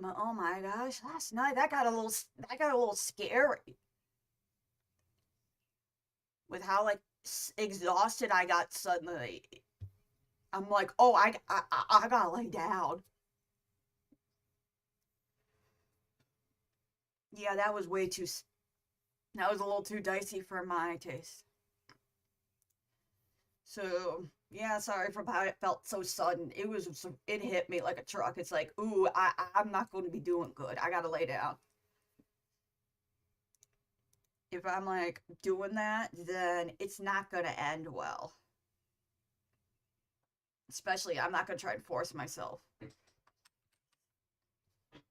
Oh my gosh, last night that got a little scary with how like exhausted I got suddenly. I'm like, oh, I gotta lay down. Yeah, that was way too. That was a little too dicey for my taste. So yeah, sorry for how it felt so sudden. It hit me like a truck. It's like, ooh, I'm not going to be doing good. I gotta lay down. If I'm like doing that, then it's not gonna end well. Especially, I'm not gonna try and force myself.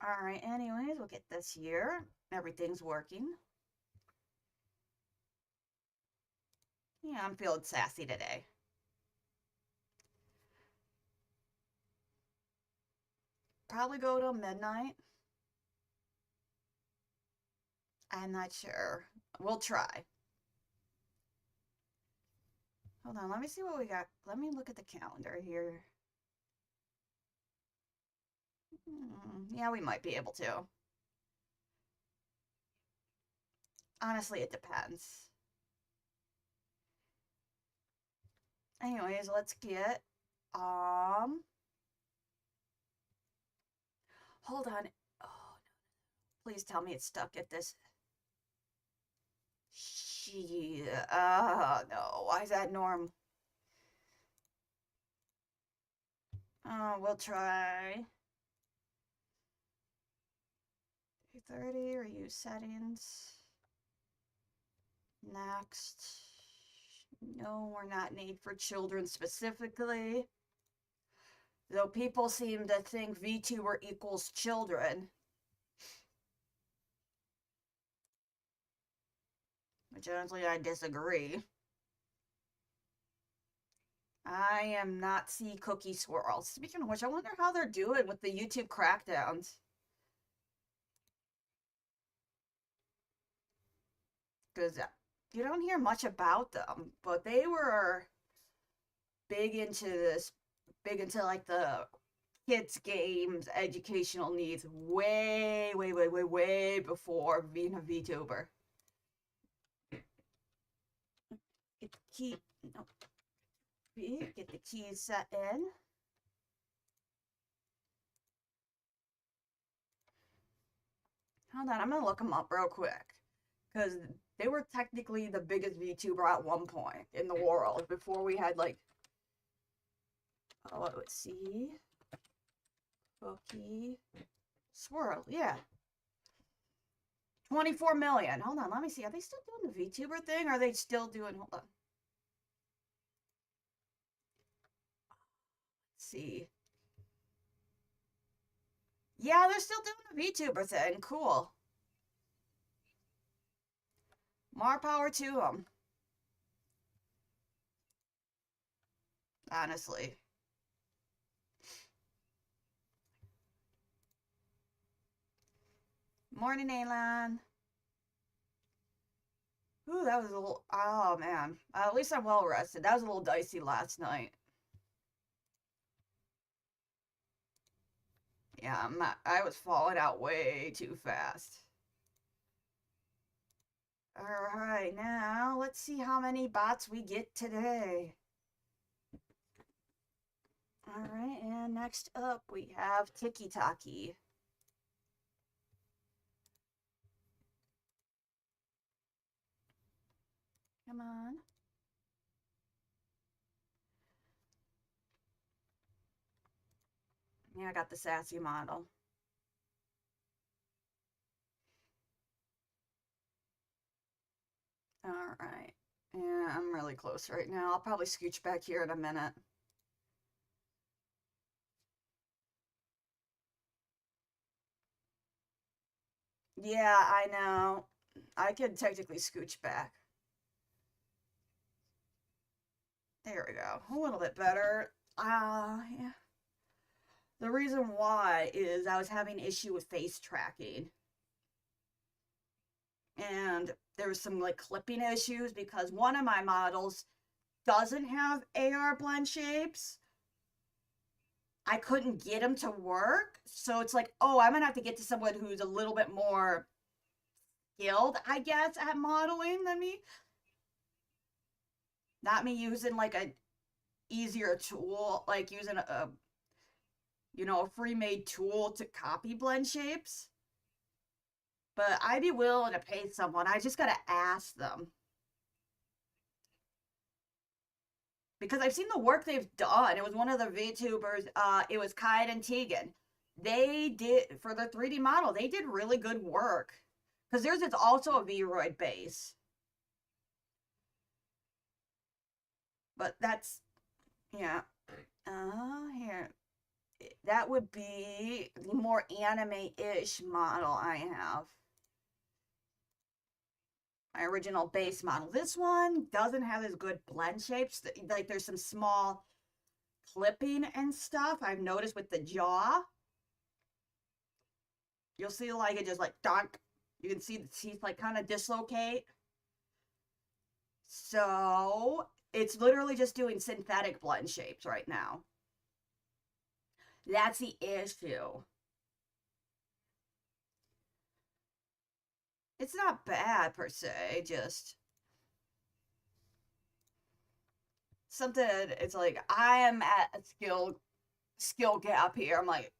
All right. Anyways, we'll get this here. Everything's working. Yeah, I'm feeling sassy today. Probably go till midnight. I'm not sure. We'll try. Hold on, let me see what we got. Let me look at the calendar here. Yeah, we might be able to. Honestly, it depends. Anyways, let's get hold on. Oh, please tell me it's stuck at this. Shit. No. Why is that norm? Oh, we'll try. 3:30, review settings. Next. No, we're not made for children specifically. Though people seem to think VTuber equals children. Which honestly I disagree. I am not see Cookie Swirl. Speaking of which, I wonder how they're doing with the YouTube crackdowns. Because you don't hear much about them, but they were big into this, big into like the kids' games, educational needs, way, way, way, way, way before being a VTuber. Get the key, no, get the keys set in. Hold on, I'm gonna look them up real quick. Because they were technically the biggest VTuber at one point in the world before we had like, oh, let's see, Cookie Swirl, yeah, 24 million. Hold on, let me see. Are they still doing the VTuber thing? Or are they still doing? Hold on. Let's see. Yeah, they're still doing the VTuber thing. Cool. More power to them. Honestly. Morning, Alan. Ooh, that was a little. Oh man. At least I'm well rested. That was a little dicey last night. Yeah, I was falling out way too fast. All right, now let's see how many bots we get today. All right, and next up we have Tiki Taki. Come on. Yeah, I got the sassy model. All right. Yeah, I'm really close right now. I'll probably scooch back here in a minute. Yeah, I know. I could technically scooch back. There we go. A little bit better. Yeah. The reason why is I was having issue with face tracking. And there was some like clipping issues because one of my models doesn't have AR blend shapes. I couldn't get them to work. So it's like, oh, I'm gonna have to get to someone who's a little bit more skilled, I guess, at modeling than me. Not me using like a easier tool, like using a free made tool to copy blend shapes. But I'd be willing to pay someone. I just gotta ask them. Because I've seen the work they've done. It was one of the VTubers, it was Kite and Tegan. They did for the 3D model, they did really good work. Because theirs is also a Vroid base. But that's yeah. Here. That would be the more anime-ish model I have. My original base model. This one doesn't have as good blend shapes. Like there's some small clipping and stuff I've noticed with the jaw. You'll see like it just like dunk. You can see the teeth like kind of dislocate. So it's literally just doing synthetic blend shapes right now. That's the issue. It's not bad per se, just something. It's like I am at a skill gap here. I'm like,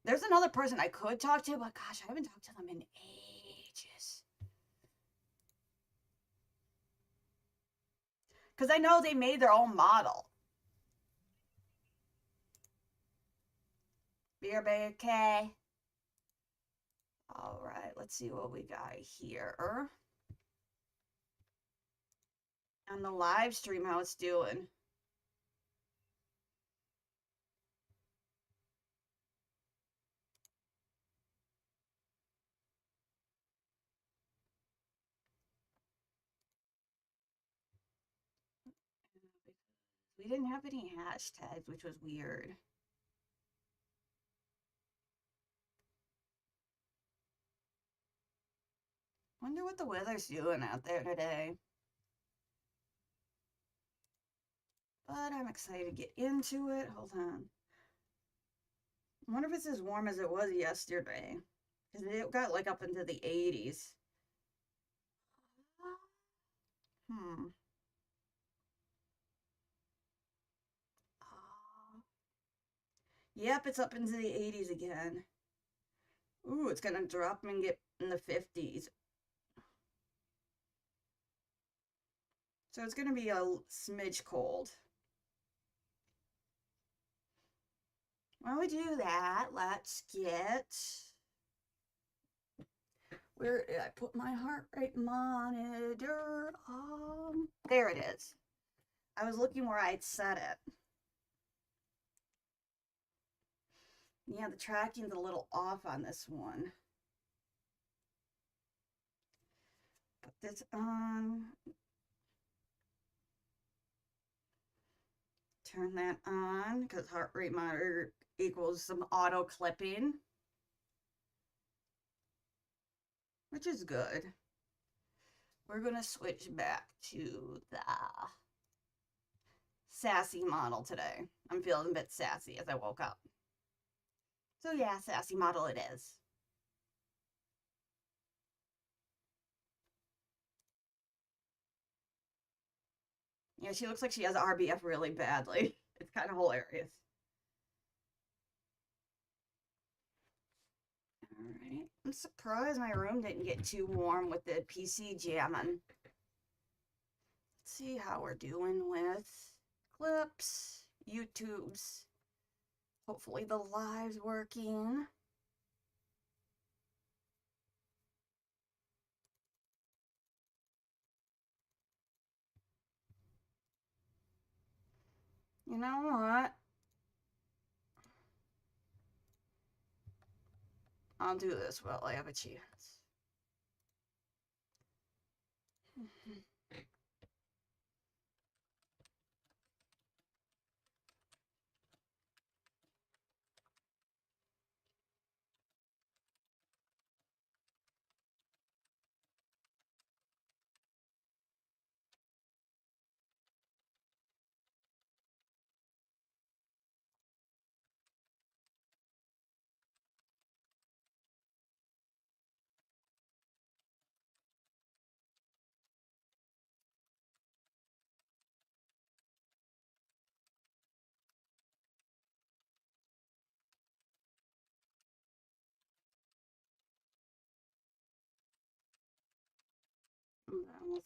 there's another person I could talk to, but gosh, I haven't talked to them in ages. Because I know they made their own model. Beer Bay, okay. All right, let's see what we got here. On the live stream, how it's doing. We didn't have any hashtags, which was weird. Wonder what the weather's doing out there today. But I'm excited to get into it. Hold on. I wonder if it's as warm as it was yesterday. Because it got like up into the 80s. Hmm. Yep, it's up into the 80s again. Ooh, it's gonna drop and get in the 50s. So it's gonna be a smidge cold. While we do that, let's get... Where did I put my heart rate monitor? There it is. I was looking where I'd set it. Yeah, the tracking's a little off on this one. Put this on. Turn that on because heart rate monitor equals some auto clipping, which is good. We're gonna switch back to the sassy model today. I'm feeling a bit sassy as I woke up. So yeah, sassy model it is. Yeah, she looks like she has RBF really badly. It's kind of hilarious. All right. I'm surprised my room didn't get too warm with the PC jamming. Let's see how we're doing with clips, YouTubes. Hopefully the live's working. You know what? I'll do this while I have a chance.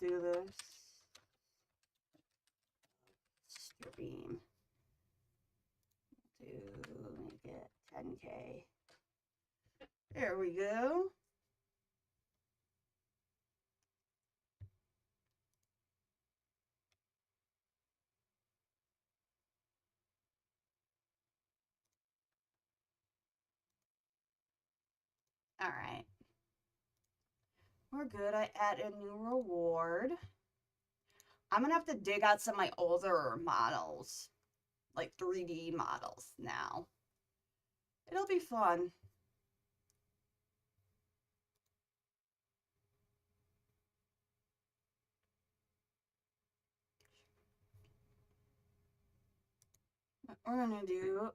go through this stream to make it 10K. There we go. All right. We're good. I add a new reward. I'm gonna have to dig out some of my older models, like 3D models now. It'll be fun. What we're gonna do.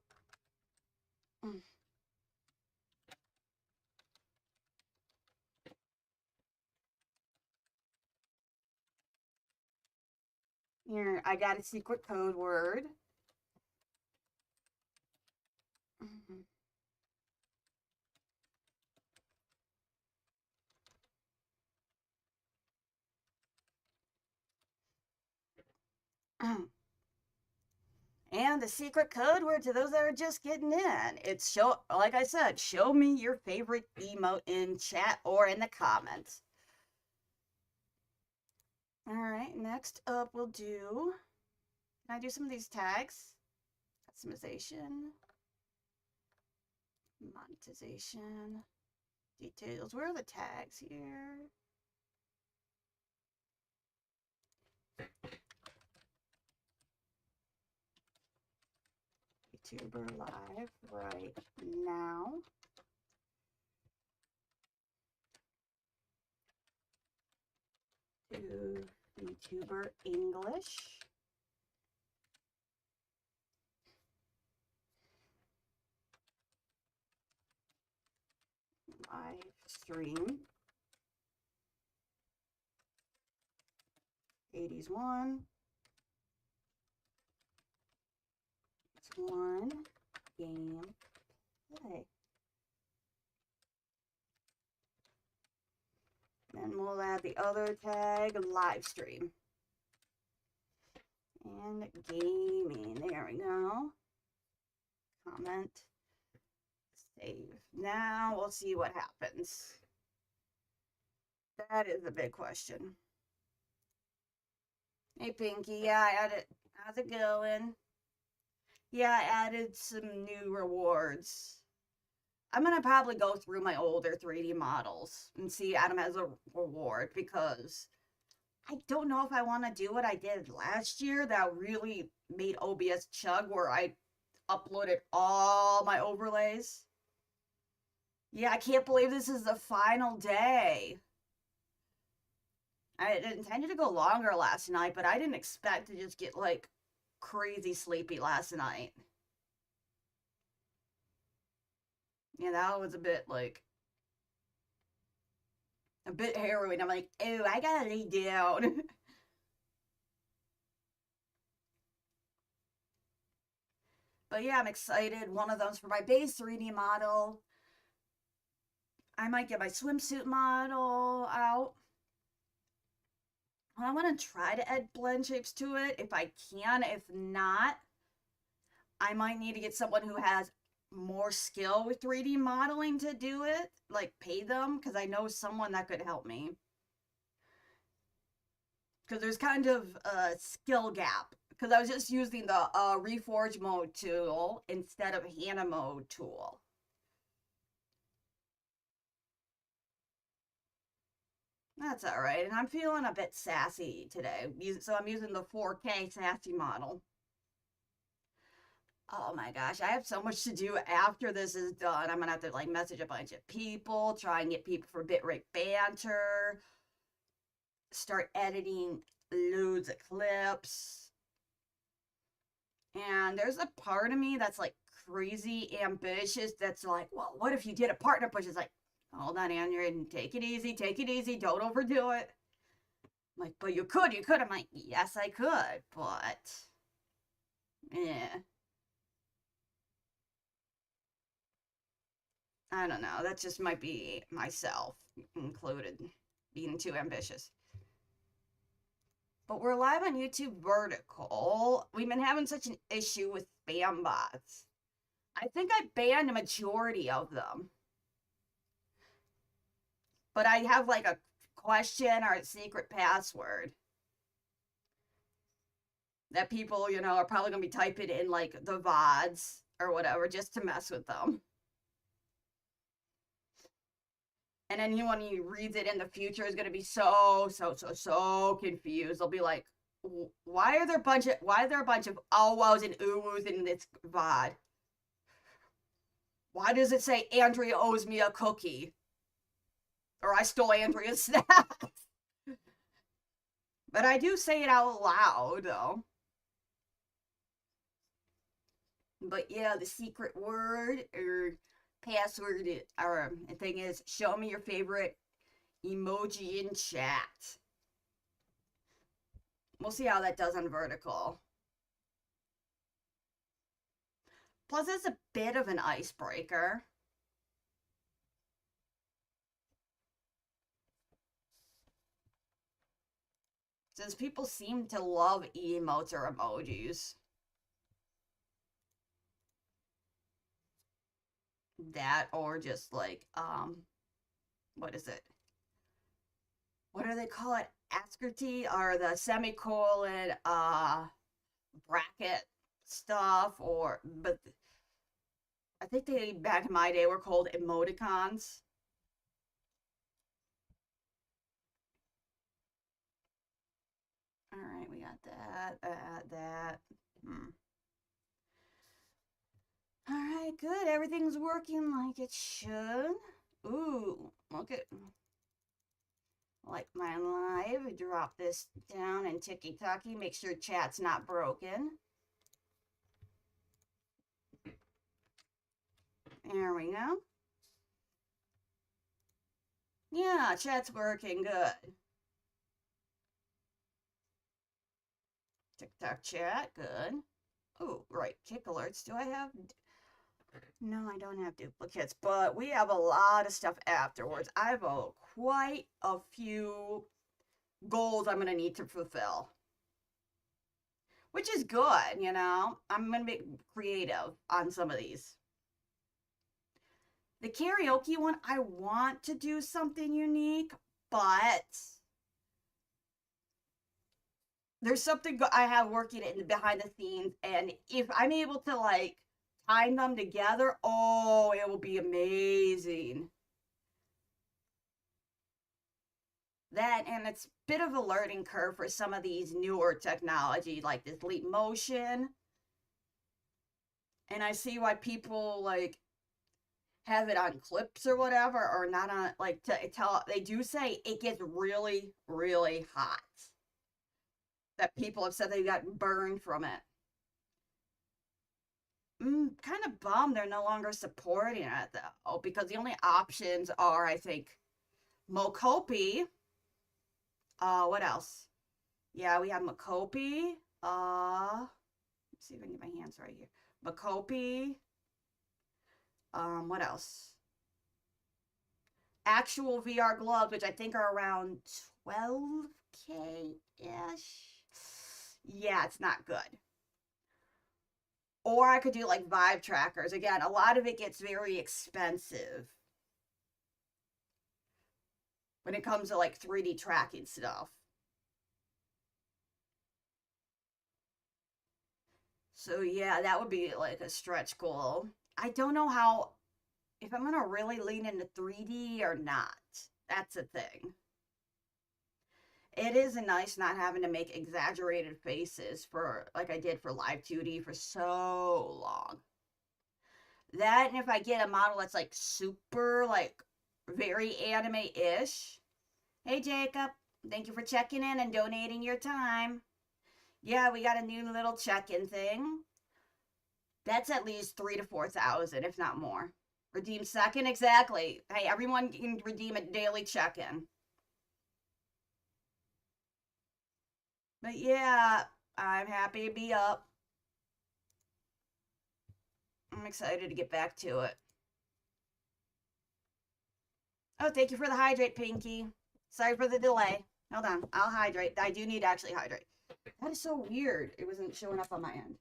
Here, I got a secret code word. And the secret code word to those that are just getting in. It's like I said, show me your favorite emote in chat or in the comments. All right, next up we'll do, can I do some of these tags? Customization, monetization, details. Where are the tags here? YouTuber live right now. To YouTuber English. Live stream. 80s one. It's one game play. Then we'll add the other tag, live stream. And gaming, there we go. Comment, save. Now we'll see what happens. That is a big question. Hey Pinky, yeah, I added, how's it going? Yeah, I added some new rewards. I'm gonna probably go through my older 3D models and see Adam as a reward because I don't know if I want to do what I did last year that really made OBS chug where I uploaded all my overlays. Yeah, I can't believe this is the final day. I intended to go longer last night, but I didn't expect to just get like crazy sleepy last night. Yeah, that was a bit harrowing. I'm like, oh, I gotta lay down. But yeah, I'm excited. One of them's for my base 3D model. I might get my swimsuit model out. I want to try to add blend shapes to it if I can. If not, I might need to get someone who has more skill with 3D modeling to do it, like pay them, because I know someone that could help me. Because there's kind of a skill gap. Because I was just using the Reforge mode tool instead of Hana mode tool. That's all right, and I'm feeling a bit sassy today, so I'm using the 4K sassy model. Oh my gosh, I have so much to do after this is done. I'm gonna have to like message a bunch of people, try and get people for bitrate banter, start editing loads of clips. And there's a part of me that's like crazy ambitious that's like, well, what if you did a partner push? It's like, hold on, Andrew, take it easy, don't overdo it. I'm like, but you could. I'm like, yes, I could, but yeah. I don't know. That just might be myself included, being too ambitious. But we're live on YouTube vertical. We've been having such an issue with spam bots. I think I banned a majority of them. But I have like a question or a secret password that people, you know, are probably going to be typing in like the VODs or whatever just to mess with them. And anyone who reads it in the future is going to be so confused. They'll be like, why are there a bunch of wows and woos in this VOD? Why does it say Andrea owes me a cookie? Or I stole Andrea's snacks? But I do say it out loud, though. But yeah, the secret word or password or thing is show me your favorite emoji in chat. We'll see how that does on vertical. Plus, it's a bit of an icebreaker. Since people seem to love emotes or emojis. That or just like, what is it? What do they call it? Askerty or the semicolon, bracket stuff, or, but I think they, back in my day, were called emoticons. All right, we got that. All right, good. Everything's working like it should. Ooh, look at, like my live. Drop this down and ticky-tacky. Make sure chat's not broken. There we go. Yeah, chat's working good. TikTok chat, good. Oh, right, kick alerts. Do I have? No, I don't have duplicates, but we have a lot of stuff afterwards. I have quite a few goals I'm going to need to fulfill. Which is good, you know? I'm going to be creative on some of these. The karaoke one, I want to do something unique, but there's something I have working in behind the scenes, and if I'm able to like time them together, oh, it will be amazing. That, and it's a bit of a learning curve for some of these newer technology like this Leap Motion. And I see why people like have it on clips or whatever, or not on, like, to tell, they do say it gets really, really hot. That people have said they got burned from it. Kind of bummed they're no longer supporting it though, because the only options are, I think, Mokopi. What else? Yeah, we have Mokopi. Let's see if I can get my hands right here. Mokopi. What else? Actual VR gloves, which I think are around 12K-ish. Yeah, it's not good. Or I could do like Vive trackers. Again, a lot of it gets very expensive when it comes to like 3D tracking stuff. So yeah, that would be like a stretch goal. I don't know how, if I'm gonna really lean into 3D or not. That's a thing. It is nice not having to make exaggerated faces for, like I did for Live 2D for so long. That, and if I get a model that's like super, like very anime-ish. Hey Jacob, thank you for checking in and donating your time. Yeah, we got a new little check-in thing. That's at least 3,000 to 4,000, if not more. Redeem second, exactly. Hey, everyone can redeem a daily check-in. But yeah, I'm happy to be up. I'm excited to get back to it. Oh, thank you for the hydrate, Pinky. Sorry for the delay. Hold on. I'll hydrate. I do need to actually hydrate. That is so weird. It wasn't showing up on my end.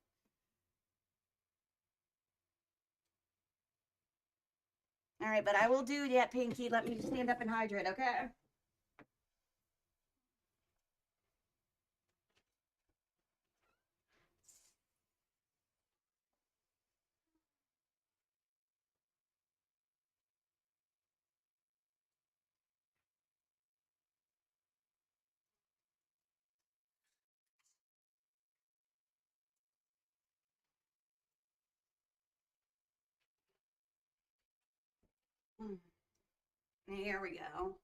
All right, but I will do that, Pinky. Let me stand up and hydrate, okay? Here we go.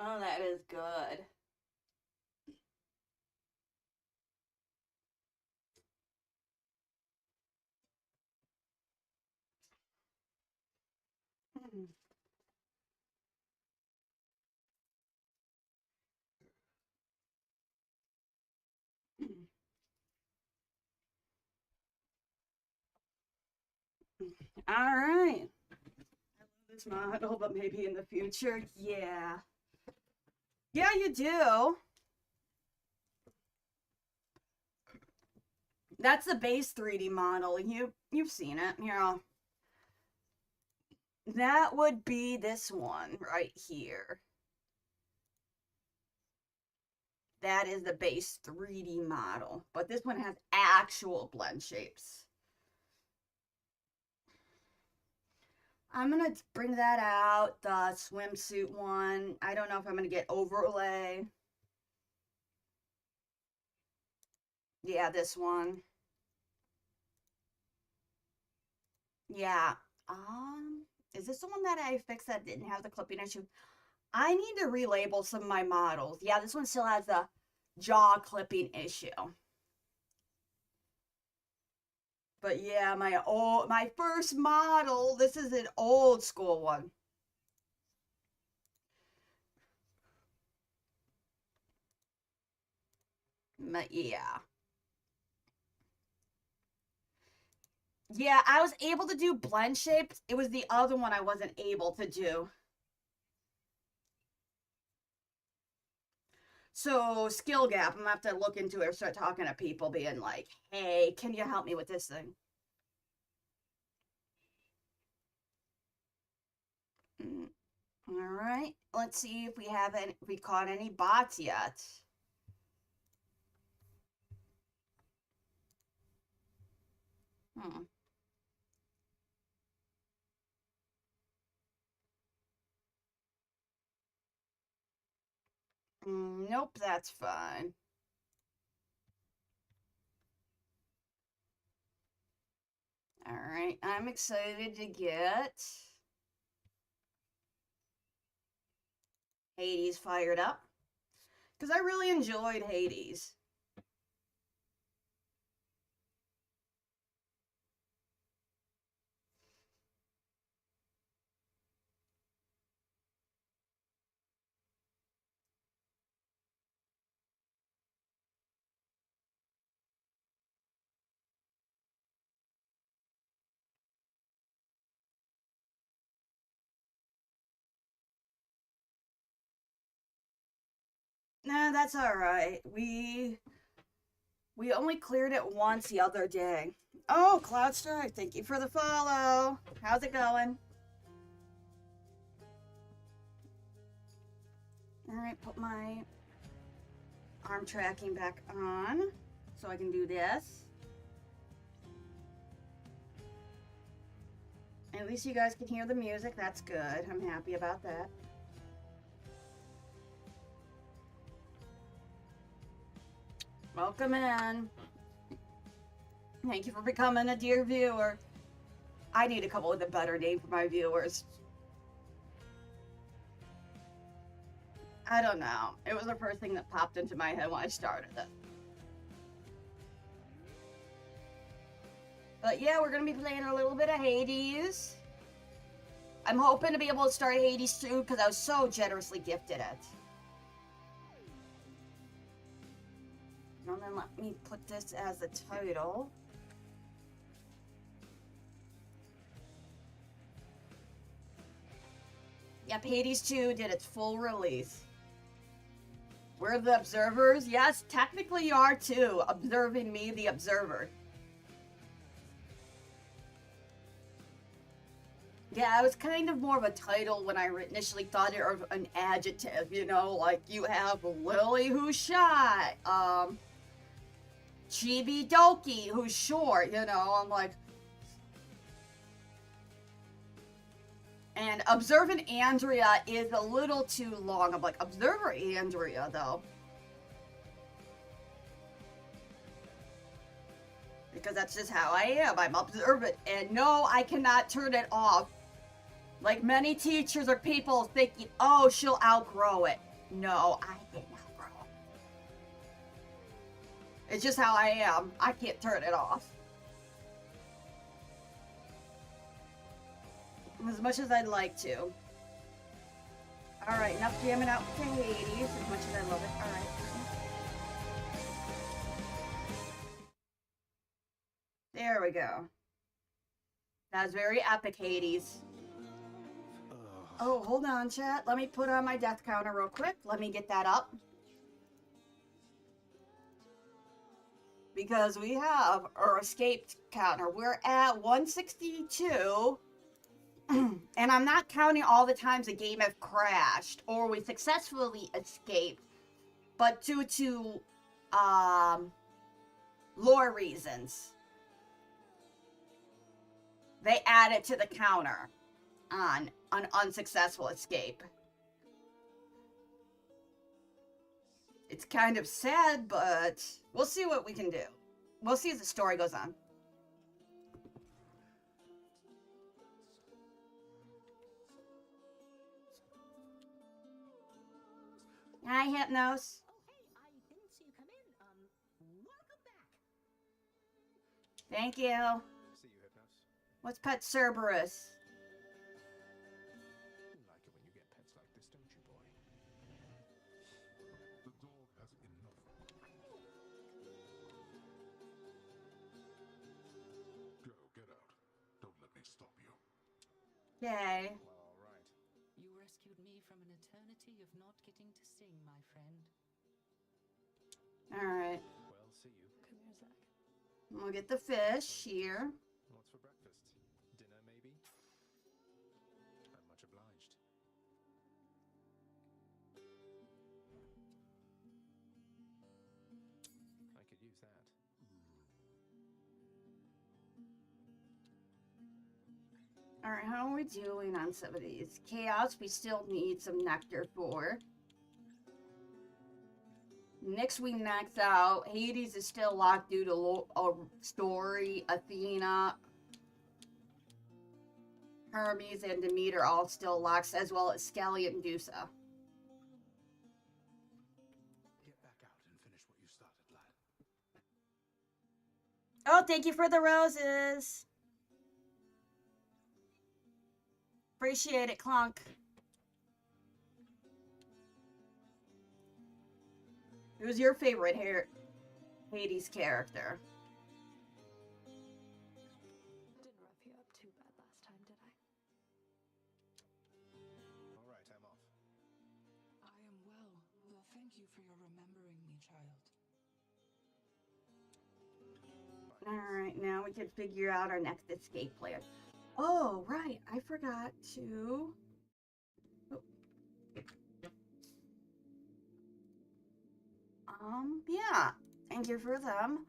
Oh, that is good. All right. I love this model, but maybe in the future, yeah. Yeah, you do. That's the base 3D model. You've seen it. Yeah. That would be this one right here. That is the base 3D model, but this one has actual blend shapes. I'm gonna bring that out, the swimsuit one. I don't know if I'm gonna get overlay. Yeah, this one. Yeah. Is this the one that I fixed that didn't have the clipping issue? I need to relabel some of my models. Yeah, this one still has the jaw clipping issue. But yeah, my first model, this is an old school one. But yeah. Yeah, I was able to do blend shapes. It was the other one I wasn't able to do. So skill gap, I'm gonna have to look into it or start talking to people being like, hey, can you help me with this thing? All right, let's see if we caught any bots yet. Hmm. Nope, that's fine. All right, I'm excited to get Hades fired up because I really enjoyed Hades. Nah, that's all right. We only cleared it once the other day. Oh, Cloud Strike, thank you for the follow. How's it going? All right, put my arm tracking back on so I can do this. At least you guys can hear the music. That's good. I'm happy about that. Welcome in. Thank you for becoming a dear viewer. I need to come up with a better name for my viewers. I don't know. It was the first thing that popped into my head when I started it. But yeah, we're going to be playing a little bit of Hades. I'm hoping to be able to start Hades soon because I was so generously gifted it. And then let me put this as the title. Yep, Hades 2 did its full release. We're the observers? Yes, technically you are too. Observing me, the observer. Yeah, it was kind of more of a title when I initially thought it of an adjective, you know, like you have Lily who's shy, Chibi Doki who's short, you know, I'm like... And Observant Andrea is a little too long. I'm like, Observer Andrea, though. Because that's just how I am. I'm observant. And no, I cannot turn it off. Like many teachers or people thinking, oh, she'll outgrow it. No, I didn't outgrow it. It's just how I am. I can't turn it off. As much as I'd like to. Alright, enough jamming out to Hades, as much as I love it. Alright. There we go. That was very epic, Hades. Oh, hold on, chat. Let me put on my death counter real quick. Let me get that up. Because we have our escaped counter. We're at 162. And I'm not counting all the times the game have crashed or we successfully escaped, but due to lore reasons, they added to the counter on an unsuccessful escape. It's kind of sad, but we'll see what we can do. We'll see as the story goes on. Hi, Hypnos. Oh, hey, I didn't see you come in. Welcome back. Thank you. See you, Hypnos. What's Pet Cerberus? You like it when you get pets like this, don't you, boy? The dog has enough. Go, get out. Don't let me stop you. Yay. Well, all right. You rescued me from an eternity of not getting to sing, my friend. Alright. Well, see you. Come here, Zach. We'll get the fish here. What's for breakfast? Dinner, maybe? I'm much obliged. I could use that. Alright, how are we doing on some of these? Chaos, we still need some nectar for. Nyx we maxed out. Hades is still locked due to story. Athena, Hermes, and Demeter all still locked, as well as Skelly and Dusa. Get back out and finish what you started, lad. Oh, thank you for the roses. Appreciate it, Clunk. Who's your favorite Hades character? Didn't rough you up too bad last time, did I? All right, I'm off. I am well. Well, thank you for your remembering me, child. Alright, now we can figure out our next escape plan. Oh, right, I forgot to... yeah, thank you for them.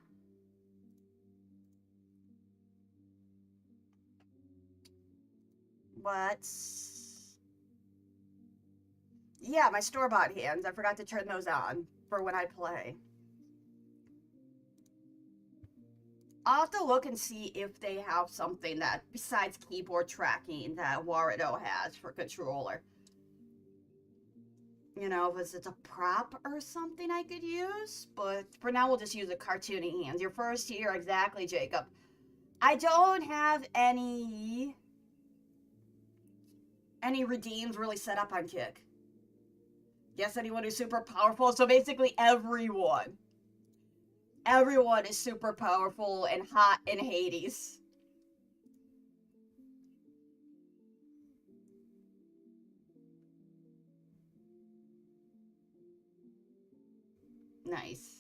Yeah, my store-bought hands, I forgot to turn those on for when I play. I'll have to look and see if they have something that, besides keyboard tracking, that Warudo has for controller. You know, if it's a prop or something I could use, but for now we'll just use the cartoony hands. Your first year, exactly, Jacob. I don't have any Any redeems really set up on kick. Guess anyone who's super powerful. So basically everyone. Everyone is super powerful and hot in Hades. Nice.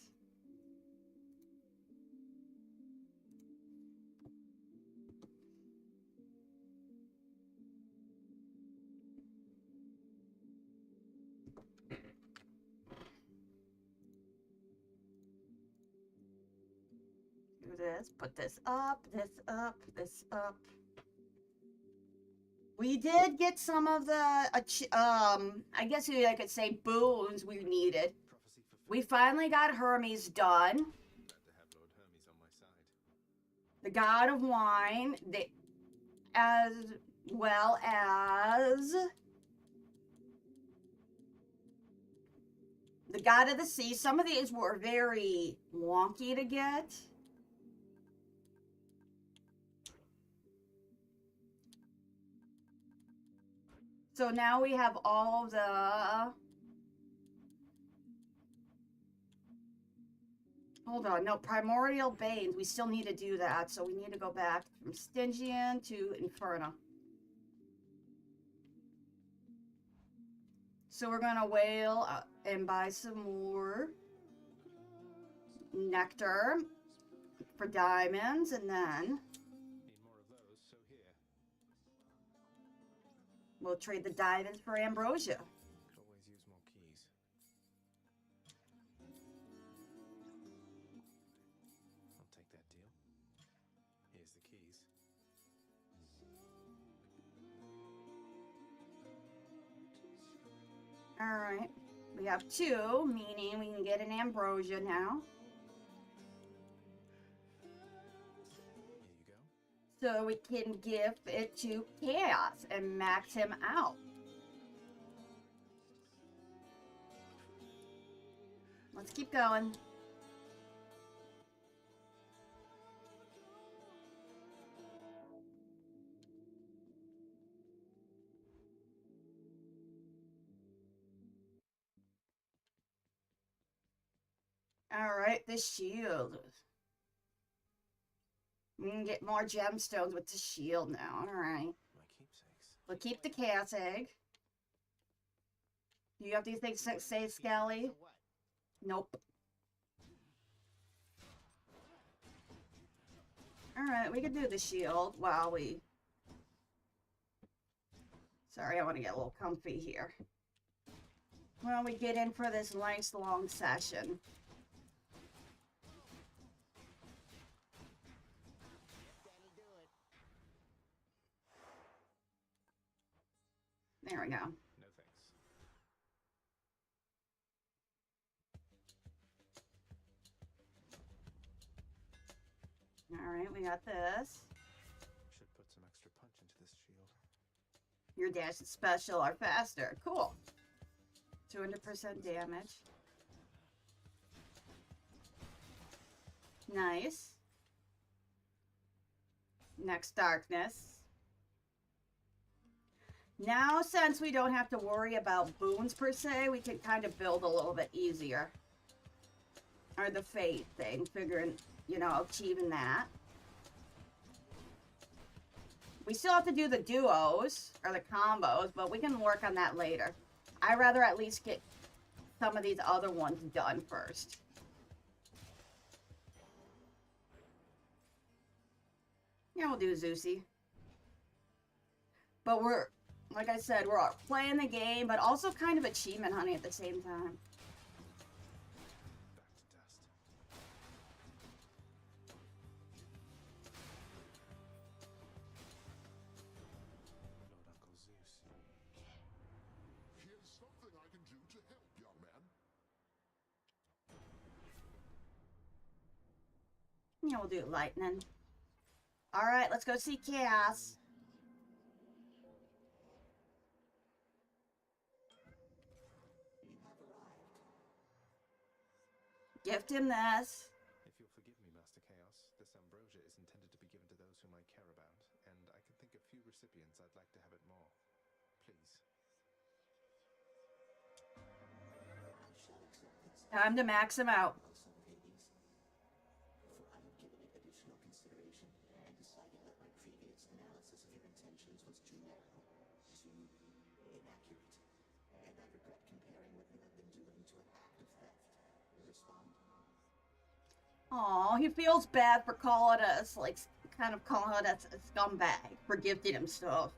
Do this, put this up, this up, this up. We did get some of the, I guess I could say boons we needed. Prophecy fulfilled. We finally got Hermes done. Glad to have Lord Hermes on my side. The God of Wine, as well as the God of the Sea. Some of these were very wonky to get. So now we have all the... Hold on, no, Primordial Banes. We still need to do that, so we need to go back from Stygian to Inferno. So we're gonna whale and buy some more nectar for diamonds, and then Need more of those, so here. we'll trade the diamonds for ambrosia. Could always use more keys. I'll take that deal. Here's the keys. Alright, we have 2, meaning we can get an ambrosia now. Here you go. So we can give it to Chaos and max him out. Let's keep going. Alright, the shield. We can get more gemstones with the shield now. Alright. My keepsakes. We'll keep the chaos egg. Do you have these things that say Skelly? Nope. Alright, we can do the shield while we... Sorry, I want to get a little comfy here. While we get in for this nice long session. There we go. No thanks. Alright, we got this. Should put some extra punch into this shield. Your dash is special or faster. Cool. 200% damage. Nice. Next darkness. Now, since we don't have to worry about boons per se, we can kind of build a little bit easier. Or the fate thing, figuring, you know, achieving that. We still have to do the duos, or the combos, but we can work on that later. I'd rather at least get some of these other ones done first. Yeah, we'll do Zeusy. But we're, like I said, we're playing the game, but also kind of achievement hunting at the same time. Back to dust. Lord Uncle Zeus. Here's something I can do to help, young man. Yeah, we'll do lightning. Alright, let's go see Chaos. Gift him this. If you'll forgive me, Master Chaos, this ambrosia is intended to be given to those whom I care about, and I can think of few recipients I'd like to have it more. Please. Time to max him out. Son of Hades. For I have given it additional consideration and decided that my previous analysis of your intentions was too narrow, too inaccurate, and I regret comparing what you have been doing to an act of theft. Respond. Aw, he feels bad for calling us, like, kind of calling us a scumbag for gifting him stuff.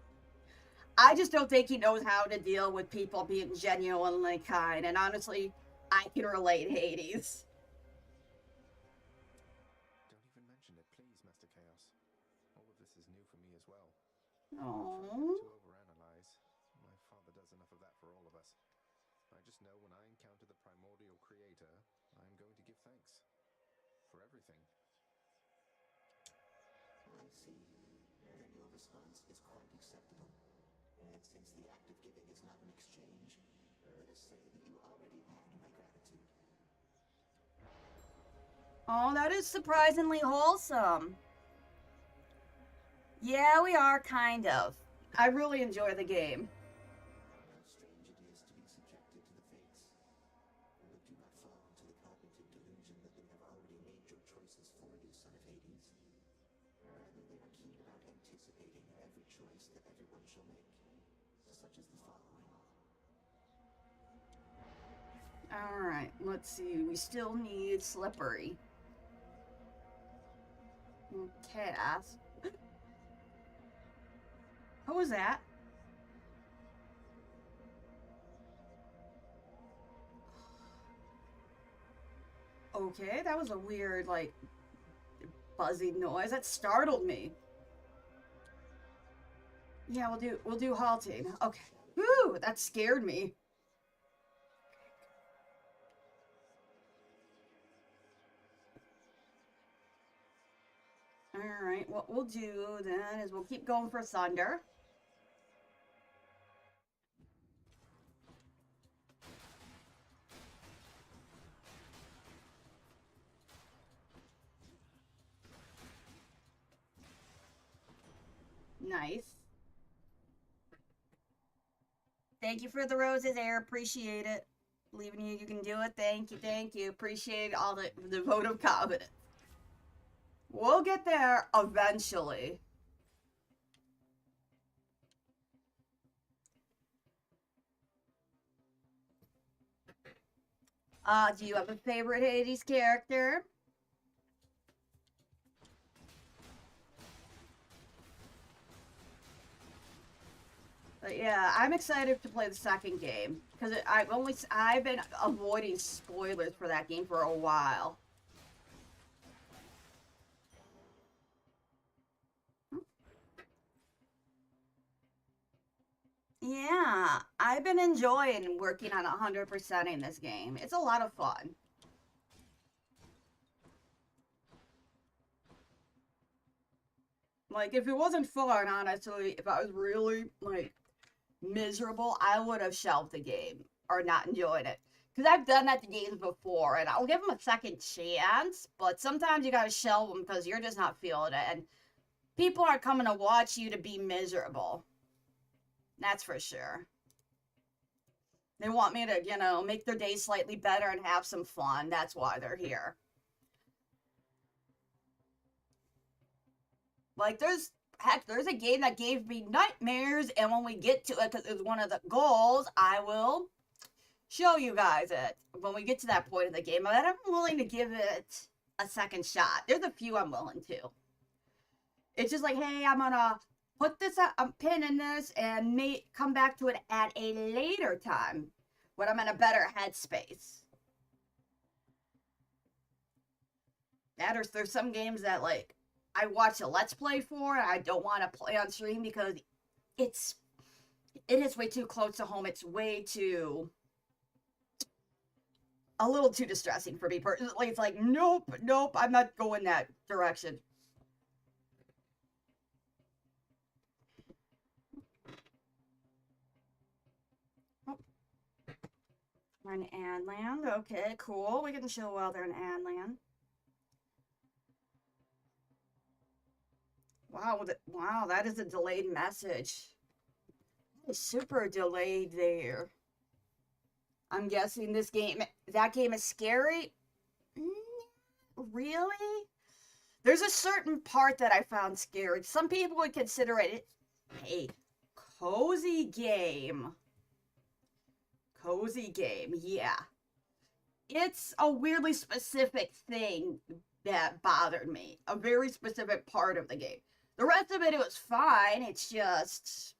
I just don't think he knows how to deal with people being genuinely kind, and honestly, I can relate, Hades. Don't even mention it, please, Master Chaos. All of this is new for me as well. Oh. To overanalyze. My father does enough of that for all of us. I just know when I encounter the primordial creator, I'm going to give thanks. For everything. I see. Then your response is quite acceptable. And since the act of giving is not an exchange, let us say that you already have my gratitude. Oh, that is surprisingly wholesome. Yeah, we are, kind of. I really enjoy the game. How strange it is to be subjected to the fates. But do not fall into the cognitive delusion that they have already made your choices for you, son of Hades. Rather, they are keen about anticipating every choice that everyone shall make, such as the following. Alright, let's see. We still need Slippery. Okay, what was that? Okay, that was a weird, like, buzzing noise. That startled me. Yeah, we'll do halting. Okay. Whew, that scared me. Alright, what we'll do then is we'll keep going for Thunder. Nice. Thank you for the roses, Air. Appreciate it. Believing you can do it. Thank you, thank you. Appreciate all the vote of confidence. We'll get there eventually. Do you have a favorite Hades character? But yeah, I'm excited to play the second game because I've been avoiding spoilers for that game for a while. Yeah, I've been enjoying working on 100% in this game. It's a lot of fun. Like, if it wasn't fun, honestly, if I was really, like, miserable, I would have shelved the game or not enjoyed it. Because I've done that to games before, and I'll give them a second chance, but sometimes you gotta shelve them because you're just not feeling it, and people aren't coming to watch you to be miserable. That's for sure. They want me to, you know, make their day slightly better and have some fun. That's why they're here. Like, there's a game that gave me nightmares, and when we get to it, because it's one of the goals, I will show you guys it when we get to that point in the game. But I'm willing to give it a second shot. There's a few I'm willing to. It's just like, hey, I'm gonna put this a pin in this and come back to it at a later time when I'm in a better headspace. There's some games that, like, I watch a Let's Play for, and I don't want to play on stream because it is way too close to home. It's way too, a little too distressing for me personally. It's like, nope, I'm not going that direction. Oh. We're in Adland. Okay, cool. We can chill while they're in Adland. Wow, that is a delayed message. It's super delayed there. I'm guessing that game is scary? Really? There's a certain part that I found scary. Some people would consider it a cozy game. Cozy game, yeah. It's a weirdly specific thing that bothered me. A very specific part of the game. The rest of it was fine. It's just...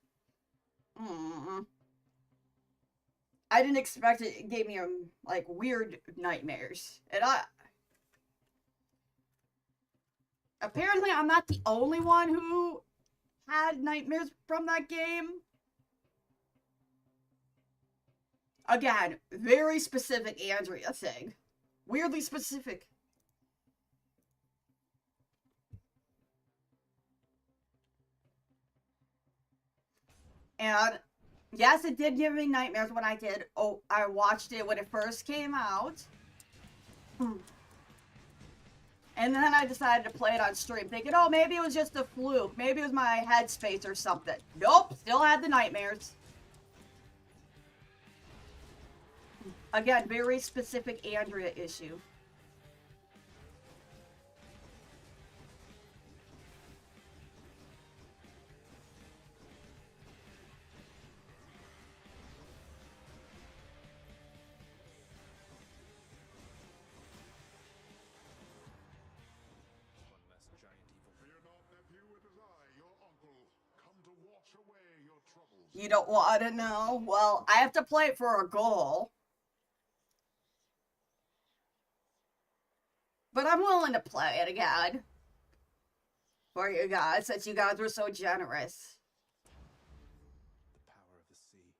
I didn't expect it. It gave me, like, weird nightmares. And apparently, I'm not the only one who had nightmares from that game. Again, very specific Andrea thing. Weirdly specific. And yes, it did give me nightmares when I did. Oh, I watched it when it first came out. And then I decided to play it on stream, thinking, oh, maybe it was just a fluke. Maybe it was my headspace or something. Nope, still had the nightmares. Again, very specific Andrea issue. One less giant evil. Fear not, nephew, it is I, your uncle, come to wash away your troubles. You don't want to know? Well, I have to play it for a goal. But I'm willing to play it again. For you guys, since you guys were so generous. The power of the sea.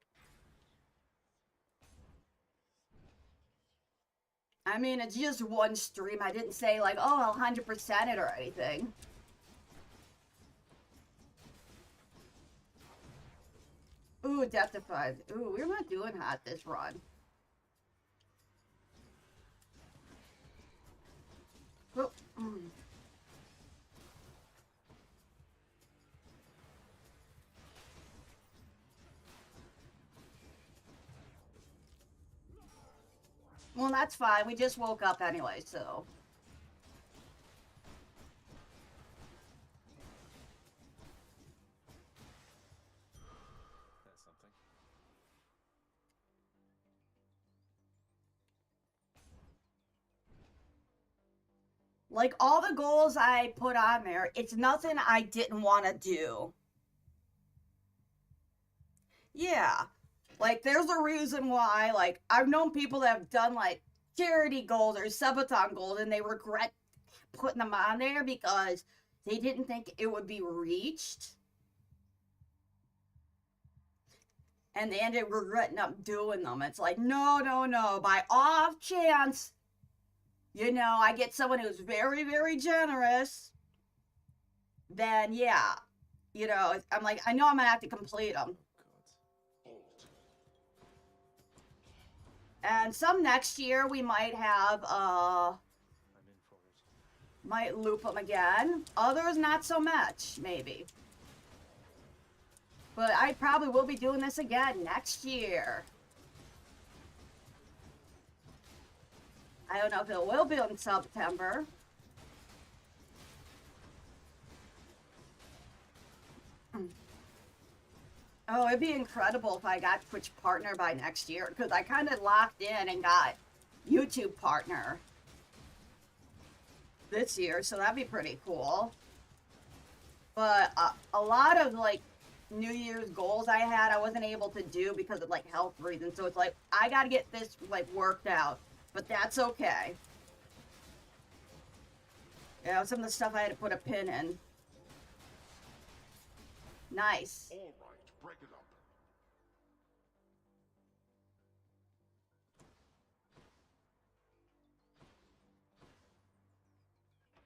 I mean, it's just one stream. I didn't say, like, oh, I'll 100% it or anything. Ooh, Deathified. Ooh, we're not doing hot this run. Oh, Well, that's fine. We just woke up anyway, so. That's something. Like, all the goals I put on there, it's nothing I didn't want to do. Yeah. Like, there's a reason why, like, I've known people that have done, like, charity goals or Subathon goals, and they regret putting them on there because they didn't think it would be reached. And they ended up regretting up doing them. It's like, no, no, no. By off chance, you know, I get someone who's very, very generous, then, yeah. You know, I'm like, I know I'm going to have to complete them. And some next year we might have, I'm in for it. might loop them again. Others, not so much, maybe. But I probably will be doing this again next year. I don't know if it will be in Subtember. Oh, it'd be incredible if I got Twitch partner by next year, because I kind of locked in and got YouTube partner this year, so that'd be pretty cool. But a lot of, like, New Year's goals I had, I wasn't able to do because of, like, health reasons. So it's like, I gotta get this, like, worked out. But that's okay. Yeah, some of the stuff I had to put a pin in. Nice. All right, break it up.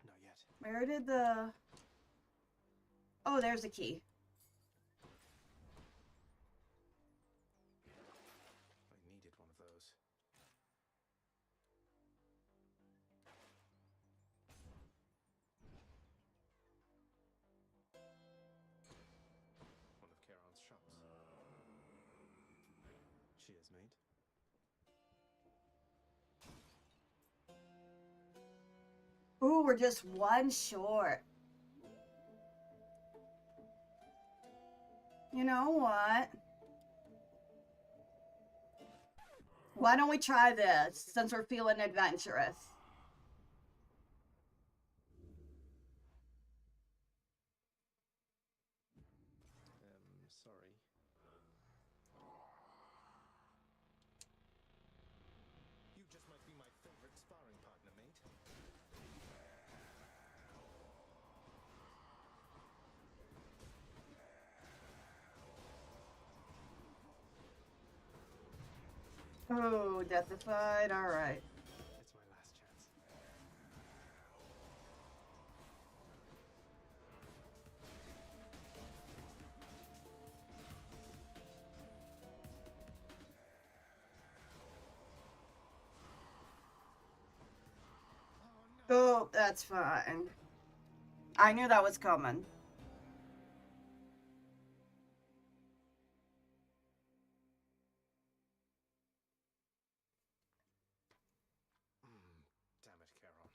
Not yet. Where did the... Oh, there's the key. I needed one of those. One of Charon's shops. Cheers, mate. Ooh, we're just one short. You know what? Why don't we try this, since we're feeling adventurous? Sorry. You just might be my favorite sparring partner, mate. Oh, deathified, alright. It's my last chance. Oh, that's fine. I knew that was coming. Damn it, Charon.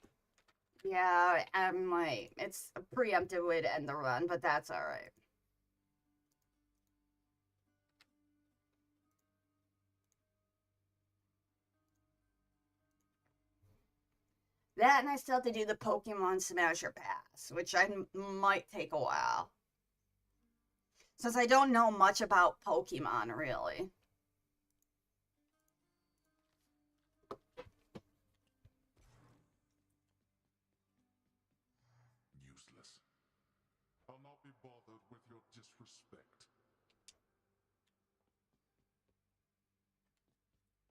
Yeah, I'm like, it's a preemptive way to end the run, but that's alright. That, and I still have to do the Pokemon Smasher Pass, which might take a while. Since I don't know much about Pokemon, really. Useless. I'll not be bothered with your disrespect.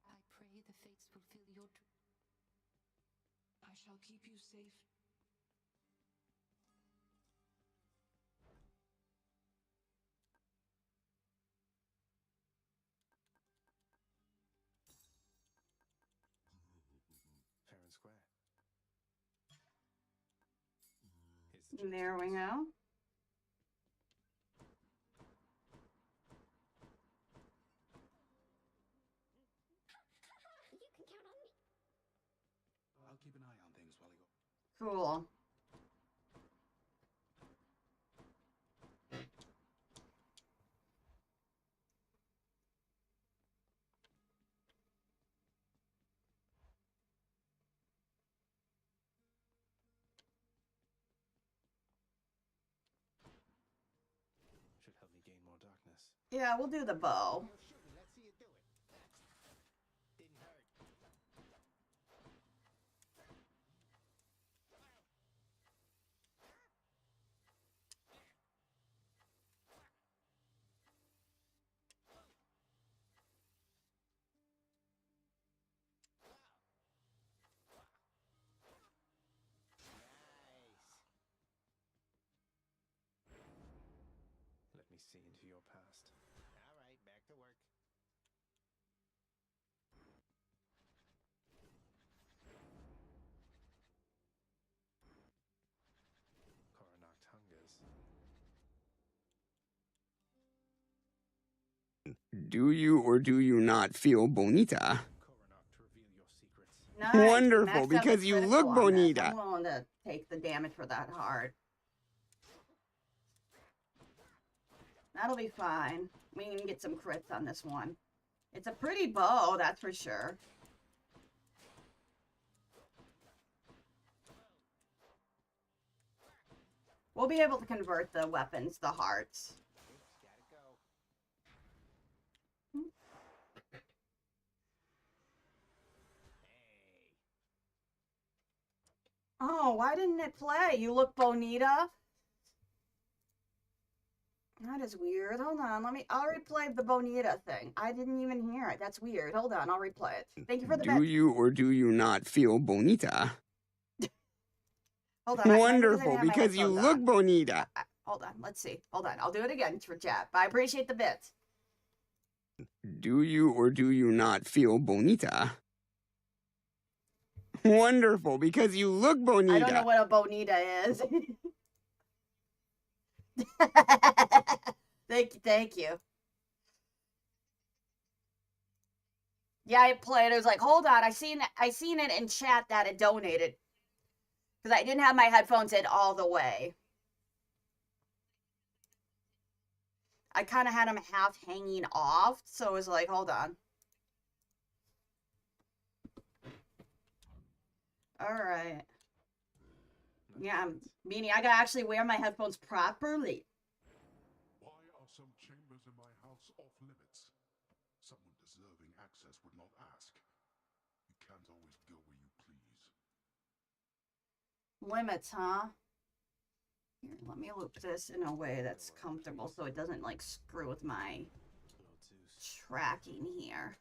I pray the fates fulfill your I shall keep you safe. Fair and square. Here's the There we go. You can count on me. I'll keep an eye on things while you go. Cool. Should help me gain more darkness. Yeah, we'll do the bow. You're shooting. Let's see you do it. Didn't hurt. Let me see into your past. All right, back to work. Coronactungus. Do you or do you not feel bonita? Coronac to reveal your secrets. Nice. Wonderful, Max out because the you critical look on this. bonita. I'm willing to take the damage for that hard. That'll be fine. We can get some crits on this one. It's a pretty bow, that's for sure. We'll be able to convert the weapons, the hearts. Oops, gotta go. Hey. Oh, why didn't it play? You look bonita. That is weird. Hold on, I'll replay the bonita thing. I didn't even hear it. That's weird. Hold on, I'll replay it. Thank you for the Do you or do you not feel bonita? Hold on. Wonderful, because you look bonita. Hold on, let's see. Hold on, I'll do it again for chat. I appreciate the bits. Do you or do you not feel bonita? Wonderful, because you look bonita. I don't know what a bonita is. Thank you. Yeah, I played. It was like, hold on, I seen it in chat that it donated. Because I didn't have my headphones in all the way. I kind of had them half hanging off, so it was like, hold on. Alright. Yeah, meaning I gotta actually wear my headphones properly. Why are some chambers in my house off limits? Someone deserving access would not ask. You can't always go where you please. Limits, huh? Here, let me loop this in a way that's comfortable so it doesn't, like, screw with my tracking here.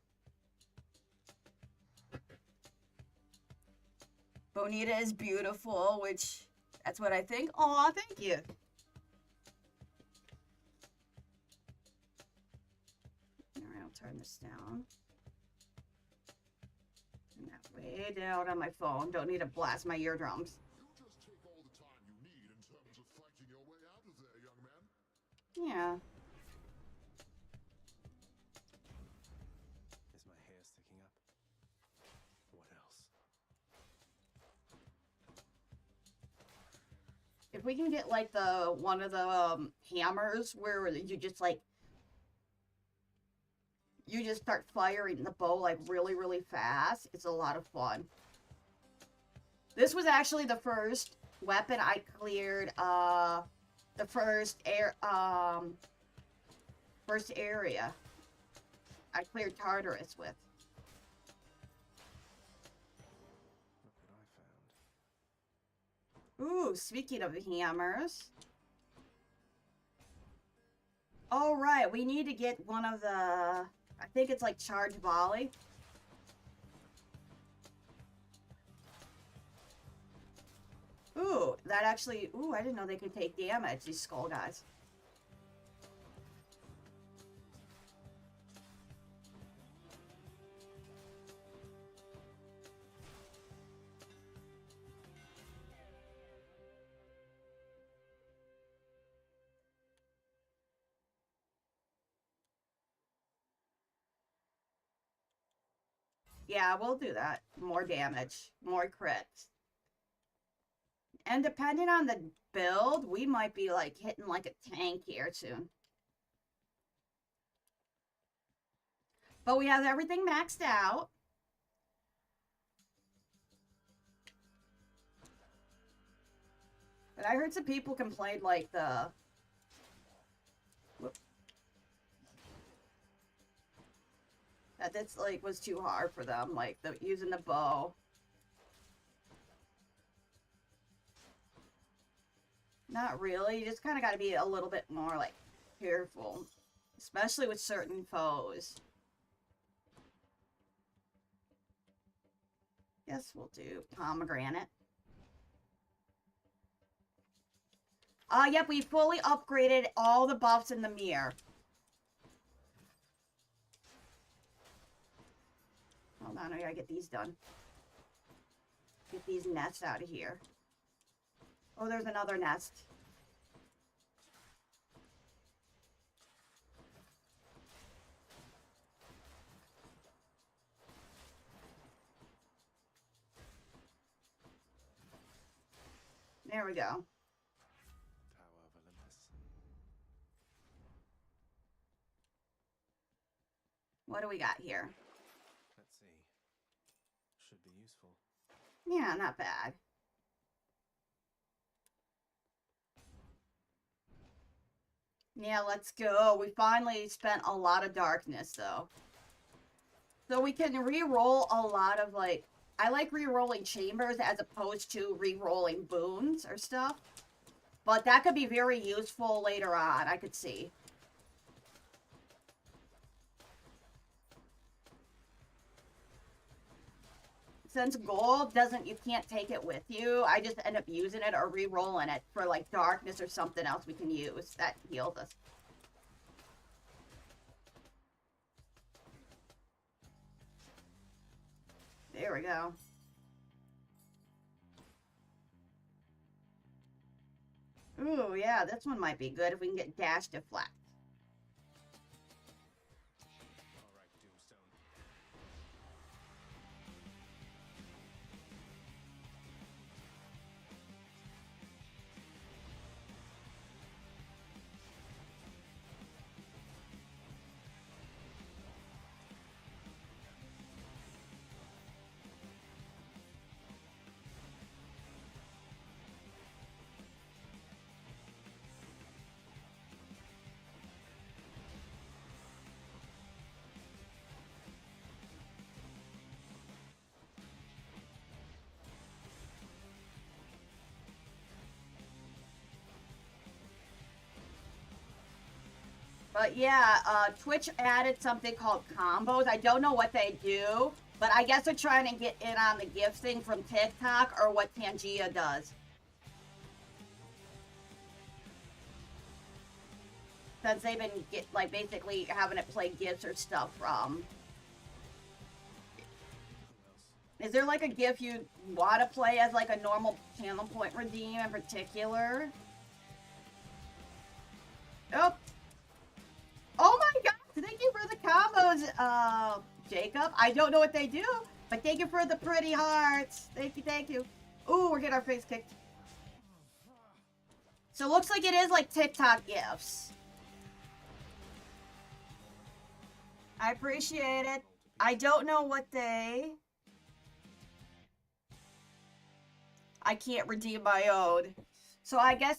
Bonita is beautiful, which, that's what I think. Aw, thank you. Alright, I'll turn this down. Turn that way down on my phone. Don't need to blast my eardrums. You just take all the time you need in terms of fighting your way out of there, young man. Yeah. Is my hair sticking up? What else? If we can get, like, one of the hammers where you just, like, you just start firing the bow, like, really, really fast, it's a lot of fun. This was actually the first weapon I cleared, the first area I cleared Tartarus with. Look what I found. Ooh, speaking of hammers. Oh, right, we need to get one of the... I think it's like charge volley. Ooh, that actually... Ooh, I didn't know they could take damage, these skull guys. Yeah, we'll do that. More damage. More crits. And depending on the build, we might be, like, hitting, like, a tank here soon. But we have everything maxed out. But I heard some people complain, like, the... Whoop. That this, like, was too hard for them, like, using the bow. Not really. You just kind of got to be a little bit more, like, careful. Especially with certain foes. Guess we'll do pomegranate. Yep, we fully upgraded all the buffs in the mirror. Hold on, I gotta get these done. Get these nests out of here. Oh, there's another nest. There we go. Tower of Olympus. What do we got here? Let's see. Should be useful. Yeah, not bad. Yeah, let's go. We finally spent a lot of darkness, though. So we can re-roll a lot of, like... I like re-rolling chambers as opposed to re-rolling boons or stuff. But that could be very useful later on, I could see. Since gold doesn't, you can't take it with you, I just end up using it or re-rolling it for, like, darkness or something else we can use that heals us. There we go. Ooh, yeah, this one might be good if we can get dash deflect. All right, Doomstone. But yeah, Twitch added something called combos. I don't know what they do, but I guess they're trying to get in on the gift thing from TikTok or what Tangia does. Since they've been basically having it play gifts or stuff from. Is there like a gift you want to play as like a normal channel point redeem in particular? Oh. Oh my god! Thank you for the combos, Jacob. I don't know what they do, but thank you for the pretty hearts. Thank you, thank you. Ooh, we're getting our face kicked. So it looks like it is like TikTok gifts. I appreciate it. I don't know what they... I can't redeem my own. So I guess...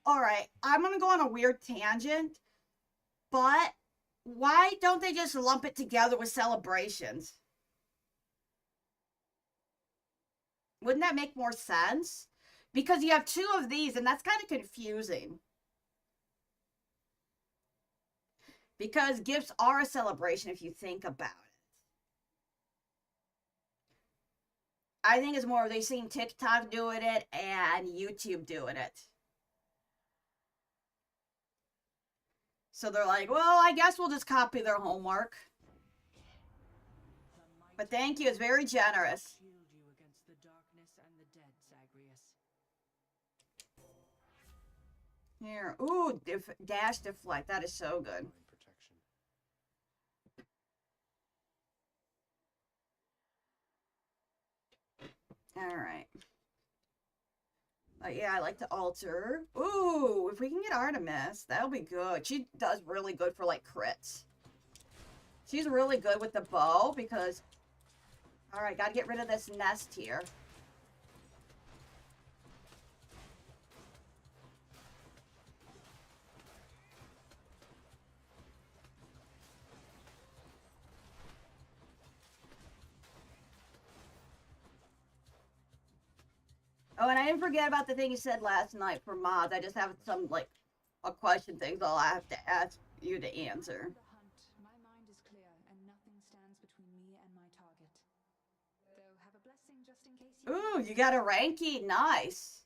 Alright, I'm gonna go on a weird tangent. But why don't they just lump it together with celebrations? Wouldn't that make more sense? Because you have two of these, and that's kind of confusing. Because gifts are a celebration if you think about it. I think it's more they've seen TikTok doing it and YouTube doing it. So they're like, well, I guess we'll just copy their homework. But thank you, it's very generous. Shield you against the darkness and the dead, Zagreus. Here, ooh, dash deflect. That is so good. All right. Yeah, I like to alter. Ooh, if we can get Artemis, that'll be good. She does really good for like crits. She's really good with the bow because... Alright, gotta get rid of this nest here. Oh, and I didn't forget about the thing you said last night for mods. I just have some, like, a question things I'll have to ask you to answer. My mind is clear, and nothing stands between me and my target. Though have a blessing just in case you... Ooh, you got a ranky. Nice.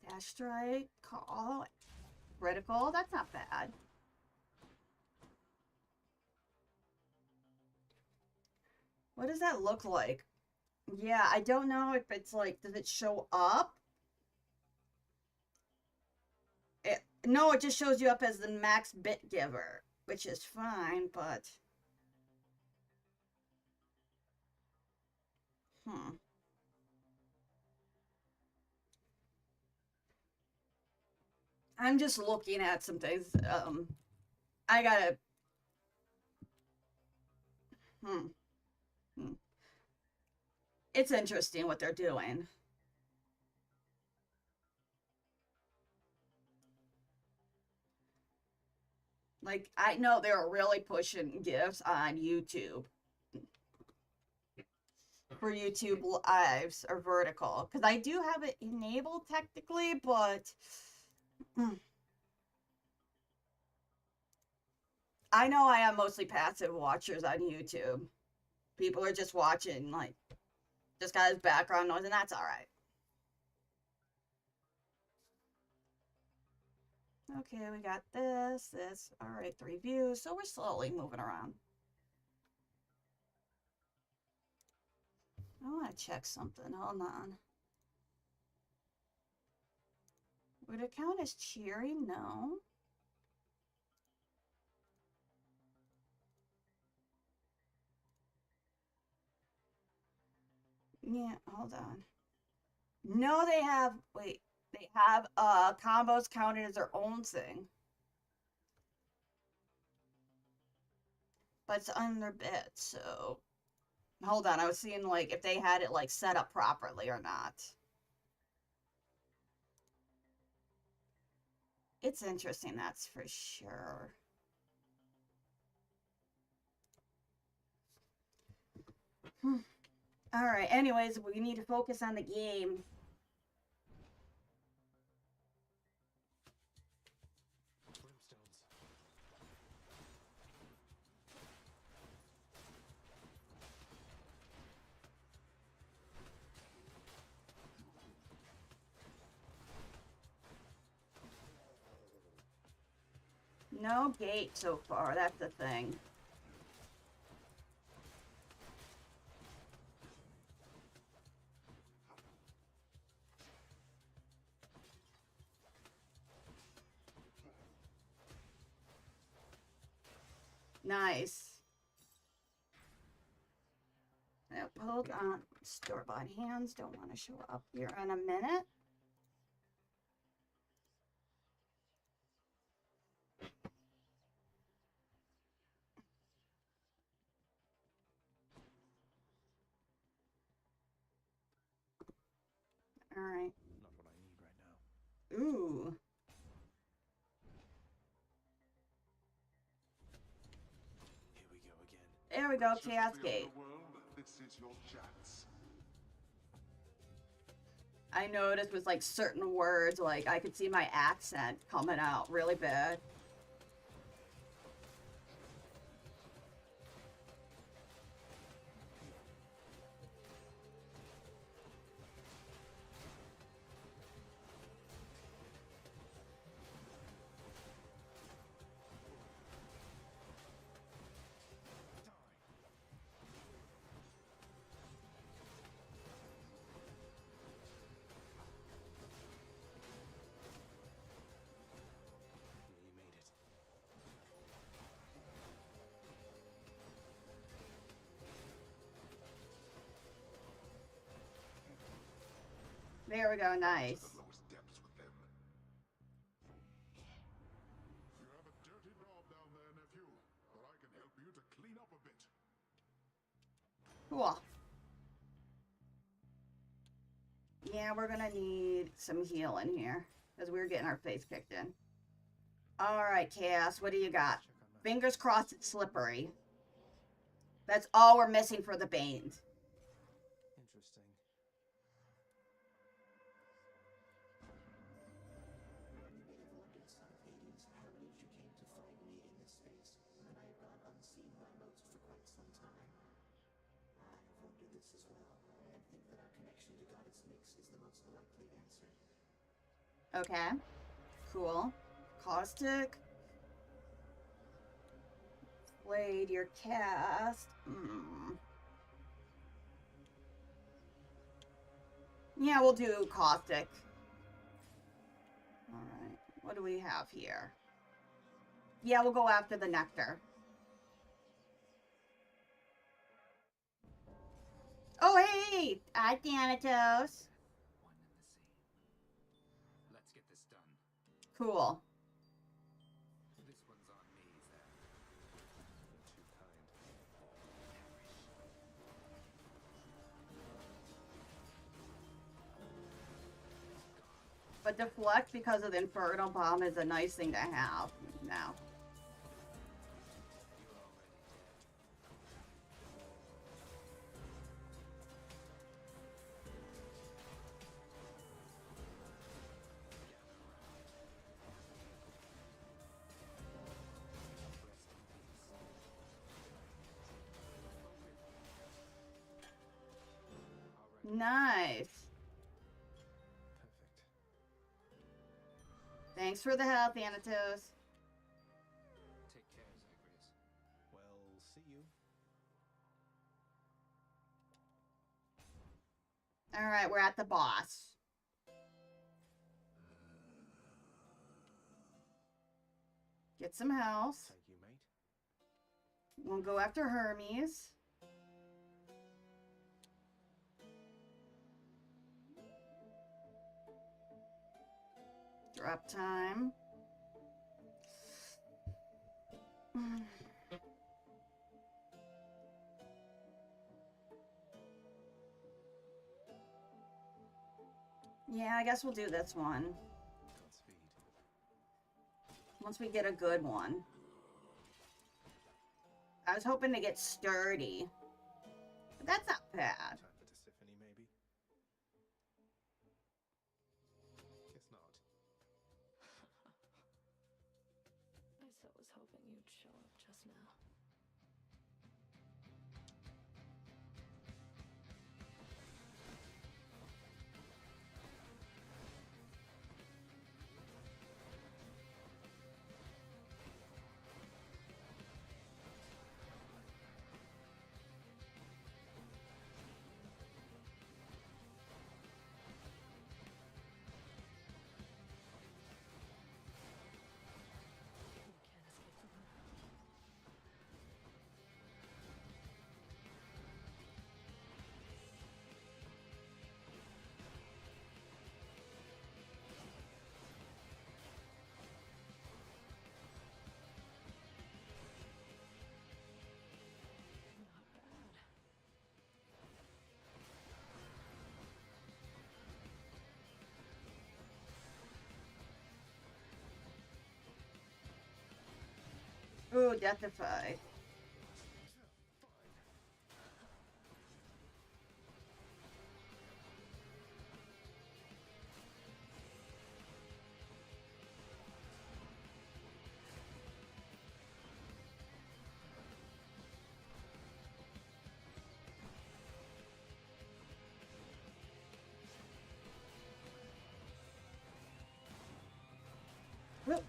Dash strike, call, critical. That's not bad. What does that look like? Yeah, I don't know if it's like, does it show up? No, it just shows you up as the max bit giver, which is fine, but... I'm just looking at some things. I gotta... It's interesting what they're doing. Like, I know they're really pushing gifts on YouTube. For YouTube lives or vertical. Because I do have it enabled technically, but... I know I have mostly passive watchers on YouTube. People are just watching, like, just got his background noise, and that's alright. Okay, we got this. Alright, 3 views. So we're slowly moving around. I want to check something. Hold on. Would it count as cheering? No. Yeah, hold on. No, they have, wait, they have combos counted as their own thing. But it's under bit, so hold on, I was seeing like if they had it like set up properly or not. It's interesting, that's for sure. Alright, anyways, we need to focus on the game. No gate so far, that's the thing. Nice. Now, hold on. Store-bought hands don't want to show up here in a minute. All right. Not what I need right now. Ooh. Here we go again. There we go, Creatures of Chaos the Gate. underworld, this is your chance. I noticed with like certain words, like I could see my accent coming out really bad. You made it. There we go, nice. To the lowest depths with them. You have a dirty job down there, nephew, but I can help you to clean up a bit. Cool. Yeah, we're gonna need some healing here because we're getting our face kicked in. All right, Chaos, what do you got? Check on that. Fingers crossed it's slippery. That's all we're missing for the Banes. Interesting. You may have wondered, son of Hades, how it is you came to find me in this space when I have gone unseen by most for quite some time. I have wondered this as well, and think that our connection to Goddess Nyx is the most likely answer. Okay. Cool. Caustic. Played your cast. Yeah, we'll do Caustic. Alright. What do we have here? Yeah, we'll go after the Nectar. Oh, hey! Hi, Thanatos. One and the same. Let's get this done. Cool. This one's on me, then. Too kind. But deflect because of the Inferno Bomb is a nice thing to have now. You're already dead. Nice. Perfect. Thanks for the help, Thanatos. Take care, Zagreus. Well, see you. Alright, we're at the boss. Get some health. Thank you, mate. We'll go after Hermes. Drop time. Yeah, I guess we'll do this one. Godspeed. Once we get a good one. I was hoping to get sturdy. But that's not bad. Time for Tisiphone, maybe? Guess not. I so was hoping you'd show up just now. Ooh, Deathify. Whoop.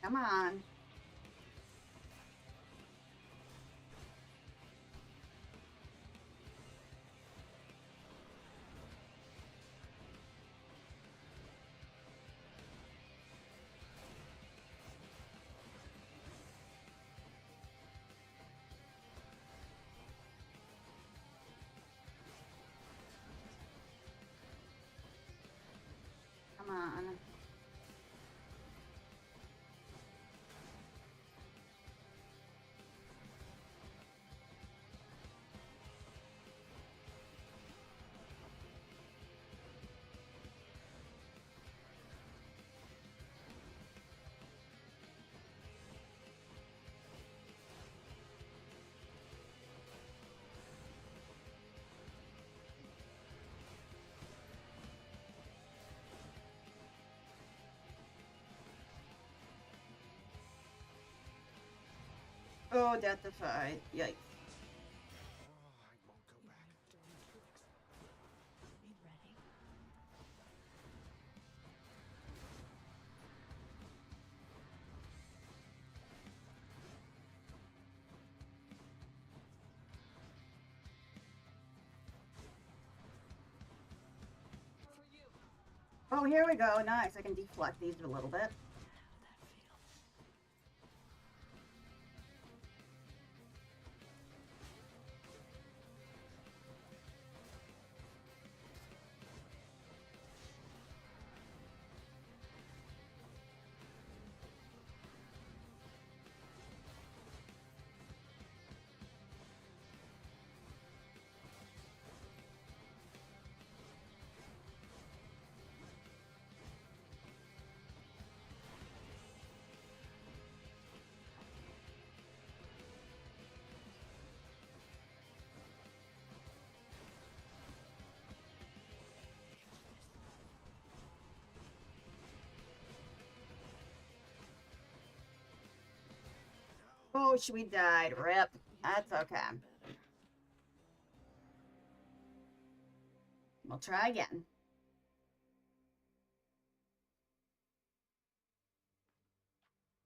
Come on. Come on. Oh, Deathify. Yikes. Oh, I won't go back. Be ready. Oh, here we go. Nice. I can deflect these a little bit. How that feels. Oh, we died. Rip. That's okay. We'll try again.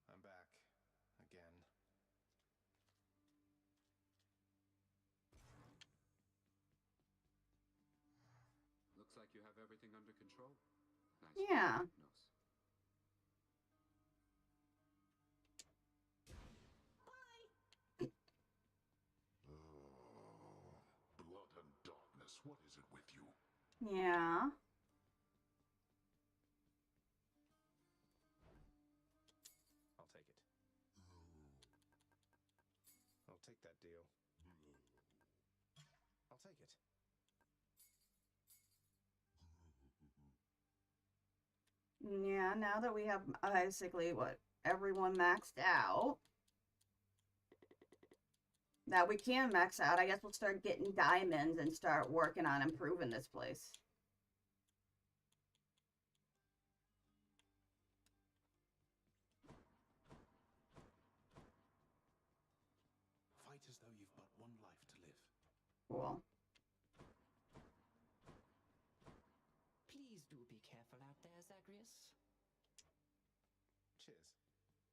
I'm back. Again. Looks like you have everything under control. Nice. Yeah. Nose. Blood and darkness, what is it with you? Yeah. I'll take it. I'll take that deal. I'll take it. Yeah, now that we have basically, what, everyone maxed out. That we can max out, I guess we'll start getting diamonds and start working on improving this place. Fight as though you've but one life to live. Cool. Please do be careful out there, Zagreus. Cheers.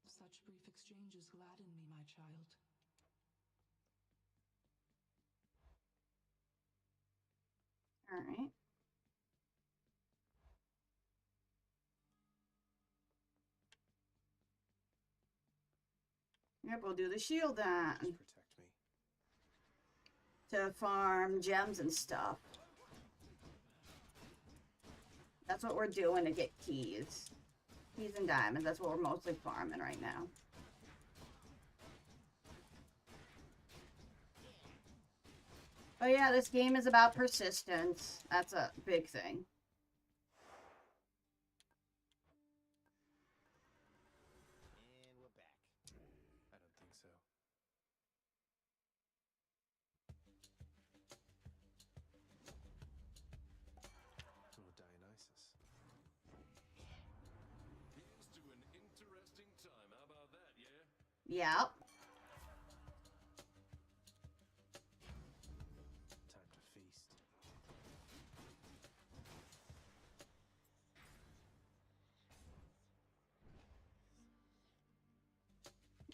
Such brief exchanges gladden me, my child. All right. Yep, we'll do the shield then. Just protect me. To farm gems and stuff. That's what we're doing to get keys. Rupees and diamonds. That's what we're mostly farming right now. But yeah, this game is about persistence. That's a big thing. And we're back. I don't think so. Oh, Dionysus. Here's to an interesting time. How about that, yeah? Yep. Time to feast.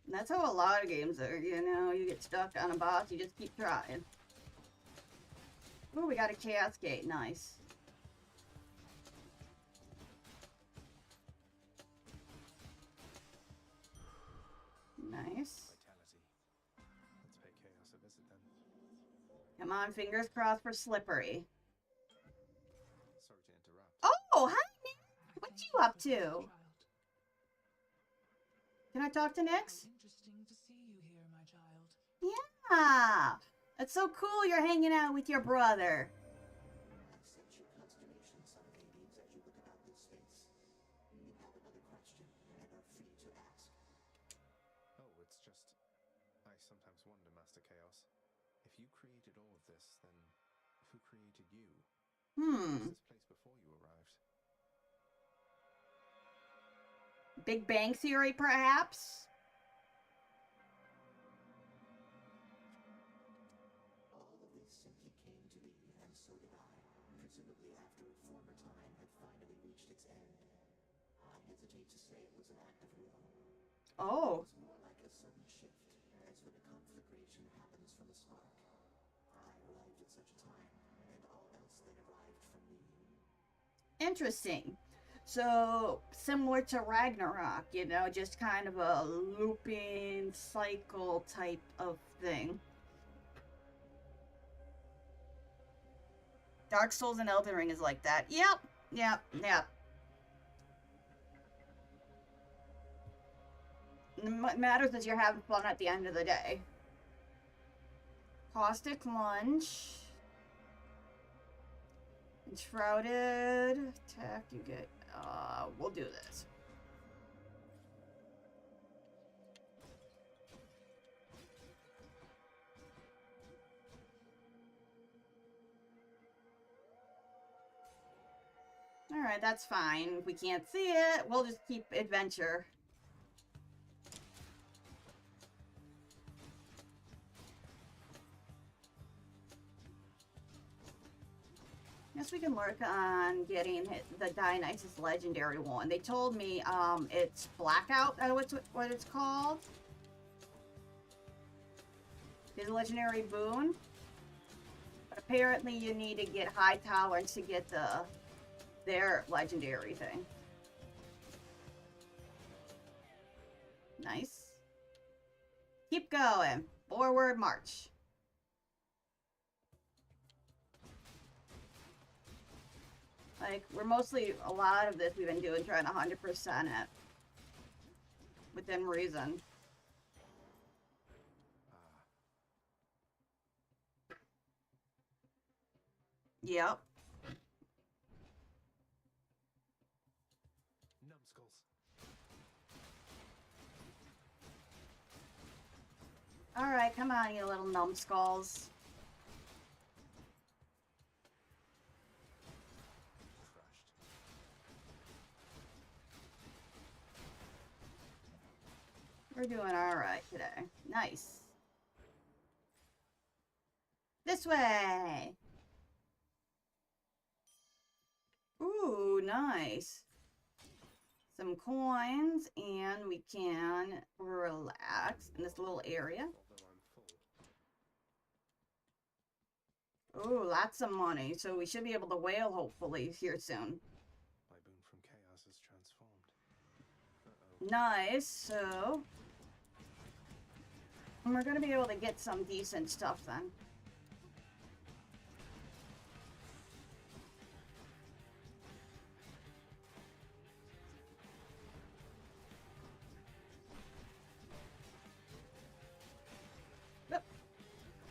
That's how a lot of games are, you know, you get stuck on a boss, you just keep trying. Ooh, we got a chaos gate, nice. Nice. Vitality. Let's pay Chaos a visit then. Come on, fingers crossed for Slippery. Sorry to interrupt. Oh, hi, Nick. What you up to? Can I talk to Nix? Interesting to see you here, my child. Yeah. It's so cool you're hanging out with your brother. I sense your consternation, son of Hades, as you look about this space. You have another question, and are free to ask. Oh, it's just... I sometimes wonder, Master Chaos. If you created all of this, then who created you? Was this place before you arrived? Big Bang Theory, perhaps? All of this simply came to be, and so did I, presumably after a former time had finally reached its end. I hesitate to say it was an act of will. Oh. It was more like a sudden shift, as when a conflagration happens from a spark. I arrived at such a time, and all else then arrived from me. Interesting. So, similar to Ragnarok, you know, just kind of a looping cycle type of thing. Dark Souls and Elden Ring is like that. Yep. What matters is you're having fun at the end of the day. Caustic Lunge. Enshrouded. Attack, you get... we'll do this. Alright, that's fine. If we can't see it, we'll just keep adventure. Guess we can work on getting the Dionysus legendary one. They told me it's Blackout, what it's called. His legendary boon. But apparently you need to get high tolerance to get their legendary thing. Nice. Keep going. Forward march. Like, we're mostly, a lot of this we've been doing, trying to 100% it. Within reason. Yep. Numbskulls. Alright, come on, you little numbskulls. We're doing alright today. Nice. This way! Ooh, nice. Some coins, and we can relax in this little area. Ooh, lots of money. So we should be able to whale, hopefully, here soon. My boon from Chaos is transformed. Nice, so... And we're gonna be able to get some decent stuff then.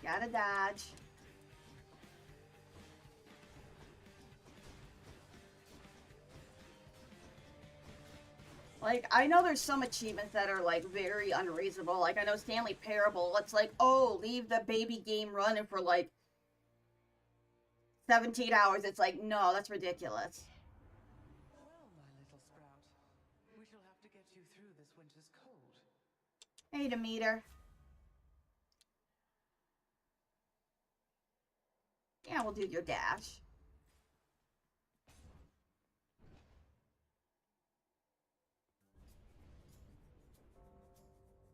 Gotta dodge. Like, I know there's some achievements that are, like, very unreasonable. Like, I know Stanley Parable, it's like, oh, leave the baby game running for, like, 17 hours. It's like, no, that's ridiculous. Well, my little sprout, we shall have to get you through this winter's cold. Hey, Demeter. Yeah, we'll do your dash.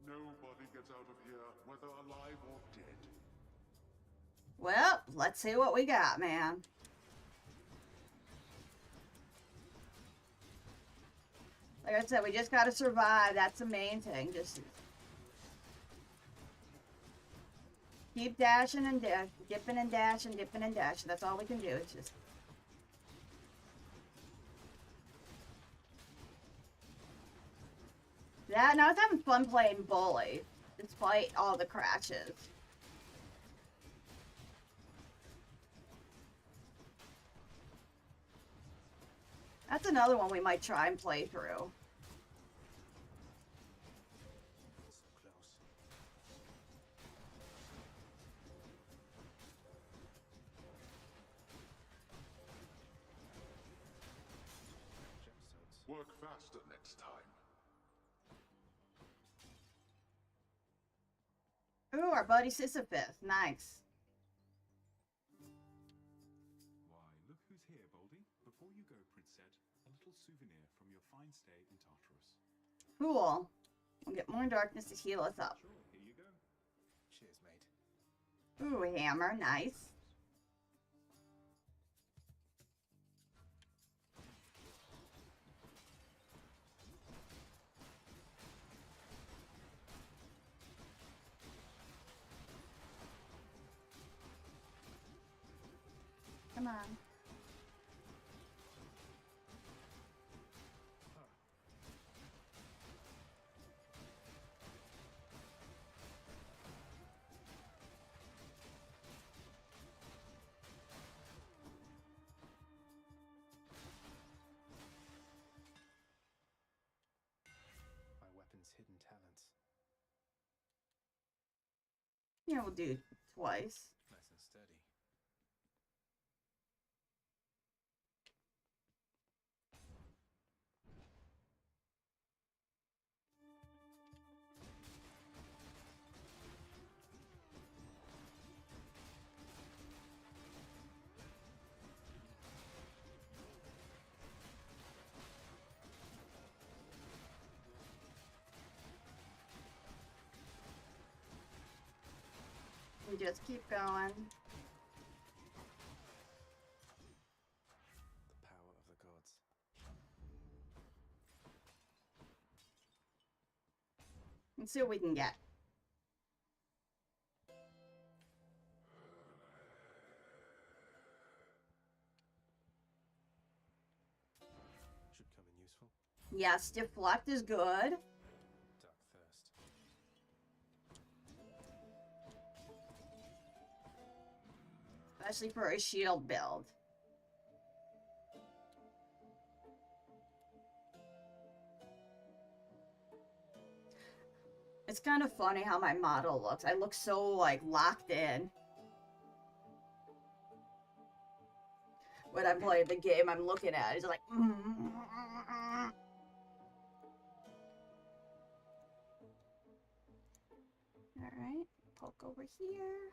Nobody gets out of here, whether alive or dead. Well, let's see what we got, man. Like I said, we just gotta survive. That's the main thing. Just keep dashing and dipping and dashing, dipping and dashing. That's all we can do. It's just that. Now it's having fun playing bully, despite all the crashes. That's another one we might try and play through. Work faster next time. Ooh, our buddy Sisyphus. Nice. Why, look who's here, Baldy. Before you go, Princess, a little souvenir from your fine stay in Tartarus. Cool. We'll get more darkness to heal us up. Sure, here you go. Cheers, mate. Ooh, hammer. Nice. Come on. My weapon's hidden talents. Yeah, we'll do twice. Nice and sturdy. We just keep going. The power of the gods. Let's see what we can get. Should come in useful. Yes, deflect is good. Dark thirst. Especially for a shield build. It's kind of funny how my model looks. I look so, like, locked in. When I'm playing the game, I'm looking at it. It's like, Alright, poke over here.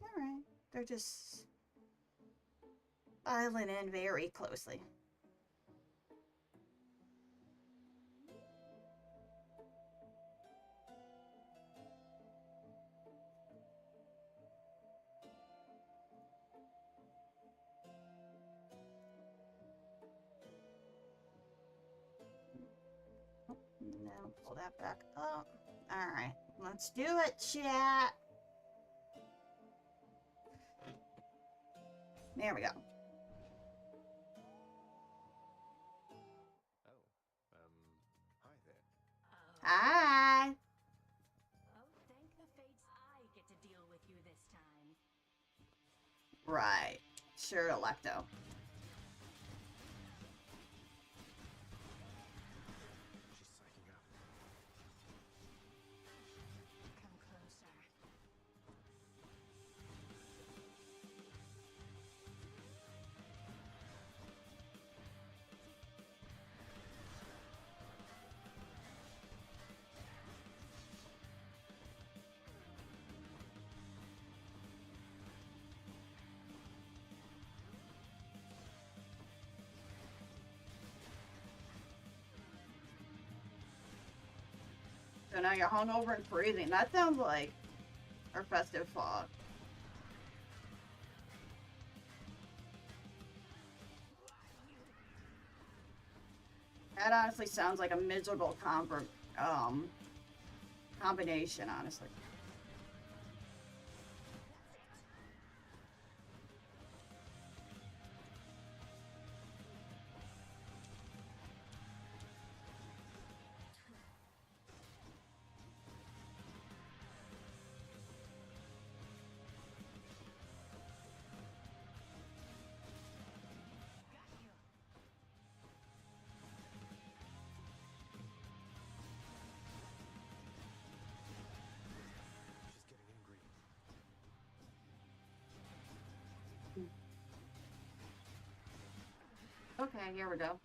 Alright, they're just filing in very closely. Now pull that back up. Alright, let's do it, chat. There we go. Hi there. Hi. Oh, thank the fates I get to Right. Sure, Electo. She's psyching up. Come closer. So now you're hungover and freezing. That sounds like our festive fog. That honestly sounds like a miserable combination, honestly. She's getting angry. Okay, here we go.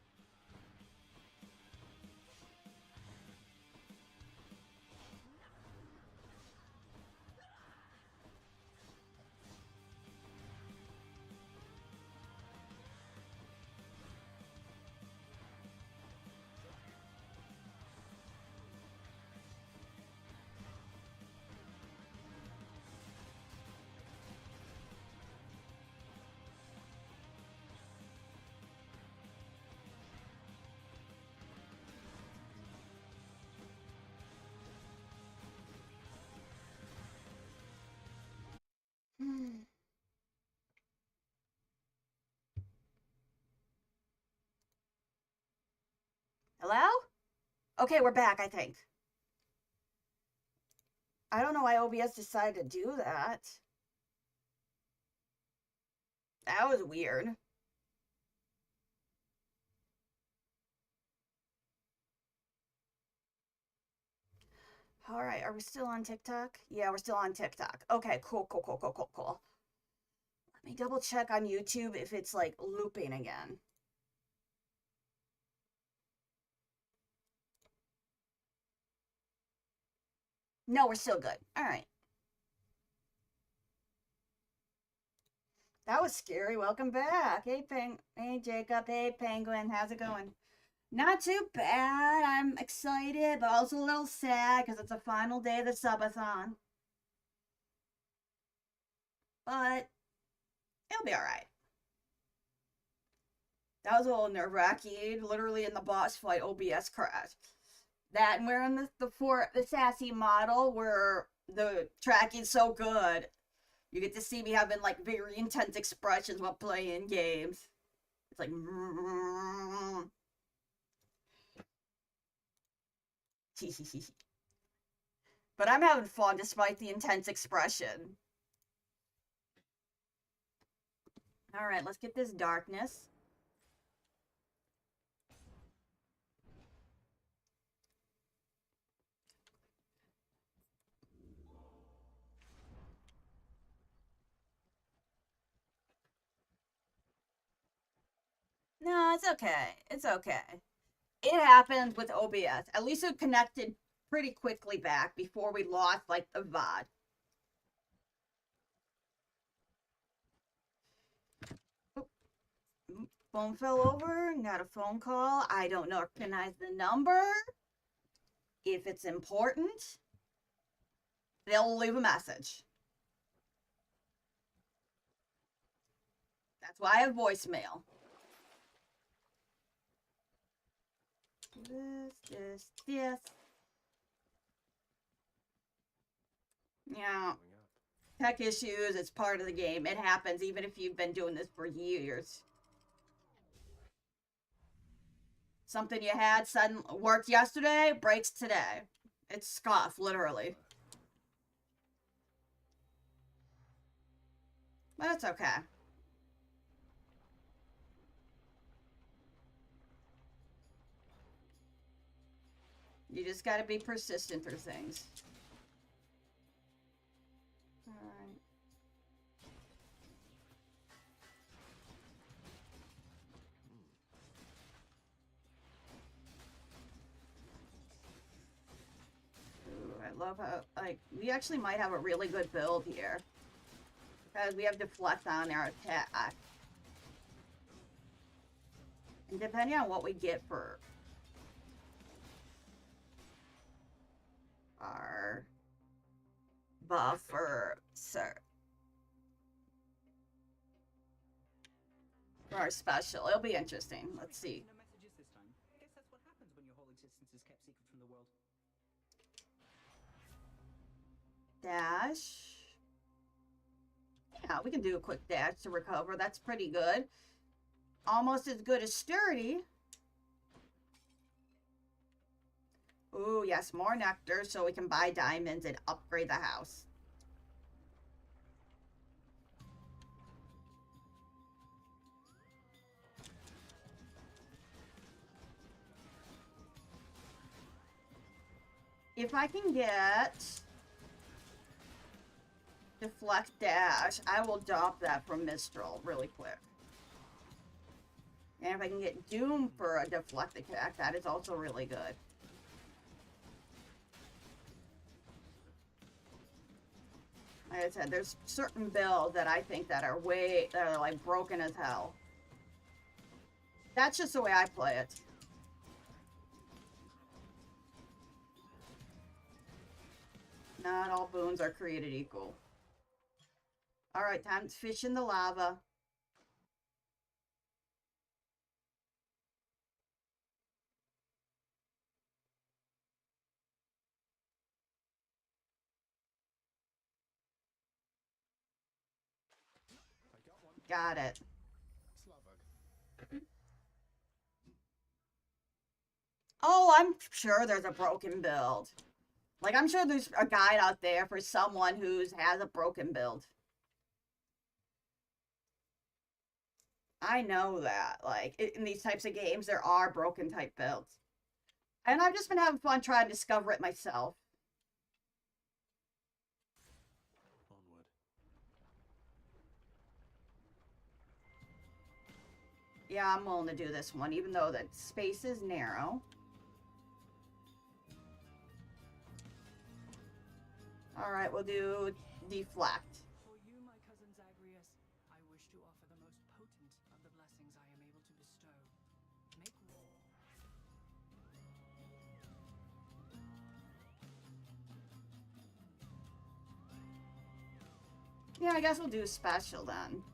Hello? Okay, we're back, I think. I don't know why OBS decided to do that. That was weird. All right, are we still on TikTok? Yeah, we're still on TikTok. Okay, cool. Let me double check on YouTube if it's like looping again. No, we're still good. All right. That was scary. Welcome back. Hey, Hey, Jacob. Hey, Penguin. How's it going? Not too bad. I'm excited, but also a little sad because it's the final day of the Subathon. But it'll be all right. That was a little nerve-wracking. Literally in the boss fight, OBS crashed. That and we're in the sassy model where the tracking's so good. You get to see me having like very intense expressions while playing games. It's like but I'm having fun despite the intense expression. All right, let's get this darkness. No, it's okay. It's okay. It happened with OBS. At least it connected pretty quickly back before we lost like the VOD. Phone fell over, got a phone call. I don't recognize the number. If it's important, they'll leave a message. That's why I have voicemail. This. Yeah. Tech issues, it's part of the game. It happens even if you've been doing this for years. Something you had suddenly worked yesterday, breaks today. It's scuff, literally. But it's okay. You just gotta be persistent through things. Alright. Ooh, I love how, like, we actually might have a really good build here. Because we have deflect on our attack. And depending on what we get for our buff for our special, it'll be interesting. Let's see. No messages this time. I guess that's what happens when your whole existence is kept secret from the world. Dash. Yeah, we can do a quick dash to recover. That's pretty good. Almost as good as sturdy. Ooh, yes, more nectar so we can buy diamonds and upgrade the house. If I can get deflect dash, I will drop that from Mistral really quick. And if I can get Doom for a deflect attack, that is also really good. Like I said, there's certain builds that I think that are like broken as hell. That's just the way I play it. Not all boons are created equal. Alright, time to fish in the lava. Got it. Oh, I'm sure there's a broken build. Like, I'm sure there's a guide out there for someone who has a broken build. I know that. Like, in these types of games, there are broken type builds. And I've just been having fun trying to discover it myself. Onward. Yeah, I'm willing to do this one, even though the space is narrow. Alright, we'll do deflect. For you, my cousin Zagreus, I wish to offer the most potent of the blessings I am able to bestow. Make war. Yeah, I guess we'll do special then. Did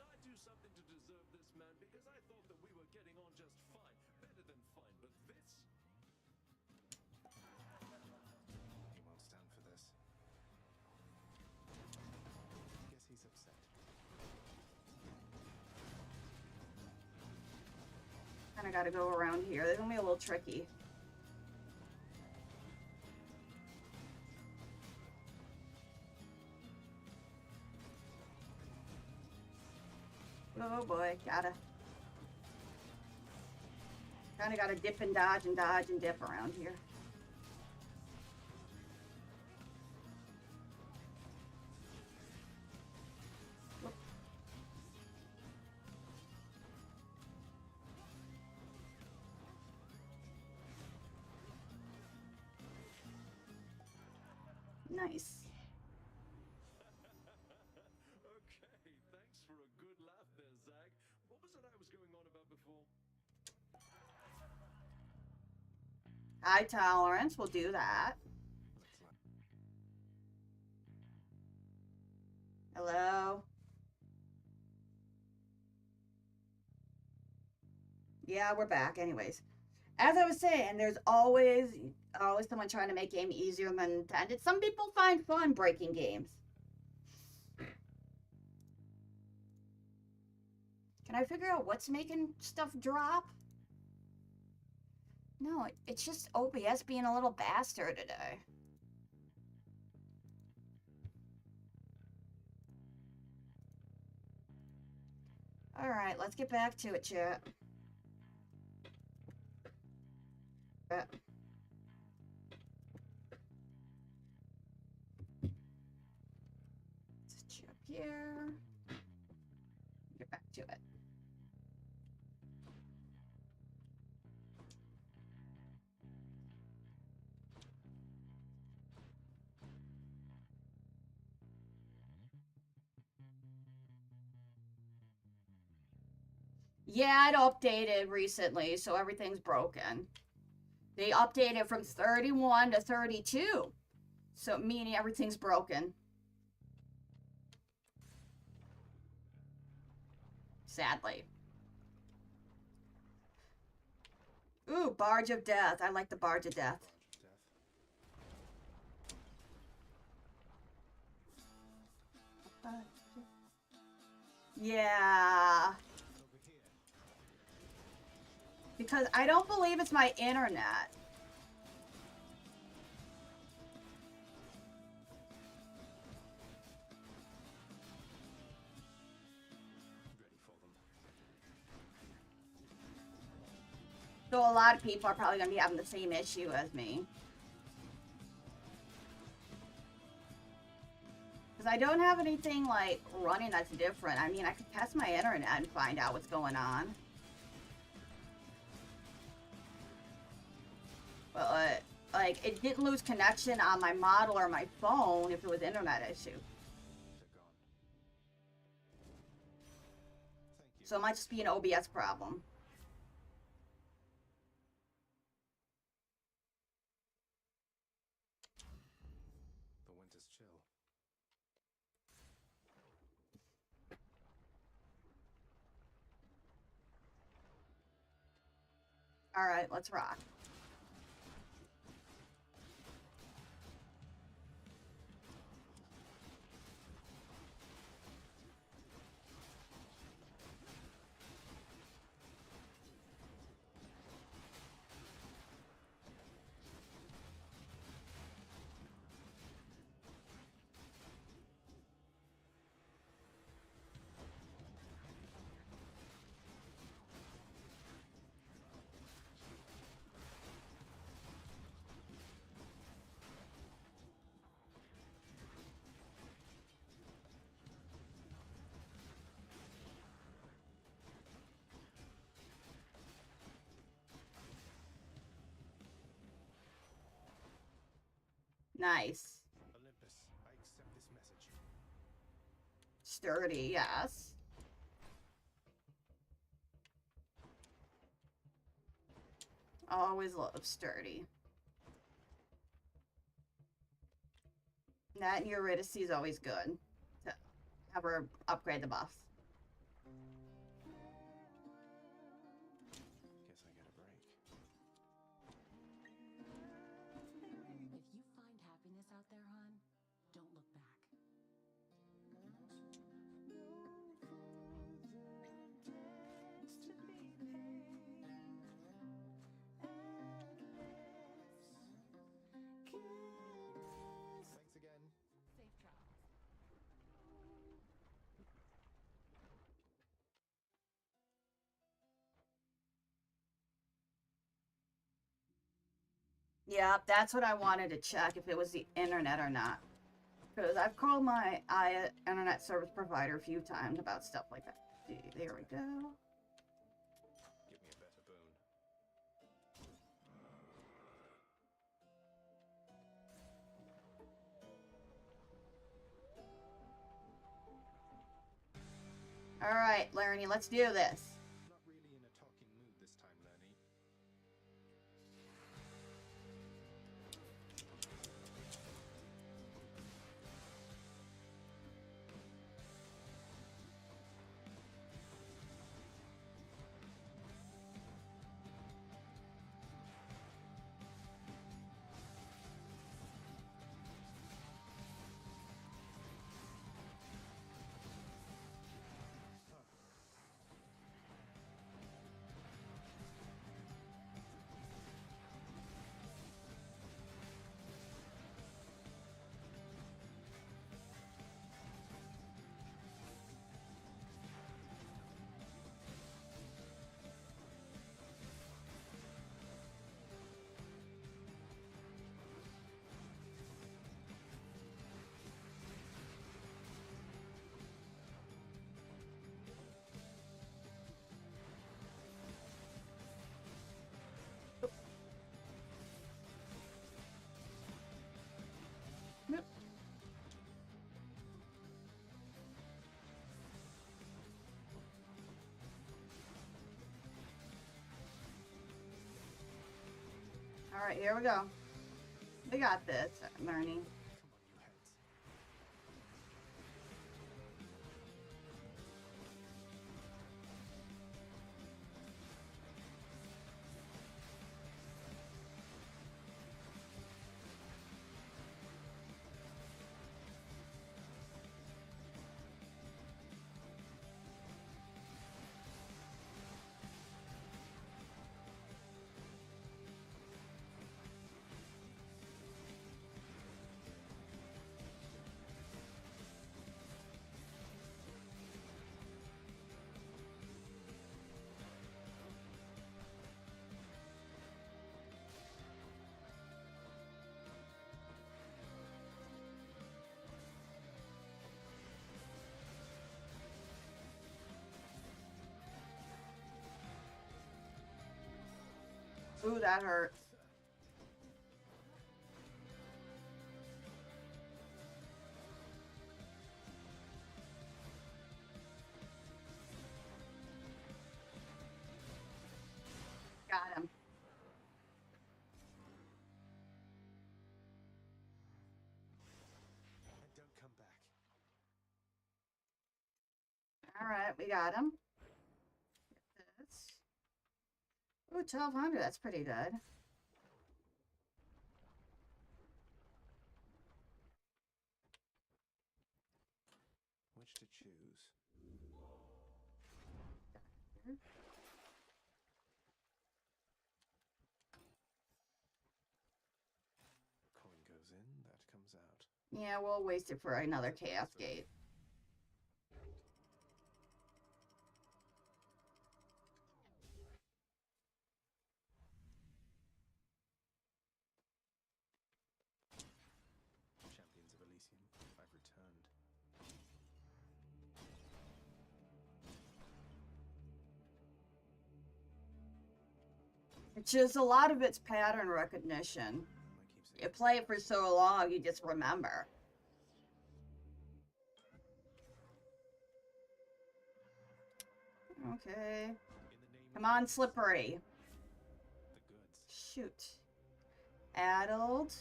I do something to deserve this, man? Because I thought that we were getting on just fine. Better than fine, but this? He won't stand for this. Guess he's upset. Kinda gotta go around here. They're gonna be a little tricky. Oh boy, kinda gotta dip and dodge and dip around here. Whoop. Nice. Okay, thanks for a good laugh there, Zag. What was it I was going on about before? High tolerance, we'll do that. Hello? Yeah, we're back anyways. As I was saying, there's always someone trying to make game easier than intended. Some people find fun breaking games. Can I figure out what's making stuff drop? No, it's just OBS being a little bastard today. Alright, let's get back to it, chat. Let's check here. Get back to it. Yeah, it updated recently, so everything's broken. They updated from 31 to 32, so meaning everything's broken. Sadly. Ooh, Barge of Death. I like the Barge of Death. Yeah. Because I don't believe it's my internet. So a lot of people are probably going to be having the same issue as me. Because I don't have anything, like, running that's different. I mean, I could test my internet and find out what's going on. But, like, it didn't lose connection on my model or my phone if it was an internet issue. So it might just be an OBS problem. The winter's chill. Alright, let's rock. Nice. Olympus, I accept this message. Sturdy, yes. Always love sturdy. That and Eurydice is always good. To have her upgrade the buffs. Guess I get a break. If you find happiness out there, hon, don't look back. Thanks again. Safe travels. Yeah, that's what I wanted to check, if it was the internet or not. Because I've called my internet service provider a few times about stuff like that. There we go. Give me a better boon. Alright, Lerny, let's do this. Not really in a talking mood this time, Lenny. Alright, here we go. We got this, Marnie. Ooh, that hurt. Got him. And don't come back. Alright, we got him. Get this. Ooh, 1200, that's pretty good. Which to choose? Coin goes in, that comes out. Yeah, we'll waste it for another Chaos Gate. Champions of Elysium, I've returned. It's just a lot of it's pattern recognition. You play it for so long, you just remember. Okay. Come on, Slippery. The goods. Shoot. Addled.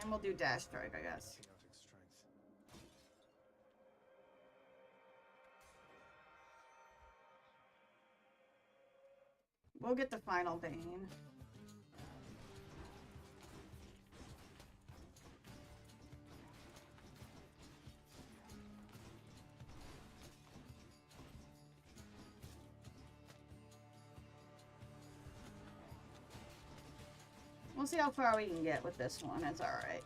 And we'll do Dash Strike, I guess. Chaotic strength. We'll get the final Bane. We'll see how far we can get with this one. It's alright.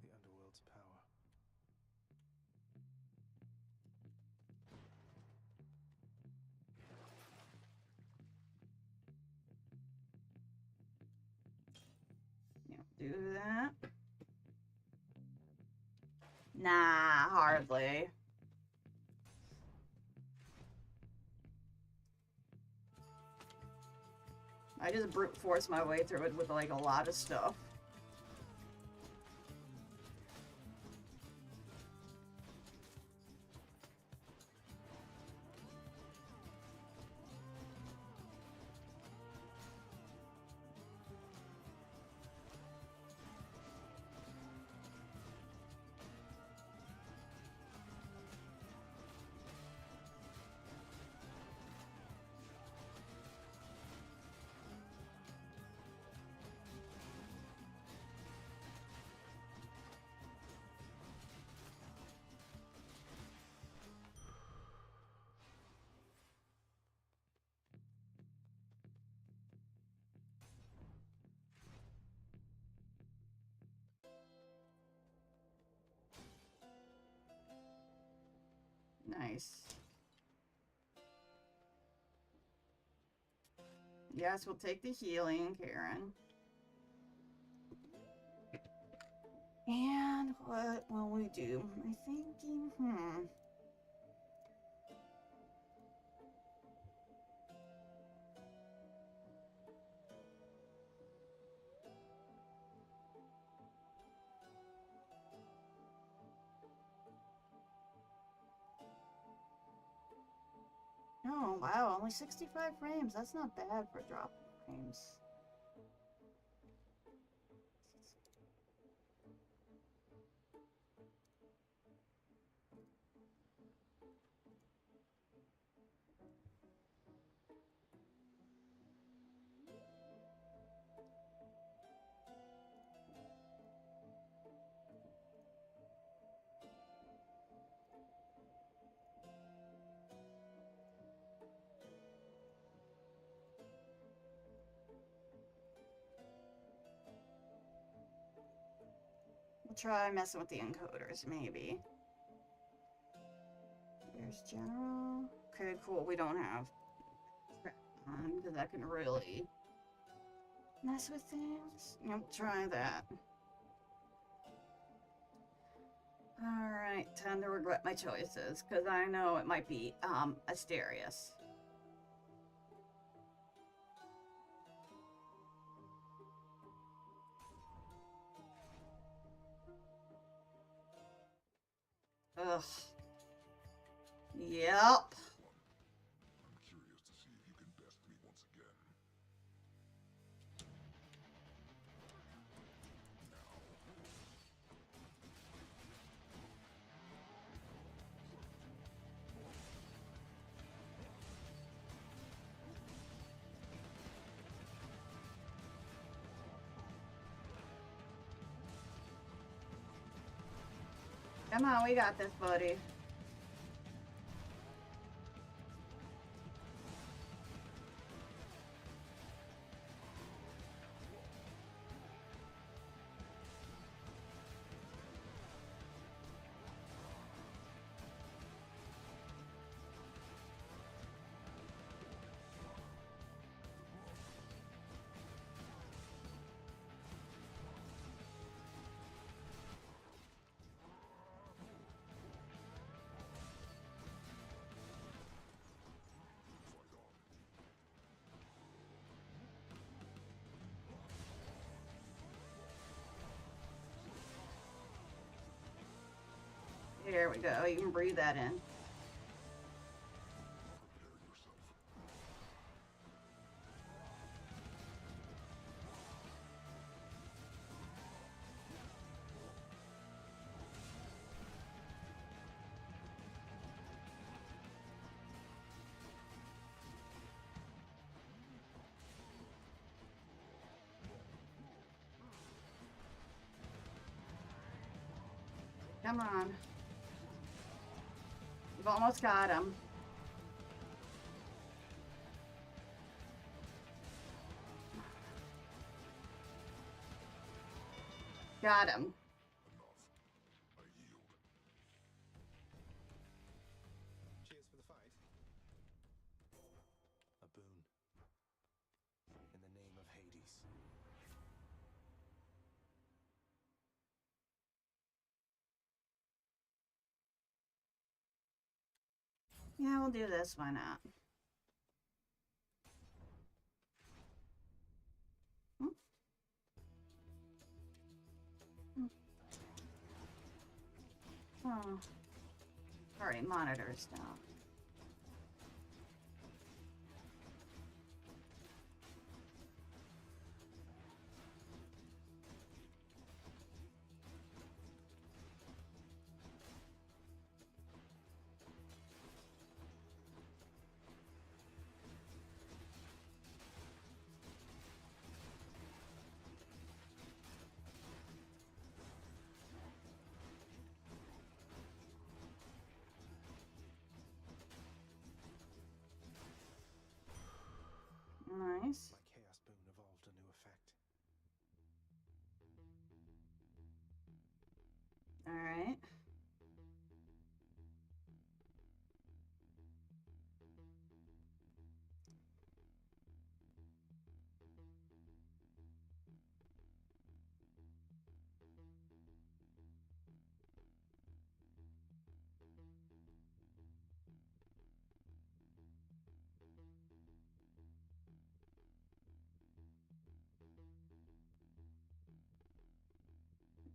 The underworld's power. Yeah, do that. Nah, hardly. I just brute force my way through it with like a lot of stuff. Nice. Yes, we'll take the healing, Karen. And what will we do? I'm thinking, Oh, wow, only 65 frames. That's not bad for dropping frames. We'll try messing with the encoders, maybe. There's general. Okay, cool. We don't have on because that can really mess with things. Yep, try that. Alright, time to regret my choices, because I know it might be, Asterius. Ugh. Yep. I'm curious to see if you can best me once again. Come on, we got this, buddy. Here we go. You can breathe that in. Come on. We've almost got him. Got him. Cheers for the fight. A boon. In the name of Hades. Yeah, we'll do this. Why not? Oh. Alright, monitors now. Nice. My chaos boon evolved a new effect. Alright.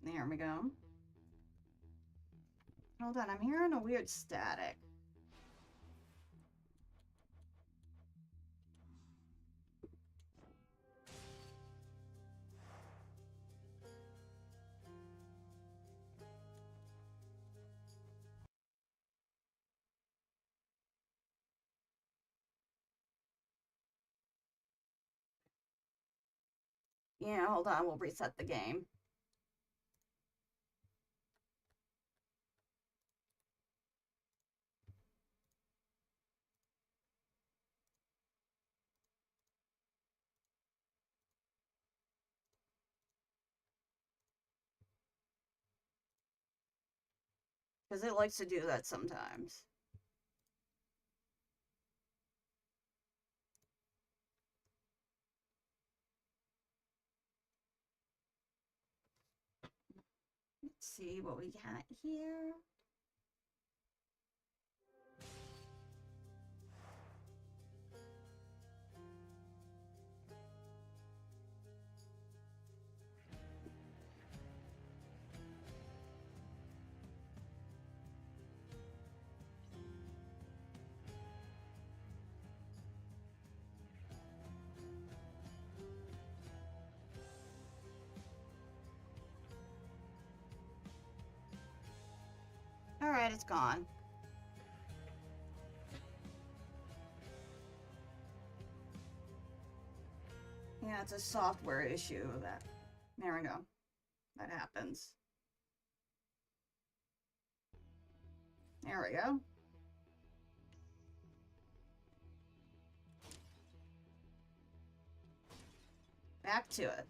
There we go. Hold on, I'm hearing a weird static. Yeah, hold on, we'll reset the game. Because it likes to do that sometimes. Let's see what we got here. Alright, it's gone. Yeah, it's a software issue that... There we go. That happens. There we go. Back to it.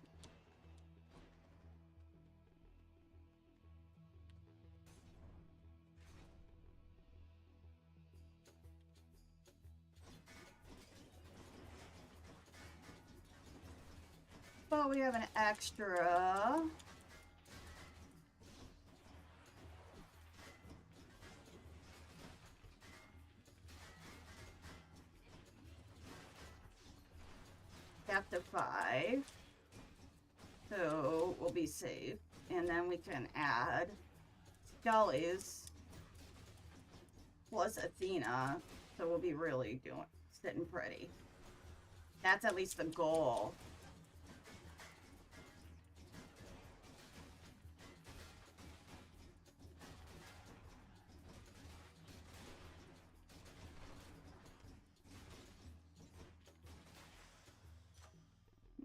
But we have an extra. Back to 5. So we'll be safe. And then we can add Scully's plus Athena. So we'll be really sitting pretty. That's at least the goal.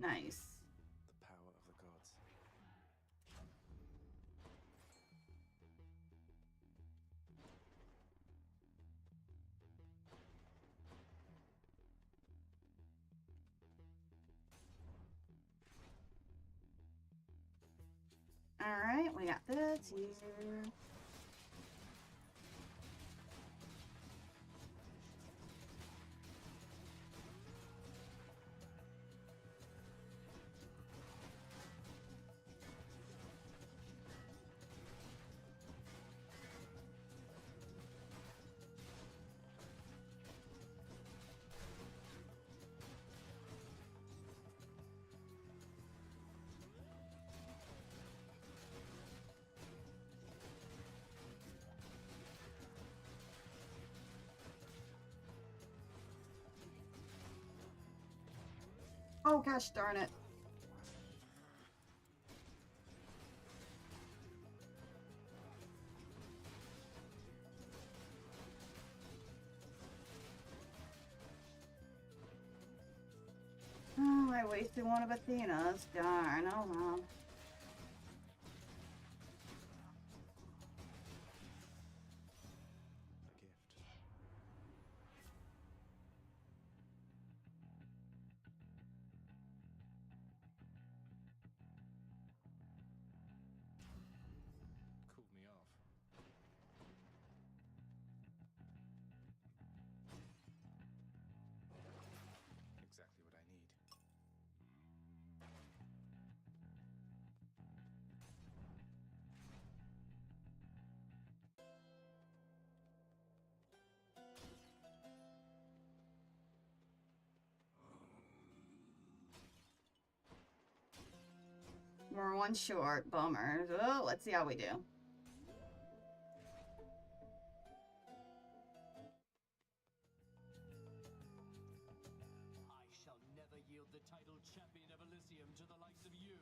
Nice. The power of the gods. Alright, we got this here. Oh gosh darn it. Oh, I wasted one of Athena's. Darn, oh well. Cooled me off. Exactly what I need. We're one short. Bummer. Oh, let's see how we do. I shall never yield the title champion of Elysium to the likes of you.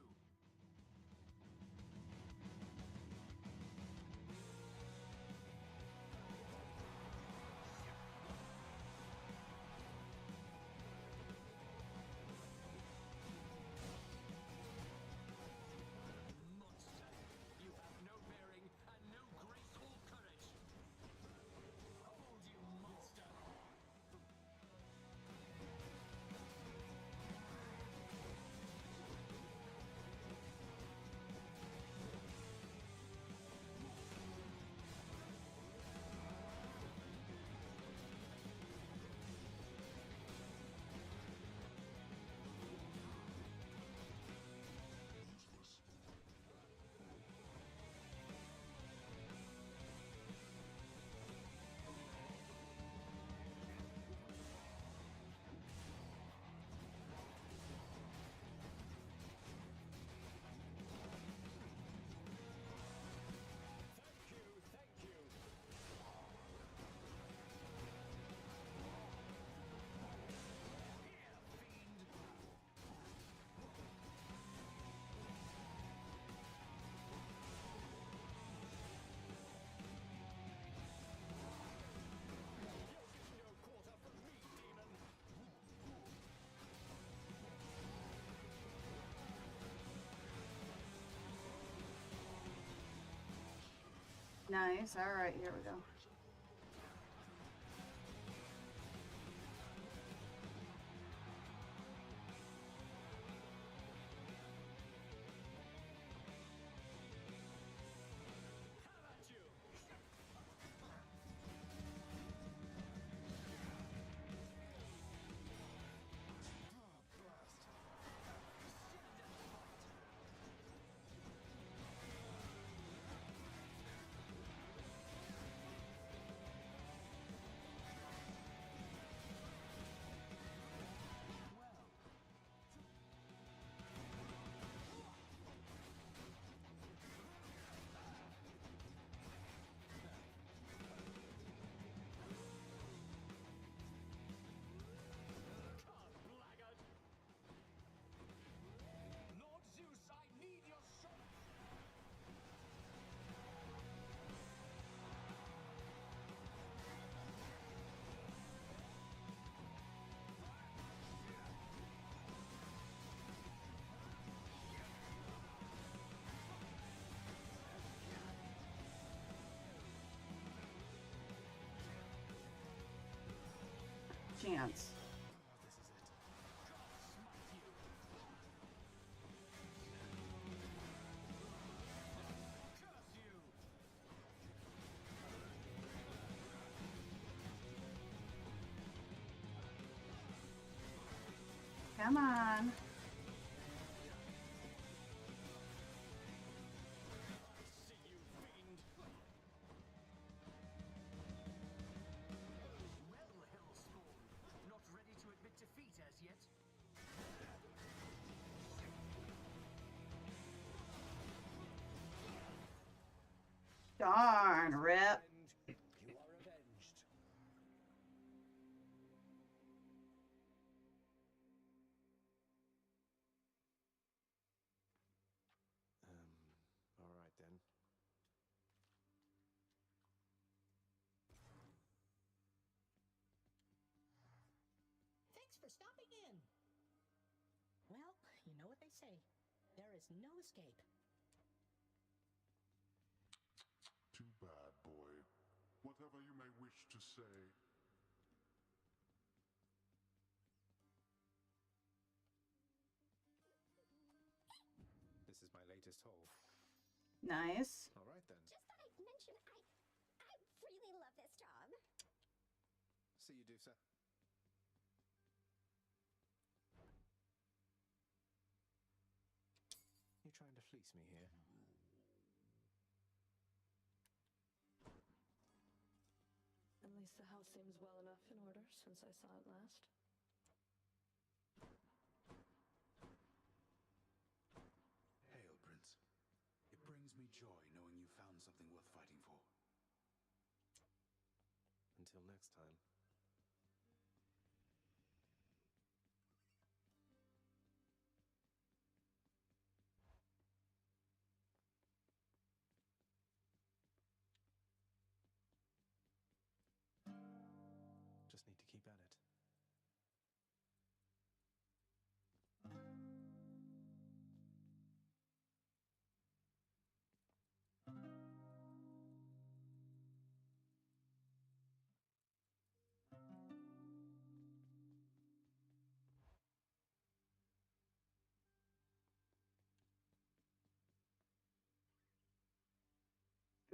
Nice. All right, here we go. Chance. Come on. Darn, Rip. You are avenged. All right then. Thanks for stopping in. Well, you know what they say. There is no escape. Too bad, boy. Whatever you may wish to say. This is my latest haul. Nice. All right then. Just thought I'd mention I really love this job. See you, Deucer. You trying to fleece me here? At least the house seems well enough in order since I saw it last. Hail, Prince. It brings me joy knowing you found something worth fighting for. Until next time. Just need to keep at it.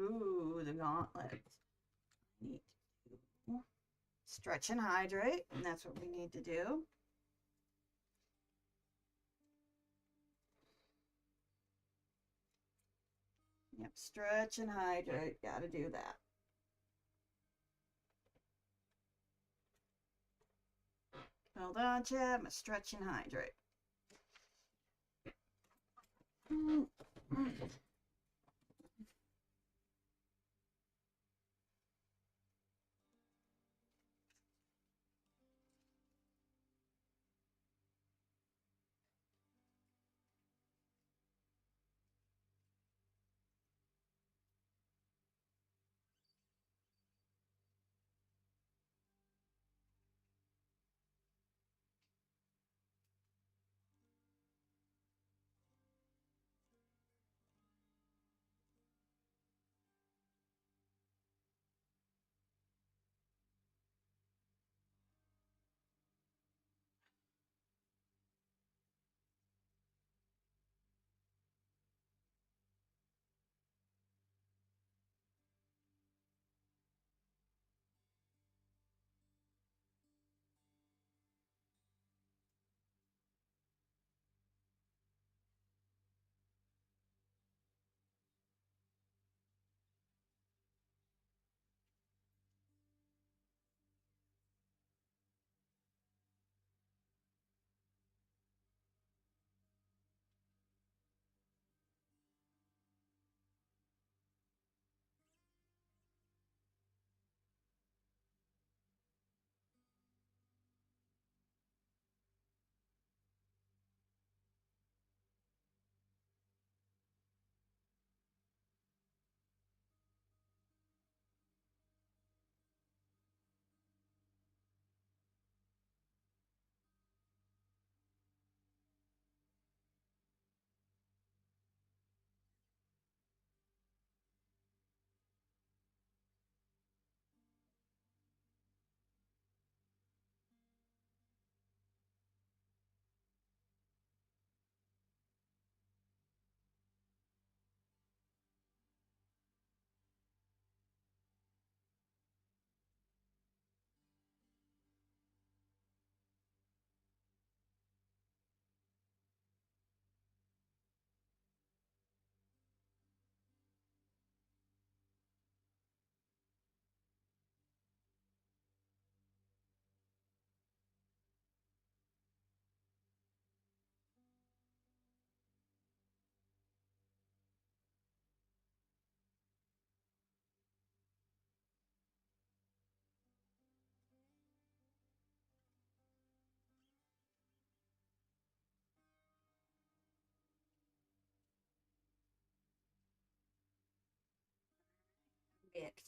Ooh, the gauntlets. Need to stretch and hydrate, and that's what we need to do. Yep, stretch and hydrate. Gotta do that. Hold on, Chad. I'm gonna stretch and hydrate.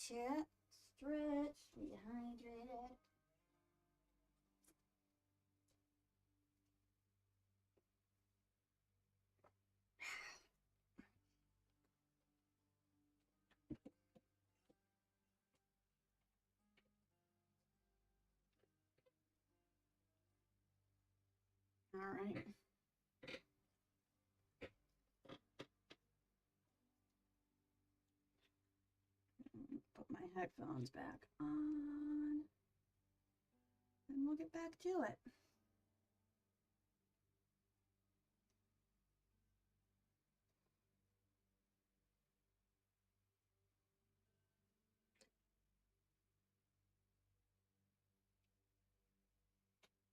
chat. Stretch. Rehydrated. All right. Put my headphones back on. And we'll get back to it.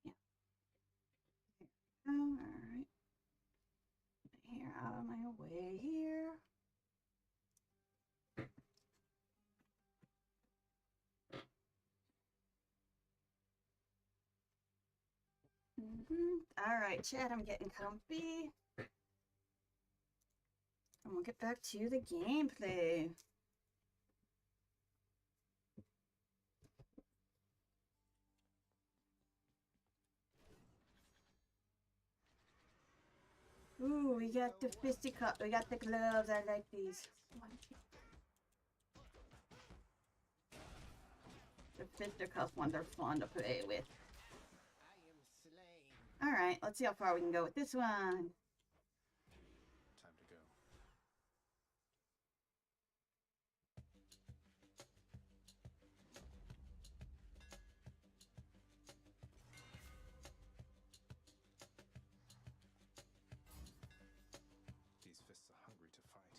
Yeah. All right. Here, out of my way here. All right, chat, I'm getting comfy. And we'll get back to the gameplay. Ooh, we got the fisticuff. We got the gloves. I like these. The fisticuff ones are fun to play with. All right, let's see how far we can go with this one. Time to go. These fists are hungry to fight.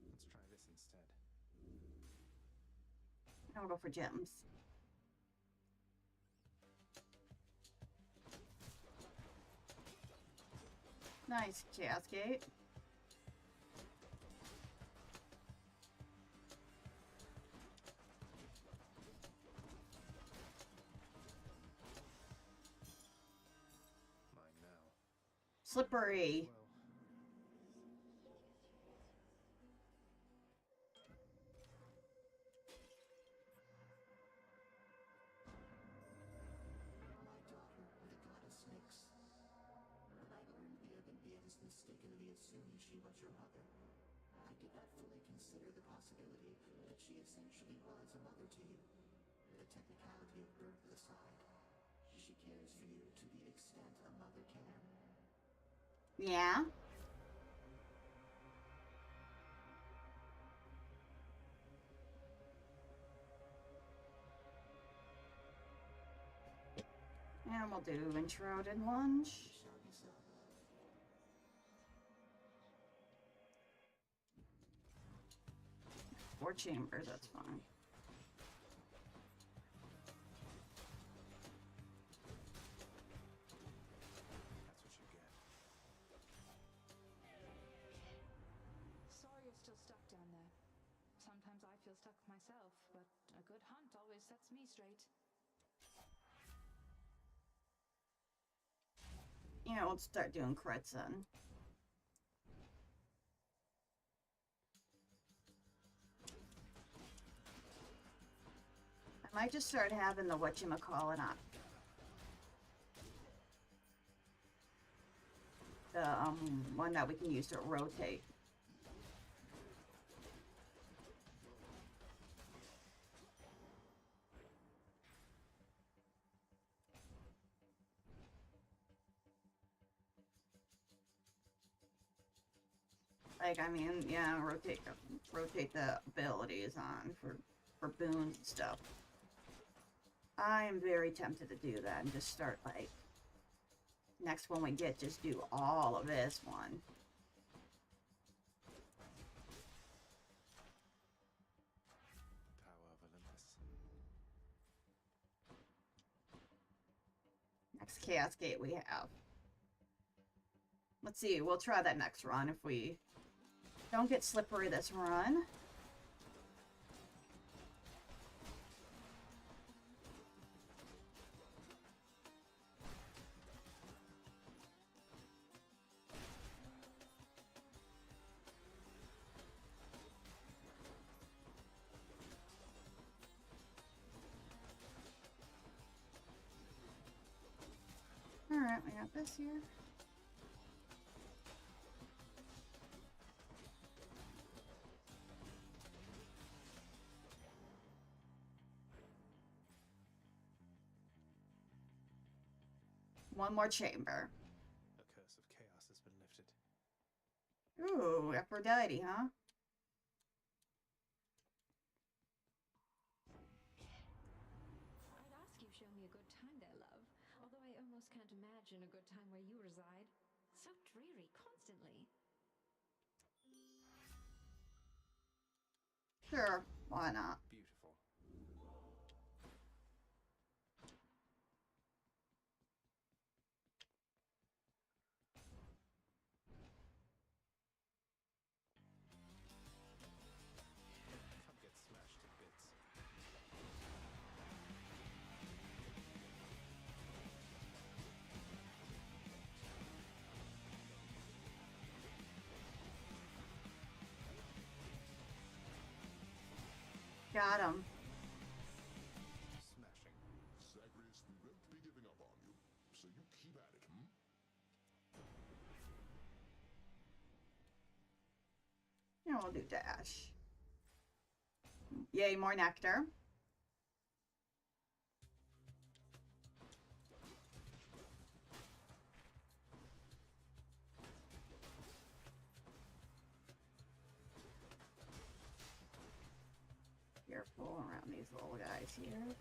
Let's try this instead. I'll go for gems. Nice cascade. Mine now. Slippery. Well, My daughter, the goddess Nyx. When I learned Via's mistakenly assumed she was your mother, I did not fully consider the possibility that she essentially was a mother to you. The technicality of birth aside, she cares for you to the extent a mother can. Yeah. And we'll do Enshrouded Lunge. Shall be so. 4 chambers, that's fine. that's what you get. Sorry you're still stuck down there. Sometimes I feel stuck myself, but a good hunt always sets me straight. Yeah, we'll start doing crits then. I might just start having the whatchamacallit on. The one that we can use to rotate. Like, I mean, yeah, rotate the abilities on for boons and stuff. I am very tempted to do that and just start, like, next one we get, just do all of this one. Tower of Olympus. Next Chaos Gate we have. Let's see, we'll try that next run if we don't get slippery this run. Alright, we got this here. One more chamber. The curse of chaos has been lifted. Ooh, Aphrodite, huh? I'd ask you show me a good time there, love. Although I almost can't imagine a good time where you reside. So dreary constantly. Sure, why not? Beautiful. Come get smashed to bits. Got him. Smashing. Zagreus won't be giving up on you, so you keep at it, hmm? Yeah, we'll do dash. Yay, more nectar. Careful around these little guys here.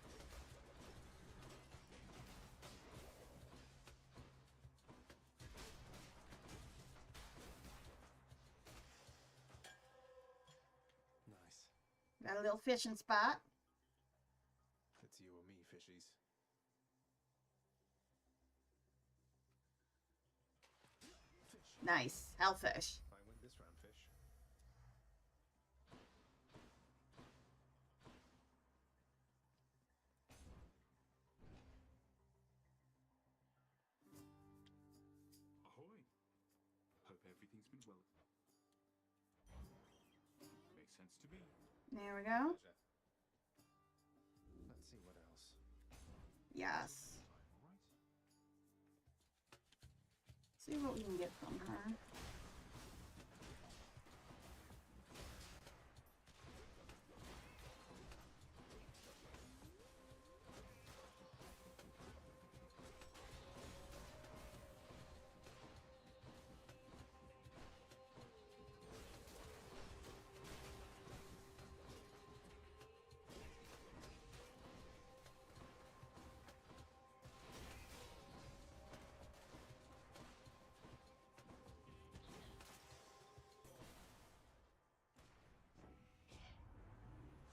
Nice. Got a little fishing spot. It's you or me, fishies. Fish. Nice. Hellfish. I win this round, fish. Ahoy! Hope everything's been well. Makes sense to me. There we go. Pleasure. Let's see what else. Yes. All right. See what we can get from her.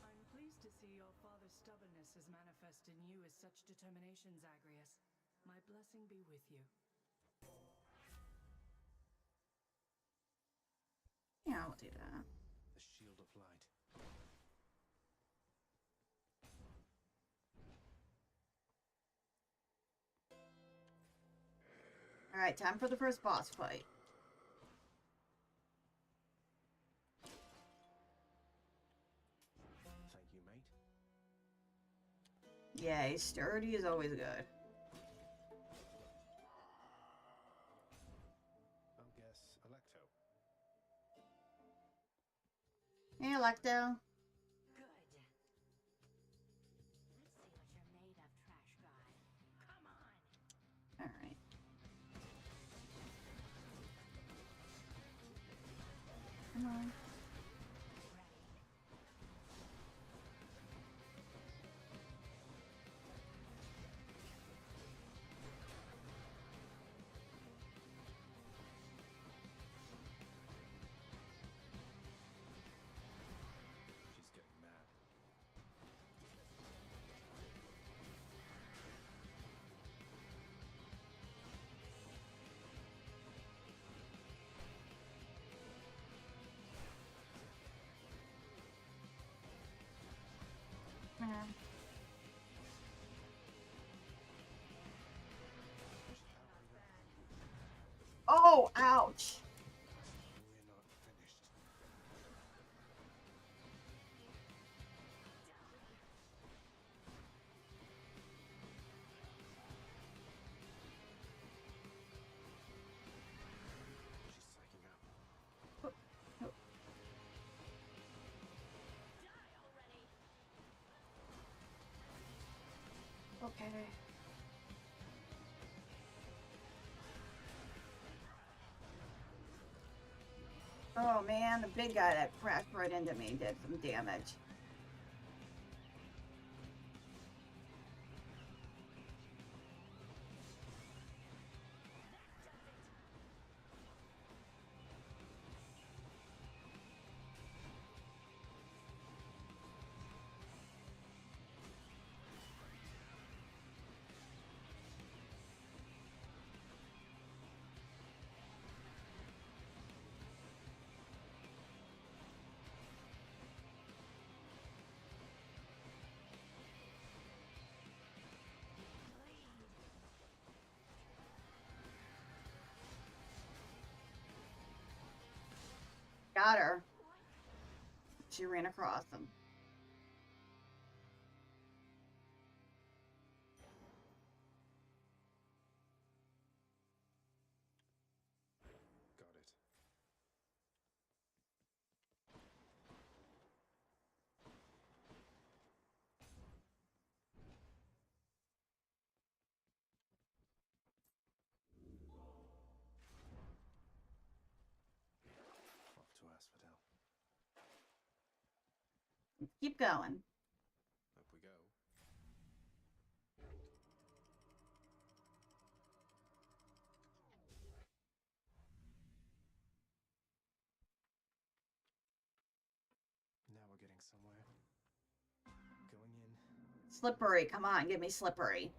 I'm pleased to see your father's stubbornness has manifested in you as such determination, Zagreus. My blessing be with you. Yeah, I'll do that. The shield of light. Alright, time for the first boss fight. Thank you, mate. Yay, sturdy is always good. I'll guess Electo. Hey, Electo. Good. Let's see what you're made of, trash guy. Come on! Alright. Come on. She's getting mad. Yeah. Oh, ouch. We're not finished. Okay. Oh man, the big guy that crashed right into me did some damage. Got her. She ran across him. Got it. Off to Asphodel. Keep going. Up we go. Now we're getting somewhere. Going in. Slippery. Come on, give me slippery.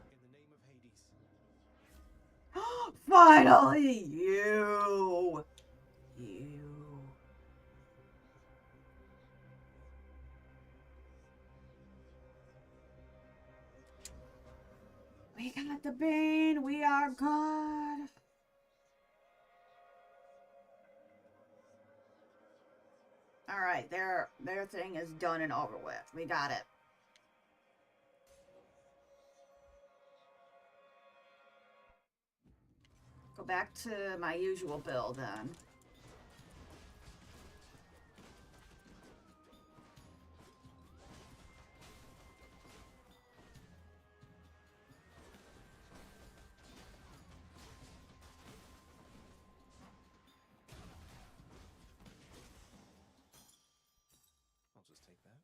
In the name of Hades. Finally, you. We got the Bane. We are good. All right, their thing is done and over with. We got it. Go back to my usual build then. I'll just take that.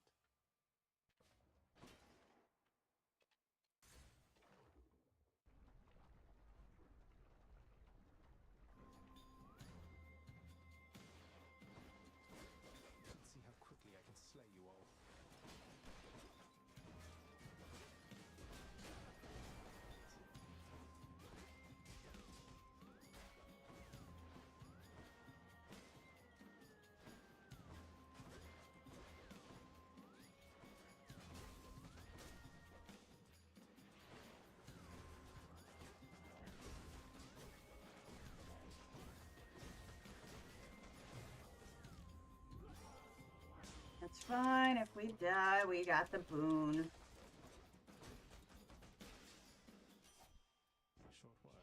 Let's see how quickly I can slay you all. That's fine. If we die, we got the boon. Short word.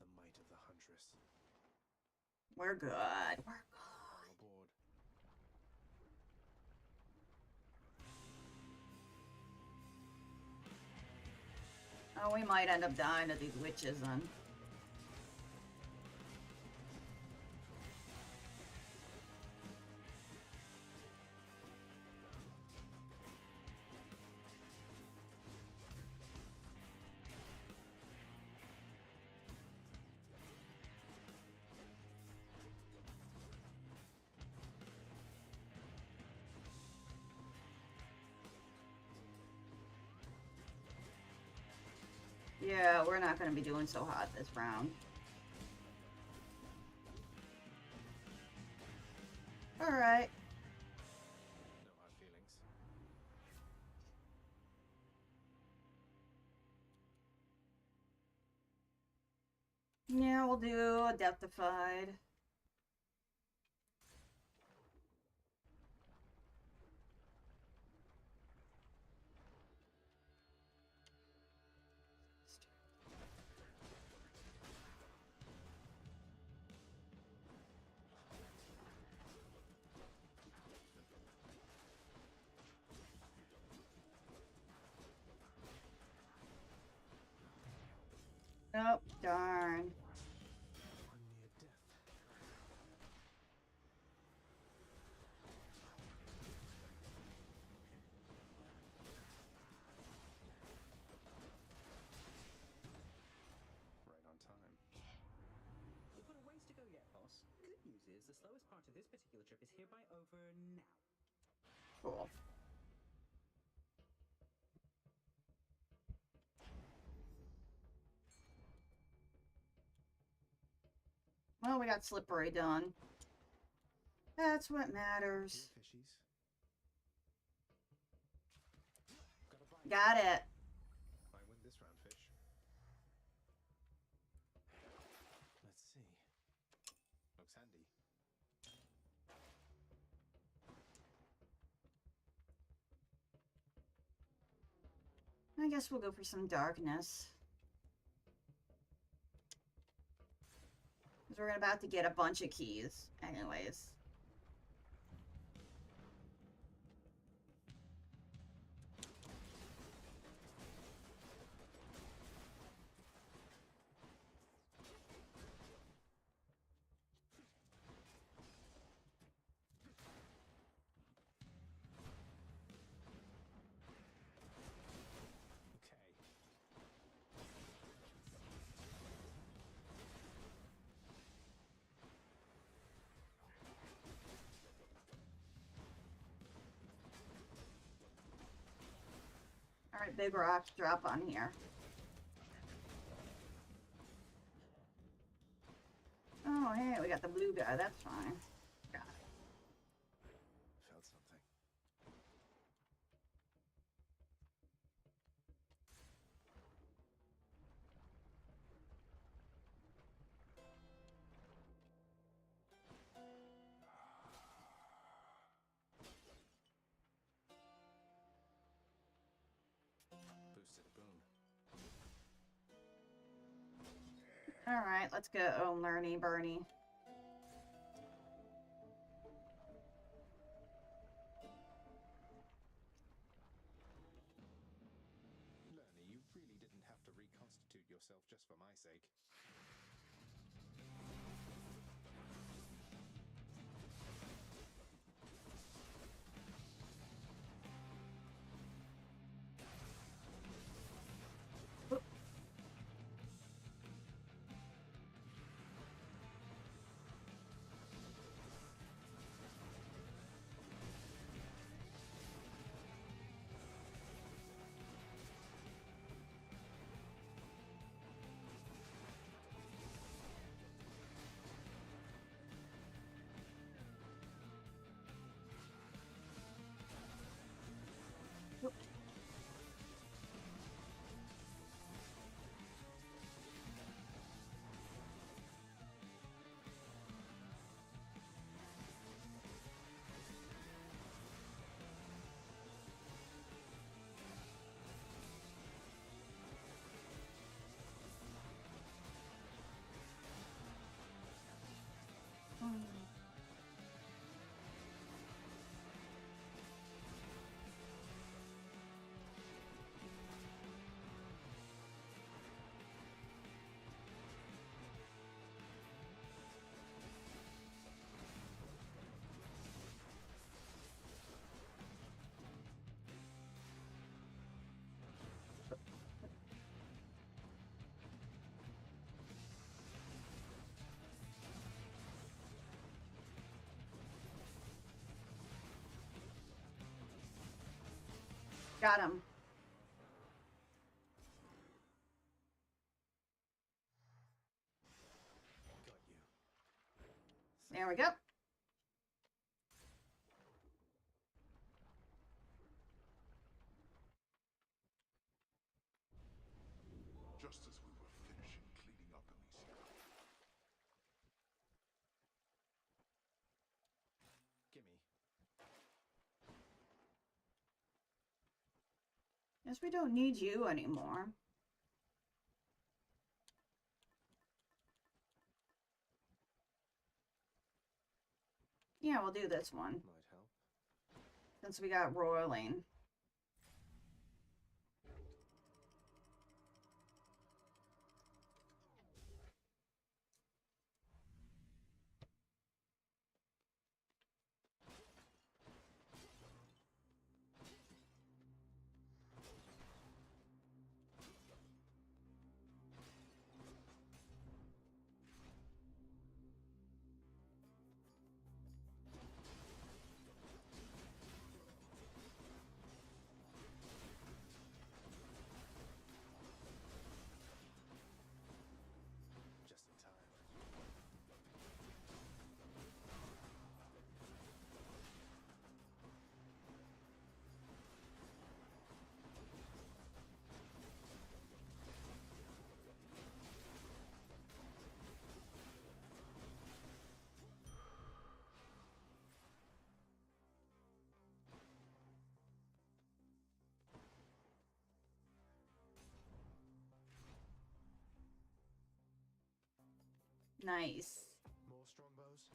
The might of the Huntress. We're good. We're good. All aboard. Oh, we might end up dying to these witches then. Yeah, we're not going to be doing so hot this round. Alright. No hard feelings. Yeah, we'll do a Deathified. Nope, darn. I'm near death. Right on time. We've got a ways to go yet, boss. Good news is the slowest part of this particular trip is hereby over now. Cool. Well, we got slippery done. That's what matters. Here, fishies. Got it. I win this round, fish. Let's see. Looks handy. I guess we'll go for some darkness. Because we're about to get a bunch of keys. Anyways. Alright, big rocks drop on here. Oh, hey, we got the blue guy. That's fine. Got it. Felt something. Boosted a boon. Alright, let's go. Oh, Lerny Bernie. Lerny, you really didn't have to reconstitute yourself just for my sake. Got him. Got you. There we go. Just as we were finishing cleaning up, Alicia. Gimme. Guess we don't need you anymore. Yeah, we'll do this one. Might help. Since we got roiling. Nice. More strongbows?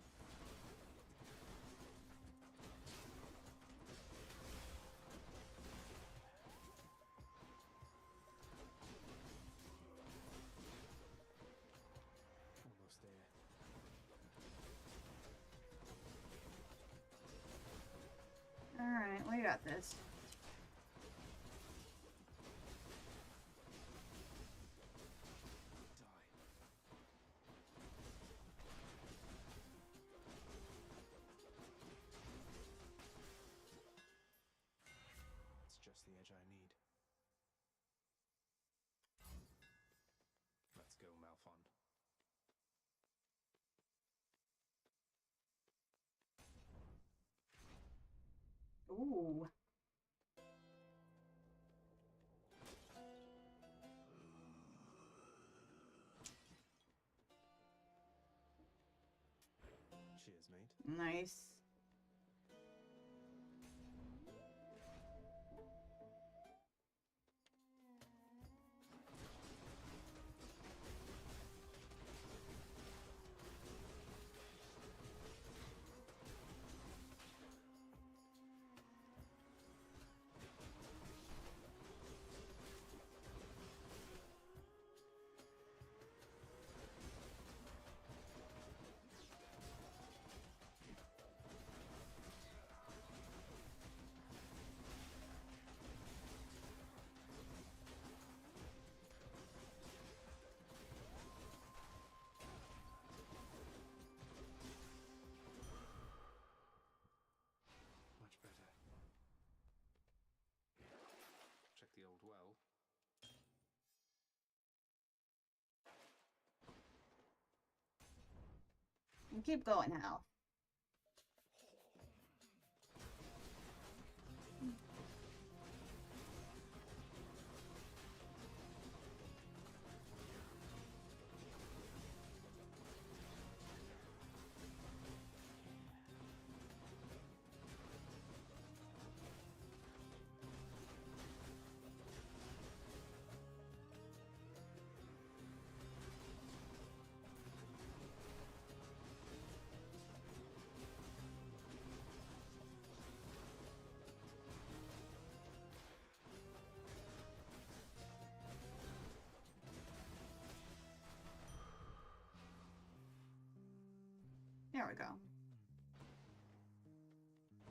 Almost there. Alright, we got this. It's just the edge I need. Let's go, Malphon. Ooh. Cheers, mate. Nice. Much better. Check the old well. And keep going, Hal. There we go.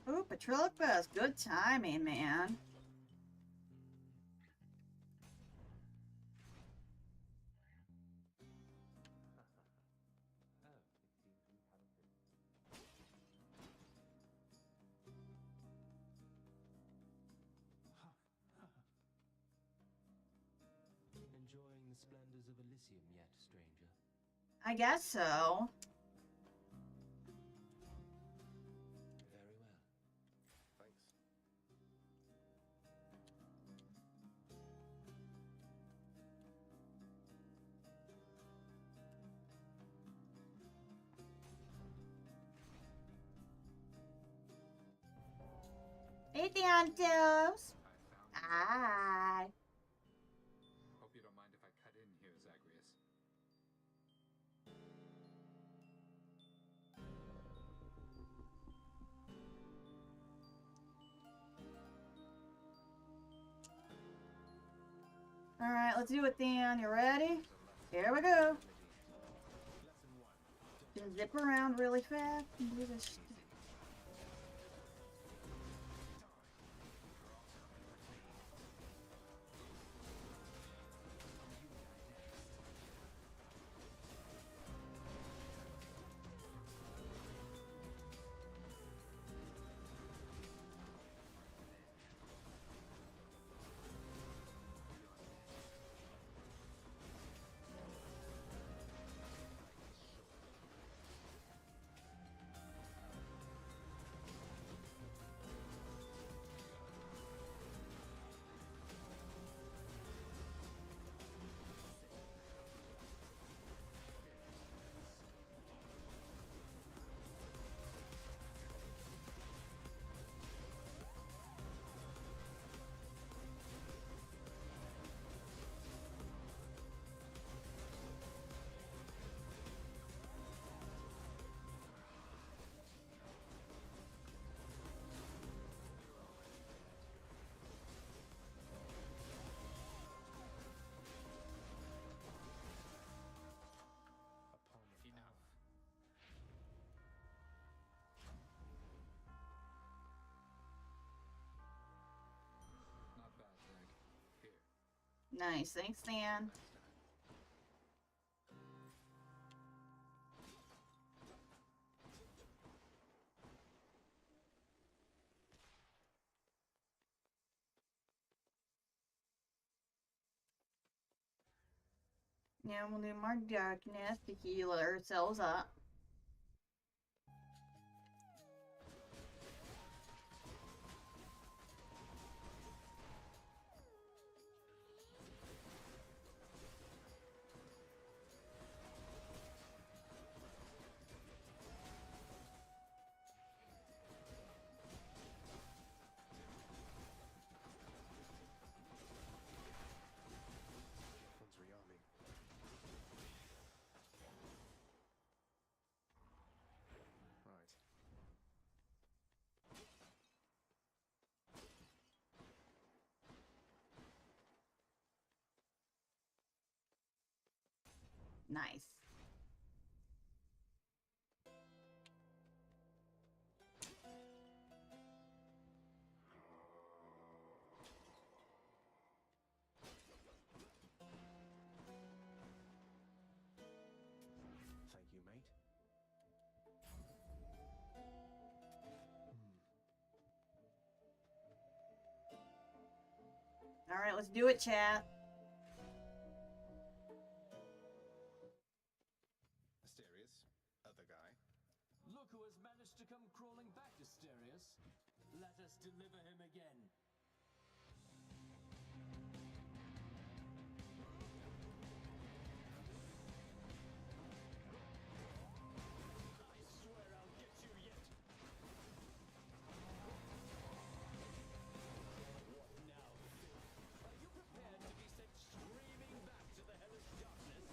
Ooh, Patrilica, good timing, man. Enjoying the splendors of Elysium yet, stranger? I guess so. Very well. Thanks. Hey, Deontos. I found Hi. Hope you don't mind if I cut in here, Zagreus. All right, let's do it, Theon. You ready? Here we go. Just zip around really fast and do this. Nice. Thanks, Stan. Yeah, we'll do more darkness to heal ourselves up. One's rearming. Right. Nice. Thank you, mate. All right, let's do it, chat. Asterius, other guy. Look who has managed to come crawling back, Asterius. Let us deliver him again. I swear I'll get you yet. What now, Phil? Are you prepared to be sent screaming back to the hellish darkness?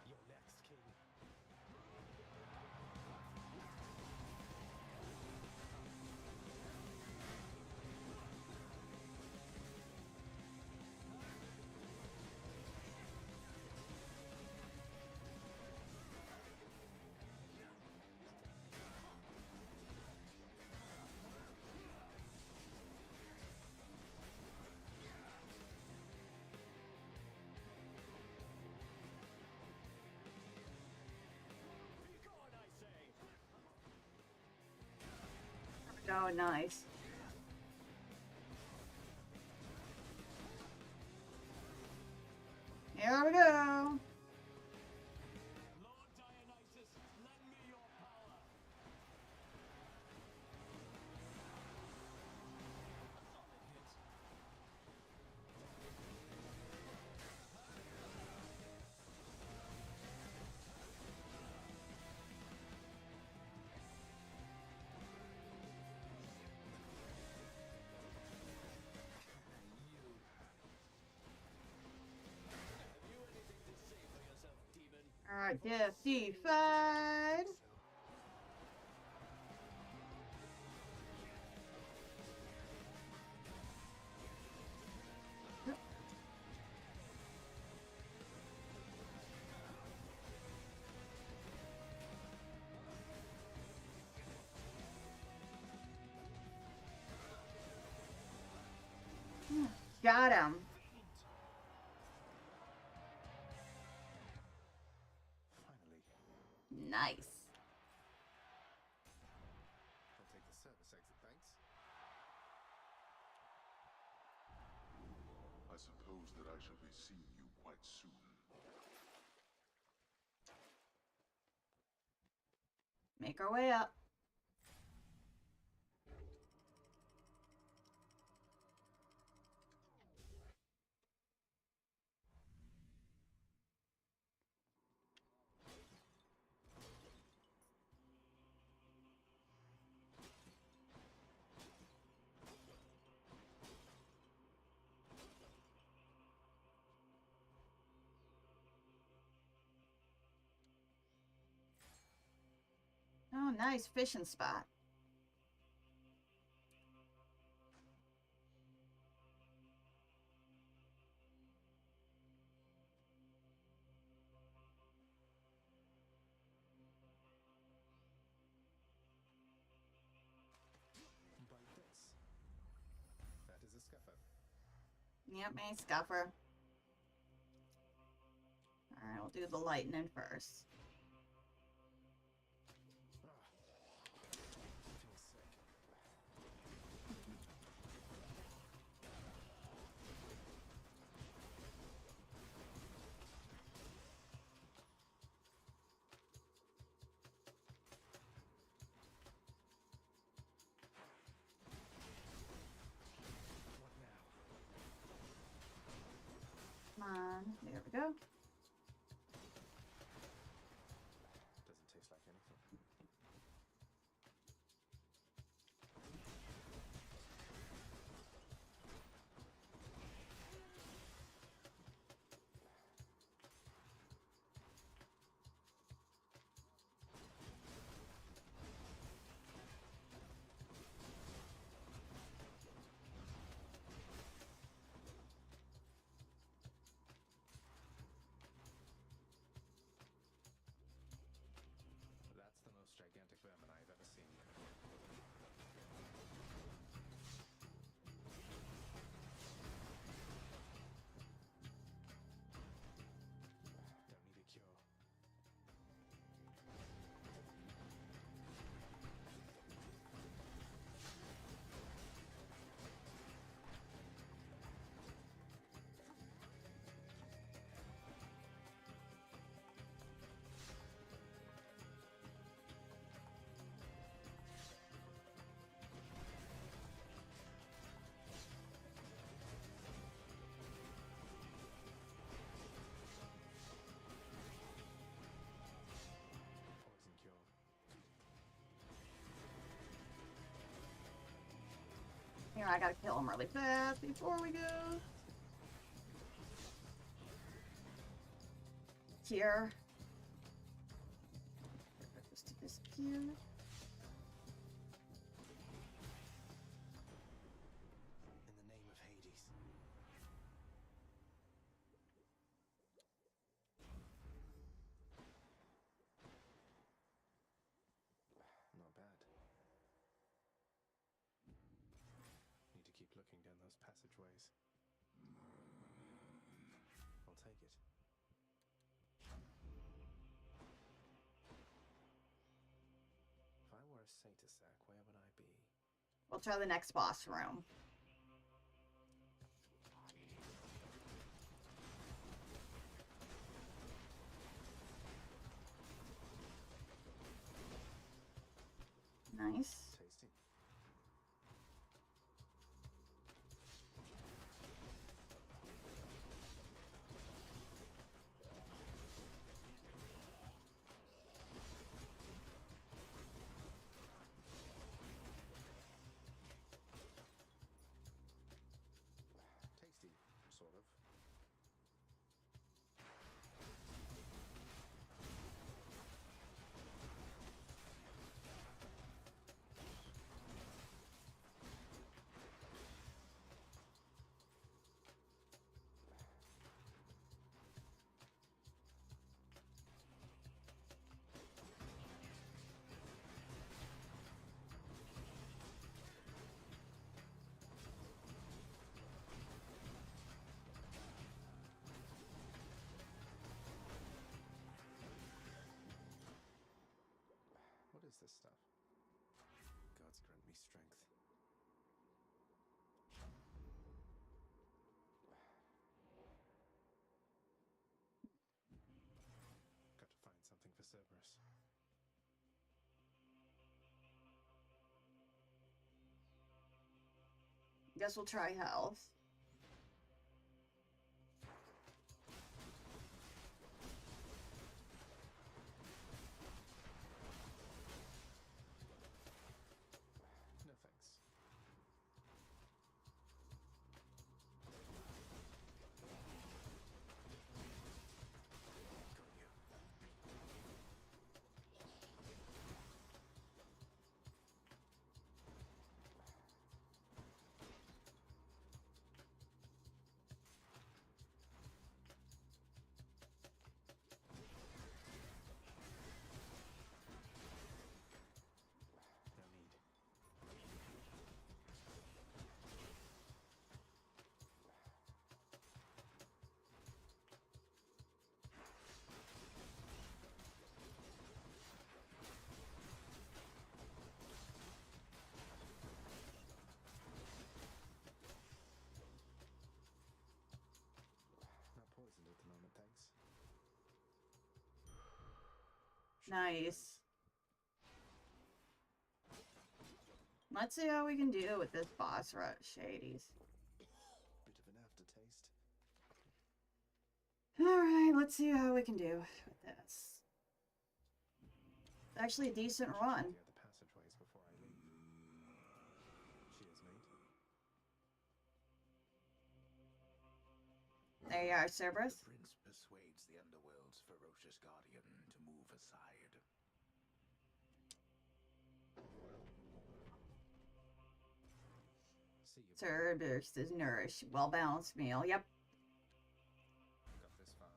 You're next, King. Be gone, I say! Oh, nice. Here we go. Lord Dionysus, lend me your power! A solid hit. Have you anything to say for yourself, demon? All right, justified. Got him. Finally. Nice. I'll take the service exit, thanks. I suppose that I shall be seeing you quite soon. Make our way up. Oh, nice fishing spot. Bite this. That is a scuffer. Yep, a scuffer. Alright, we'll do the lightning first. Feels sick. What now? Come on, there we go. Doesn't taste like anything. That's the most gigantic vermin I've ever seen. Don't need a cure. Poison cure. Here, I gotta kill him really fast before we go. Here. Just to disappear. In the name of Hades. Not bad. Need to keep looking down those passageways. I'll take it. If I were a satyr, where would I be? We'll try the next boss room. Nice. Tasty. Tasty, sort of. Cerberus. Guess we'll try health. No thanks. No need. Not poisoned at the moment, thanks. Nice. Let's see how we can deal with this boss rush, Hades. Bit of an aftertaste. Alright, let's see how we can do with this. It's actually a decent run. Clear the passageways before I leave. Cheers, mate. There you are, Cerberus. The prince persuades the underworld's ferocious guardian to move aside. See you. Cerberus is nourished. Well-balanced meal. Yep. Got this far.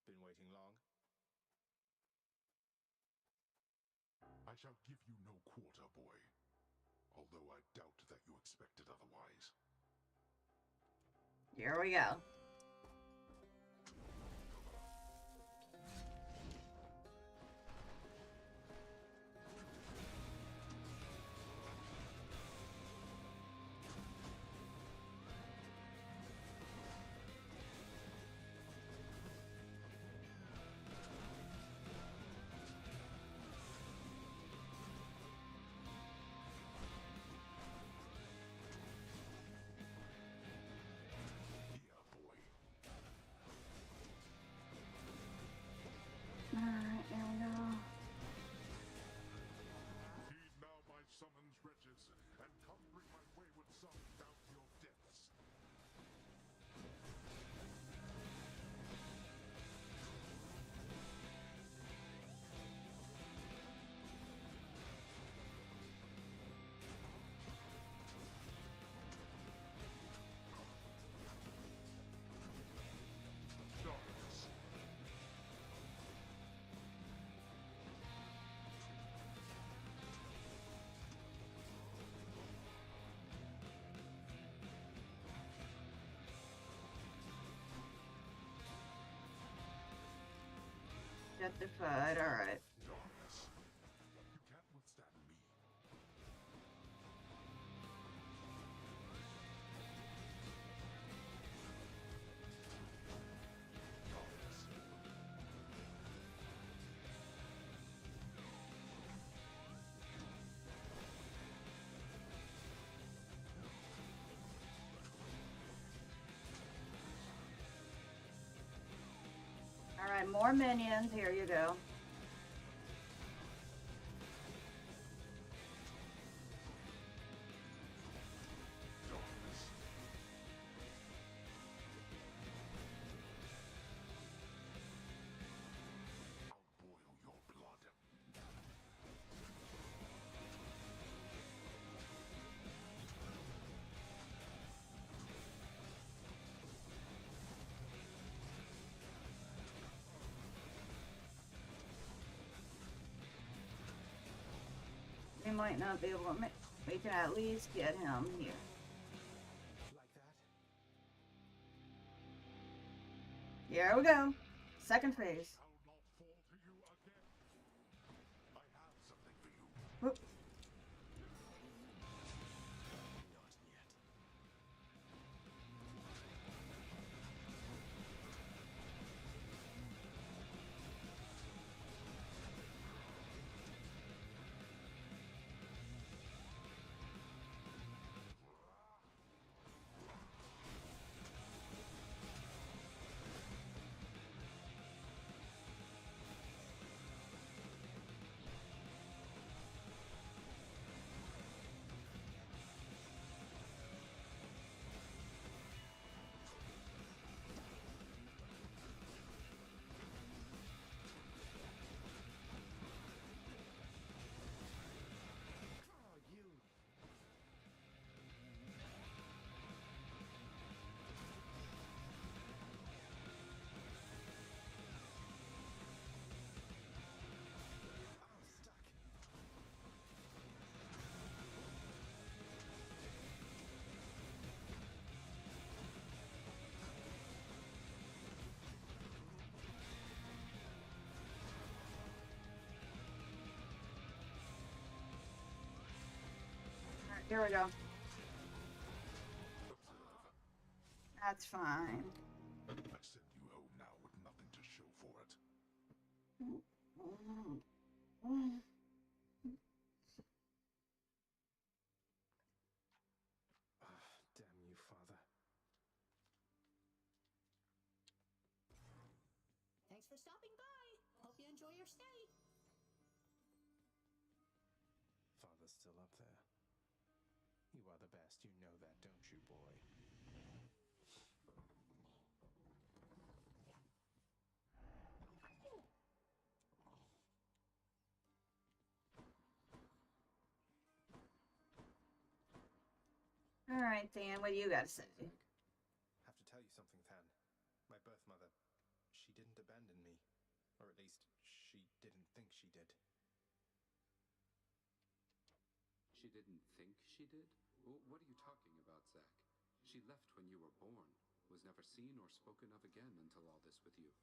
Been waiting long? I shall give you no quarter, boy. Although I doubt that you expected otherwise. Here we go. Alright, there we go. Heed now my summons, wretches, and come bring my wayward son down to your depths. Darkness. Got the FUD, alright. Darkness. You can't withstand me. Darkness. Alright, more minions. Here you go. I'll boil your blood. We might not be able to make. We can at least get him here. Like that? Here we go. Second phase. Shall not fall to you again. I have Here we go. That's fine. I send you home now with nothing to show for it. Damn you, Father. Thanks for stopping by. Hope you enjoy your stay. Father's still up there. You are the best, you know that, don't you, boy? All right, Dan, what do you got to say? Have to tell you something, Than. My birth mother, she didn't abandon me. Or at least, she didn't think she did. She didn't think she did? What are you talking about, Zack? She left when you were born. Was never seen or spoken of again until all this with you.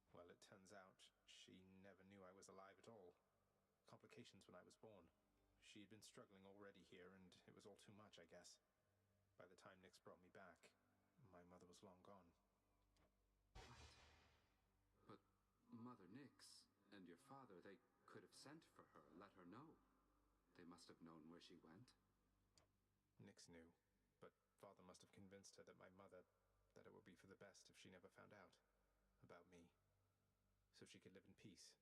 Well, it turns out she never knew I was alive at all. Complications when I was born. She had been struggling already here, and it was all too much, I guess. By the time Nyx brought me back, my mother was long gone. What? But Mother Nyx and your father, they could have sent for her, let her know. They must have known where she went. Nyx knew, but Father must have convinced her that that it would be for the best if she never found out about me. So she could live in peace,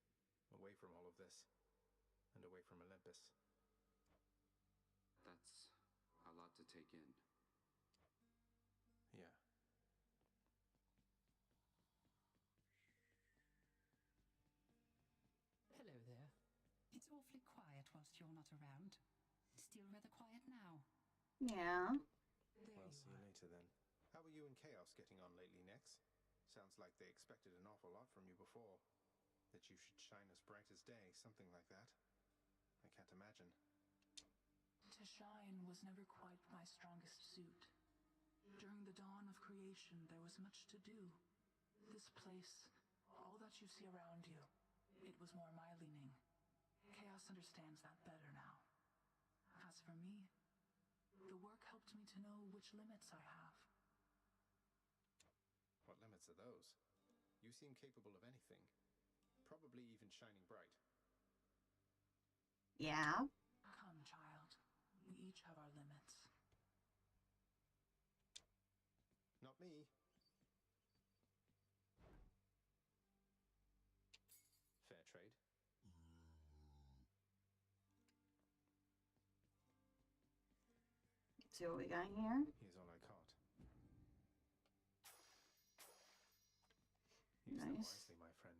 away from all of this, and away from Olympus. That's a lot to take in. Yeah. Hello there. It's awfully quiet whilst you're not around. Still rather quiet now. Yeah. Well, see you later then. How are you and Chaos getting on lately, Nyx? Sounds like they expected an awful lot from you before. That you should shine as bright as day, something like that. I can't imagine. To shine was never quite my strongest suit. During the dawn of creation, there was much to do. This place, all that you see around you, it was more my leaning. Chaos understands that better now. As for me, the work helped me to know which limits I have. What limits are those? You seem capable of anything. Probably even shining bright. Yeah. Come, child. We each have our limits. Not me. Fair trade. See what we got here. Here's all I caught. Use Nice. them wisely, my friend.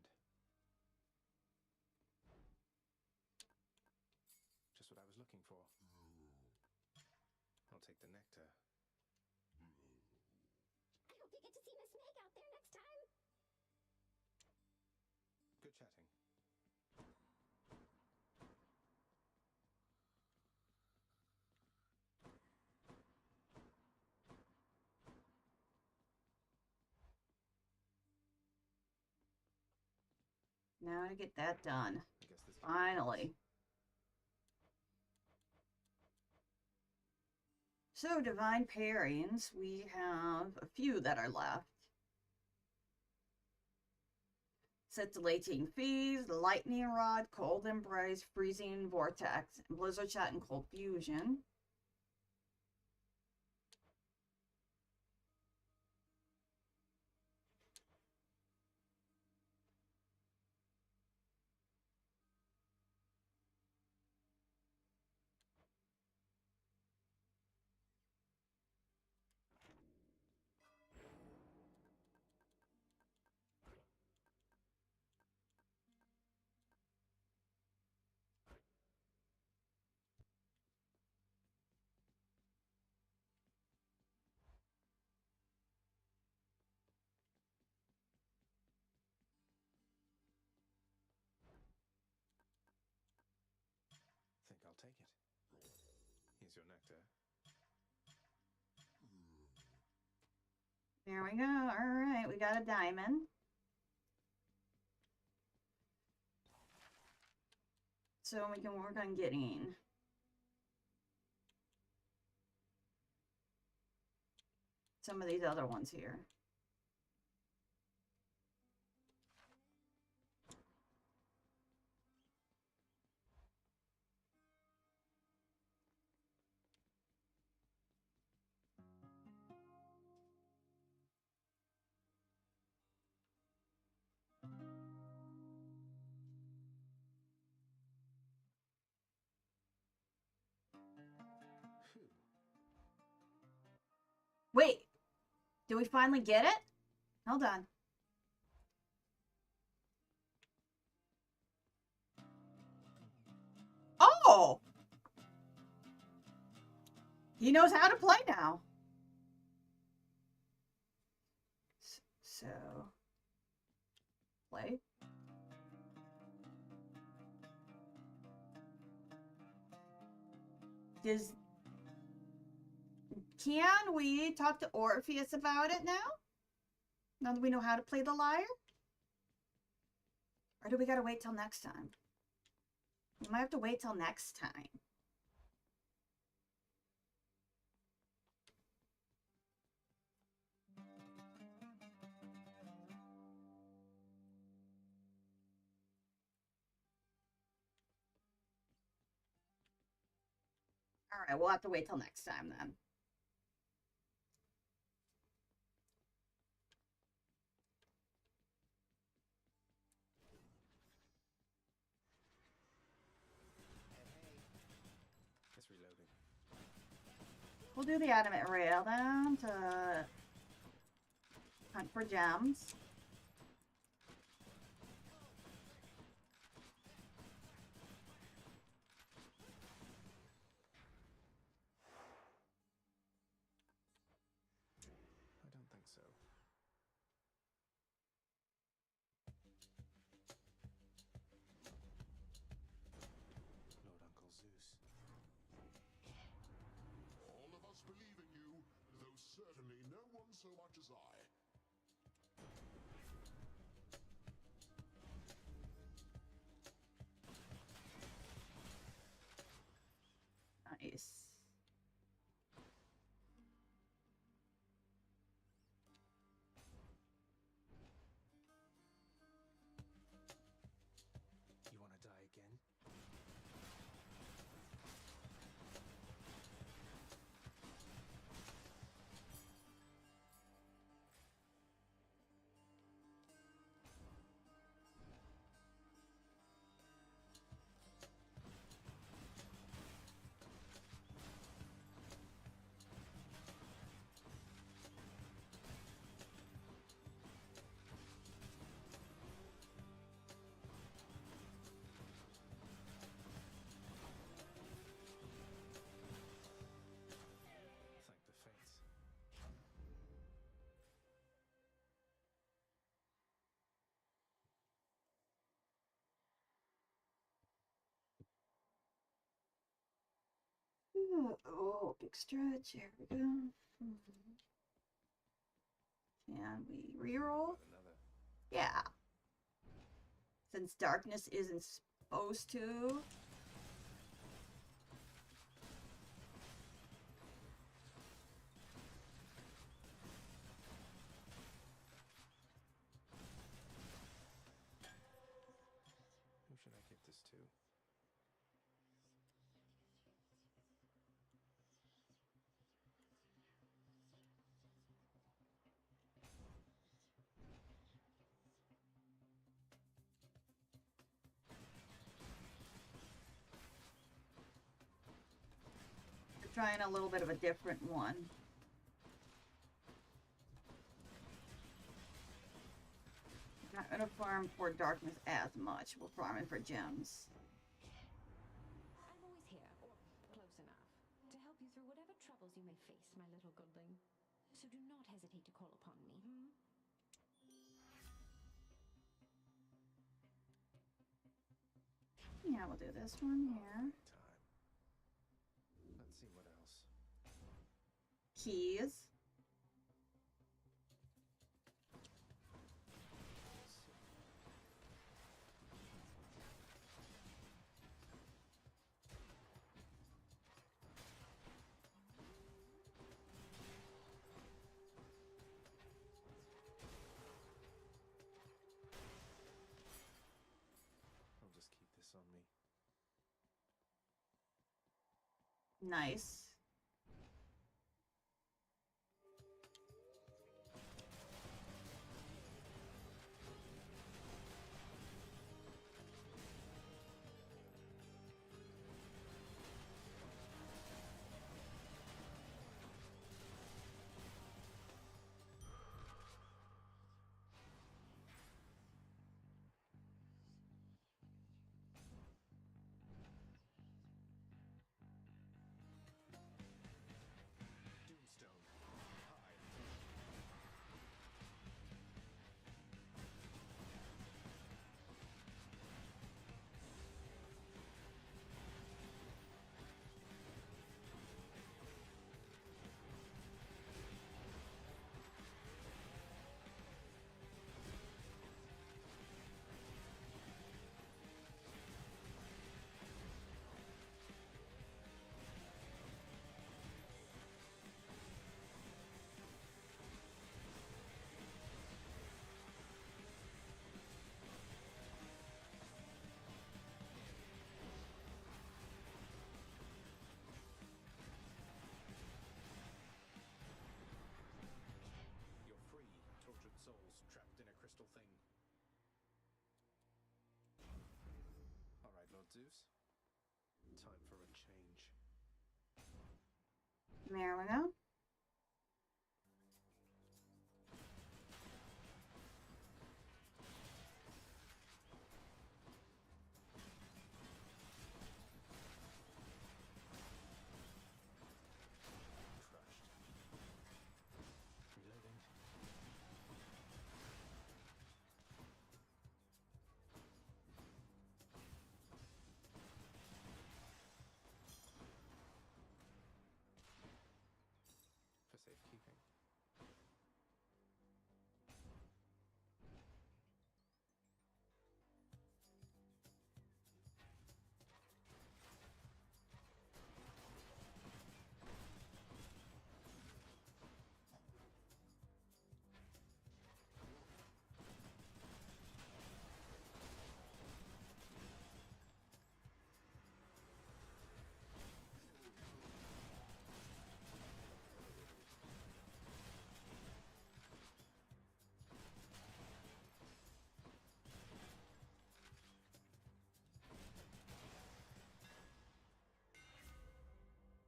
Just what I was looking for. I'll take the nectar. I hope you get to see Miss Meg out there next time. Good chatting. Now to get that done. I guess this Finally. So, divine pairings, we have a few that are left. Scintillating Fees, Lightning Rod, Cold Embrace, Freezing Vortex, Blizzard Shot, and Cold Fusion. Think I'll take it. Here's your nectar. There we go. All right, we got a diamond. So we can work on getting some of these other ones here. Wait, did we finally get it? Hold on. Oh! He knows how to play now. So, play. Can we talk to Orpheus about it now? Now that we know how to play the lyre? Or do we gotta wait till next time? We might have to wait till next time. Alright, we'll have to wait till next time then. It's reloading. We'll do the adamant rail then to hunt for gems. I don't think so. Lord Uncle Zeus. All of us believe in you, though certainly no one so much as I. Nice. You want to die again? Thank the fates. Oh, big stretch. Here we go. Can we reroll? Another. Yeah. Since darkness isn't supposed to. Who should I give this to? We're trying a little bit of a different one. Not gonna farm for darkness as much. We're farming for gems. I'm always here, or close enough, to help you through whatever troubles you may face, my little goodling. So do not hesitate to call upon me, Yeah, we'll do this one here. Time. Let's see what else. Keys. Nice. Doomstone. Hide. You're free, tortured souls trapped in a crystal thing. All right, Lord Zeus. Time for a change. There we go. Crushed. Reloading. For safekeeping.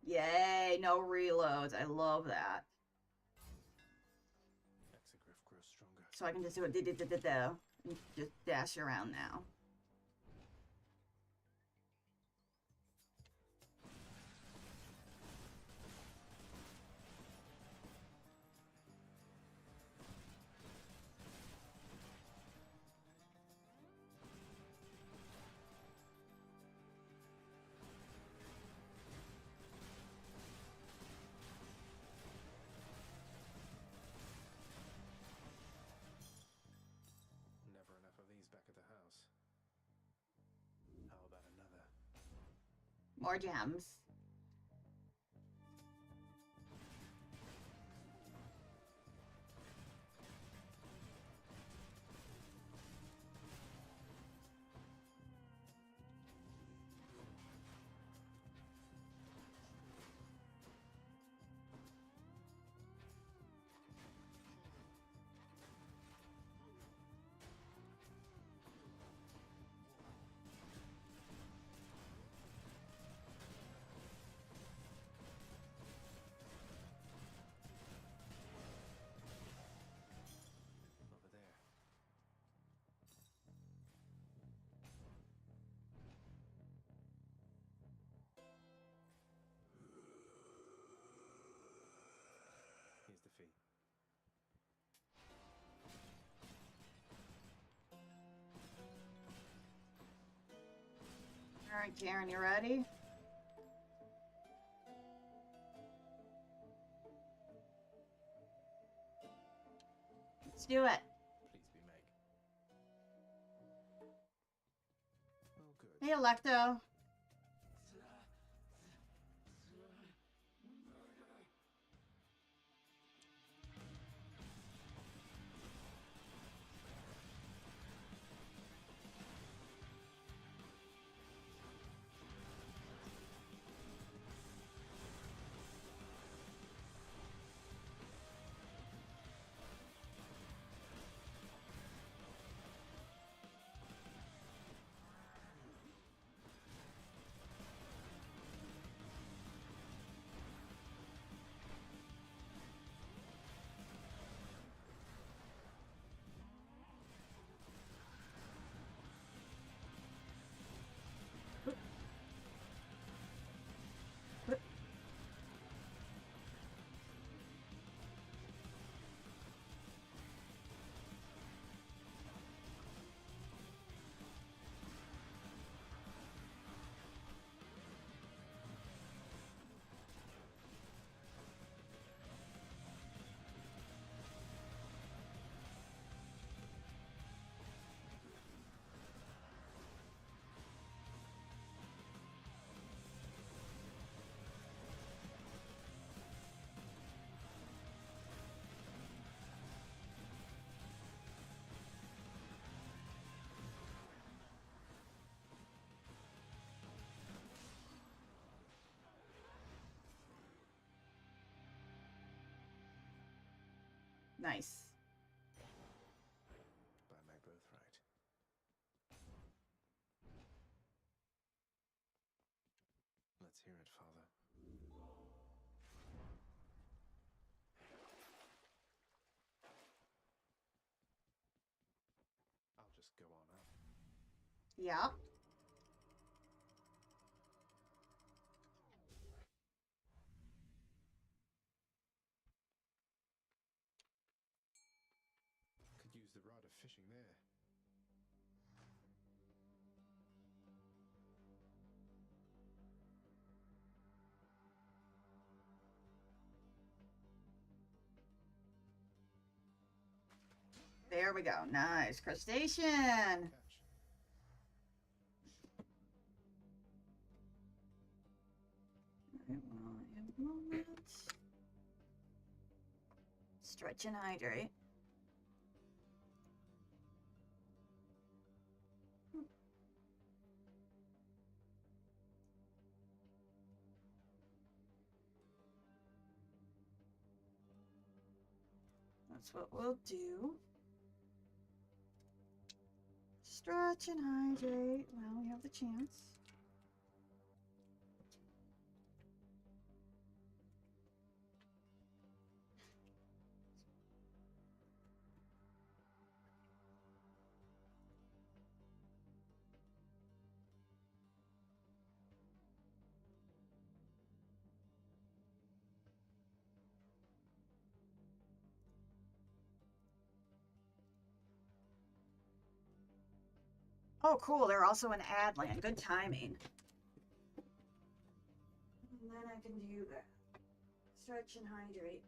Yay, no reloads. I love that. Exegriff grows stronger. So I can just do it, just dash around now. Never enough of these back at the house. How about another? More gems. Over there. Here's the fee. All right, Karen, you ready? Let's do it. Please be Meg. Oh, good. Hey, Electo. Nice. By my birthright. Let's hear it, Father. I'll just go on up. Yeah. Could use the rod of fishing there. There we go. Nice. Crustacean. Catch. Alright, well, I have a moment. Stretch and hydrate. That's what we'll do. Stretch and hydrate. Well, we have the chance. Oh, cool. They're also an ad land. Good timing. And then I can do that. Stretch and hydrate.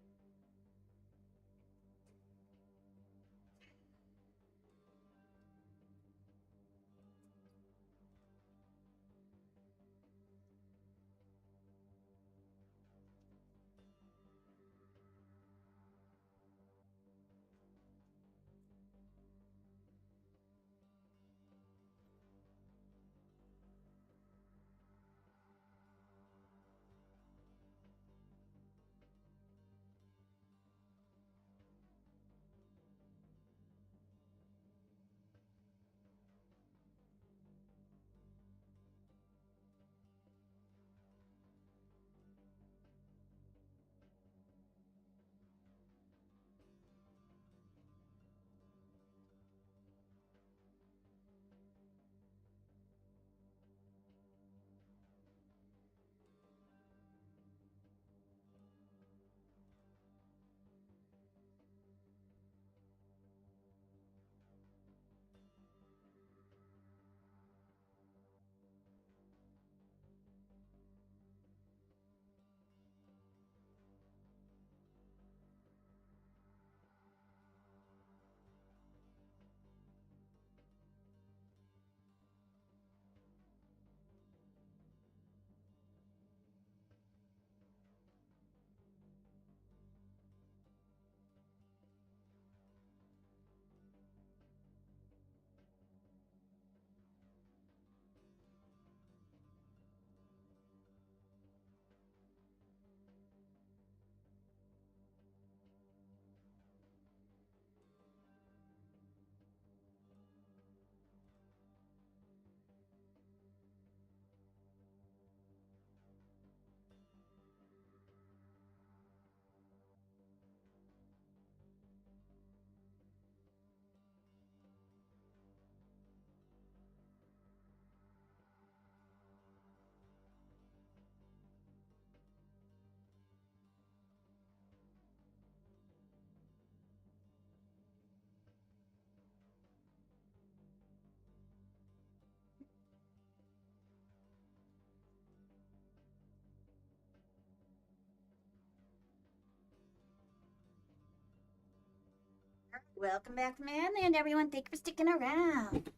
Welcome back from Manland, everyone. Thank you for sticking around.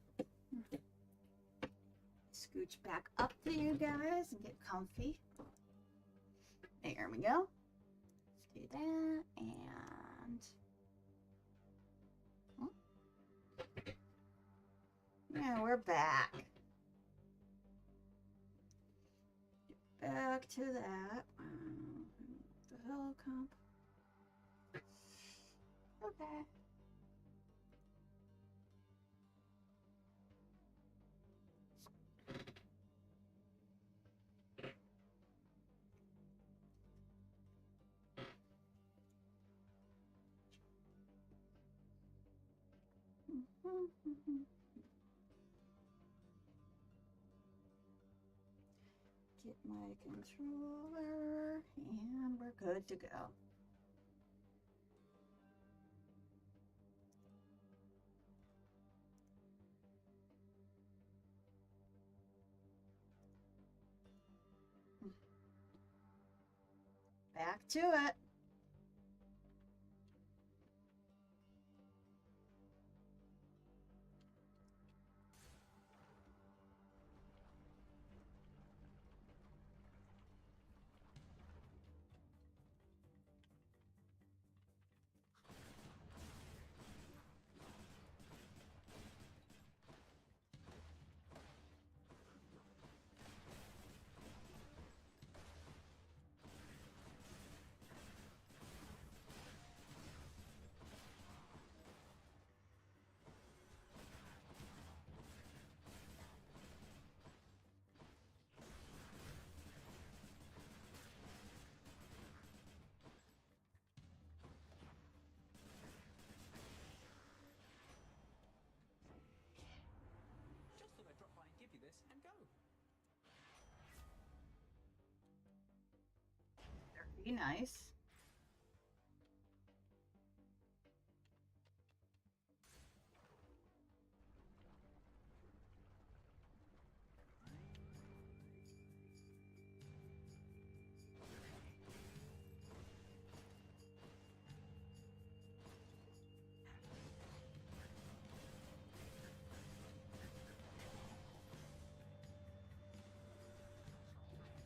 Scooch back up to you guys and get comfy. There we go. Let's do that and... Oh. Yeah, we're back. Back to that. The hell comp. Okay. Get my controller, and we're good to go. Back to it. Just thought I'd drop by and give you this and go. Be nice.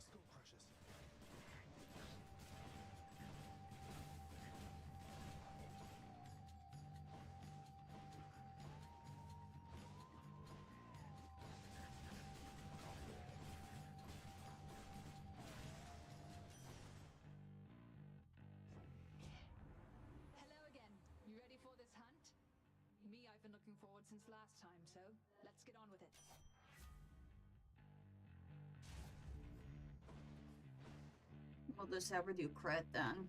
Skull Crushers. Hello again. You ready for this hunt? Me, I've been looking forward since last time, so let's get on with it. We'll just have her do crit then.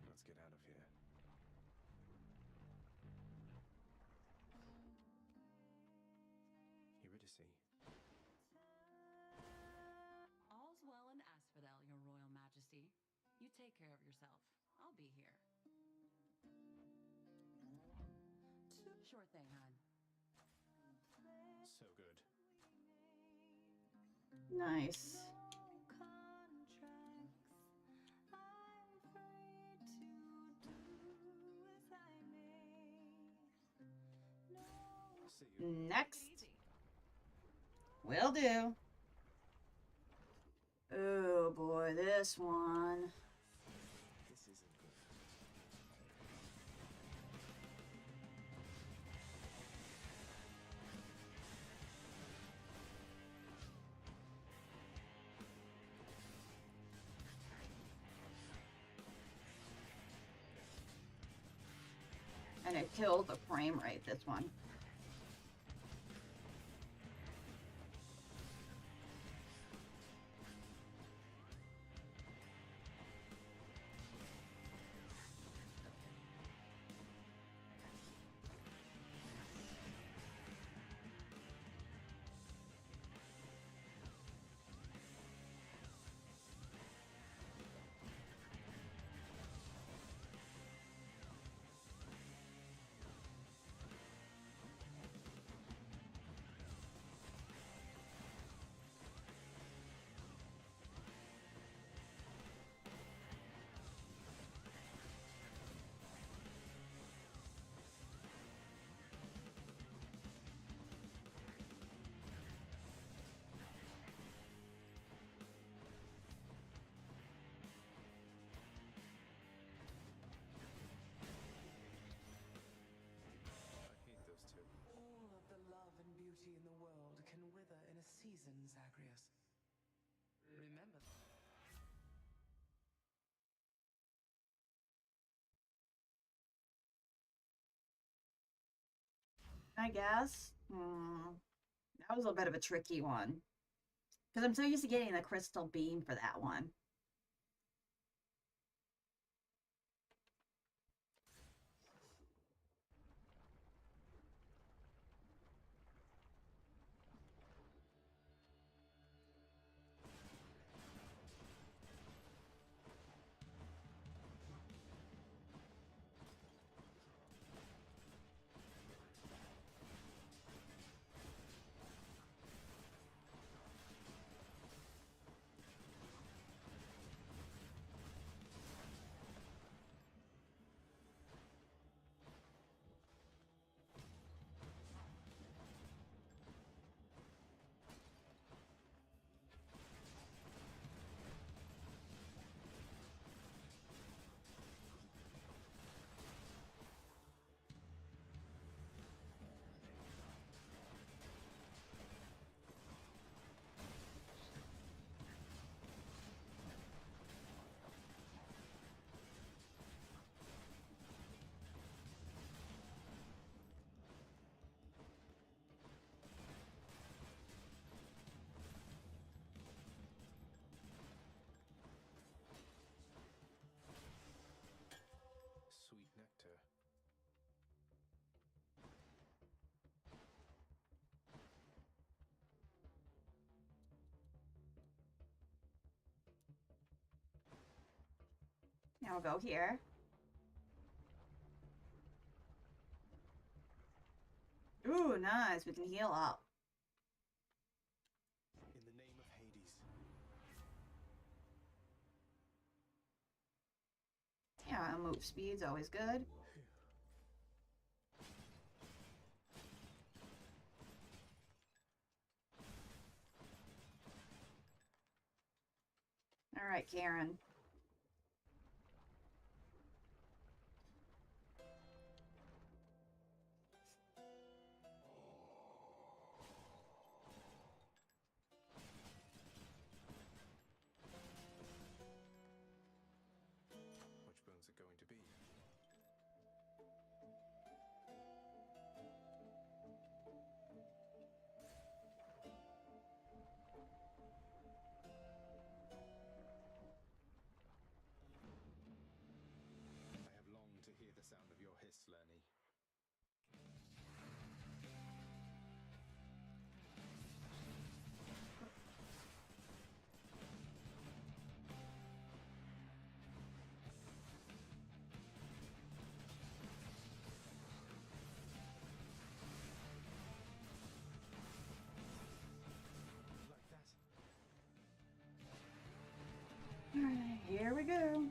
Let's get out of here. Eurydice. All's well in Asphodel, Your Royal Majesty. You take care of yourself. I'll be here. Sure thing, hon. So good. Nice. See you. Next. Will do. Oh boy, this one. This isn't good. And it killed the frame rate, this one. Listen, Zagreus. Remember. I guess. That was a bit of a tricky one. Because I'm so used to getting the crystal beam for that one. Sweet nectar. Now we'll go here. Ooh, nice. We can heal up. In the name of Hades. Yeah, move speed's always good. All right, Karen. Which bones are going to be? I have longed to hear the sound of your hiss, Lenny. All right, here we go.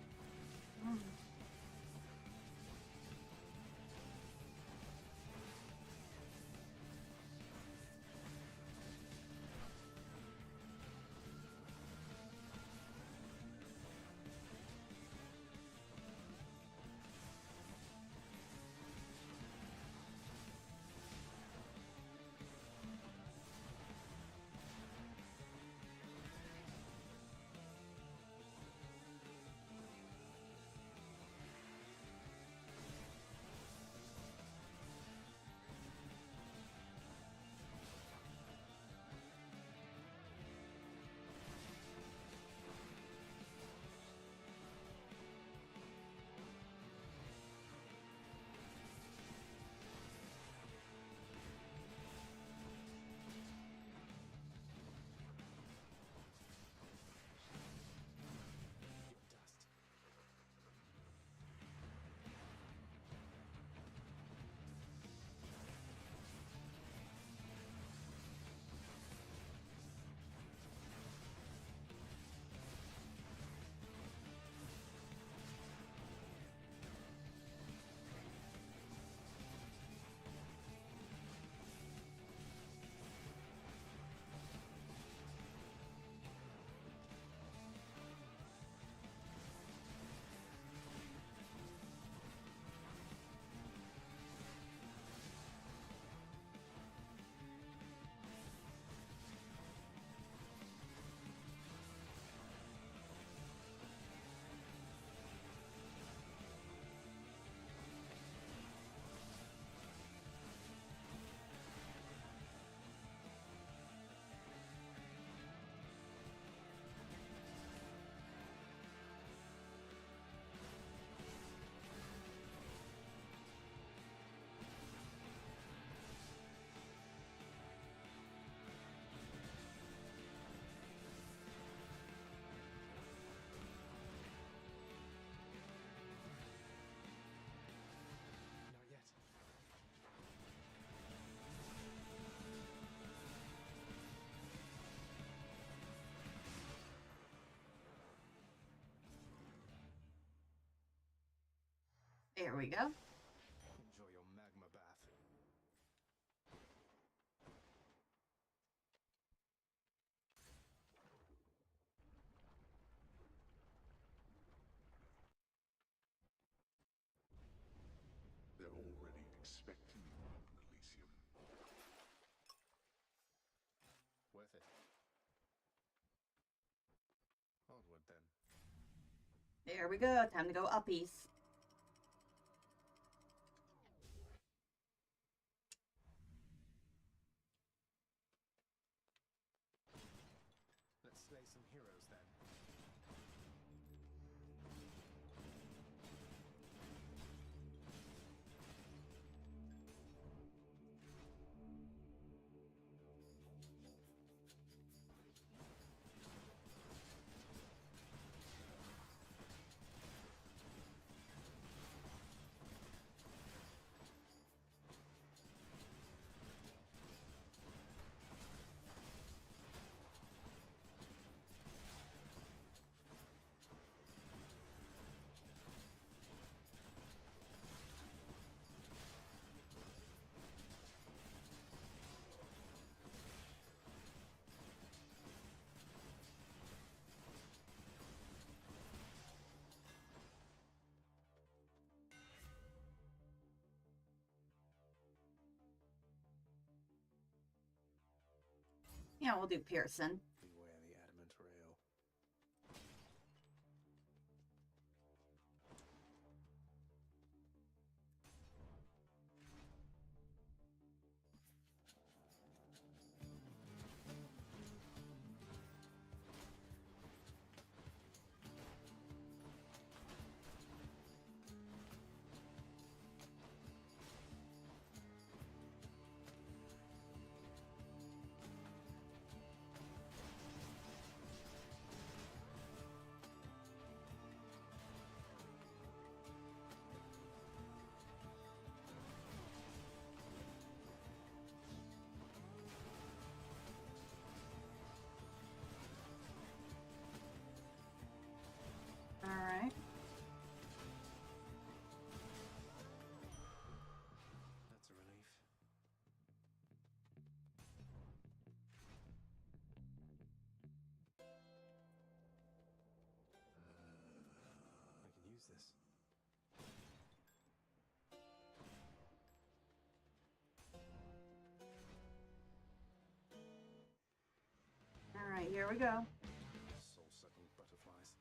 There we go. Enjoy your magma bath. They're already expecting you up in Elysium. Worth it. Onward then. There we go. Time to go uppies. Let's slay some heroes then. Yeah, we'll do Pearson. Beware the adamant rail. Alright. That's a relief. I can use this. Alright, here we go. Soul-sucking butterflies.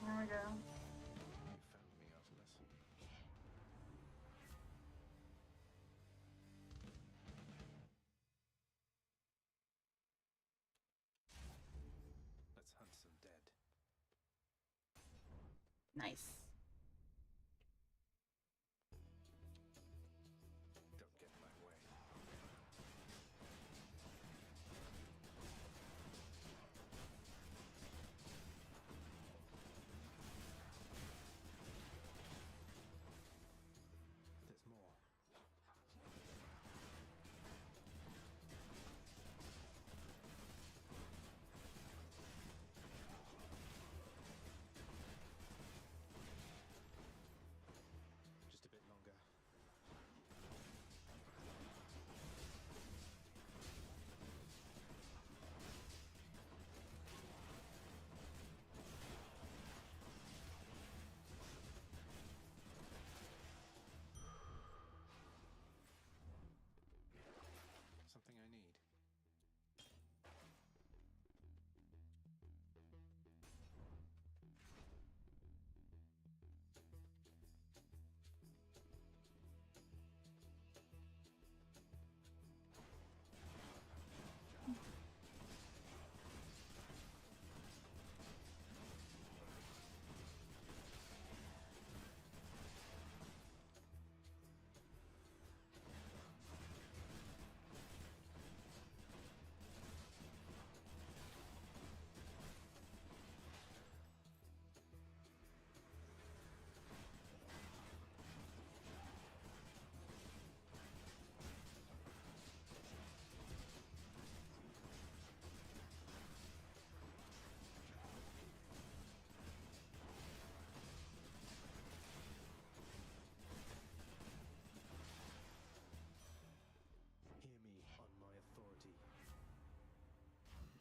There we go. You found me, Artemis. Let's hunt some dead. Nice. Don't get in my way. There's more.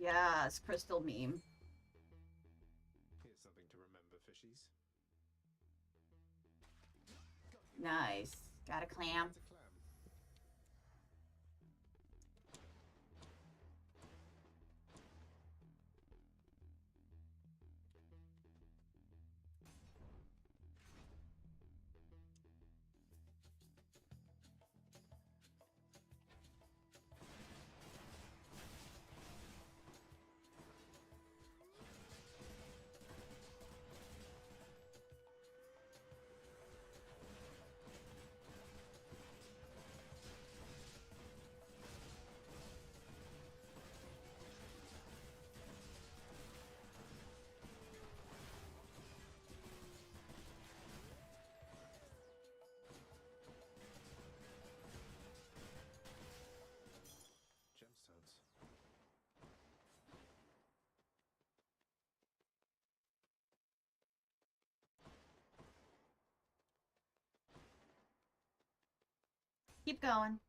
Yes, crystal meme. Here's something to remember, fishies. Nice. Got a clam. That's a clam. Gemstones. Keep going.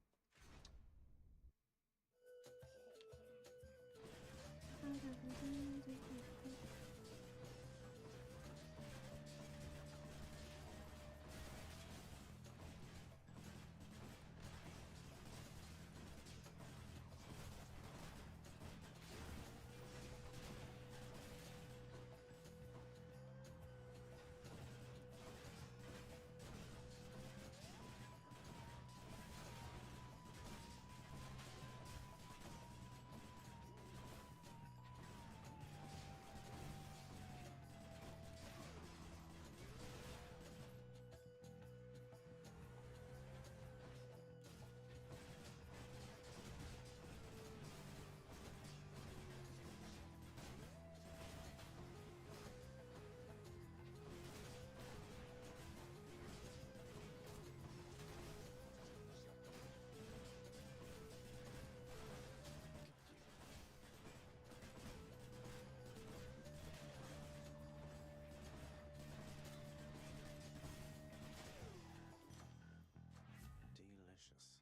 Delicious.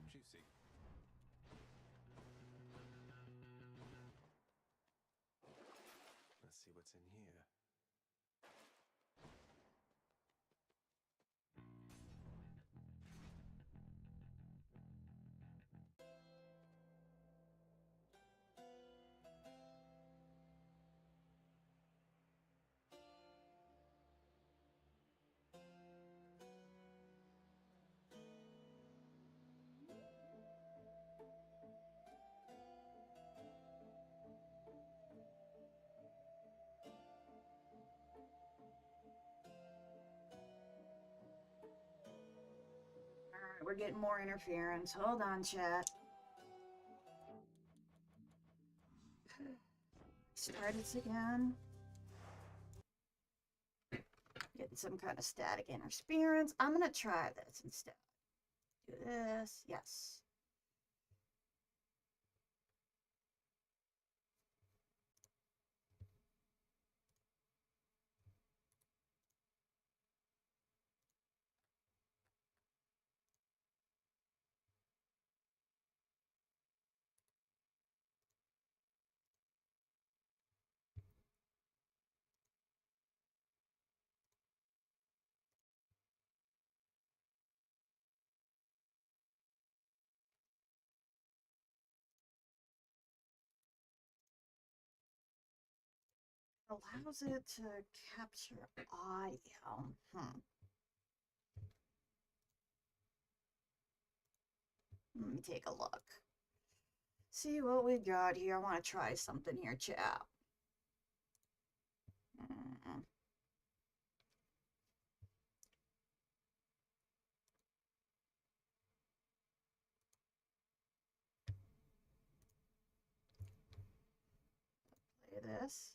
Juicy. Let's see what's in here. Alright, we're getting more interference. Hold on, chat. Start it again. Getting some kind of static interference. I'm gonna try this instead. Do this. Yes. Allows it to capture audio. Let me take a look. See what we got here. I want to try something here, chat. Play this.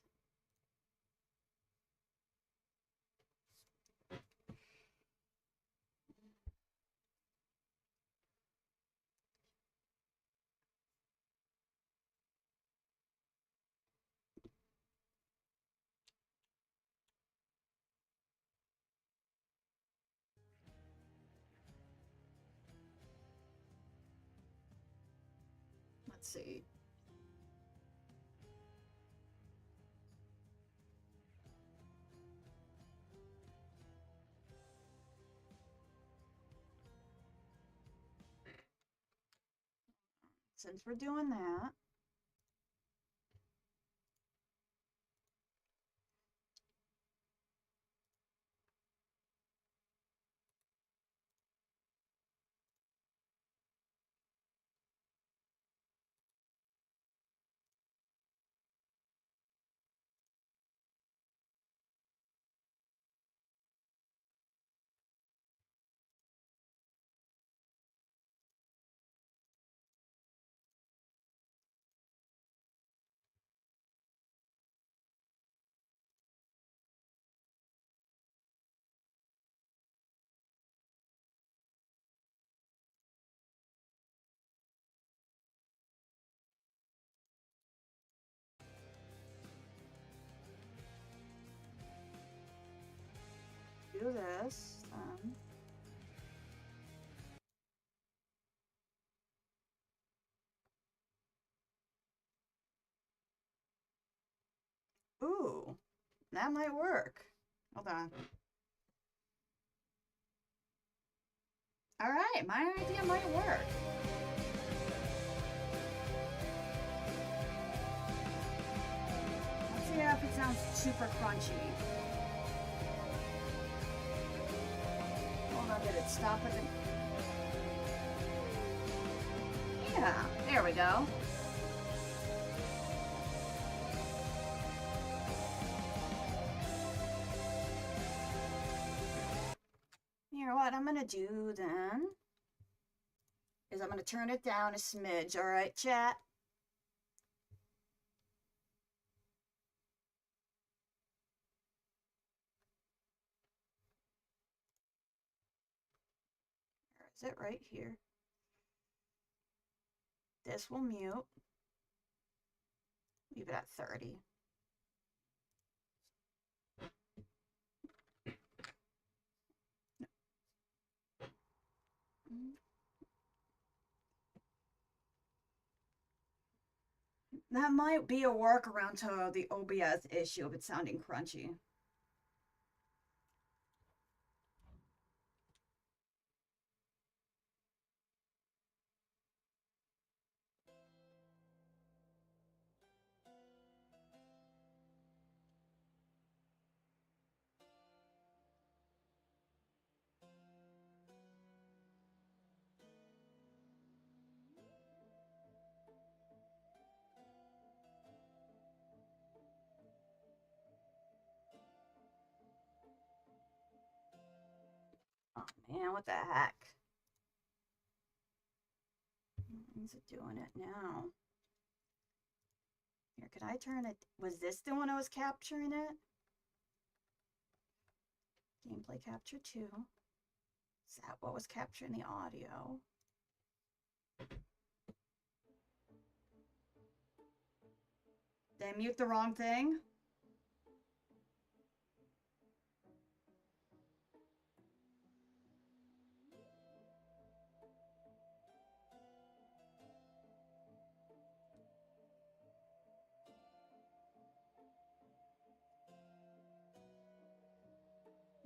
Let's see. Since we're doing that, do this. Ooh, that might work. Hold on. All right, my idea might work. Let's see if it sounds super crunchy. Hold on, did it stop at the... Yeah, there we go. Here, what I'm gonna do then is I'm gonna turn it down a smidge. All right, chat? Where is it? Right here. This will mute. Leave it at 30. That might be a workaround to the OBS issue of it sounding crunchy. Oh man, what the heck? Is it doing it now? Here, could I turn it? Was this the one I was capturing it? Gameplay capture 2. Is that what was capturing the audio? Did I mute the wrong thing?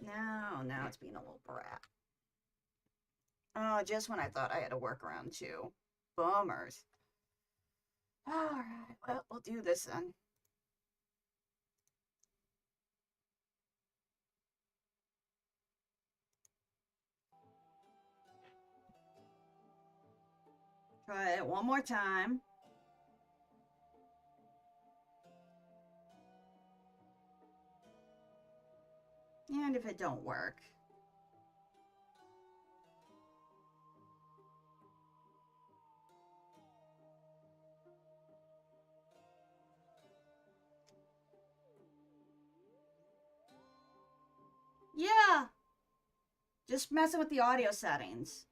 No, now it's being a little brat. Oh, just when I thought I had a workaround too. Bummers. Alright, well, we'll do this then. Try it one more time. And if it don't work, yeah, just messing with the audio settings.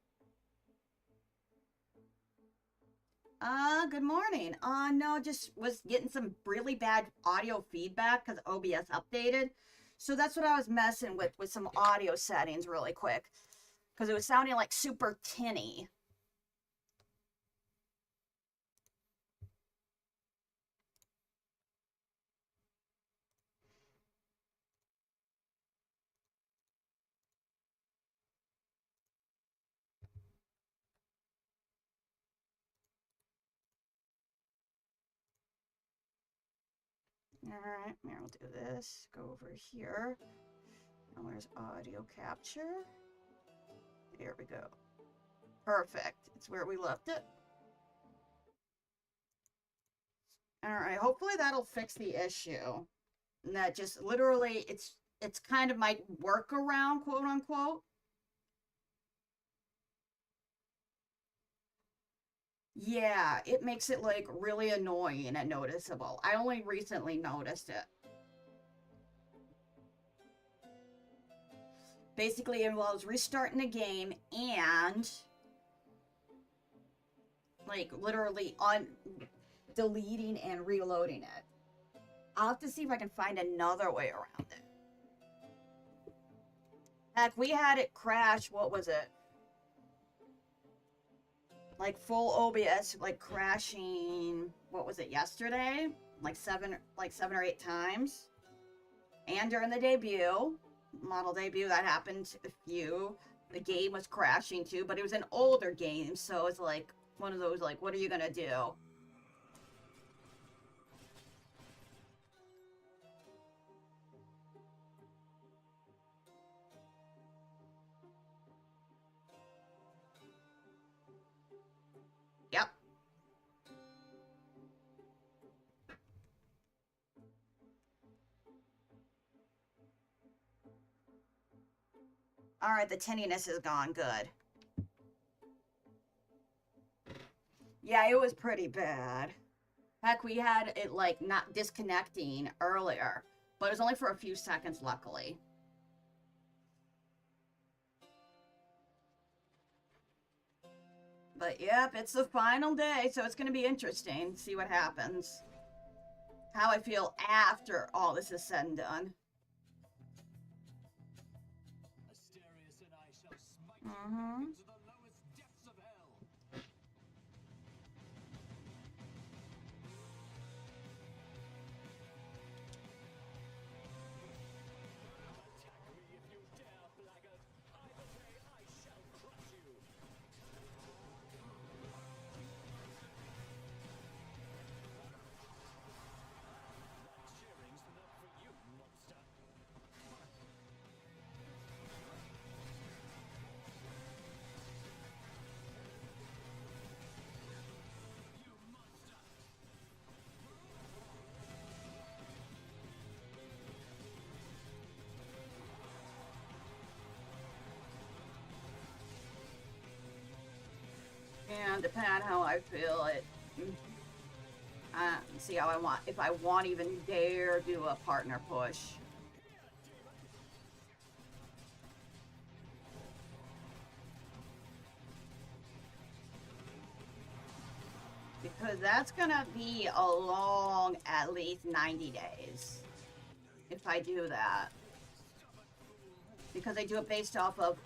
Good morning. No, just was getting some really bad audio feedback because OBS updated. So that's what I was messing with some audio settings really quick. Because it was sounding like super tinny. Alright, here we'll do this. Go over here. And where's audio capture? Here we go. Perfect. It's where we left it. Alright, hopefully that'll fix the issue. And that just literally, it's kind of my workaround, quote unquote. Yeah, it makes it like really annoying and noticeable. I only recently noticed it. Basically, it involves restarting the game and like literally deleting and reloading it. I'll have to see if I can find another way around it. Heck, we had it crash, what was it? Like full OBS, like crashing, what was it, yesterday? Like seven or 8 times. And during the debut, model debut, that happened a few. The game was crashing too, but it was an older game, so it's like one of those, like, what are you gonna do? Yep. Alright, the tinniness is gone. Good. Yeah, it was pretty bad. Heck, we had it, like, not disconnecting earlier. But it was only for a few seconds, luckily. But, yep, it's the final day, so it's going to be interesting. See what happens. How I feel after all this is said and done. Asterius and I shall smite Mm-hmm. you into the lowest depths of hell. Attack me if you dare, blackguard. Either way, I shall crush you. That cheering's not for you, monster. And depending on how I feel, see how I want, if I want even dare do a partner push. Because that's gonna be a long, at least 90 days. If I do that. Because they do it based off of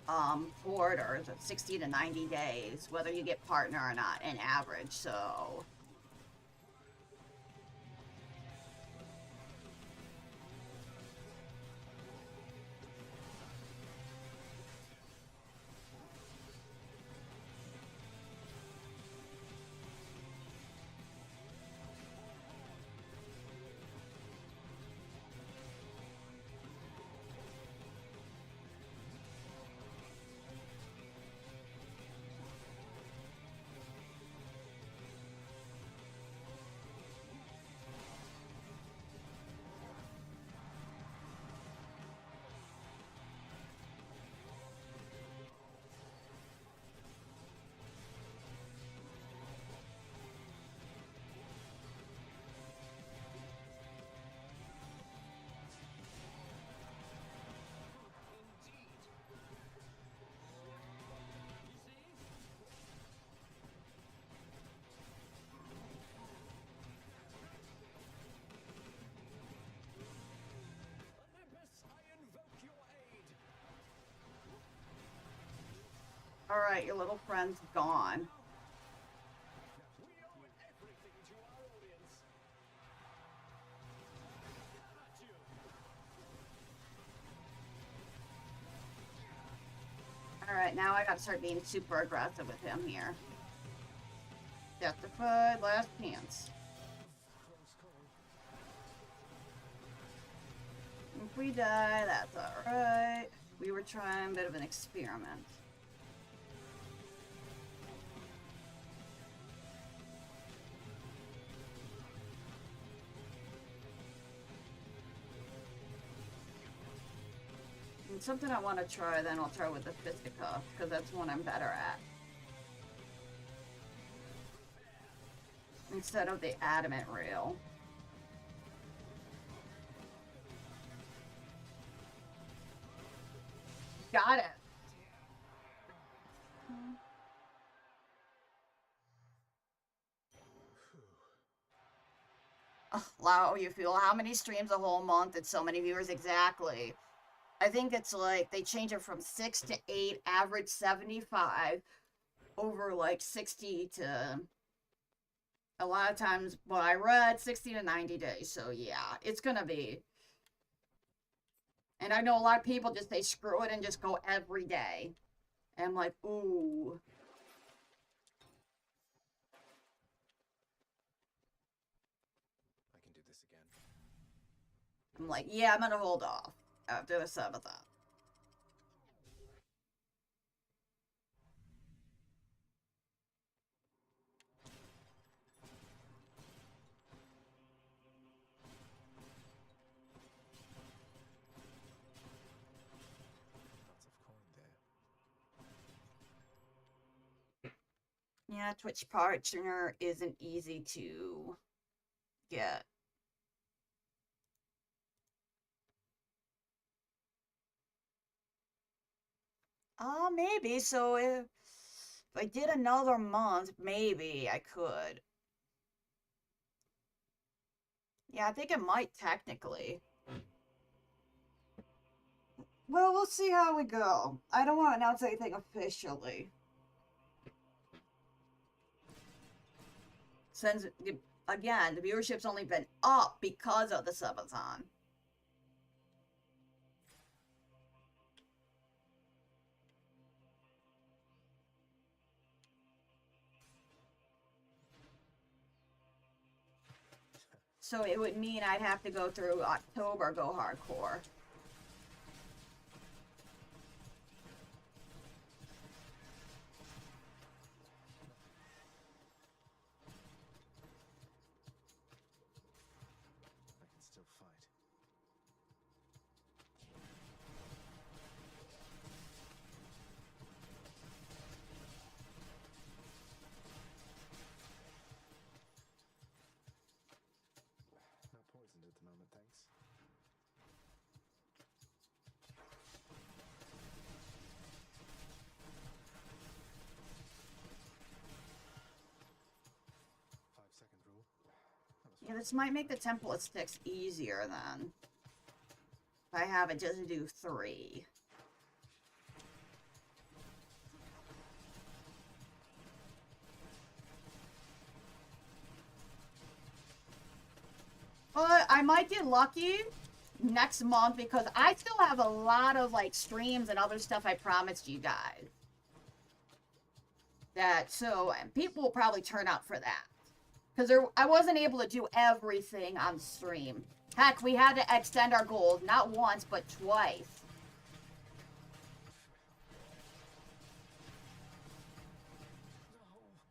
orders of 60 to 90 days, whether you get partner or not, an average, so. Alright, your little friend's gone. Alright, now I gotta start being super aggressive with him here. Justified last chance. we die, that's alright. We were trying a bit of an experiment. And something I want to try, then I'll try with the fisticuff, because that's one I'm better at. Instead of the adamant rail. Got it. Wow, you feel how many streams a whole month and so many viewers exactly. I think it's like they change it from 6 to 8, average 75, over like 60 to a lot of times, well, I read 60 to 90 days, so yeah, it's gonna be. And I know a lot of people just, they screw it and just go every day. And I'm like, ooh. I can do this again. I'm like, yeah, I'm gonna hold off after the Subathon. Yeah, Twitch partner isn't easy to get. Maybe. So if I did another month, maybe I could. Yeah, I think it might technically. Well, we'll see how we go. I don't want to announce anything officially. Since, again, the viewership's only been up because of the Subathon. So it would mean I'd have to go through October, go hardcore. I can still fight. Not poisoned at the moment, thanks. Yeah, this might make the template sticks easier then. If I have it just do 3. But I might get lucky next month because I still have a lot of like streams and other stuff I promised you guys. So people will probably turn out for that. Because I wasn't able to do everything on stream. Heck, we had to extend our goals, not once, but twice.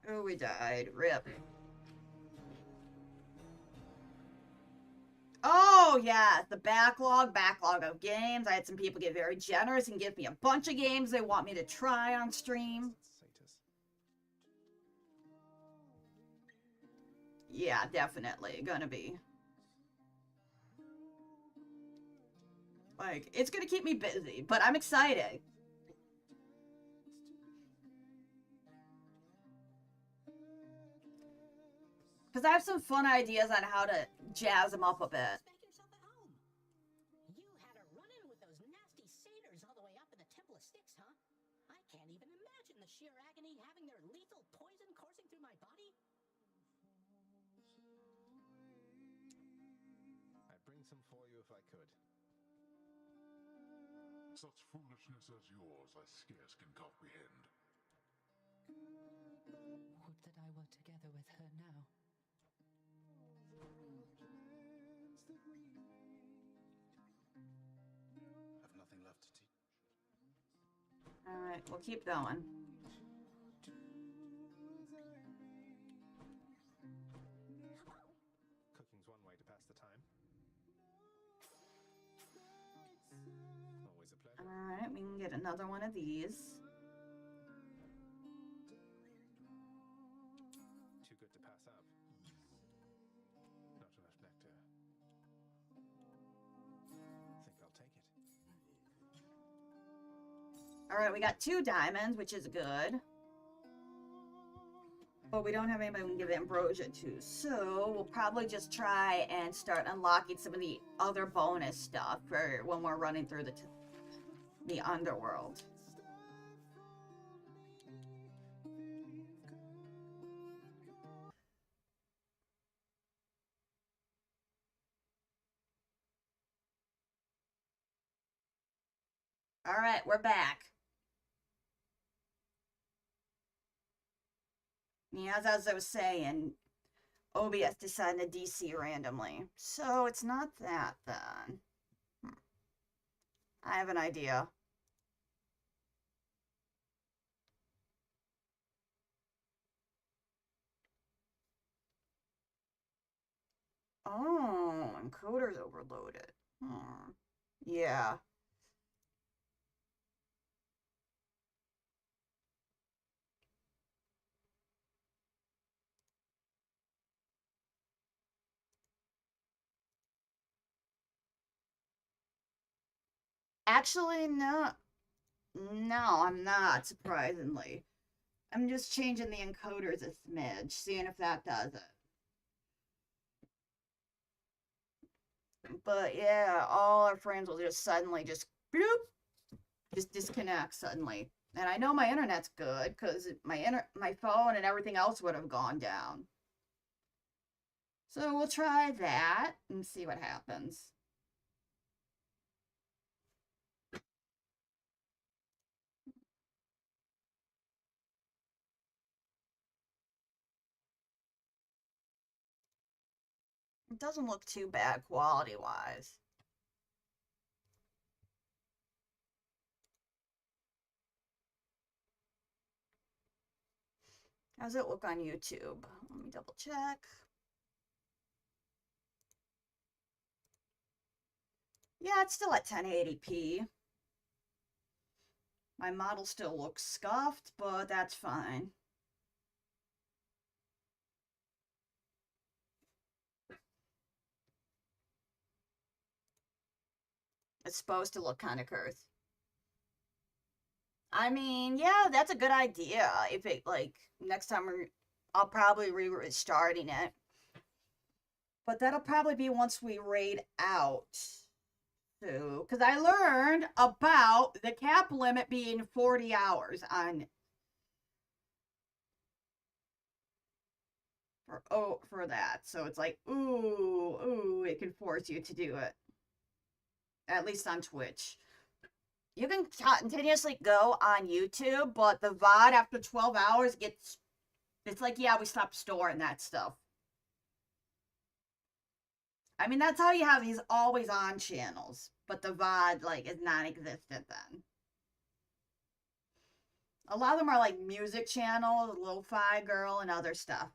Oh, we died. Rip. Oh, yeah, the backlog of games. I had some people get very generous and give me a bunch of games they want me to try on stream. Yeah, definitely. Gonna be. Like, it's gonna keep me busy, but I'm excited. Because I have some fun ideas on how to jazz them up a bit. You had a run-in with those nasty satyrs all the way up in the Temple of Styx, huh? I can't even imagine the sheer agony having their lethal poison coursing through my body. I'd bring some for you if I could. Such foolishness as yours I scarce can comprehend. Would that I were together with her now. nothing left to teach. Alright, we'll keep going. Cooking's one way to pass the time. Always a pleasure. Alright, we can get another one of these. Too good to pass up. Not enough nectar. Think I'll take it. Alright, we got 2 diamonds, which is good. But we don't have anybody we can give ambrosia to, so we'll probably just try and start unlocking some of the other bonus stuff for when we're running through the underworld. Alright, we're back. Yeah, as I was saying, OBS decided to DC randomly. So it's not that then. I have an idea. Oh, encoder's overloaded. Yeah. Actually, no. No, I'm not, surprisingly. I'm just changing the encoders a smidge, seeing if that does it. But yeah, all our friends will just suddenly just bloop, just disconnect suddenly. And I know my internet's good because my phone and everything else would have gone down. So we'll try that and see what happens. It doesn't look too bad quality-wise. How's it look on YouTube? Let me double check. Yeah, it's still at 1080p. My model still looks scuffed, but that's fine. It's supposed to look kind of cursed. I mean, yeah, that's a good idea. If it, like, next time I'll probably restarting it. But that'll probably be once we raid out. So, because I learned about the cap limit being 40 hours on for that. So it's like, ooh, it can force you to do it. At least on Twitch. You can continuously go on YouTube, but the VOD after 12 hours gets, it's like, yeah, we stopped storing that stuff. I mean, that's how you have these always on channels, but the VOD, like, is non-existent then. A lot of them are like music channels, Lo-Fi Girl, and other stuff.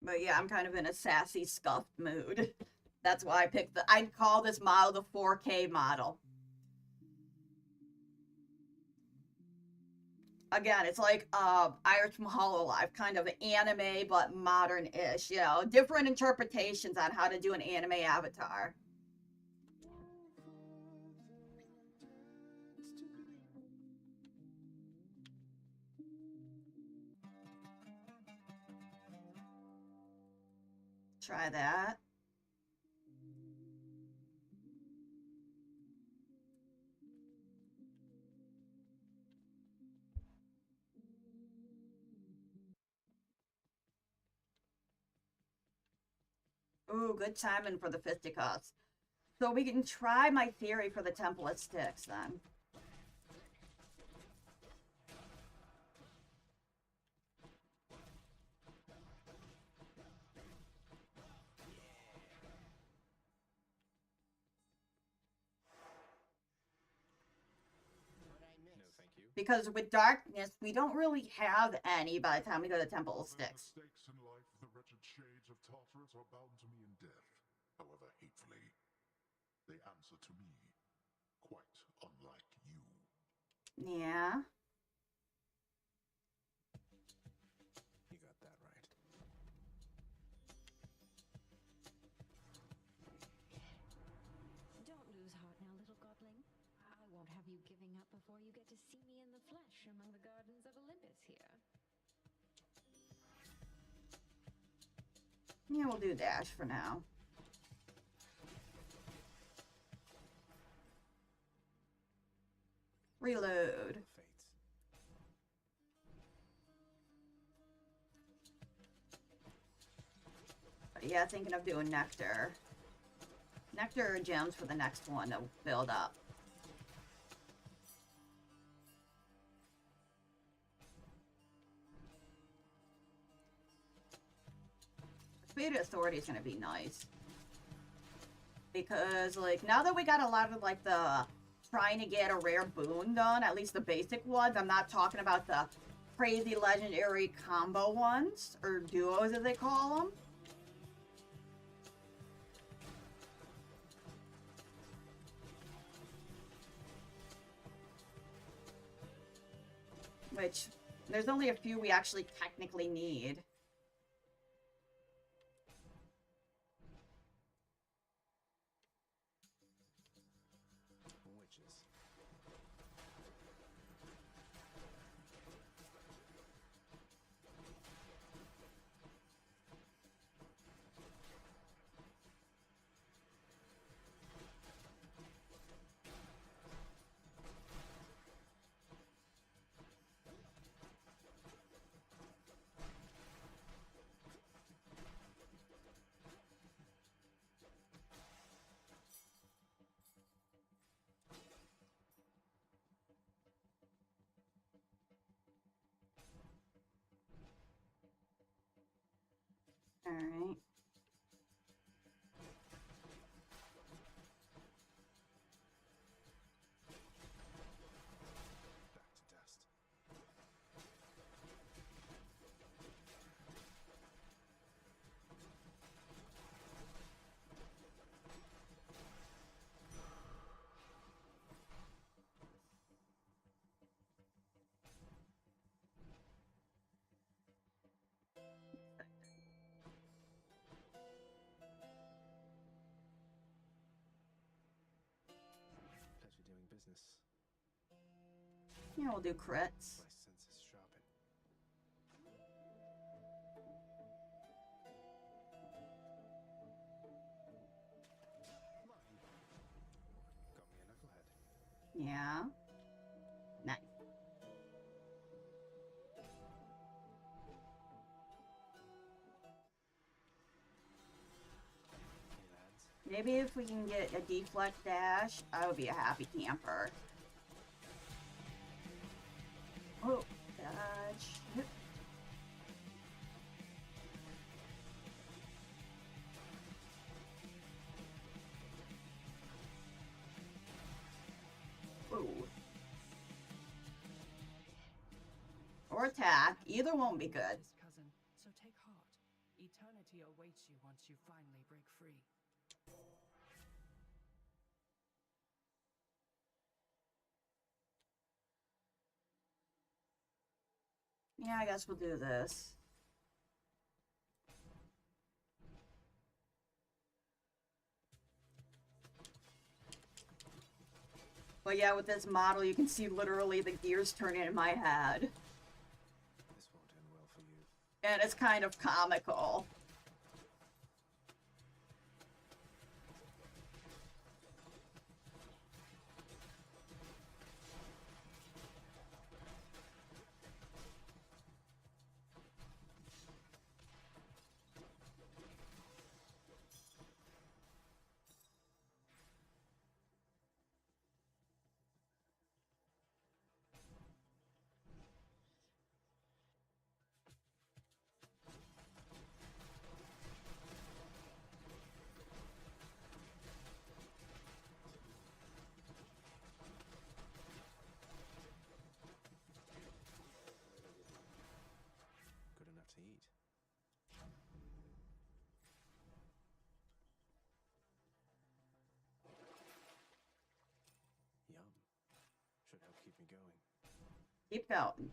But yeah, I'm kind of in a sassy, scuffed mood. That's why I picked I'd call this model the 4K model. Again, it's like Irish from Hololive, kind of anime, but modern-ish, you know, different interpretations on how to do an anime avatar. Try that. Ooh, good timing for the fisticuffs. So we can try my theory for the Temple of Sticks then. Because with darkness, we don't really have any by the time we go to Temple of Sticks. Mistakes in life, the wretched shades of Tartarus are bound to me in death, however hatefully. They answer to me, quite unlike you. Yeah. You got that right. Don't lose heart now, little godling. I won't have you giving up before you get to see me in the flesh among the gardens of Olympus here. Yeah, we'll do dash for now. Reload. But yeah, thinking of doing nectar. Nectar or gems for the next one to build up. Speed of Authority is going to be nice. Because, like, now that we got a lot of, like, the trying to get a rare boon done, at least the basic ones, I'm not talking about the crazy legendary combo ones, or duos as they call them. Which, there's only a few we actually technically need. Witches. Alright. Back to dust. Pleasure doing business. Yeah, we'll do crits. My senses sharpen. Mine. Got me a knucklehead. Yeah. Nice. Hey lads. Maybe if we can get a deflect dash, I would be a happy camper. Oh, dodge. Ooh. Or attack. Either won't be good. Cousin, so take heart. Eternity awaits you once you finally break free. Yeah, I guess we'll do this. But yeah, with this model, you can see literally the gears turning in my head. This won't end well for you. And it's kind of comical. going. Keep going.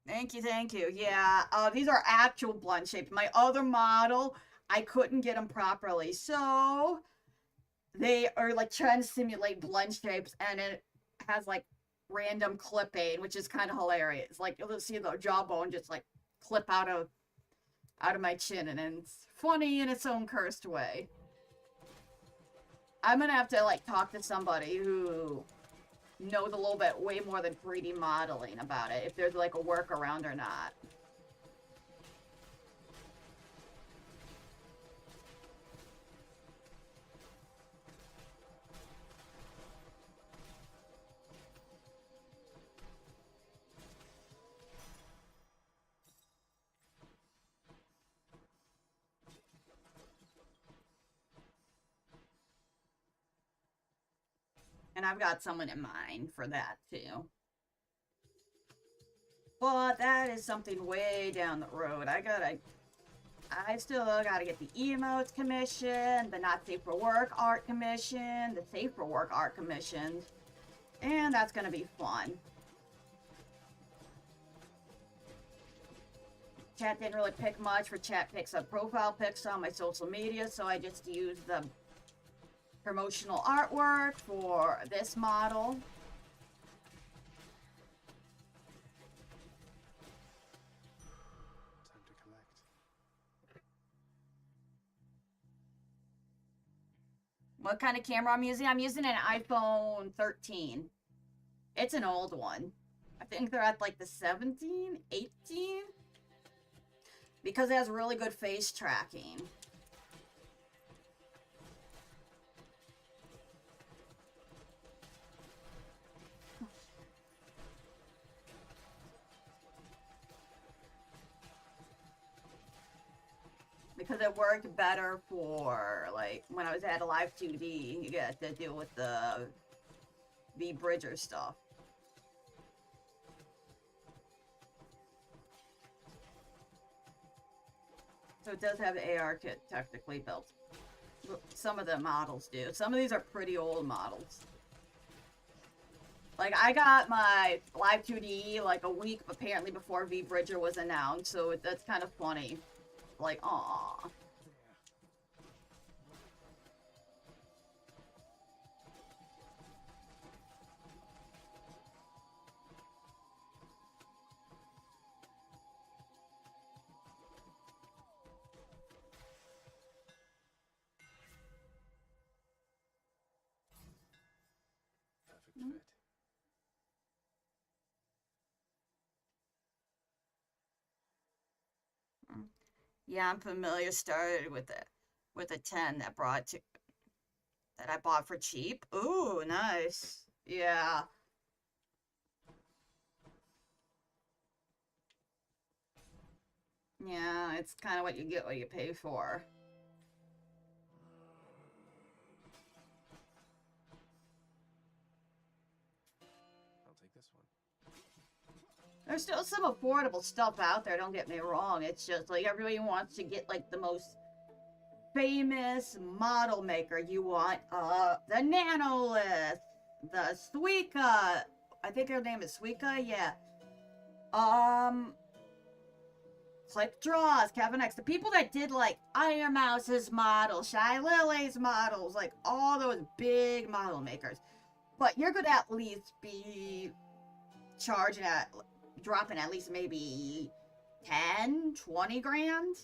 Thank you, thank you. Yeah, these are actual blunt shapes. My other model, I couldn't get them properly, so they are like trying to simulate blunt shapes, and it has like random clipping, which is kind of hilarious. Like you'll see the jawbone just like clip out of my chin, and it's funny in its own cursed way. I'm gonna have to like talk to somebody who knows a little bit way more than 3D modeling about it, if there's like a workaround or not. And I've got someone in mind for that too. But that is something way down the road. I still gotta get the emotes commissioned, the not safe for work art commissioned, the safe for work art commissioned. And that's gonna be fun. Chat didn't really pick much for chat picks up profile pics on my social media, so I just used the promotional artwork for this model. Time to collect. What kind of camera I'm using? I'm using an iPhone 13. It's an old one. I think they're at like the 17, 18? Because it has really good face tracking. Because it worked better for, like, when I was at a live 2D, you get to deal with the V-Bridger stuff. So it does have the AR kit technically built. Some of the models do. Some of these are pretty old models. Like, I got my live 2D like a week apparently before V-Bridger was announced, so that's kind of funny. Like, aww. Perfect fit. Yeah, I'm familiar. Started with a 10 that I bought for cheap. Ooh, nice. Yeah. Yeah, it's kind of what you get what you pay for. I'll take this one. There's still some affordable stuff out there, don't get me wrong. It's just like everybody wants to get like the most famous model maker. You want the Nanolith, the Suica. I think her name is Suica, yeah. Click Draws, Kevin X. The people that did like Iron Mouse's models, Shy Lily's models, like all those big model makers. But you're gonna at least be dropping at least maybe 10, 20 grand.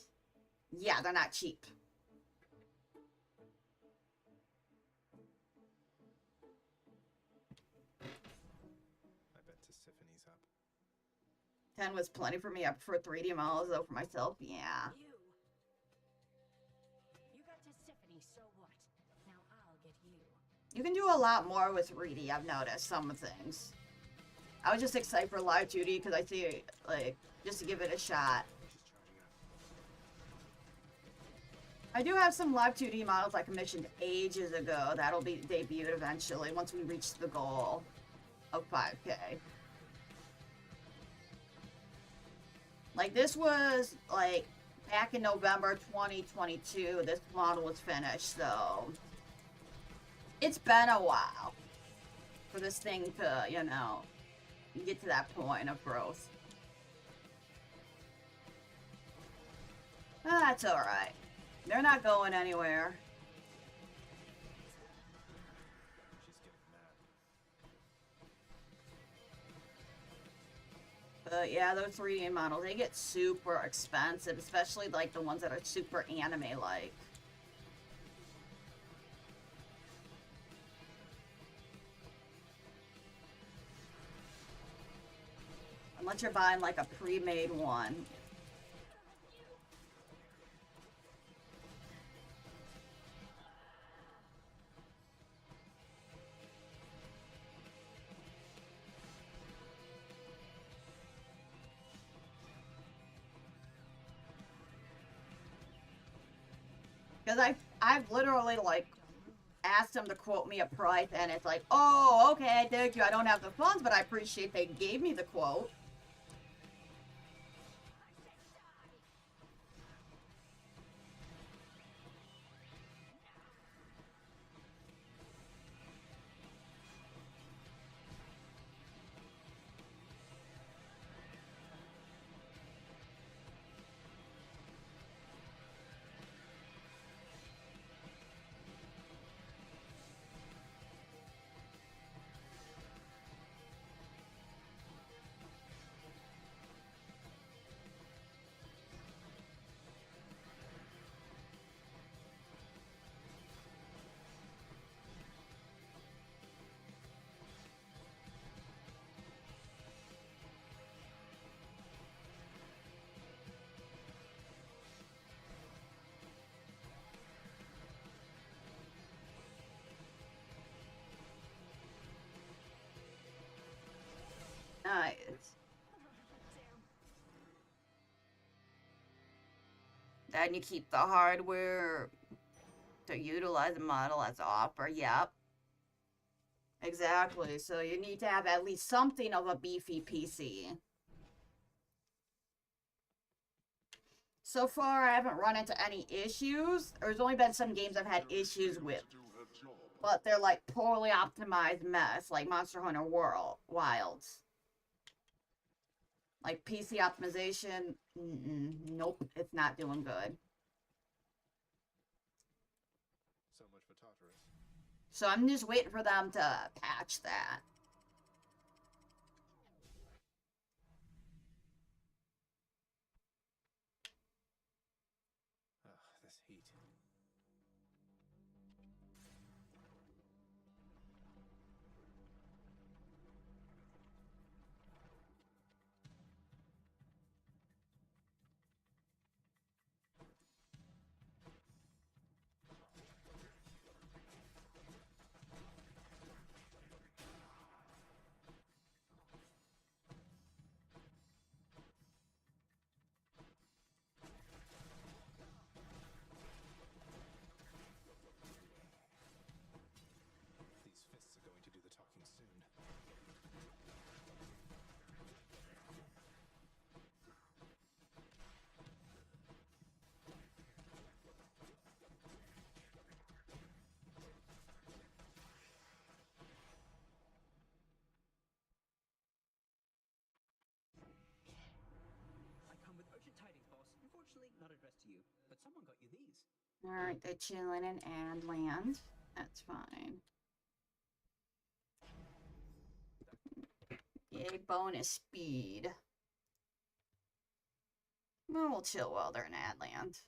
Yeah, they're not cheap. I bet Tiffany's up. 10 was plenty for me. I prefer 3D models though for myself. Yeah. You got Tiffany, so what? Now I'll get you. You can do a lot more with 3D, I've noticed some things. I was just excited for live 2D because I see, like, just to give it a shot. I do have some live 2D models I commissioned ages ago. That'll be debuted eventually once we reach the goal of 5K. Like, this was, like, back in November 2022, this model was finished, so it's been a while for this thing to, you know, get to that point of growth. That's alright. They're not going anywhere. But yeah, those 3D models, they get super expensive, especially like the ones that are super anime-like. Unless you're buying like a pre-made one. Because I've literally, like, asked them to quote me a price, and it's like, oh, okay, thank you, I don't have the funds, but I appreciate they gave me the quote. Nice. Then you keep the hardware to utilize the model as offer. Yep. Exactly. So you need to have at least something of a beefy PC. So far, I haven't run into any issues. There's only been some games I've had issues with. But they're like poorly optimized mess, like Monster Hunter Wilds. Like PC optimization, nope, it's not doing good. So much for Tartarus. So I'm just waiting for them to patch that. Ugh, this heat. These fists are going to do the talking soon. I come with urgent tidings, boss. Unfortunately, not addressed to you, but someone got you these. Alright, they're chilling in Adland. That's fine. Yay, bonus speed. We'll chill while they're in Adland.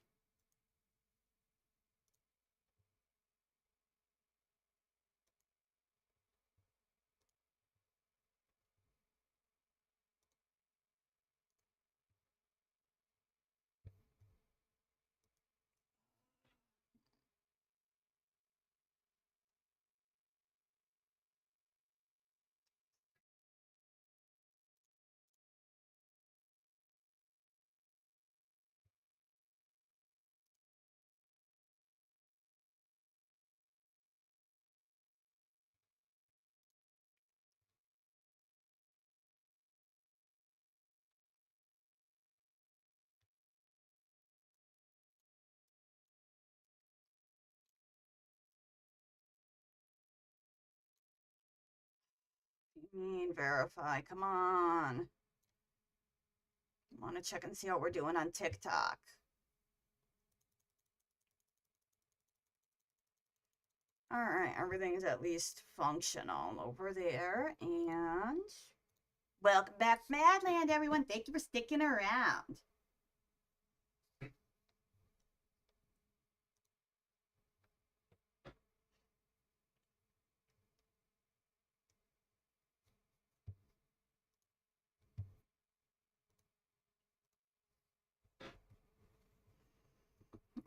Verify. Come on. I want to check and see how we're doing on TikTok. All right, everything is at least functional over there. And welcome back, Madland, everyone. Thank you for sticking around.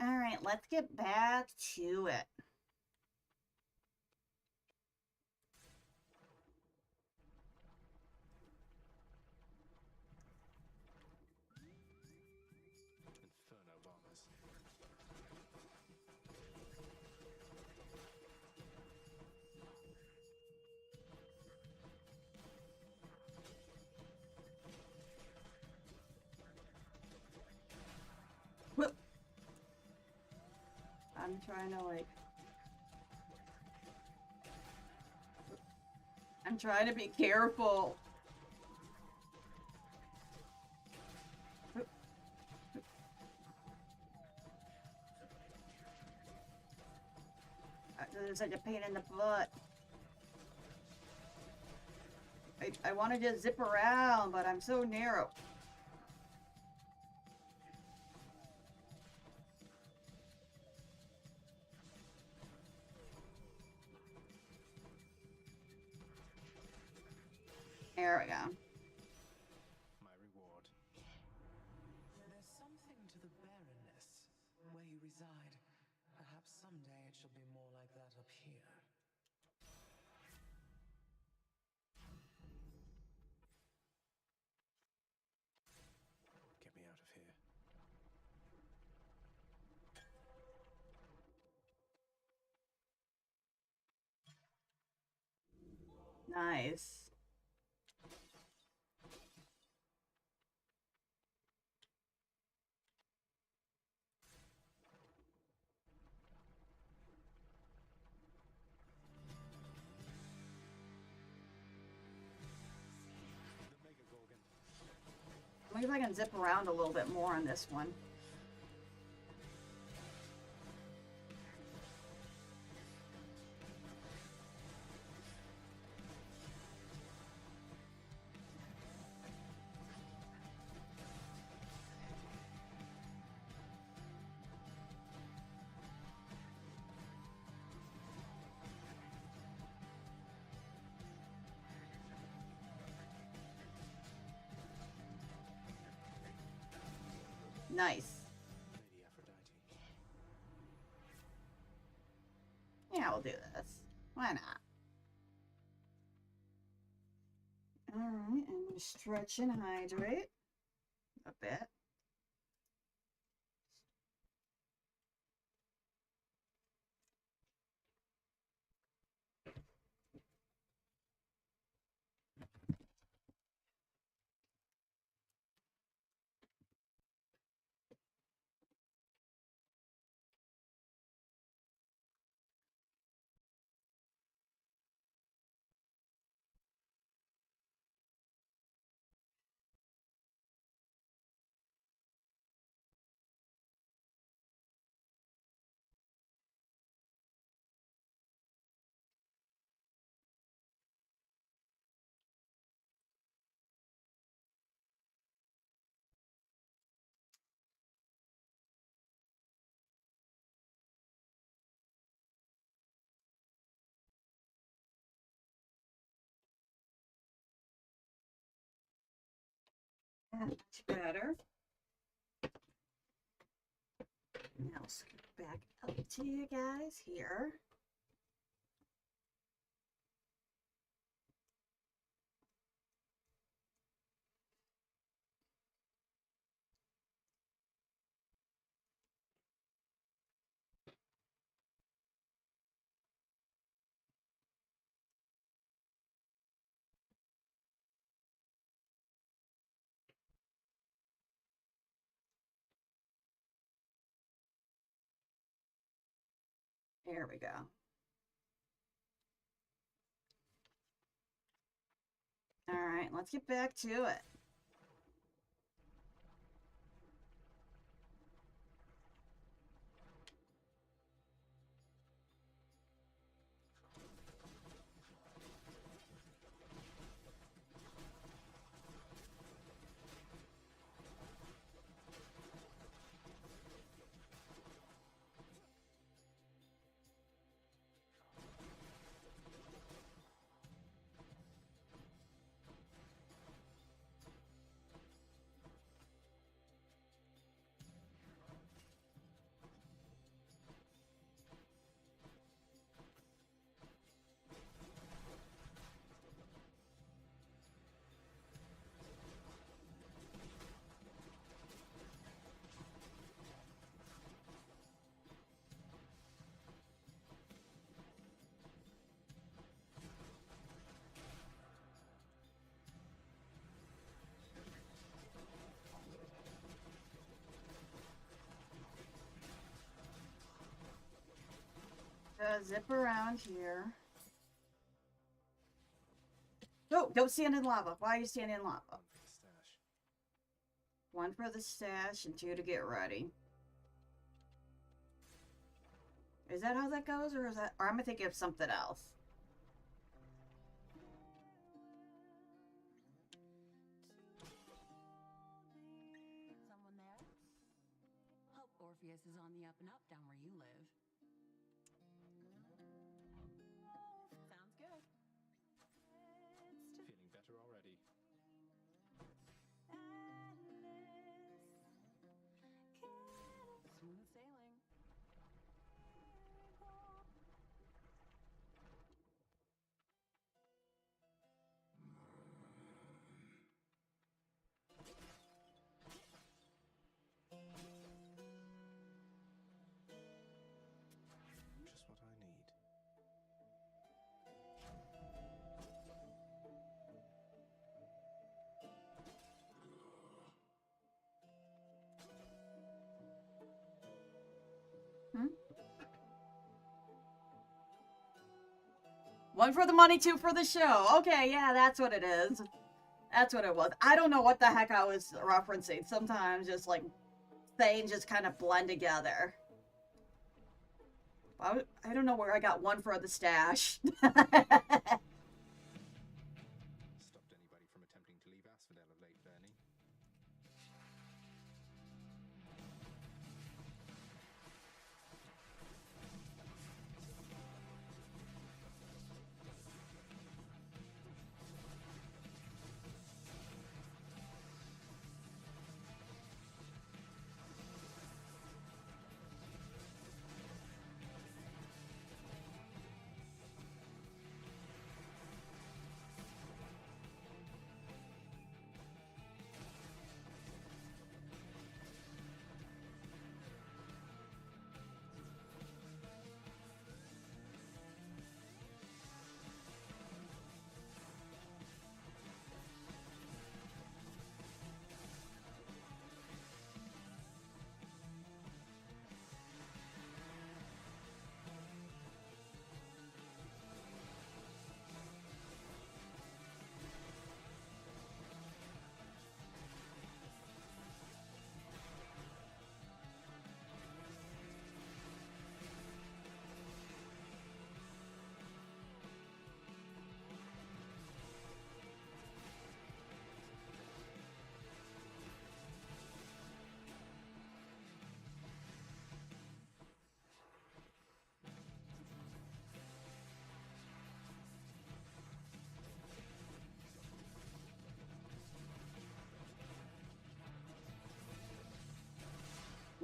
All right, let's get back to it. Inferno bombers. Whoop. I'm trying to I'm trying to be careful. It's like a pain in the butt. I want to just zip around, but I'm so narrow. There we go. My reward. There's something to the barrenness where you reside. Perhaps someday it shall be more like that up here. Get me out of here. Nice. Maybe I can zip around a little bit more on this one. Nice. Lady Aphrodite. Yeah, we'll do this. Why not? Alright, I'm going to stretch and hydrate a bit. Much better. Now scoot back up to you guys here. There we go. Alright, let's get back to it. Zip around here. No, don't stand in lava. Why are you standing in lava? One for the stash and 2 to get ready. Is that how that goes, or is that, or am I thinking of something else? Someone there? Hope Orpheus is on the up and up down where you live. Sounds good. Feeling better already. Smooth sailing. Just what I need. Hmm? 1 for the money, 2 for the show. Okay, yeah, that's what it is. That's what it was. I don't know what the heck I was referencing. Sometimes just like things just kind of blend together. I don't know where I got 1 for the stash. Stopped anybody from attempting to leave Asphodel of late, Bernie?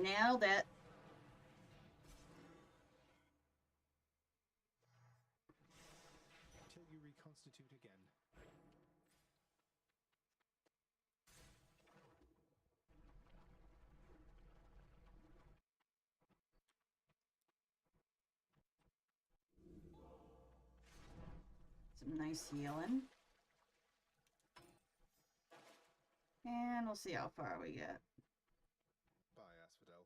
Nailed it. Till you reconstitute again. Some nice healing. And we'll see how far we get. Bye, Asphodel.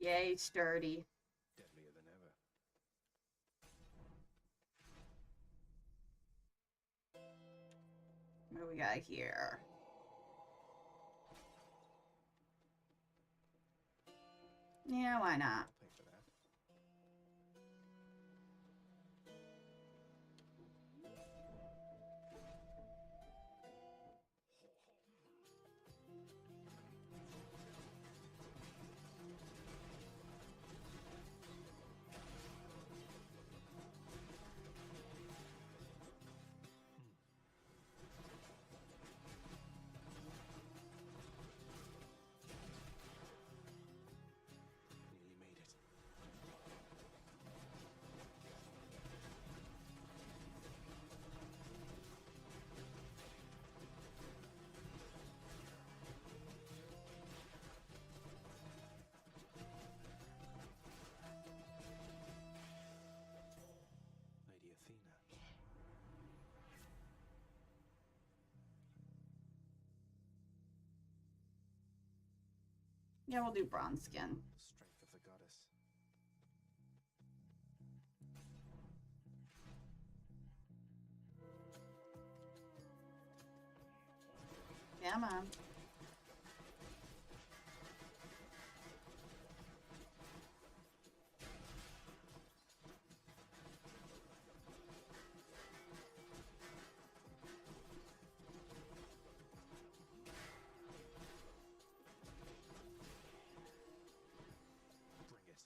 Yay, sturdy. Deadlier than ever. What do we got here? Yeah, why not? Pay for that. Nearly made it. Lady Athena. Yeah, we'll do bronze skin. The strength of the goddess. Come on. Bring it.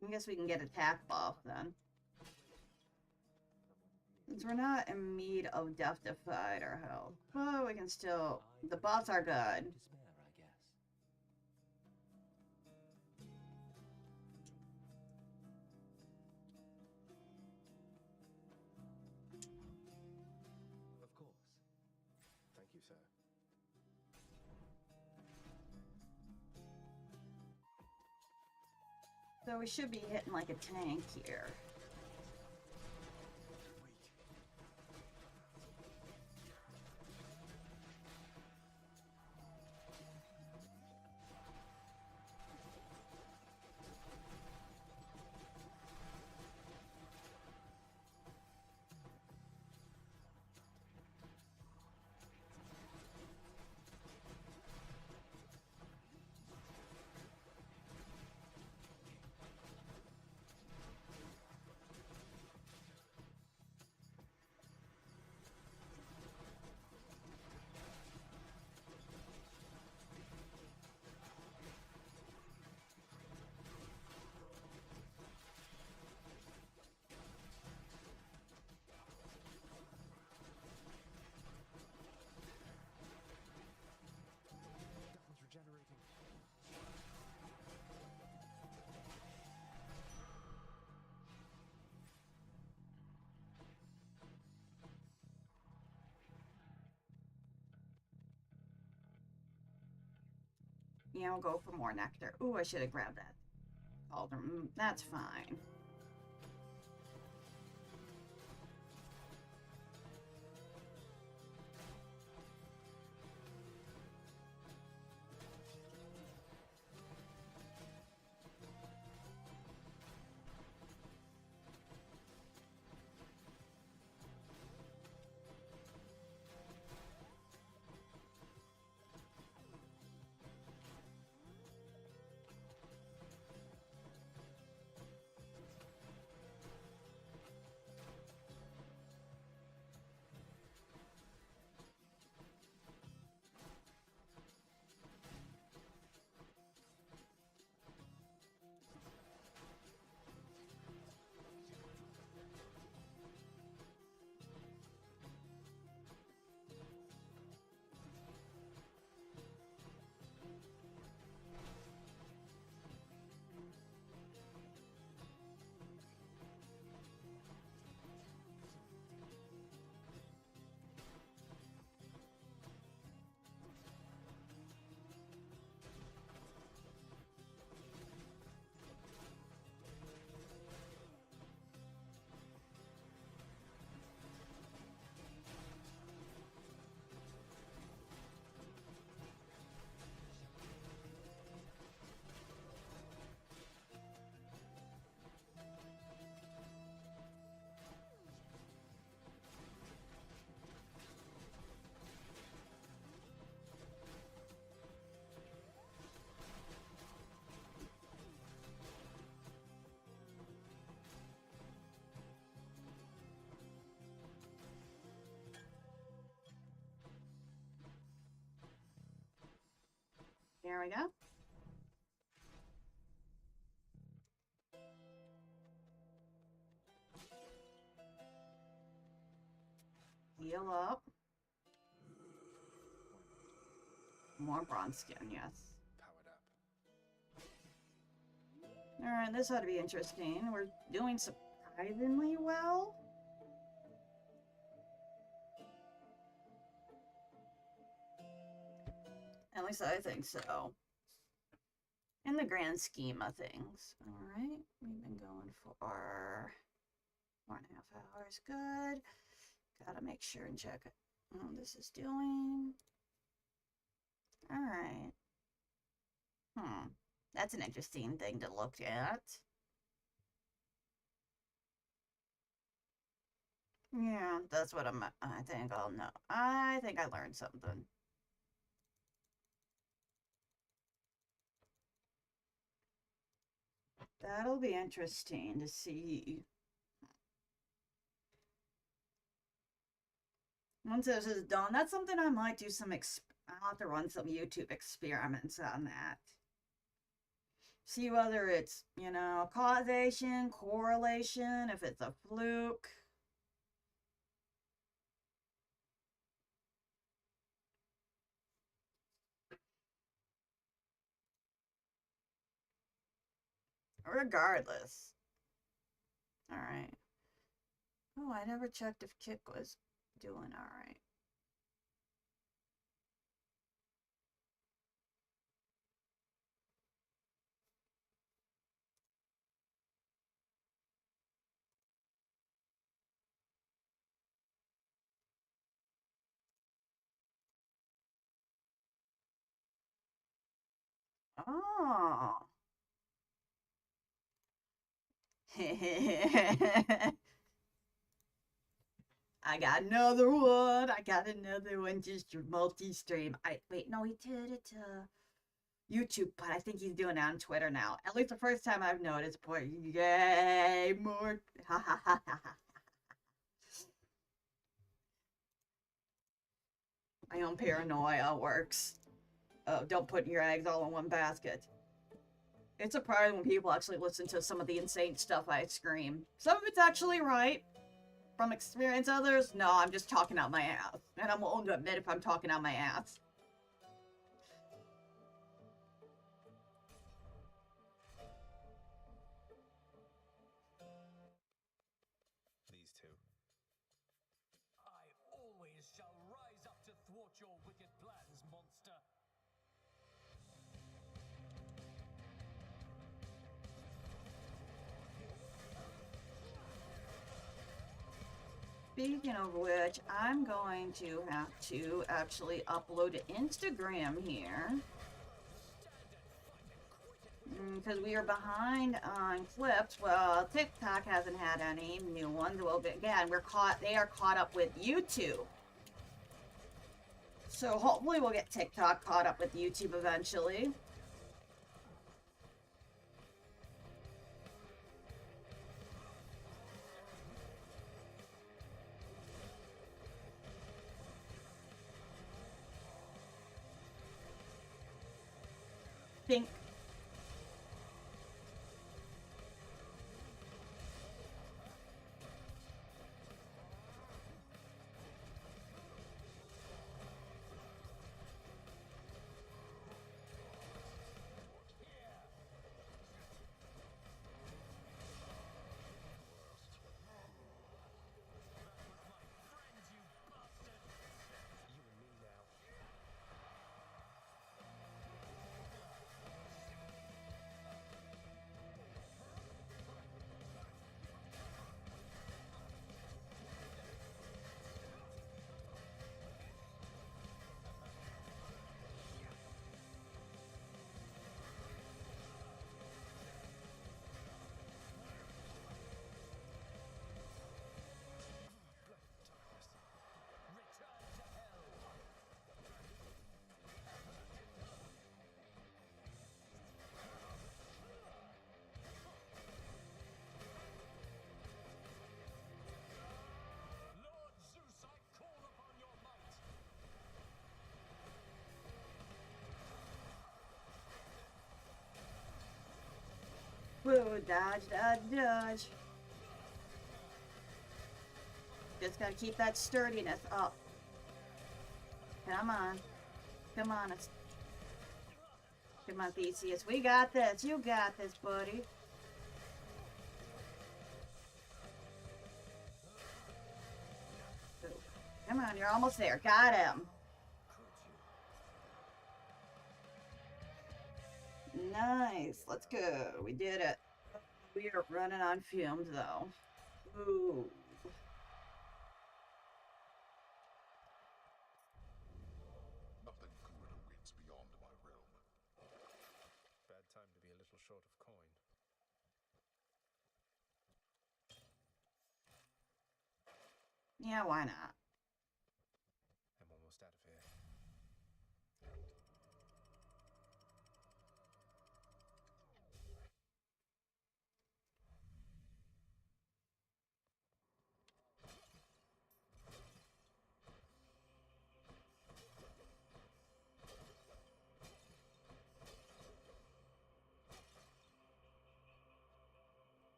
I guess we can get attack buff then. Since we're not in need of death to fight our health. Well, we can still... The buffs are good. To spare, I guess. Of course. Thank you, sir. So we should be hitting like a tank here. That one's regenerating. Yeah, we'll go for more nectar. Ooh, I should have grabbed that. Cauldron. That's fine. we go. Heal up. More bronze skin, yes. Alright, this ought to be interesting. We're doing surprisingly well. At least I think so. In the grand scheme of things. Alright, we've been going for 4.5 hours. Good. Gotta make sure and check how this is doing. Alright. That's an interesting thing to look at. Yeah, that's what I think I'll know. I think I learned something. That'll be interesting to see. Once this is done, that's something I might do some I'll have to run some YouTube experiments on that. See whether it's, you know, causation, correlation, if it's a fluke. Regardless. Alright. Oh, I never checked if Kick was doing alright. Oh. I got another one. I got another one. Just your multi-stream. Wait, no, he did it to YouTube, but I think he's doing it on Twitter now. At least the first time I've noticed. Boy, yay, more. Ha ha ha ha. My own paranoia works. Don't put your eggs all in one basket. It's surprising when people actually listen to some of the insane stuff I scream. Some of it's actually right. From experience, others, no, I'm just talking out my ass. And I'm willing to admit if I'm talking out my ass. These two. I always shall rise up to thwart your wicked plans, monster. Speaking of which, I'm going to have to actually upload to Instagram here. Because we are behind on clips. Well, TikTok hasn't had any new ones. Well, again, they are caught up with YouTube. So hopefully we'll get TikTok caught up with YouTube eventually. Think. Dodge, dodge, dodge. Just gotta keep that sturdiness up. Come on. Come on. Come on, Theseus. We got this. You got this, buddy. Come on, you're almost there. Got him. Nice. Let's go. We did it. We are running on fumes, though. Ooh. Nothing good awaits beyond my realm. Bad time to be a little short of coin. Yeah, why not? I'm almost out of here.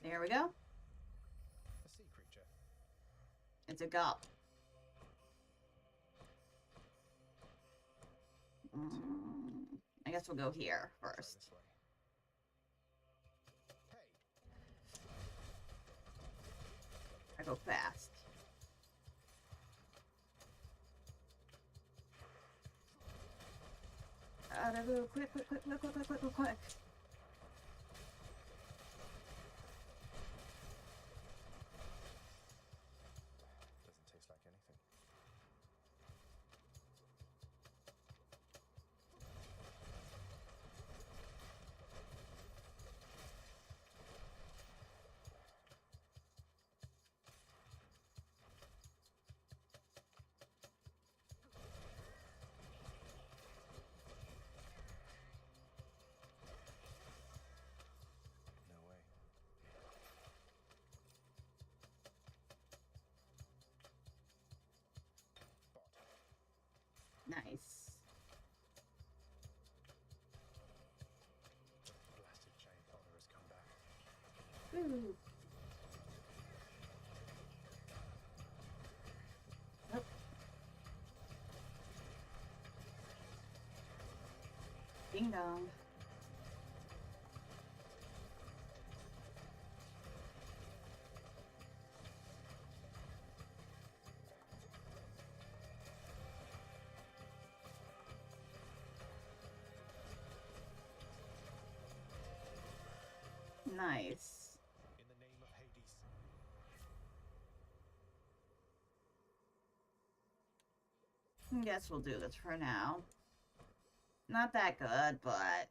There we go. A sea creature. It's a gulp. I guess we'll go here first. Try this way. I go fast. Gotta go quick, quick, quick, quick, quick, quick, quick, quick, quick. Doesn't taste like anything. No way. Nice. Blasted giant otter has come back. Ooh. Nope. Ding dong. Nice. In the name of Hades. Guess we'll do this for now. Not that good, but... I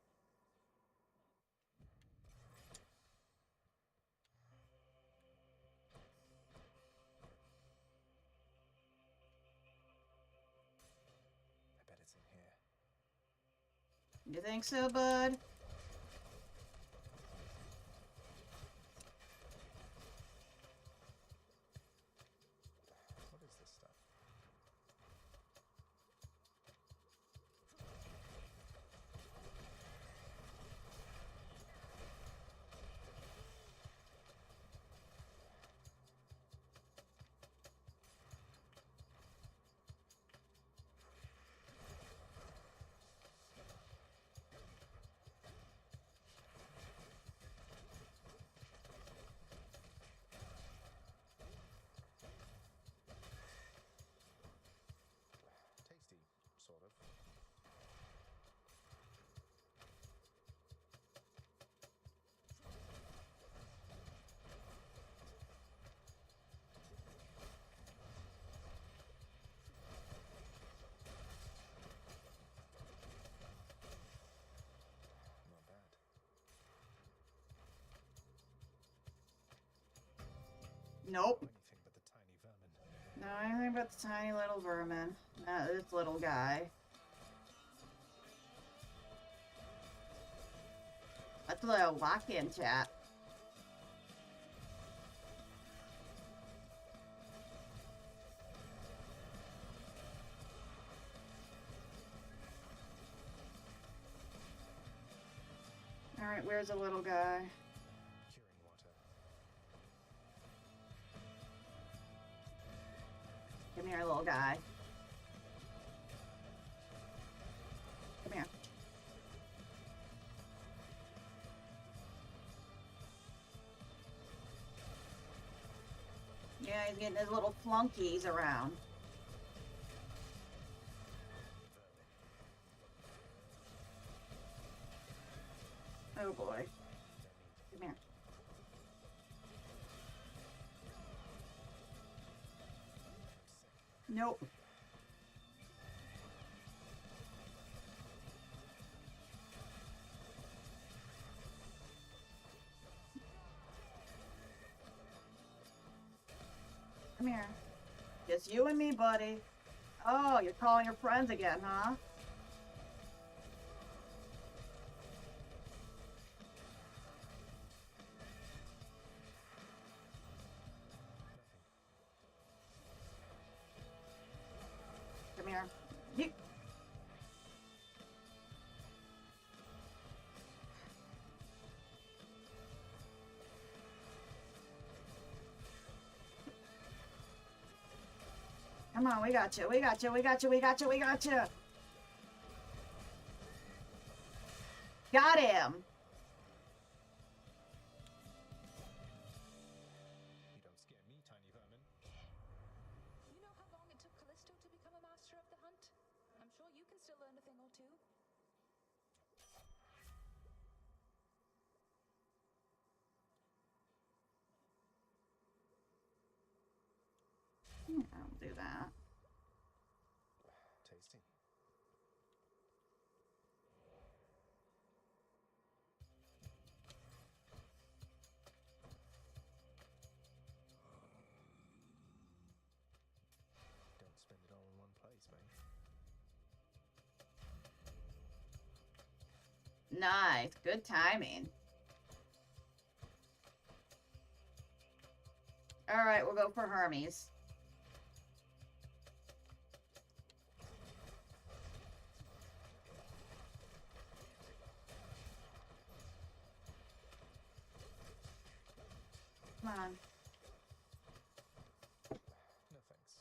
bet it's in here. You think so, bud? What is this stuff? Tasty, sort of. Not bad. Nope. Anything but the tiny vermin. No, anything but the tiny little vermin. Not this little guy. That's a little lock-in chat. where's the little guy? Curing water. Come here, little guy. Come here. Yeah, he's getting his little flunkies around. Oh boy. Come here. Nope. Come here. Just you and me, buddy. Oh, you're calling your friends again, huh? Come here. You. Come on, we got you. We got you. We got you. We got you. We got you. Got him. You don't scare me, tiny vermin. You know how long it took Callisto to become a master of the hunt? I'm sure you can still learn a thing or two. I'll do that. Tasty. Don't spend it all in one place, mate. Nice. Good timing. All right, we'll go for Hermes. Come on. No thanks.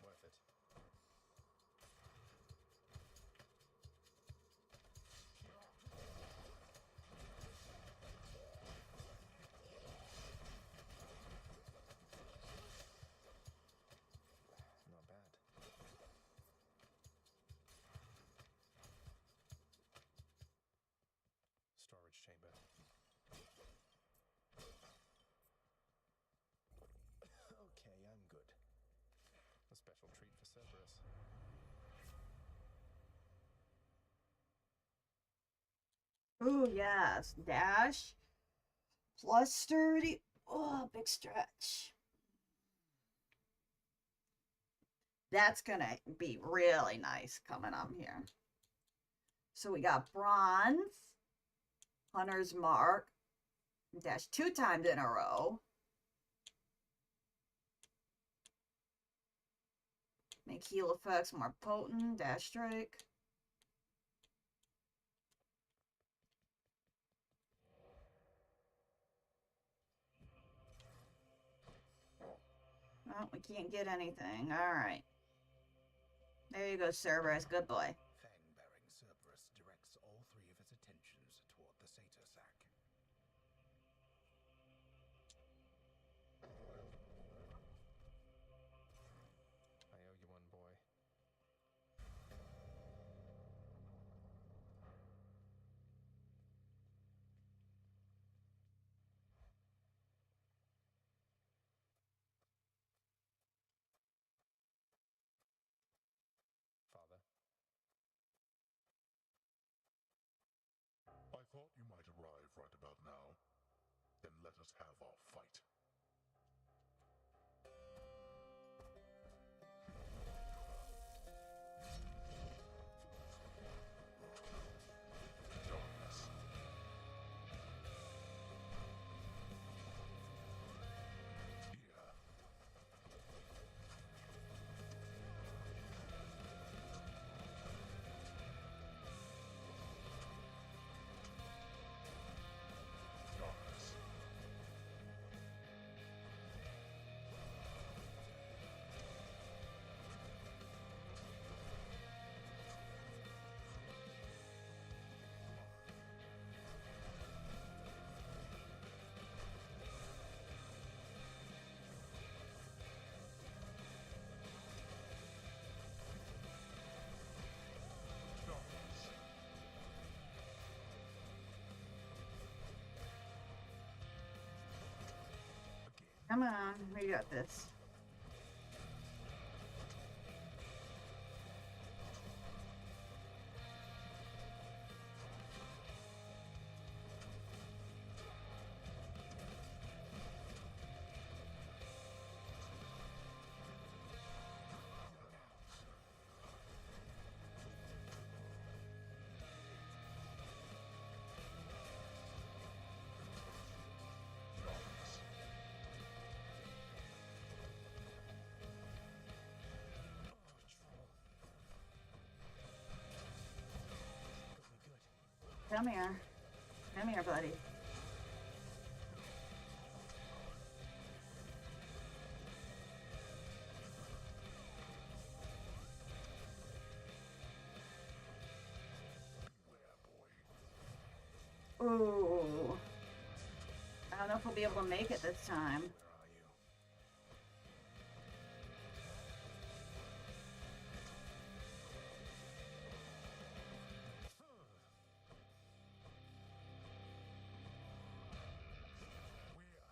Worth it. Not bad. Storage chamber. Okay, I'm good. A special treat for Cerberus. Ooh, yes. Dash. Plus sturdy. Oh, big stretch. That's going to be really nice coming up here. So we got bronze, Hunter's Mark, dash 2 times in a row. Make heal effects more potent, dash strike. Well, we can't get anything. All right. There you go, Cerberus. Good boy. Fang-bearing Cerberus directs all 3 of its attentions toward the satyr sac. I owe you one, boy. have our fight. Darkness. Here. Darkness. Darkness. Come on, we got this. Come here. Come here, buddy. Ooh. I don't know if we'll be able to make it this time.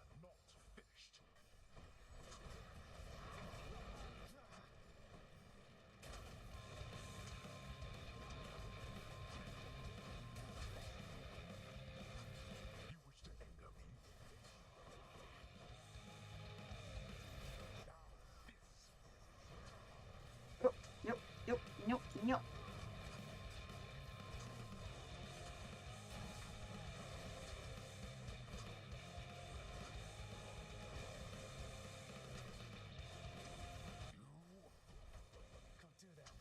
We're not finished. You wish to anger me? Now this. Nope, nope, nope, nope. Can't do that.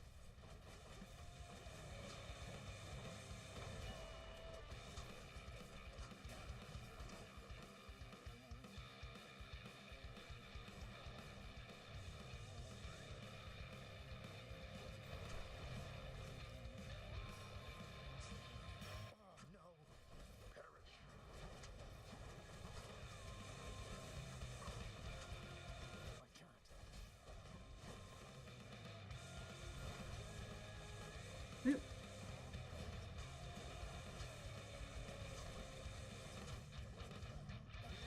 Oh, no. Perish. I can't. Oop.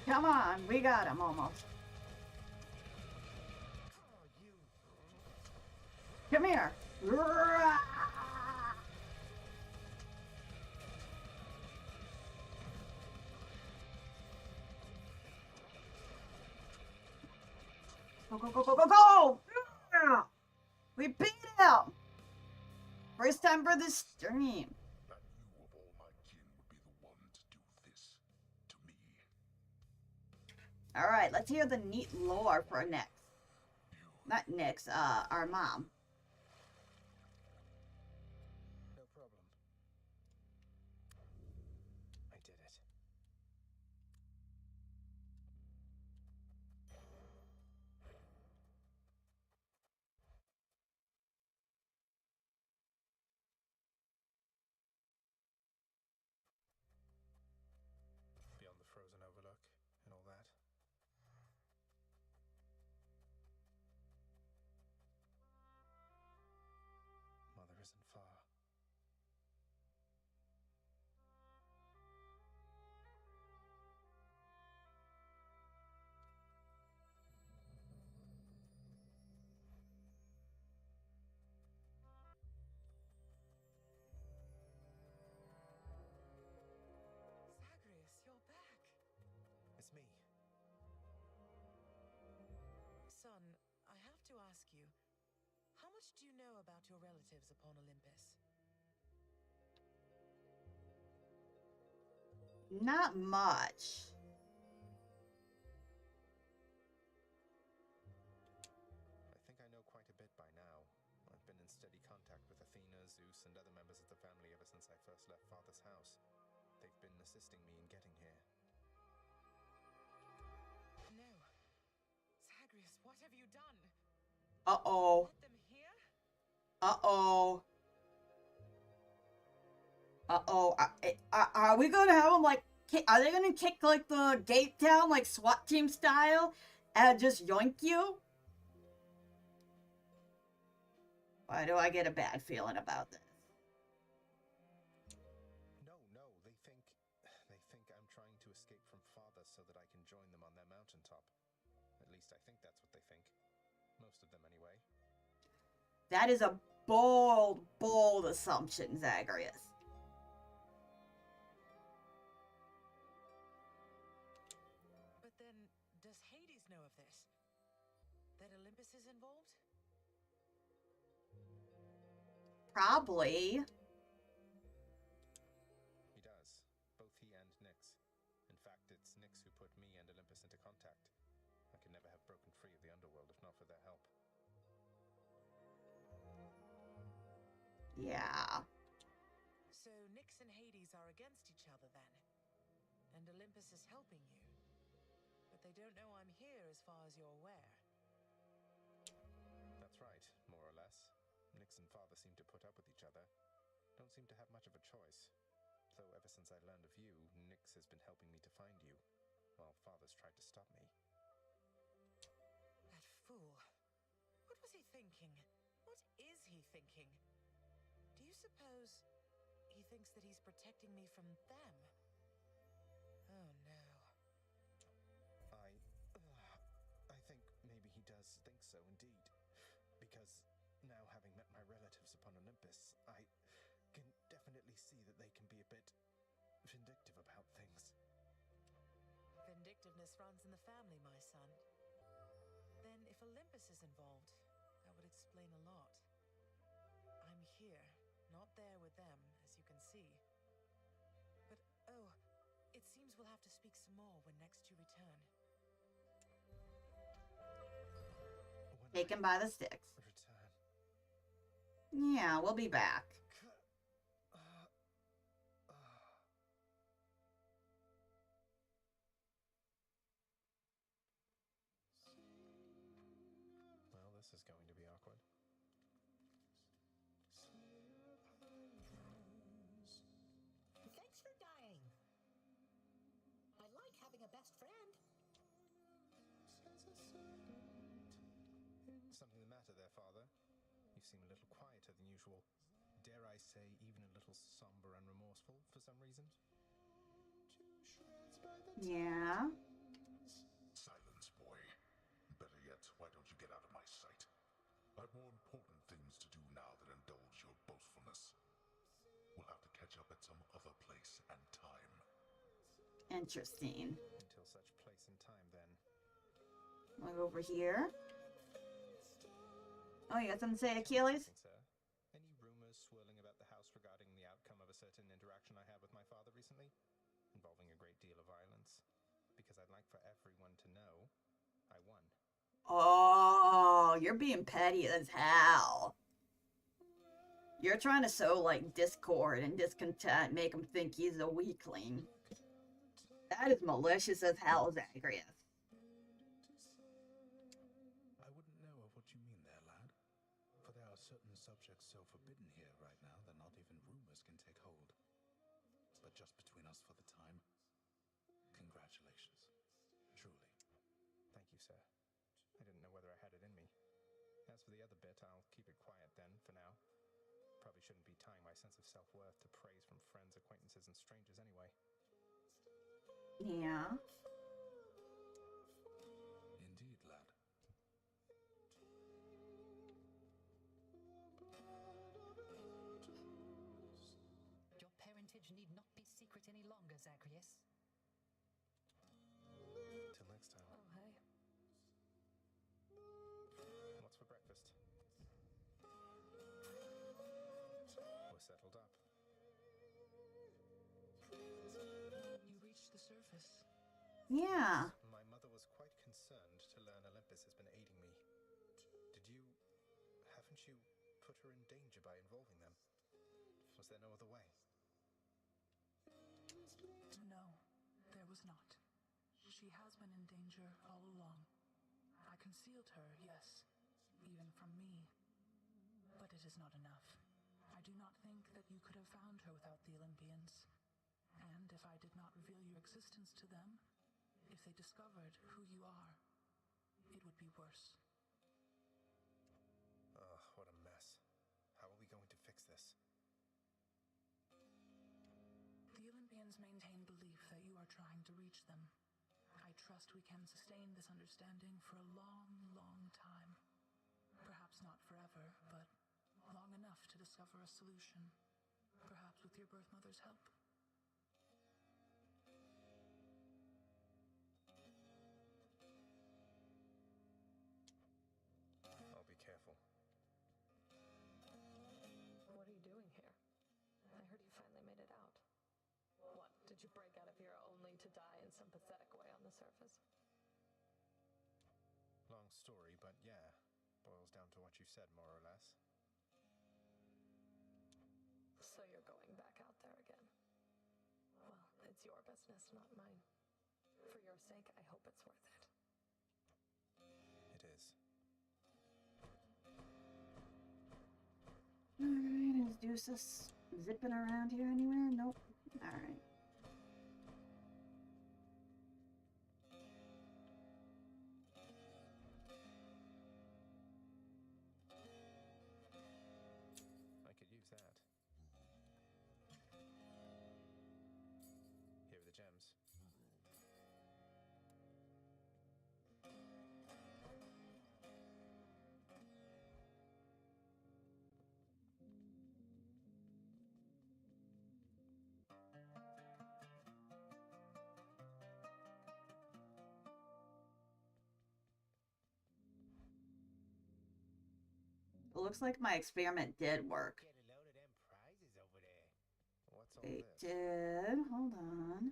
Come on, we got him almost. Oh, you. Come here. Go, go, go, go, go, go! Yeah! We beat him! First time for the stream. That you of all my kin would be the one to do this to me. Alright, let's hear the neat lore for Nyx. Not Nyx, our mom. No problem. I did it. Beyond the frozen overlook and all that. ask you, how much do you know about your relatives upon Olympus? Not much. I think I know quite a bit by now. I've been in steady contact with Athena, Zeus, and other members of the family ever since I first left Father's house. They've been assisting me in getting here. No. Zagreus, what have you done? Uh-oh. Let them hear? Uh-oh. Uh-oh. Are we gonna have them, like, are they gonna kick, like, the gate down, like, SWAT team style, and just yoink you? Why do I get a bad feeling about this? No, they think I'm trying to escape from Father so that I can join them on their mountaintop. At least I think that's what they think. Most of them, anyway. That is a bold, bold assumption, Zagreus. But then, does Hades know of this? That Olympus is involved? Probably. He does. Both he and Nyx. In fact, it's Nyx who put me and Olympus into contact. I could never have broken free of the underworld if not for their help. Yeah. So Nyx and Hades are against each other then? And Olympus is helping you? But they don't know I'm here as far as you're aware. That's right, more or less. Nyx and Father seem to put up with each other. Don't seem to have much of a choice. Though ever since I learned of you, Nyx has been helping me to find you, while Father's tried to stop me. That fool. What was he thinking? What is he thinking? Do you suppose he thinks that he's protecting me from them? Oh no. I think maybe he does think so indeed. Because now, having met my relatives upon Olympus, I can definitely see that they can be a bit vindictive about things. Vindictiveness runs in the family, my son. Then, if Olympus is involved, that would explain a lot. I'm here, not there with them, as you can see. But, oh, it seems we'll have to speak some more when next you return. Take him by the sticks. Return. Yeah, we'll be back. Well, this is going to be awkward. Thanks for dying. I like having a best friend. Something the matter there, Father? You seem a little quieter than usual. Dare I say, even a little somber and remorseful for some reason? Yeah. Silence, boy. Better yet, why don't you get out of my sight? I've more important things to do now than indulge your boastfulness. We'll have to catch up at some other place and time. Interesting. Until such place and time, then. Look over here. Oh, you got something to say, Achilles? Sir, any rumors swirling about the house regarding the outcome of a certain interaction I had with my father recently? Involving a great deal of violence? Because I'd like for everyone to know I won. Oh, you're being petty as hell. You're trying to sow, like, discord and discontent, make him think he's a weakling. That is malicious as hell, Zagreus. I wouldn't know of what you mean there, lad. For there are certain subjects so forbidden here right now that not even rumors can take hold. But just between us for the time, congratulations. Truly. Thank you, sir. I didn't know whether I had it in me. As for the other bit, I'll keep it quiet then, for now. Probably shouldn't be tying my sense of self-worth to praise from friends, acquaintances, and strangers anyway. Yeah. Indeed, lad. Your parentage need not be secret any longer, Zagreus. Till next time. Oh, hey. What's for breakfast? settled up. You reached the surface. Yeah. My mother was quite concerned to learn Olympus has been aiding me. Haven't you put her in danger by involving them? Was there no other way? No, there was not. She has been in danger all along. I concealed her, yes, even from me. But it is not enough. I do not think that you could have found her without the Olympians. And if I did not reveal your existence to them, if they discovered who you are, it would be worse. Ugh, what a mess. How are we going to fix this? The Olympians maintain belief that you are trying to reach them. I trust we can sustain this understanding for a long, long time. Perhaps not forever, but long enough to discover a solution. Perhaps with your birth mother's help. I'll be careful. What are you doing here? I heard you finally made it out. What, did you break out of here only to die in some pathetic way on the surface? Long story, but yeah. Boils down to what you said, more or less. So you're going back out there again? Well, it's your business, not mine. For your sake, I hope it's worth it. It is. Alright, is Deuces zipping around here anywhere? Nope. Alright. I could use that. Here are the gems. It looks like my experiment did work. Get a load of them prizes over there. What's all It this? did. Hold on.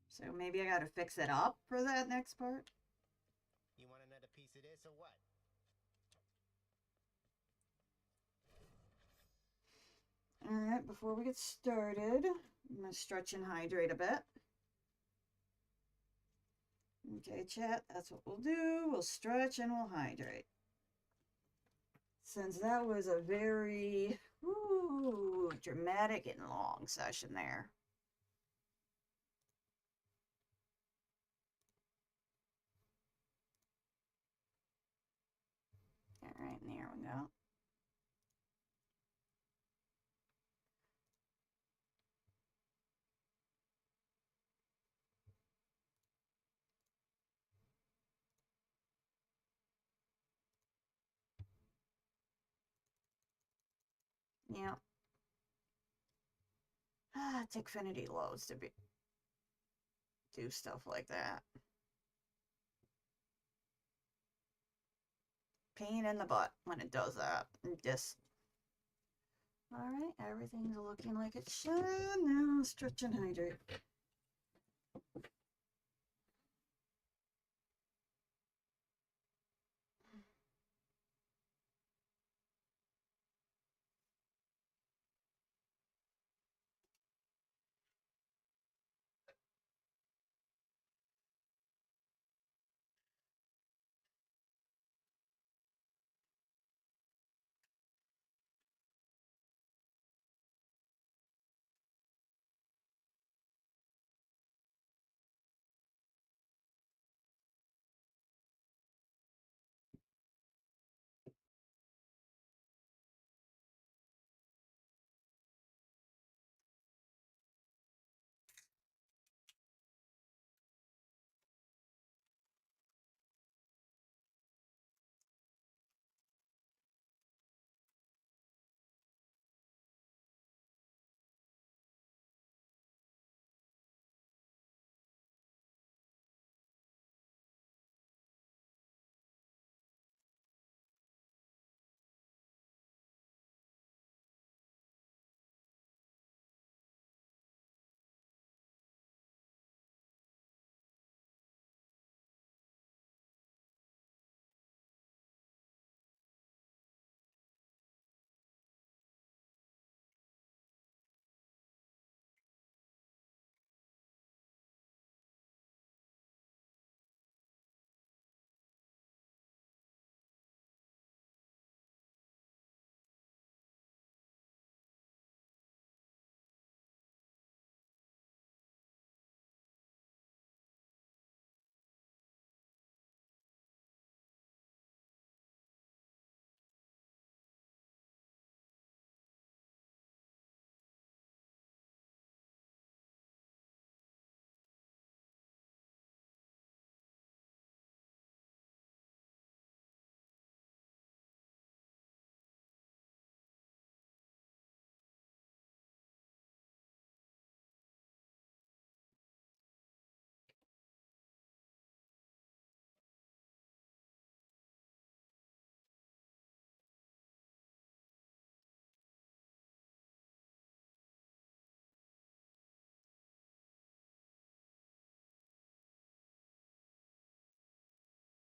So maybe I gotta fix it up for that next part? You want another piece of this or what? Alright, before we get started, I'm gonna stretch and hydrate a bit. Okay, chat, that's what we'll do. We'll stretch and we'll hydrate. Since that was a very dramatic and long session there. Alright, and there we go. Yeah. Take Finity loads to do stuff like that. Pain in the butt when it does that. Just. Alright, everything's looking like it should. Now stretch and hydrate.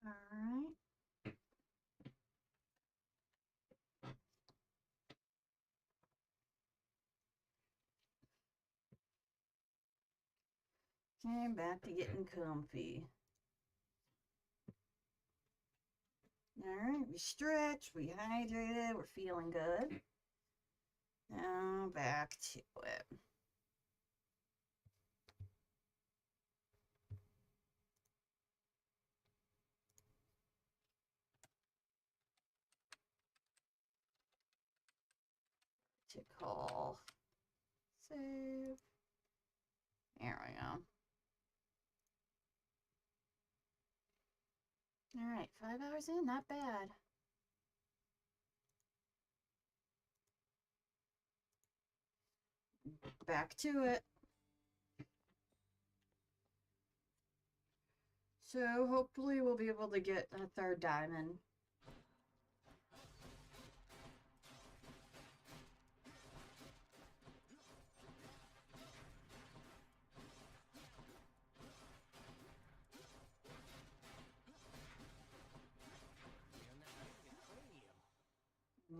Alright. Okay, back to getting comfy. Alright, we stretched, we hydrated, we're feeling good. Now back to it. To call. Save. There we go. Alright, 5 hours in, not bad. Back to it. So hopefully we'll be able to get a third diamond.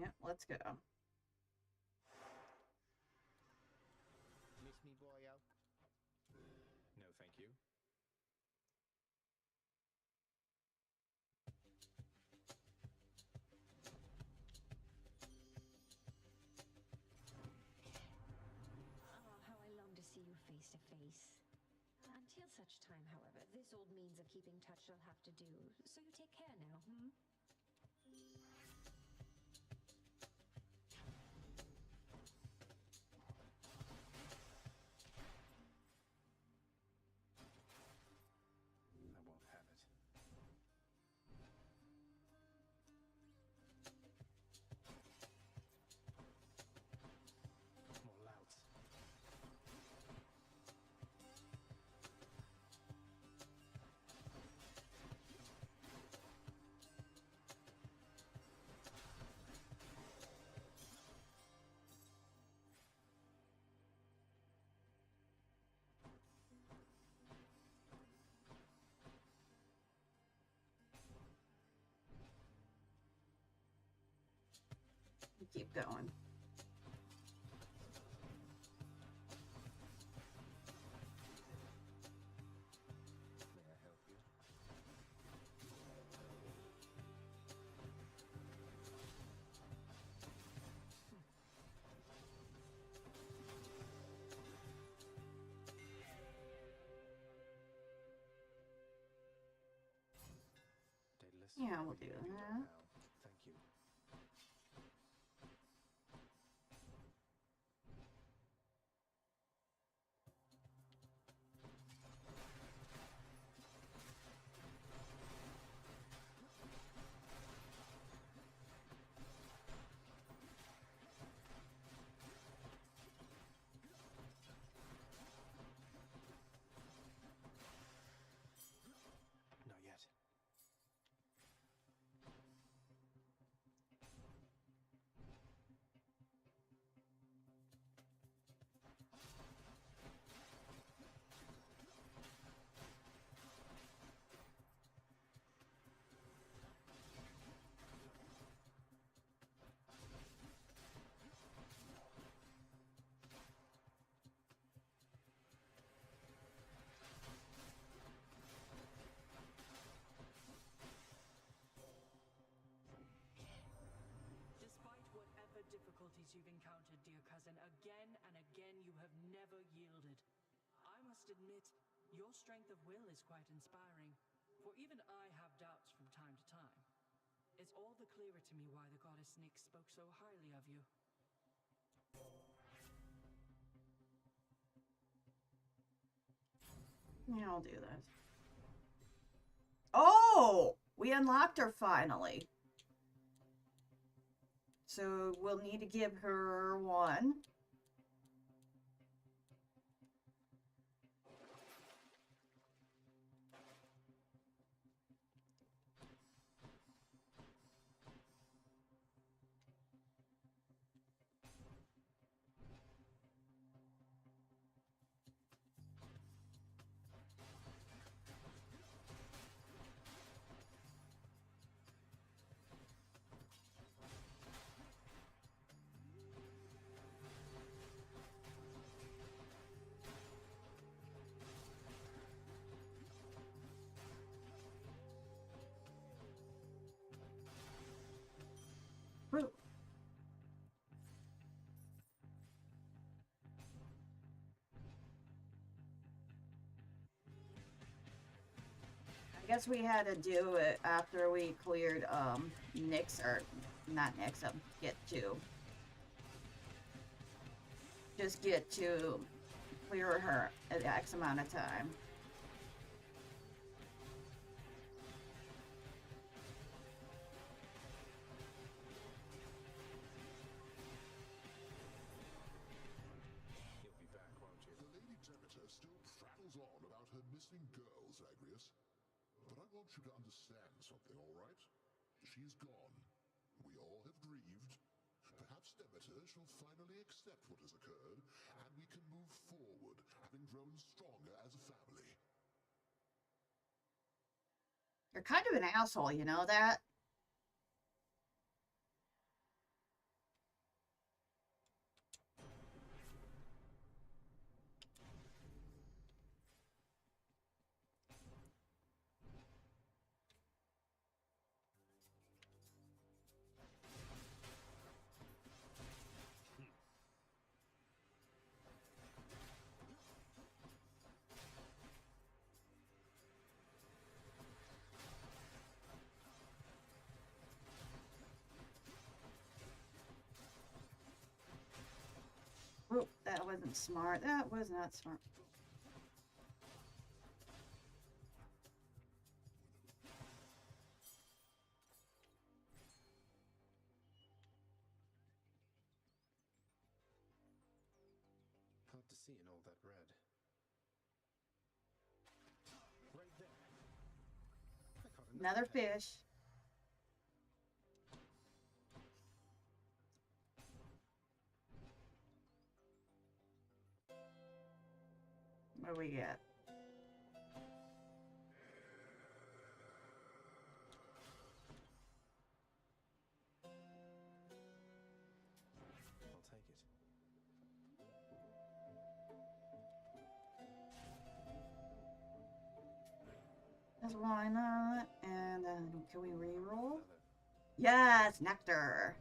Yep, let's go. Miss me, boyo? No, thank you. Oh, how I long to see you face to face. Until such time, however, this old means of keeping touch shall have to do. So you take care now, hmm? I won't have it. More louds. Keep going. May I help you? Daedalus, Yeah, we'll I can do let you go that. now. Thank you. Not yet. Despite whatever difficulties you've encountered, dear cousin, again and again you have never yielded. I must admit, your strength of will is quite inspiring, for even I have doubts from time to time. It's all the clearer to me why the goddess Nyx spoke so highly of you. Yeah, I'll do this. Oh! We unlocked her finally. So we'll need to give her one. Guess we had to do it after we cleared Nyx, or not Nyx, just get to clear her at X amount of time. You'll be back, won't you? The Lady Demeter still prattles on about her missing girls, Agrius. But I want you to understand something, all right? She's gone. We all have grieved. Perhaps Demeter shall finally accept what has occurred, and we can move forward, having grown stronger as a family. You're kind of an asshole, you know that? Oh, that wasn't smart. That was not smart. Hard to see in all that red. Right there. I caught Another fish. What do we get? I'll take it. That's why not. And then can we reroll? Yes, nectar. I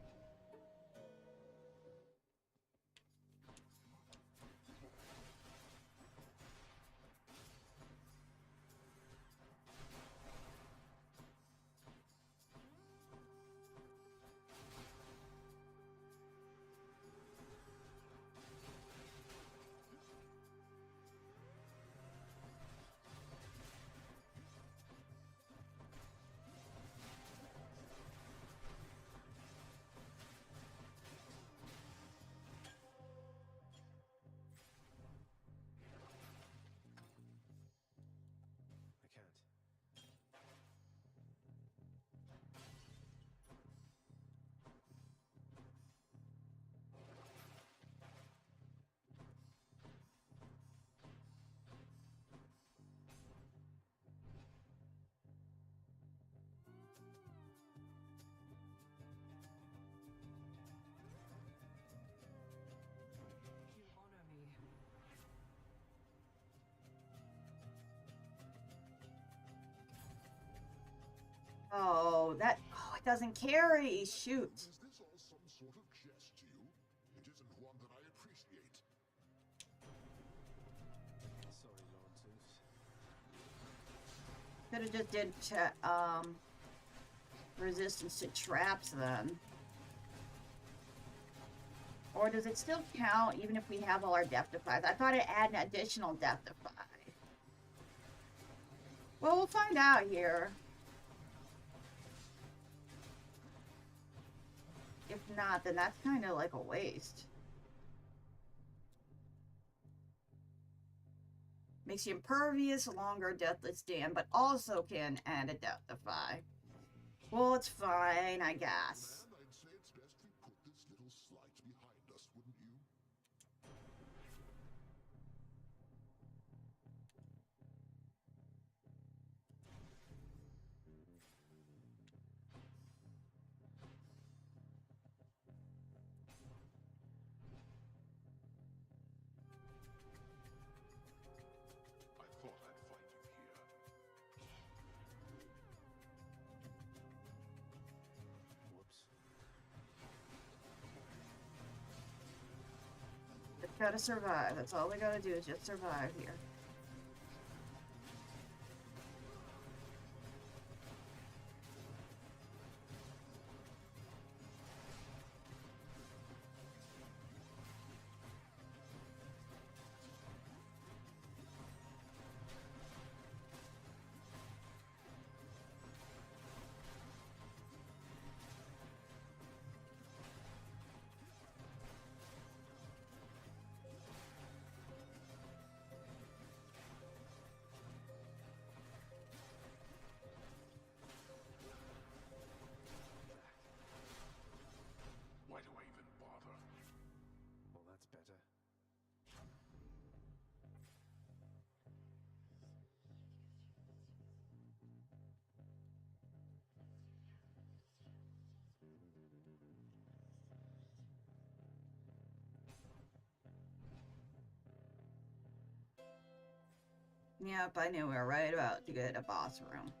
can't. You honor me. Oh, that. Oh, it doesn't carry. Shoot. Is this all some sort of jest to you? It isn't one that I appreciate. Sorry, Lord Zeus. Could have just did resistance to traps then. Or does it still count even if we have all our depth defies? I thought it added an additional depth defy. Well, we'll find out here. If not, then that's kind of like a waste. Makes you impervious, longer deathless stand, but also can add a death defy. Well, it's fine, I guess. Man, I'd say it's best we put this little slight behind us, wouldn't you? I thought I'd find you here. Whoops. Just gotta survive. That's all we gotta do is just survive here. Yep, I knew we were right about to get a boss room.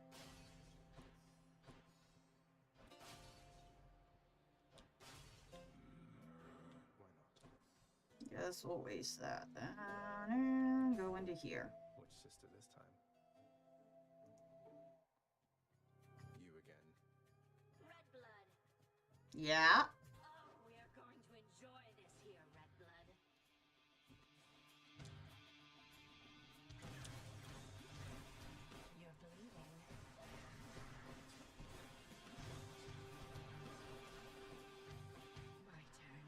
Guess we'll waste that. And go into here. Which sister this time? You again. Red blood. Yeah. Oh, we are going to enjoy this here, red blood. You're bleeding. My turn.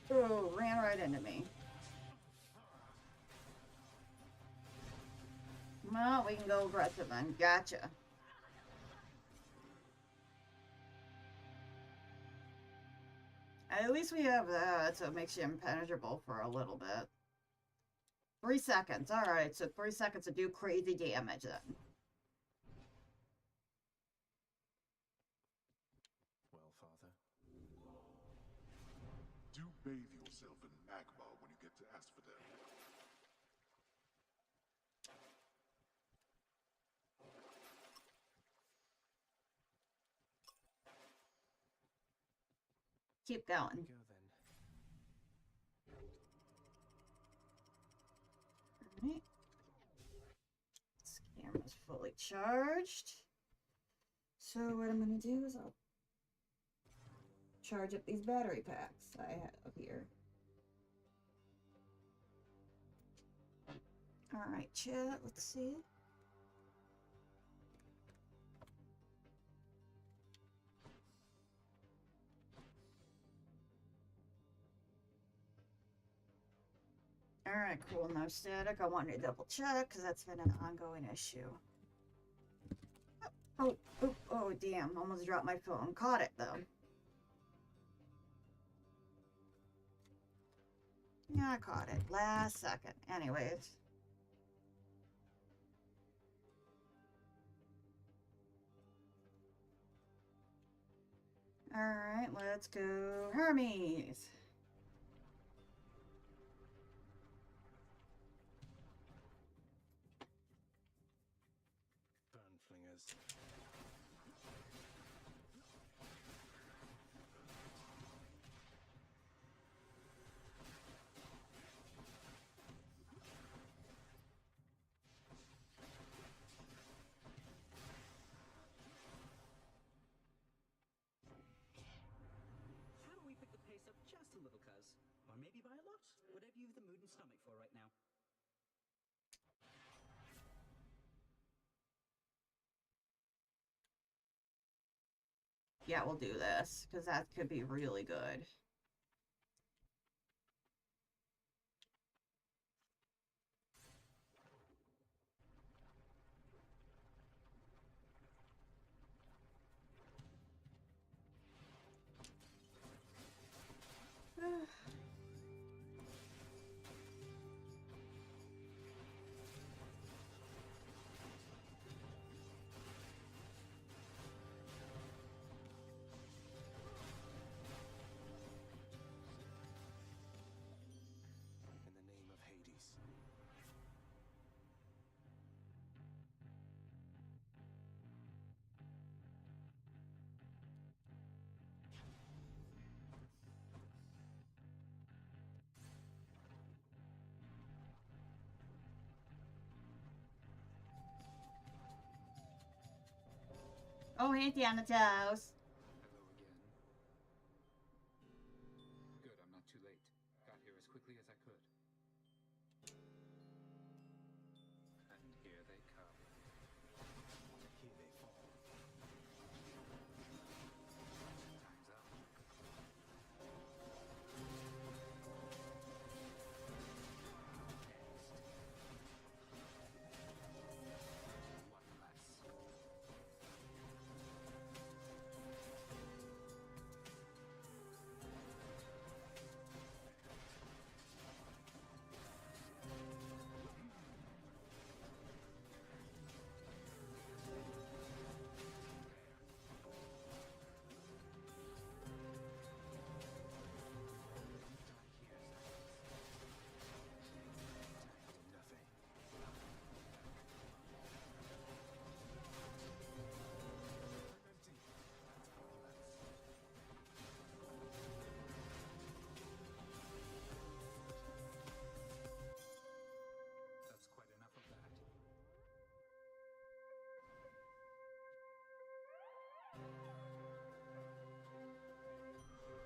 Oh, ran right into me. Well, we can go aggressive then. Gotcha. At least we have that, so it makes you impenetrable for a little bit. 3 seconds. Alright, so 3 seconds to do crazy damage then. Well, Father. Do bathe yourself in magma when you get to Asphodel. Keep going. Go then. Alright. This camera's fully charged. So what I'm gonna do is I'll charge up these battery packs I have here. Alright, chat, let's see. Alright, cool, no static. I wanted to double check because that's been an ongoing issue. Oh, damn, almost dropped my phone. Caught it though. Yeah, I caught it. Last second. Anyways. Alright, let's go Hermes. Burn flingers. How do we pick the pace up just a little, cuz? Or maybe by a lot? Whatever you've the mood and stomach for right now. Yeah, we'll do this, because that could be really good. Oh, hey, Thanatos. Hello again. Good, I'm not too late. Got here as quickly as I could. And here they come. Here they fall. Time's up. One less. That's quite enough of that.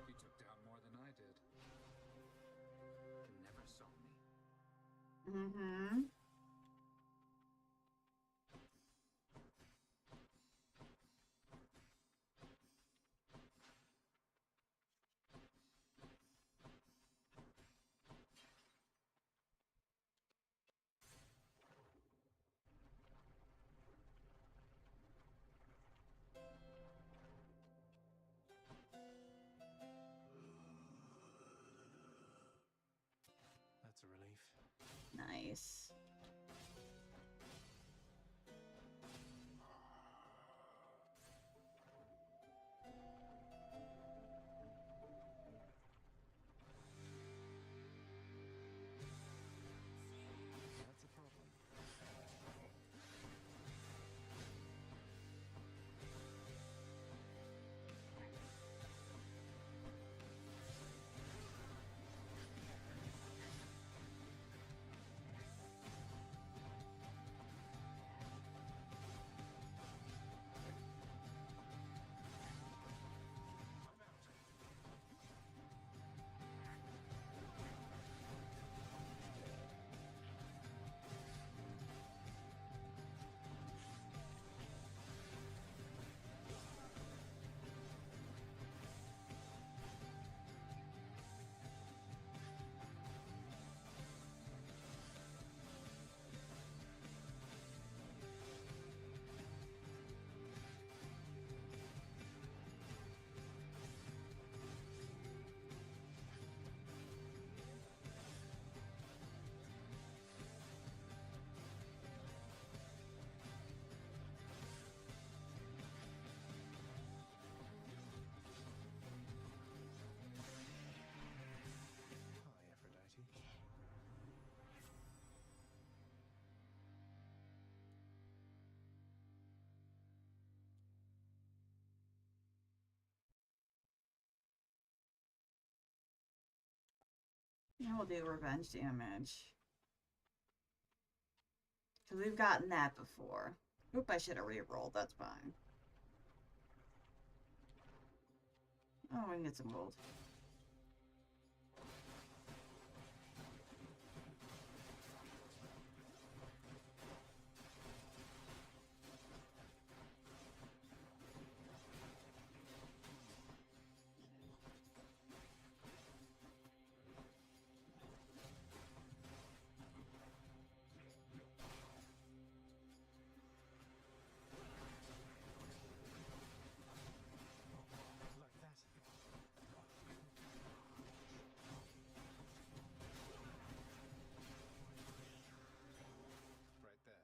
You took down more than I did. Never saw me. Mm-hmm. That's a relief. Nice. That's a problem. Hi, Aphrodite. Now we'll do revenge damage. Because we've gotten that before. Oop, I should have re-rolled. That's fine. Oh, we can get some gold. Like that. Right there.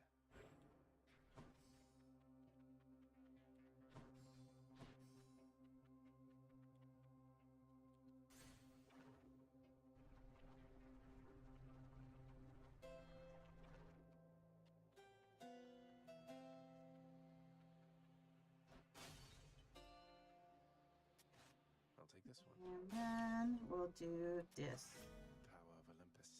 I'll take this one. And then we'll do this. Power of Olympus.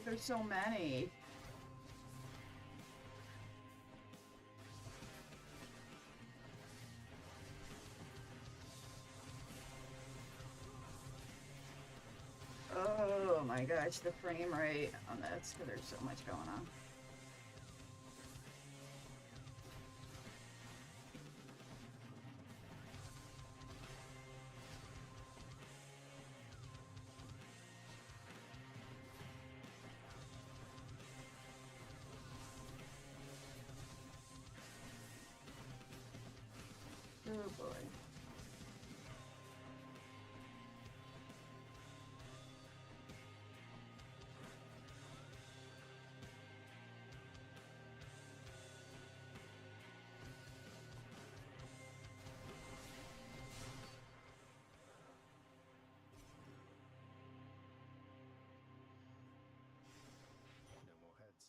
There's so many. Oh my gosh, the frame rate on this, because there's so much going on. Oh boy. No more heads.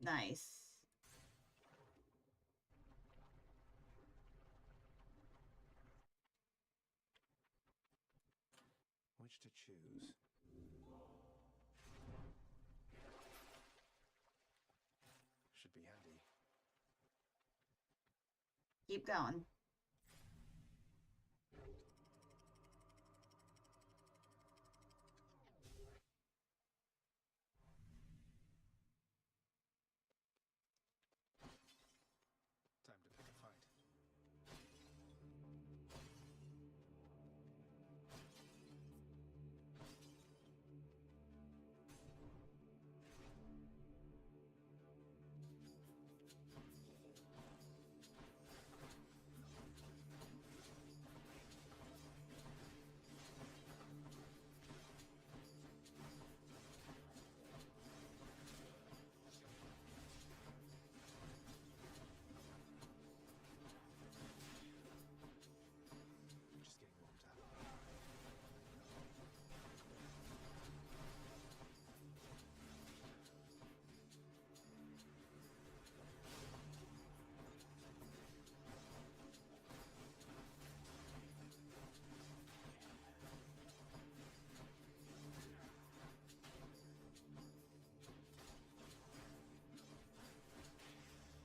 Nice. Which to choose? Should be handy. Keep going. Time to pick a fight.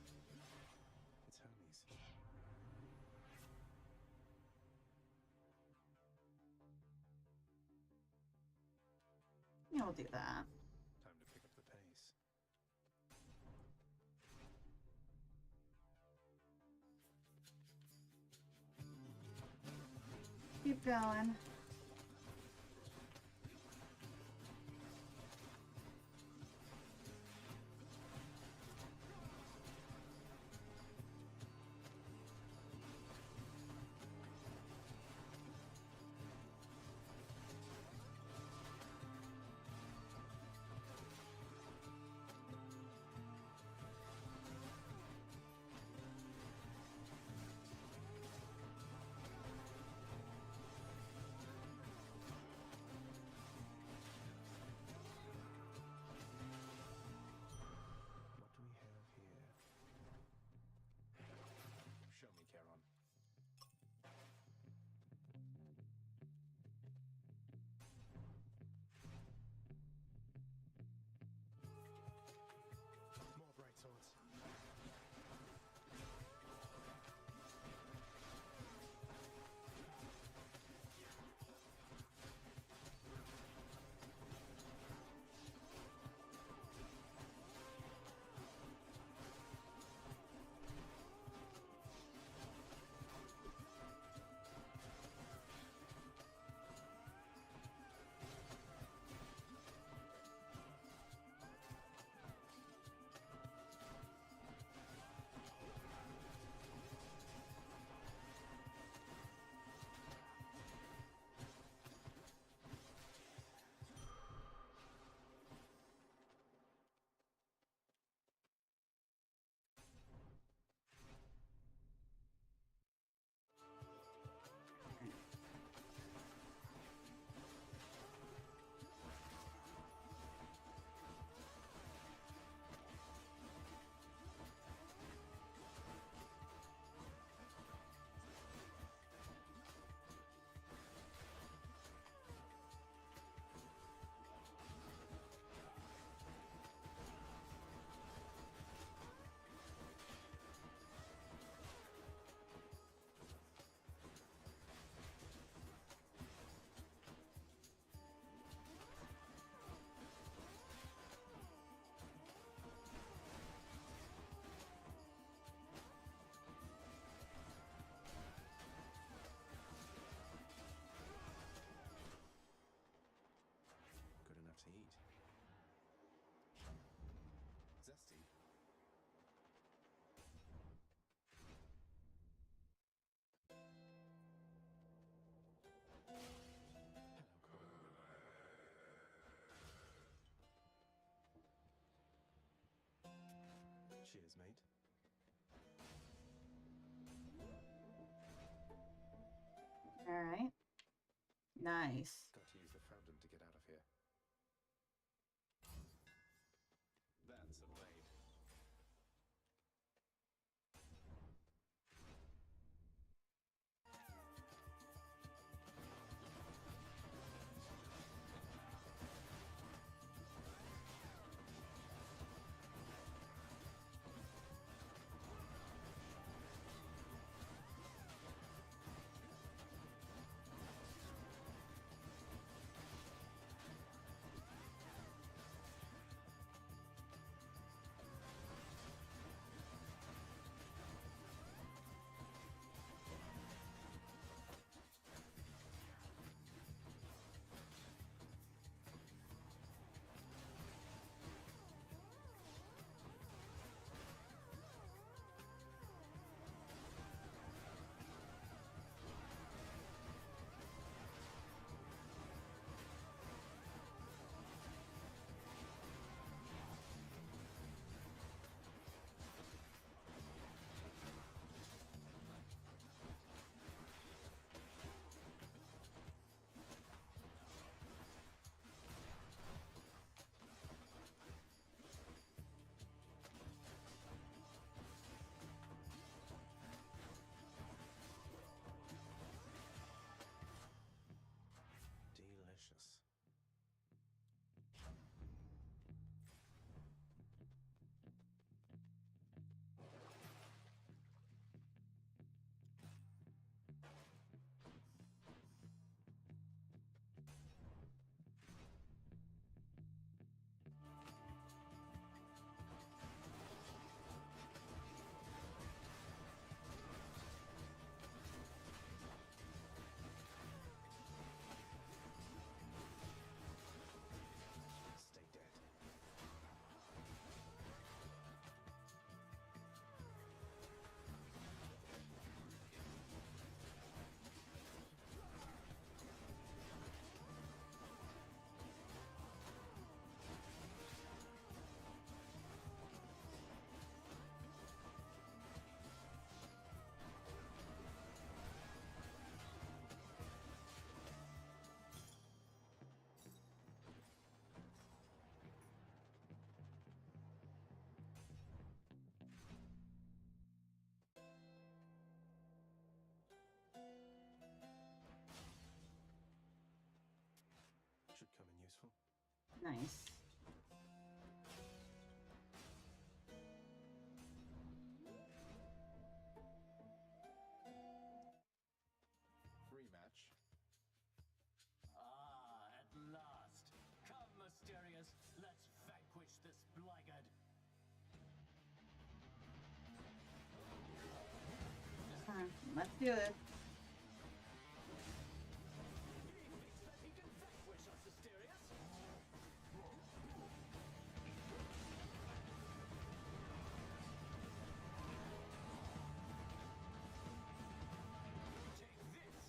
Just getting warmed up. It's Hermes. You'll do that. Time to pick up the pace. Keep going. Cheers, mate. Alright. Nice. Got to use the fountain to get out of here. That's a blade. Delicious. Stay dead. Should come in useful. Nice. Rematch. Ah, at last. Come, Mysterious. Let's vanquish this blackguard. Let's do it. He can vanquish us, Mysterious. Take this.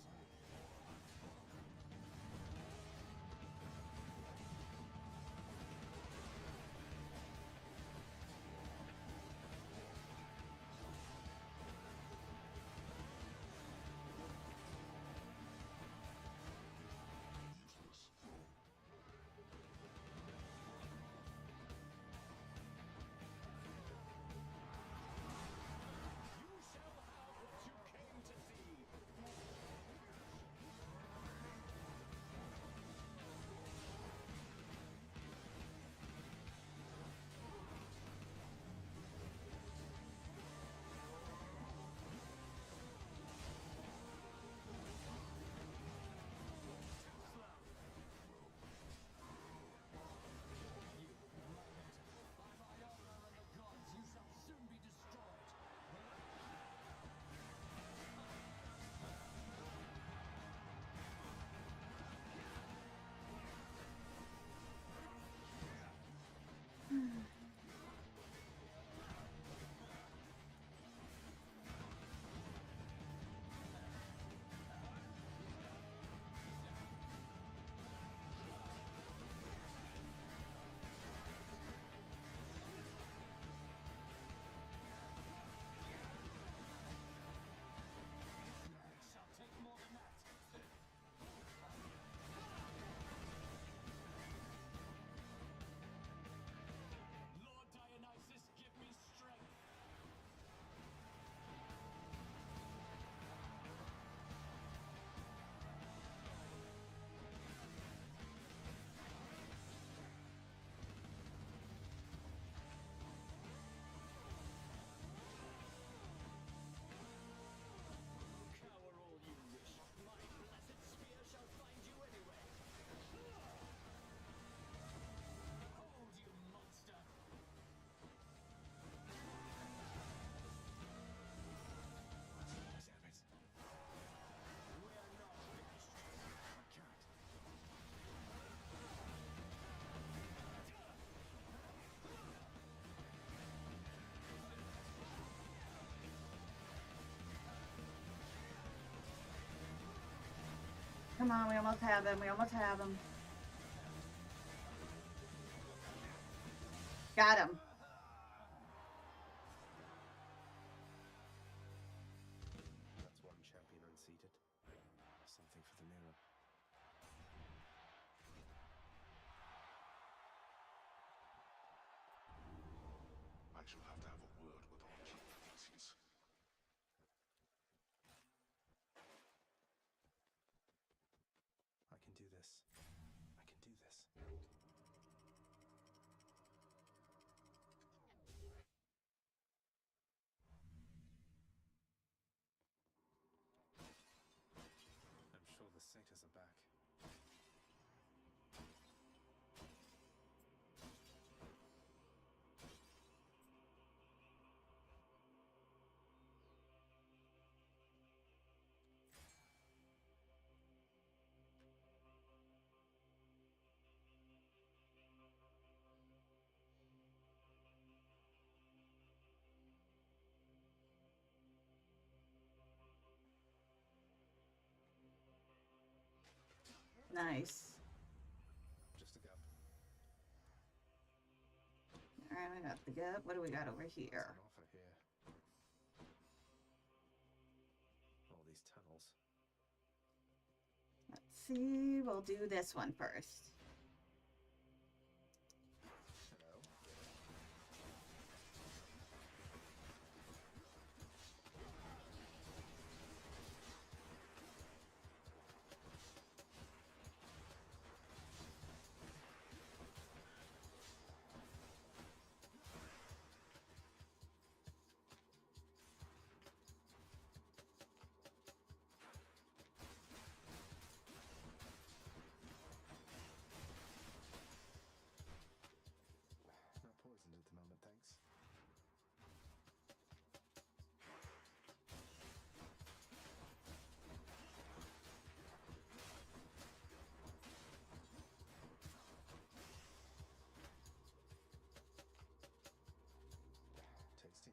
Come on, we almost have him. We almost have him. Got him. That's one champion unseated. Something for the mirror. I shall have to have a word with our chief species. I can do this. I can do this. I'm sure the satyrs are back. Nice. Just a gap. Alright, we got the gut. What do we got over here? What's on offer here? All these tunnels. Let's see. We'll do this one first. Hello. Not poisoned at the moment, thanks. Tasty.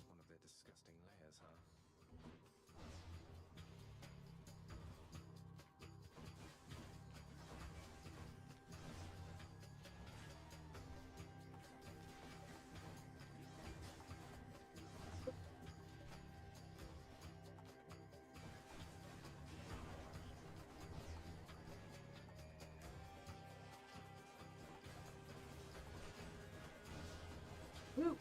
One of their disgusting layers, huh? Woo.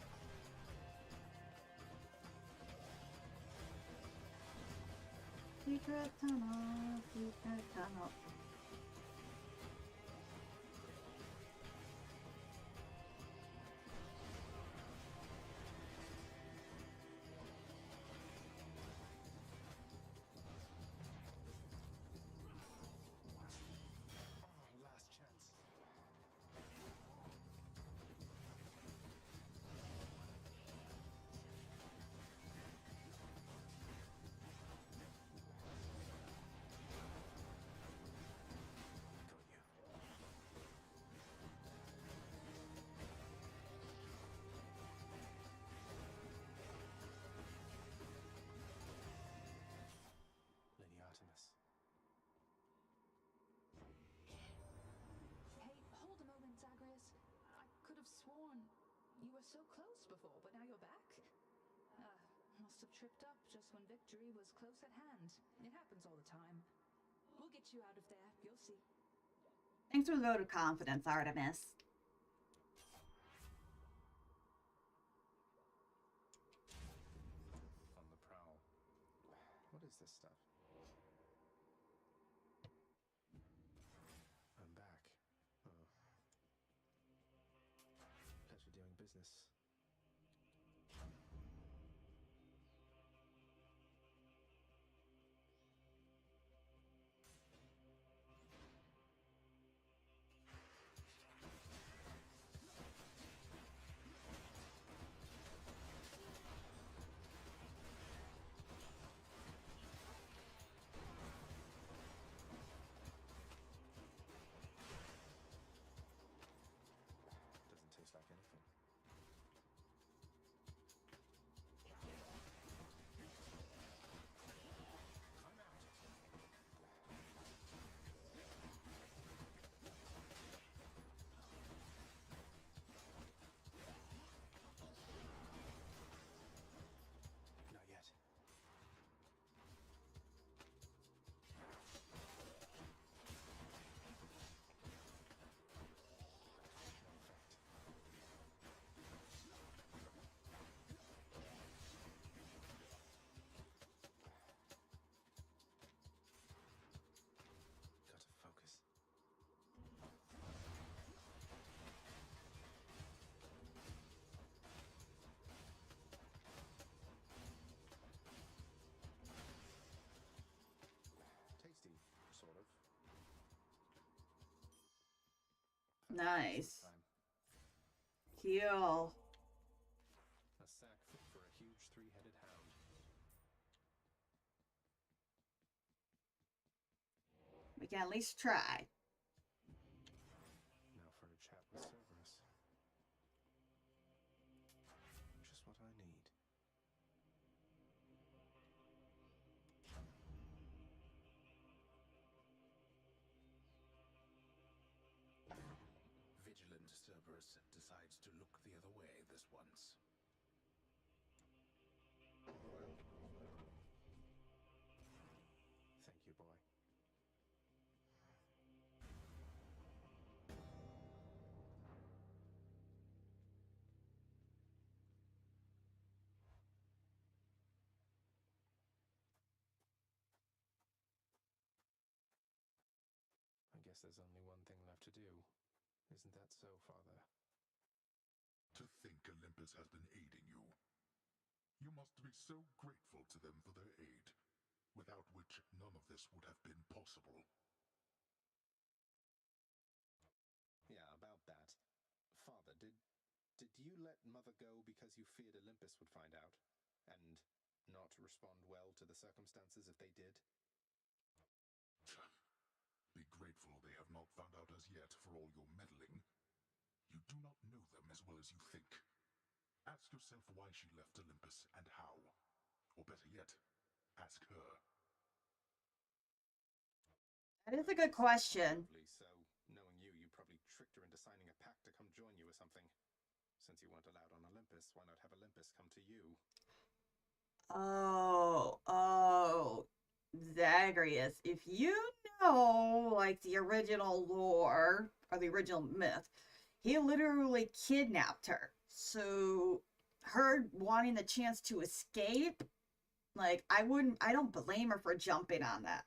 Secret tunnel, secret tunnel. Oh, last chance. Lady Artemis. Hey, hold a moment, Zagreus. I could have sworn you were so close before, but now you're back? Must have tripped up just when victory was close at hand. It happens all the time. We'll get you out of there. You'll see. Thanks for the vote of confidence, Artemis. On the prowl. What is this stuff? I'm back. Oh. Pleasure doing business. Doesn't taste like anything. Nice. Time. Heal. A sack fit for a huge three-headed hound. We can at least try. Now for a chat with Cerberus. Just what I need. Vigilant Cerberus decides to look the other way this once. Thank you, boy. I guess there's only one thing left to do. Isn't that so, Father? To think Olympus has been aiding you. You must be so grateful to them for their aid, without which none of this would have been possible. Yeah, about that. Father, did you let Mother go because you feared Olympus would find out? And not respond well to the circumstances if they did? Be grateful they have not found out as yet for all your meddling. You do not know them as well as you think. Ask yourself why she left Olympus and how. Or better yet, ask her. That is a good question. Probably so. Knowing you, you probably tricked her into signing a pact to come join you or something. Since you weren't allowed on Olympus, why not have Olympus come to you? Oh, Zagreus. If you know, like, the original lore, or the original myth, he literally kidnapped her. So, her wanting the chance to escape, like, I don't blame her for jumping on that.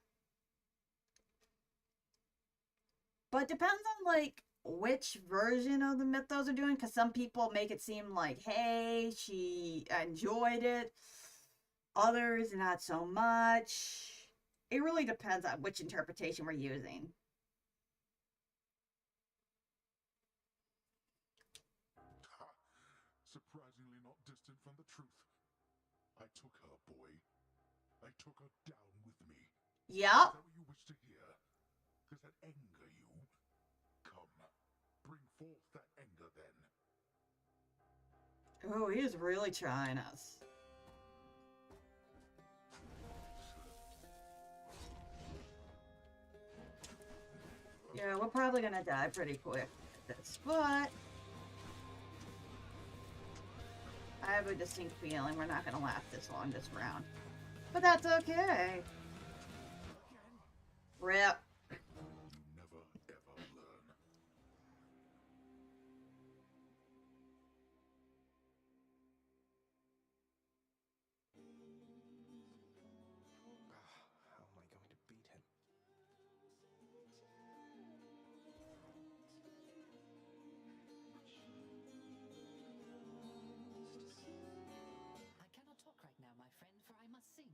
But depends on, like, which version of the mythos are doing, because some people make it seem like, hey, she enjoyed it. Others, not so much. It really depends on which interpretation we're using. Surprisingly not distant from the truth. I took her, boy. I took her down with me. Yep. Is that what you wish to hear? Does that anger you? Come, bring forth that anger then. Oh, he is really trying us. Yeah, we're probably gonna die pretty quick at this, but I have a distinct feeling we're not gonna last this long this round. But that's okay. Rip. You never, ever learn. How am I going to beat him? I cannot talk right now, my friend, for I must sing.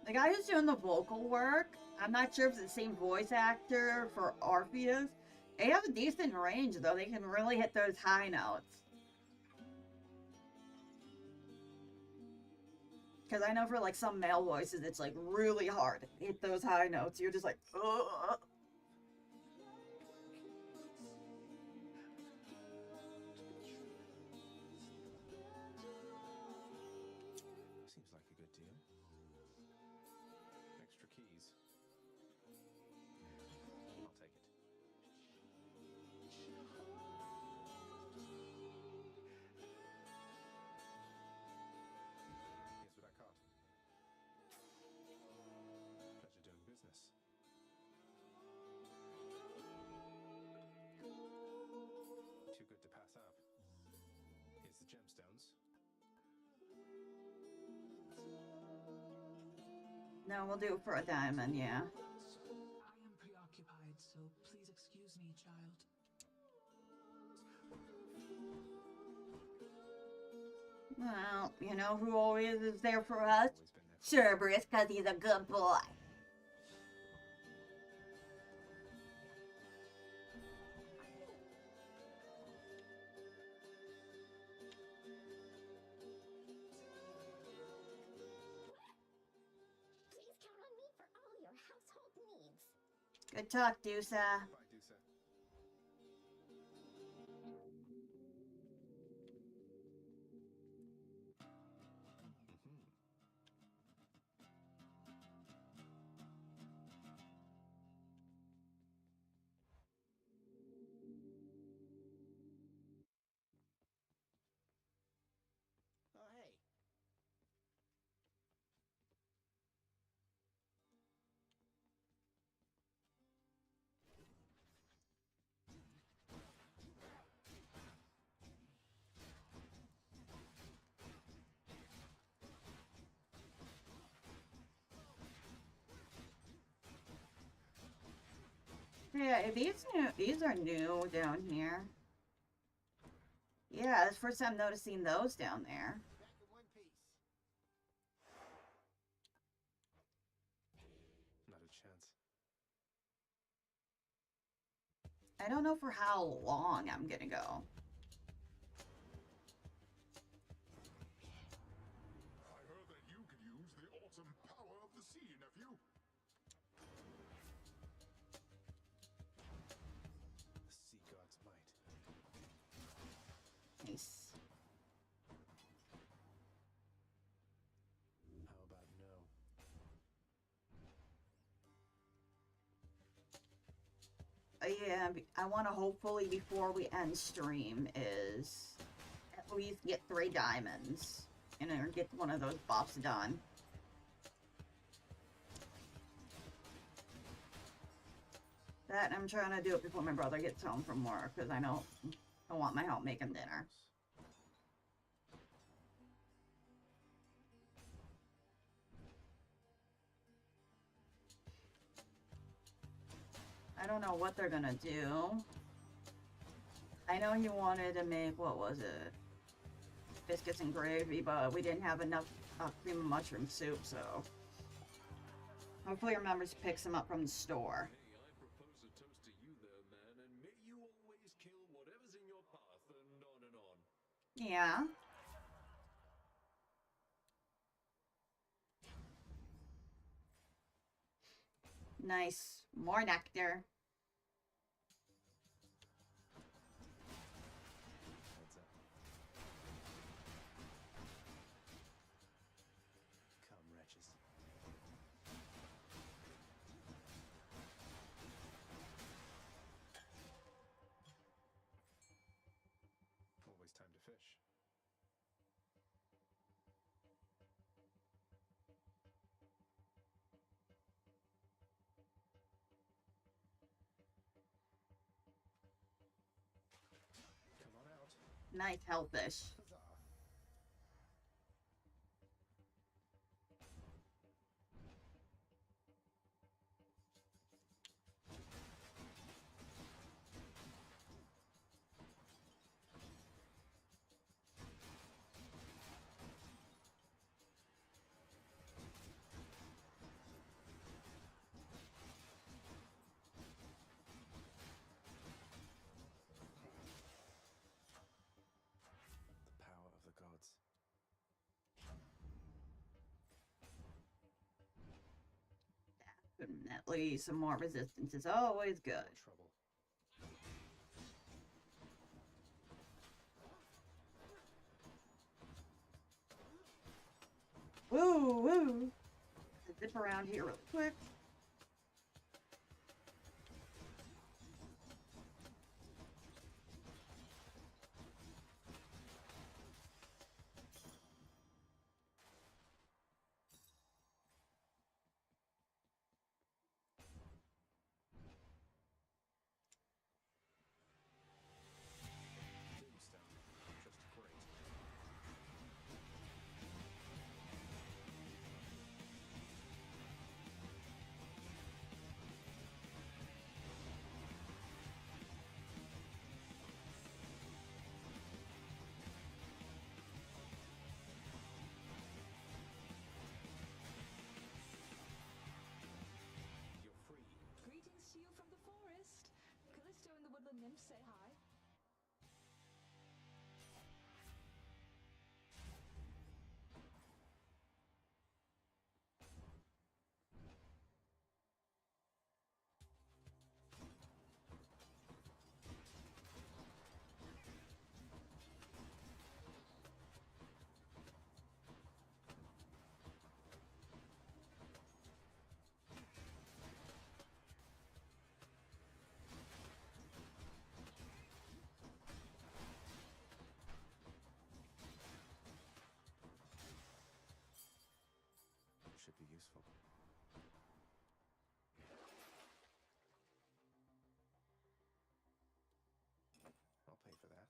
The guy who's doing the vocal work, I'm not sure if it's the same voice actor for Orpheus. They have a decent range, though. They can really hit those high notes. Because I know for, like, some male voices, it's, like, really hard to hit those high notes. You're just like, ugh. Seems like a good deal. Extra keys. I'll take it. Here's what I caught. Pleasure doing business. Too good to pass up. Here's the gemstones. No, we'll do it for a diamond, yeah. I am preoccupied, so please excuse me, child. Well, you know who always is there for us? Cerberus, because he's a good boy. Good talk, Dusa. Bye, Dusa. Oh, hey. Yeah, these are new down here. Yeah, it's the first time noticing those down there. Back in one piece. Not a chance. I don't know for how long I'm gonna go. I heard that you could use the awesome power of the sea, nephew. The sea god's might. Nice. How about no? Yeah, I want to hopefully before we end stream is at least get 3 diamonds and or get one of those buffs done. That I'm trying to do it before my brother gets home from work because I know I want my help making dinner. I don't know what they're gonna do. I know he wanted to make, what was it? Biscuits and gravy, but we didn't have enough cream of mushroom soup, so hopefully he remembers to pick some up from the store. Hey, I propose a toast to you there, man, and may you always kill whatever's in your path, and on and on. Yeah. Nice. More nectar. Heads up. Come, wretches. Always time to fish. Come on out. Nice hellfish. Huzzah. The power of the gods. Definitely some more resistance is always good. More trouble. Woo, woo. Zip around here real quick. Tombstone. Just great. be useful. I'll pay for that.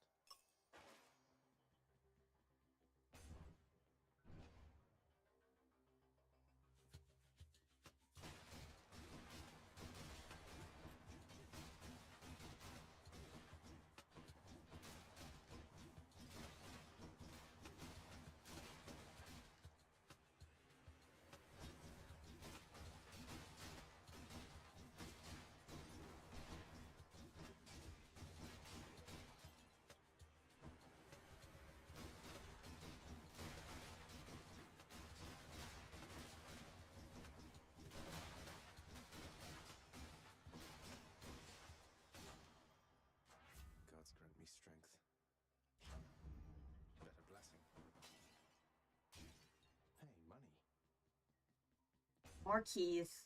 Gods grant me strength. Better blessing. Hey, money. More keys.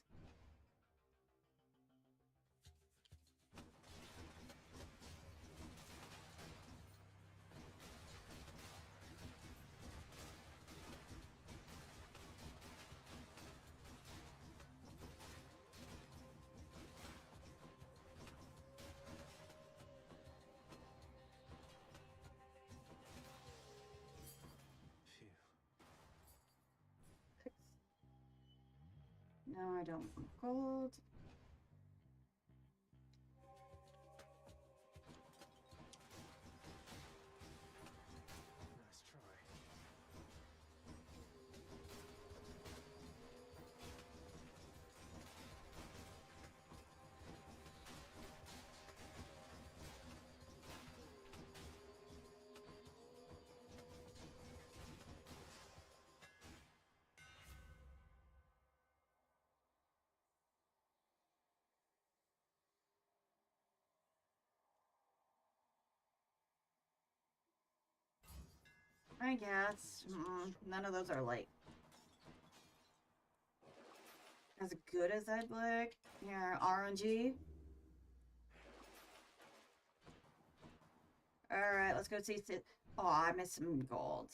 Phew. No, I don't want gold. Nice try. I guess. None of those are like as good as I'd like. Yeah, RNG. Alright, let's go see. Oh, I missed some gold.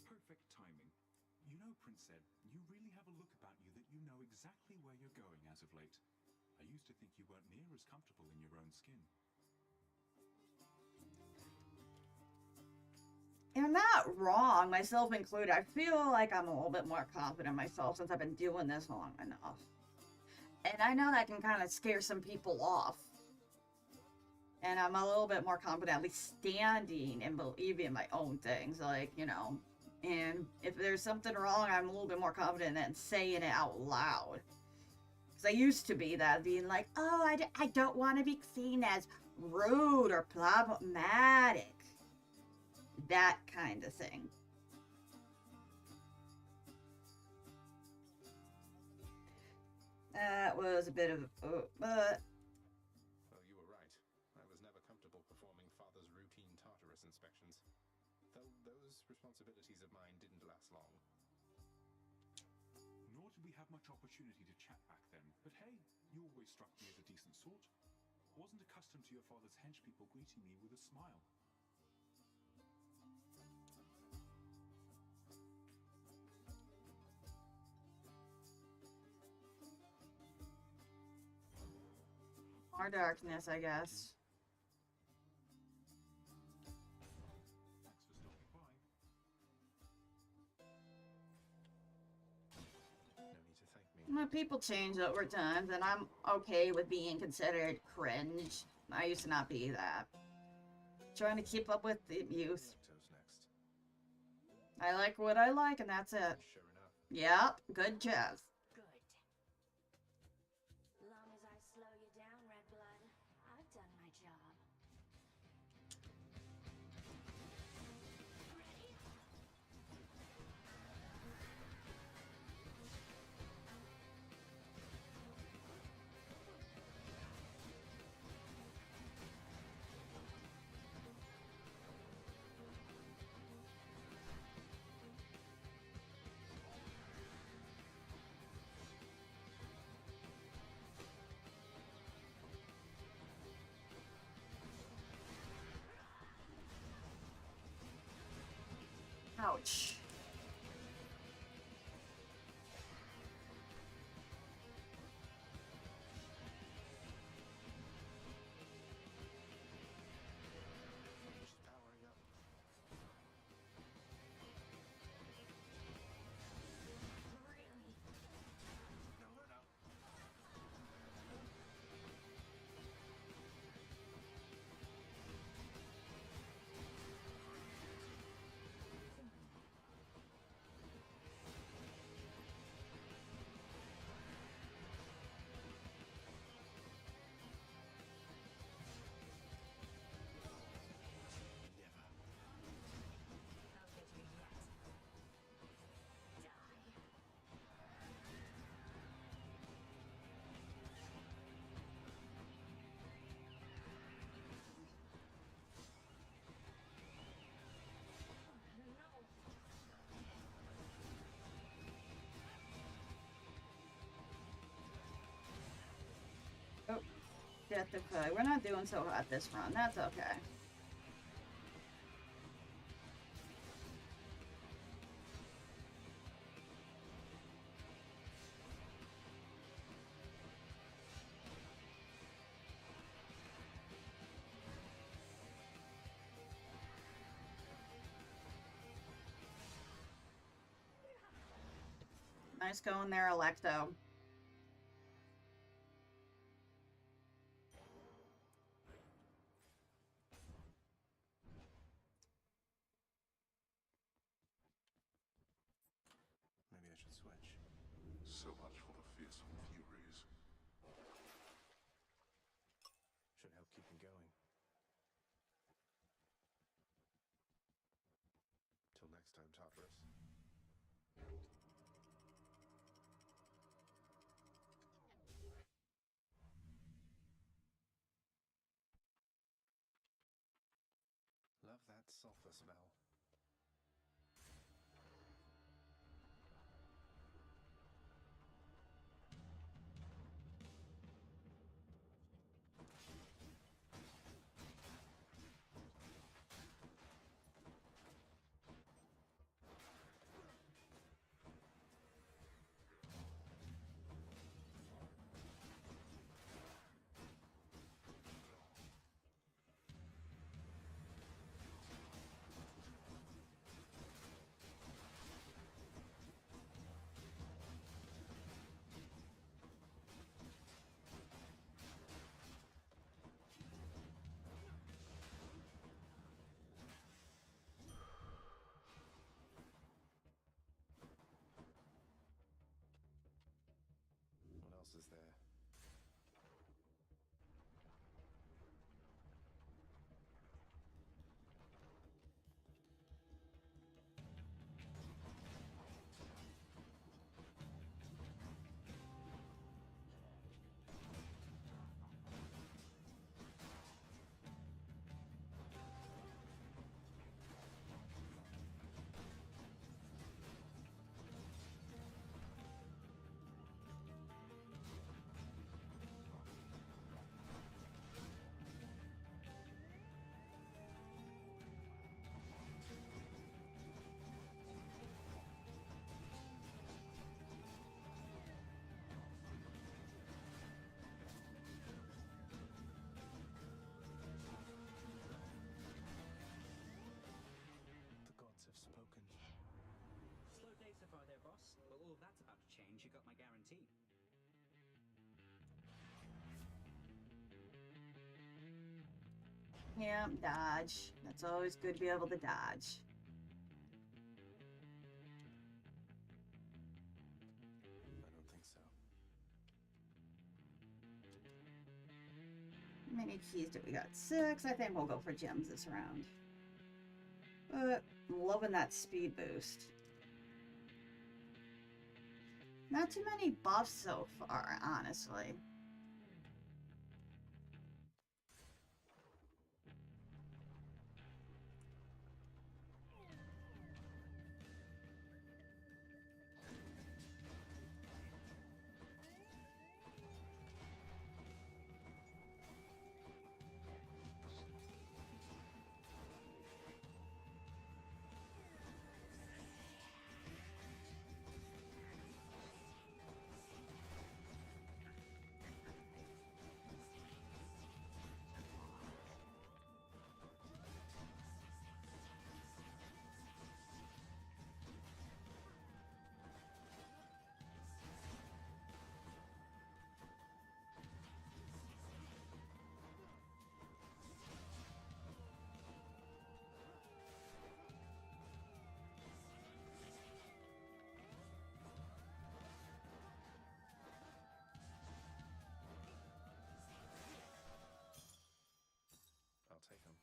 Perfect timing. You know, Prince said, you really have a look about you that you know exactly where you're going as of late. I used to think you weren't near as comfortable in your own skin. You're not wrong, myself included. I feel like I'm a little bit more confident in myself since I've been doing this long enough. And I know that can kind of scare some people off. And I'm a little bit more confident, at least standing and believing in my own things, like, you know. And if there's something wrong, I'm a little bit more confident than saying it out loud. Because I used to be that, being like, oh, I don't want to be seen as rude or problematic. That kind of thing. That was a bit of, but... Well, you were right. I was never comfortable performing Father's routine Tartarus inspections. Though those responsibilities of mine didn't last long. Nor did we have much opportunity to chat back then. But hey, you always struck me as a decent sort. Wasn't accustomed to your father's henchpeople greeting me with a smile. More darkness, I guess. Thanks for stopping by. No need to thank me. Well, people change over time, and I'm okay with being considered cringe. I used to not be that. Trying to keep up with the youth. Toast next. I like what I like, and that's it. Sure enough. Yep, good job. Good. Long as I slow you down, Red Blood, I've done my job. Ready? Ouch. get the food. We're not doing so hot this run. That's okay. Nice going there, Electo. Maybe I should switch. So much for the fearsome furies. Should help keep me going. Till next time, Tartarus. Love that sulfur smell. What else is there? The gods have spoken. Slow day so far there, boss. Well, all that's about to change. You got my guarantee. Yeah, dodge. That's always good to be able to dodge. I don't think so. How many keys do we got? 6. I think we'll go for gems this round. But I'm loving that speed boost. Not too many buffs so far, honestly. I'll take them.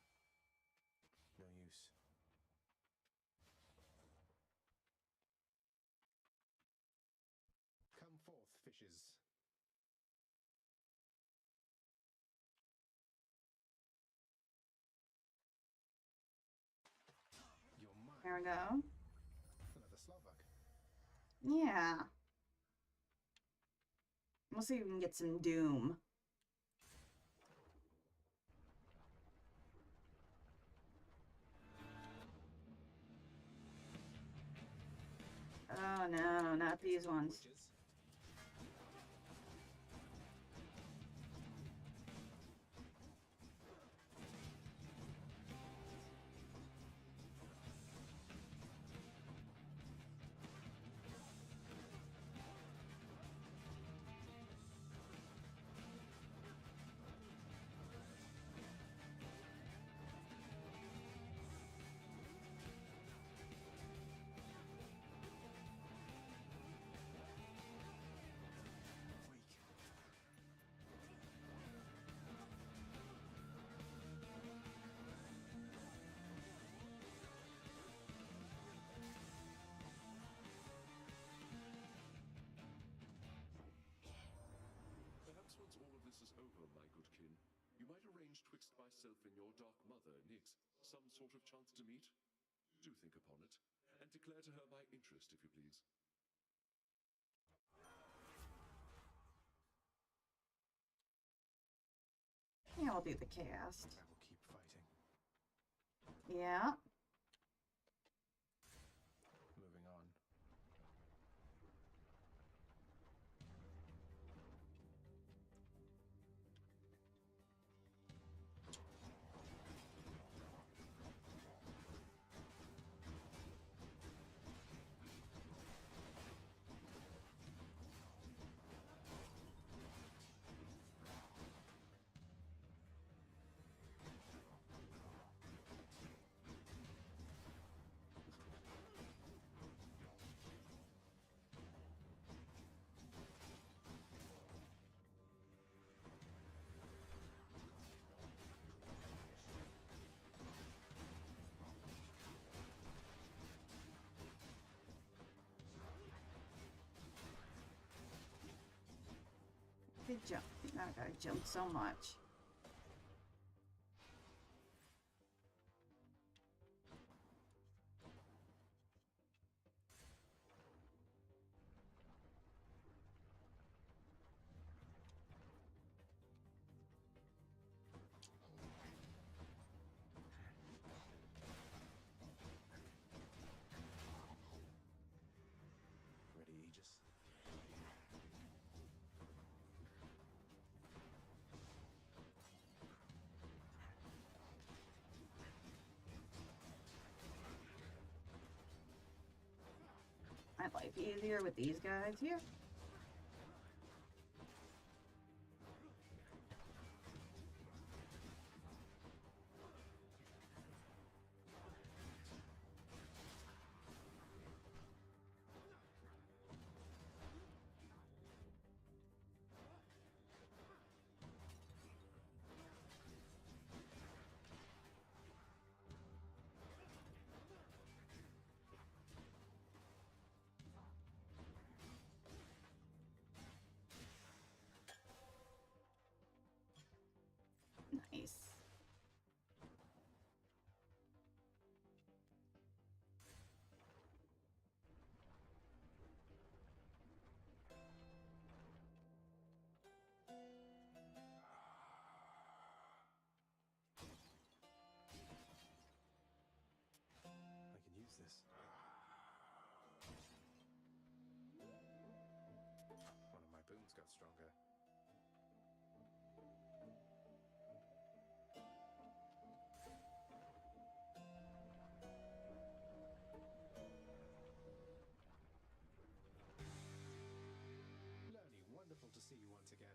No use. Come forth, fishes. You're mine. There we go. Another Slovak. Yeah. We'll see if we can get some Doom. No, not these ones. Perhaps once all of this is over, my good kin, you might arrange twixt myself and your dark mother, Nyx, some sort of chance to meet. Do think upon it, and declare to her my interest, if you please. Yeah, I'll do the cast. I will keep fighting. Yeah. Moving on. Good jump. Now I gotta jump so much. Ready, Aegis? Might life easier with these guys here. Nice. I can use this. One of my boons got stronger. Loni, wonderful to see you once again.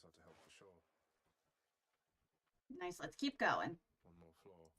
ought to help for sure. Nice, let's keep going. One more floor.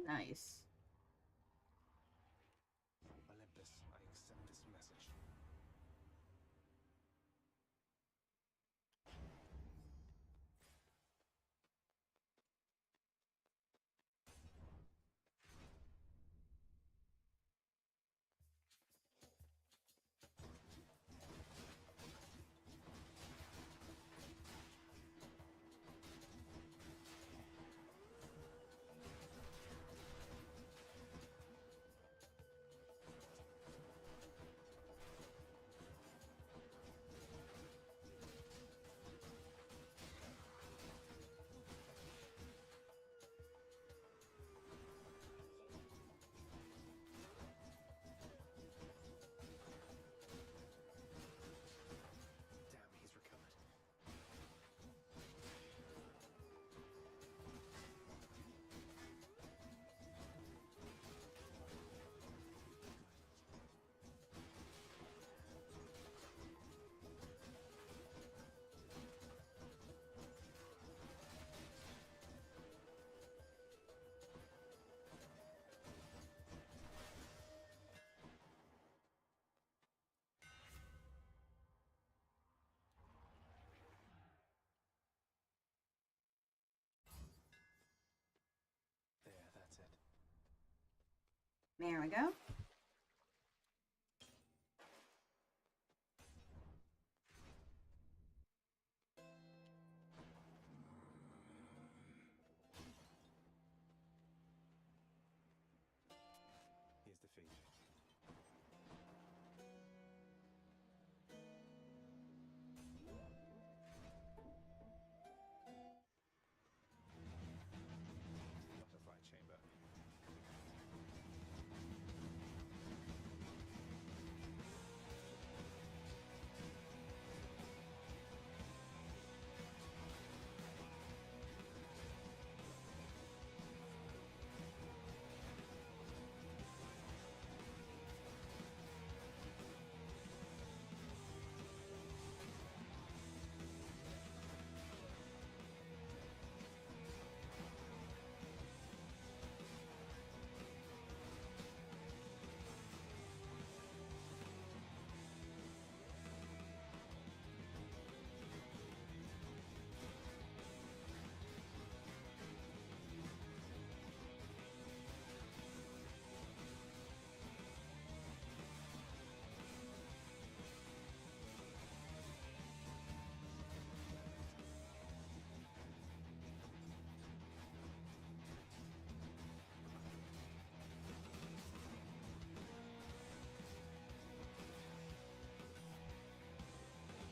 Nice. Olympus, I accept this message. Damn, he's recovered. There, that's it. There we go. Here's the feed. Butterfly chamber.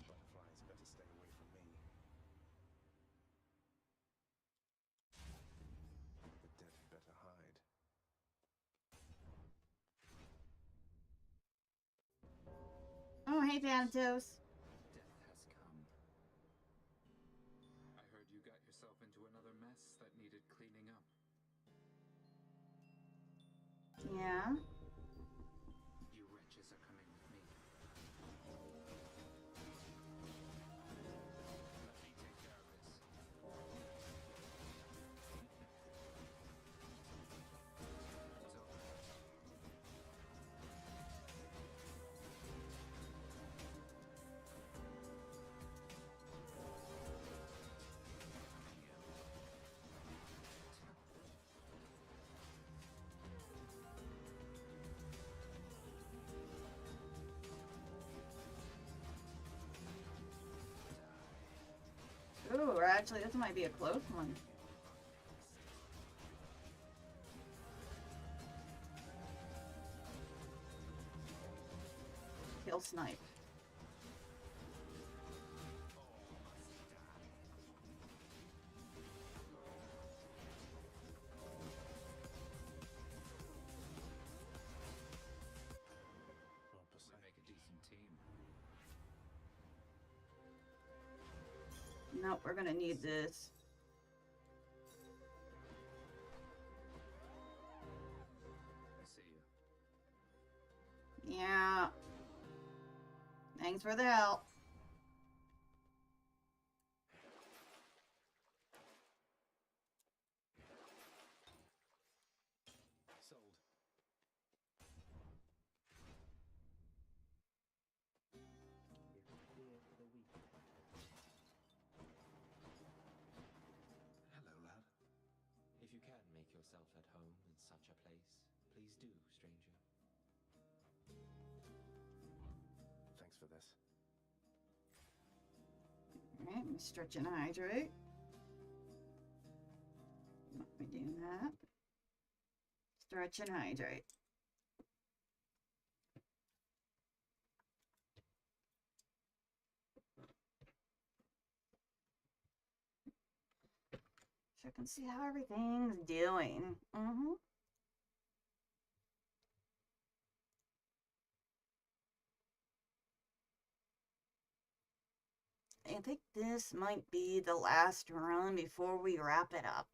Butterflies better stay away from me. The dead had better hide. Oh, hey, Thanatos. Death has come. I heard you got yourself into another mess that needed cleaning up. Yeah. You wretches are Ooh, actually, this might be a close one. Kill snipe. We make a decent team. Nope, we're gonna need this. I see you. Yeah. Thanks for the help. Sold. Here for the week. Hello, lad. If you can make yourself at home in such a place, please do, stranger. Thanks for this. Alright, stretch and hydrate. Not be doing that. Stretch and hydrate. Check and see how everything's doing. I think this might be the last run before we wrap it up.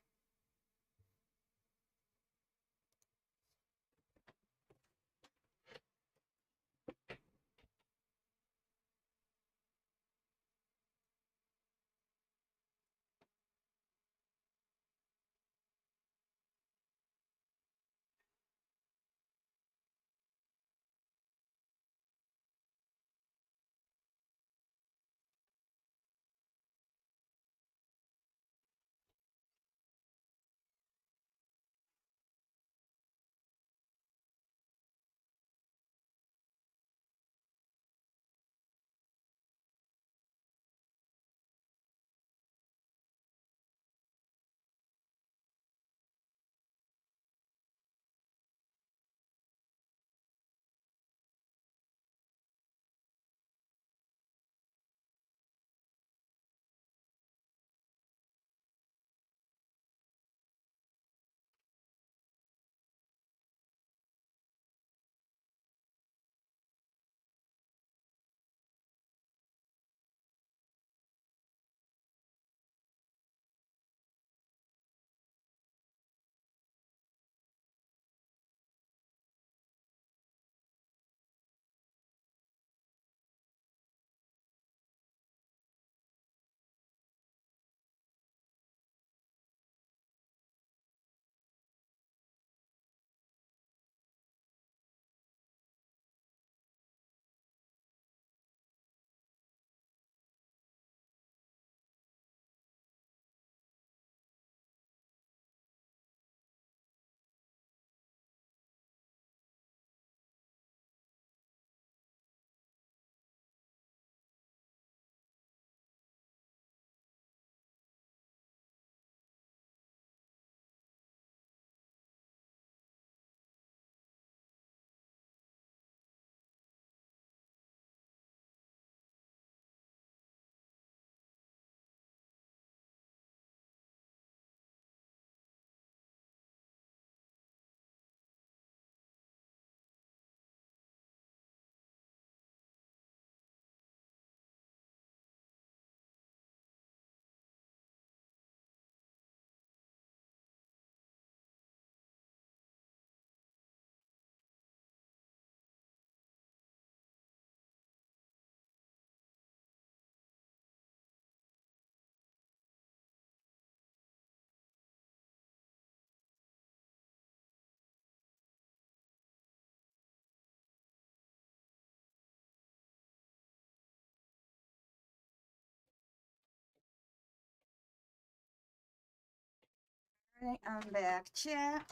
Alright, I'm back, chat.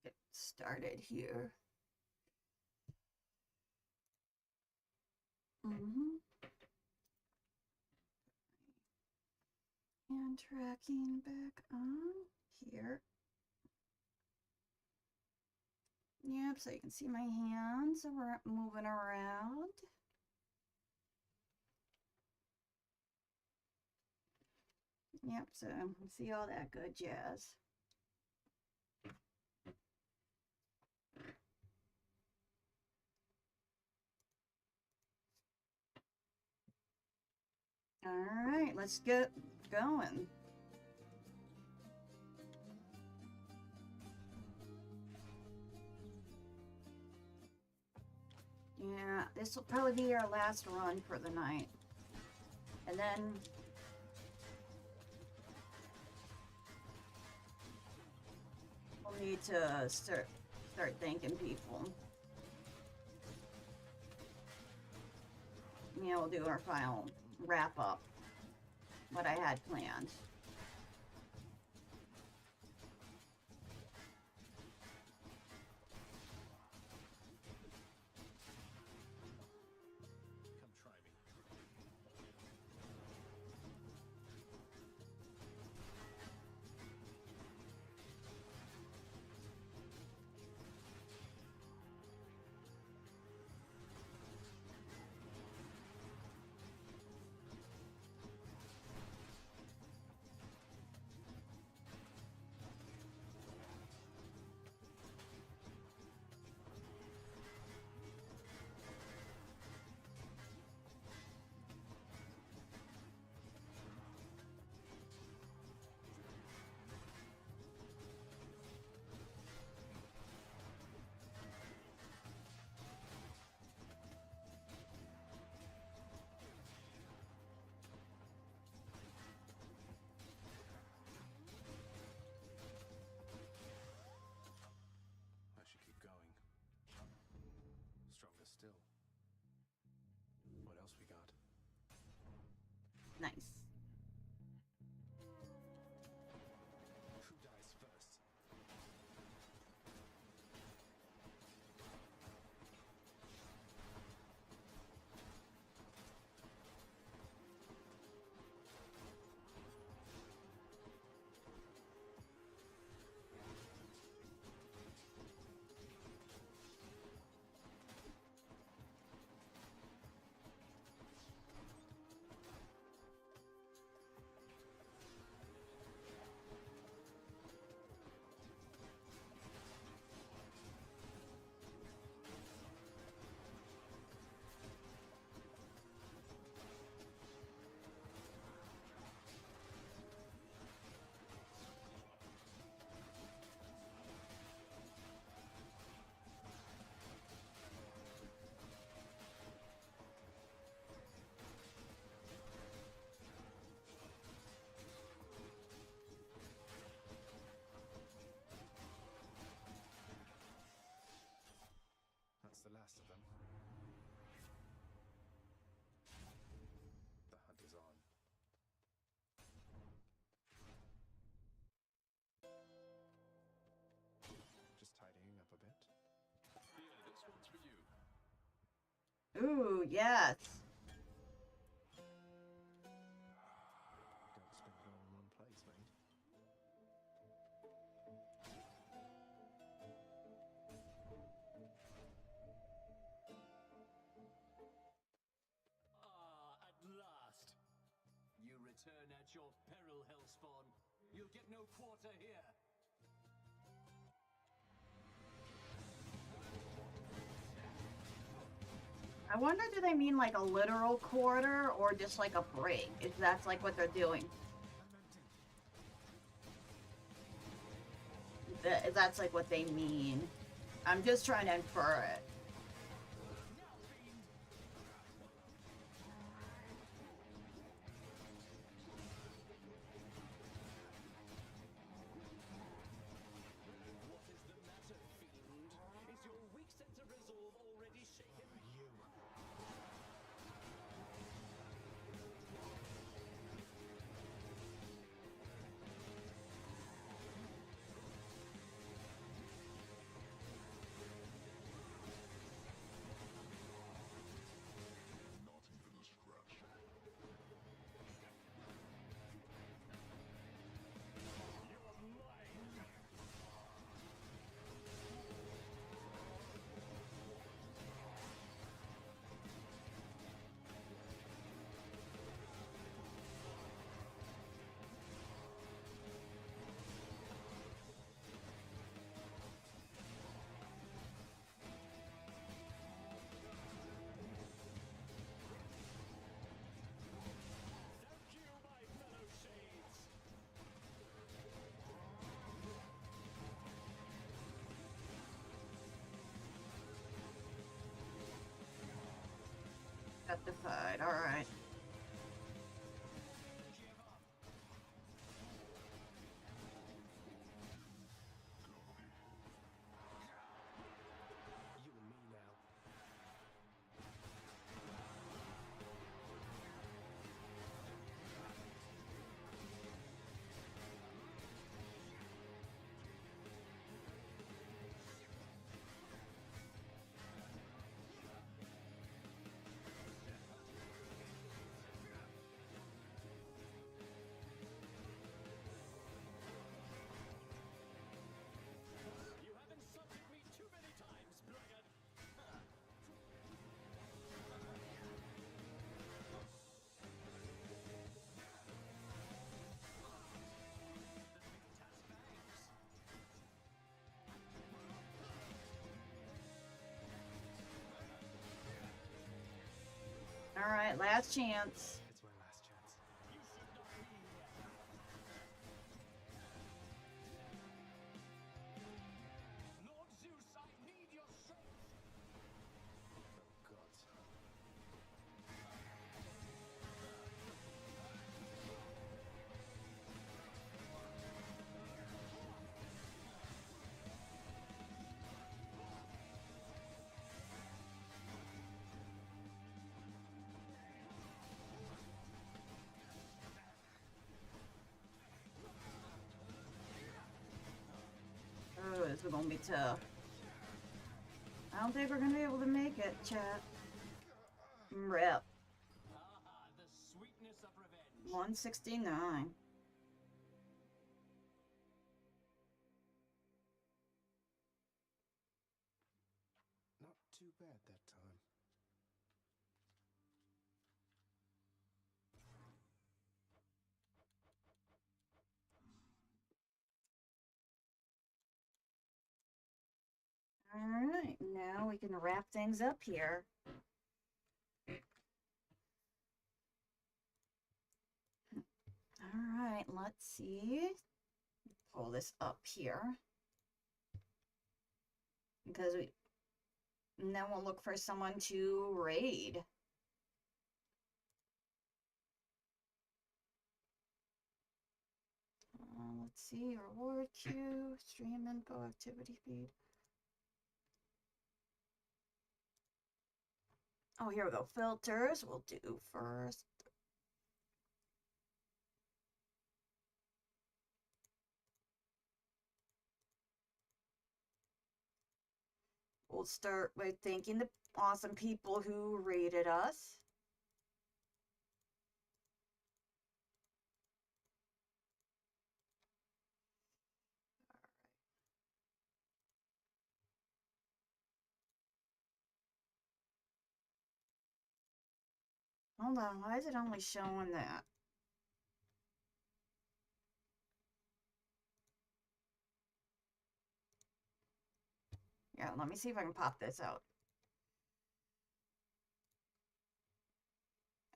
Get started here. And tracking back on here. Yep, so you can see my hands are moving around. Yep, so see all that good jazz. All right, let's get going. Yeah, this will probably be our last run for the night. And then we'll need to start thanking people. Yeah, we'll do our final wrap up, what I had planned. Nice. Who dies first? That's the last of them. The hunt is on. Just tidying up a bit. Here, this one's for you. Ooh, yes. Don't spend it all in one place, mate. At last! You return at your peril, Hellspawn. You'll get no quarter here. I wonder, do they mean like a literal quarter or just like a break? If that's like what they're doing. If that's like what they mean. I'm just trying to infer it. What is the matter, fiend? Is your weak sense of resolve already shaken? You. Septified, alright. You and me now. You have insulted me too many times, Dragon! Alright, last chance. It's my last chance. You should not be here. Lord Zeus, I need your strength. Oh God. Oh, this is gonna be tough. I don't think we're gonna be able to make it, chat. Rep. Ah, the sweetness of revenge. 169. Not too bad that time. Alright, now we can wrap things up here. Alright, let's see. Pull this up here. Because we... And then we'll look for someone to raid. Let's see, reward queue, stream info, activity feed. Oh, here we go. Filters, we'll do first. We'll start by thanking the awesome people who rated us. Hold on, why is it only showing that? Yeah, let me see if I can pop this out.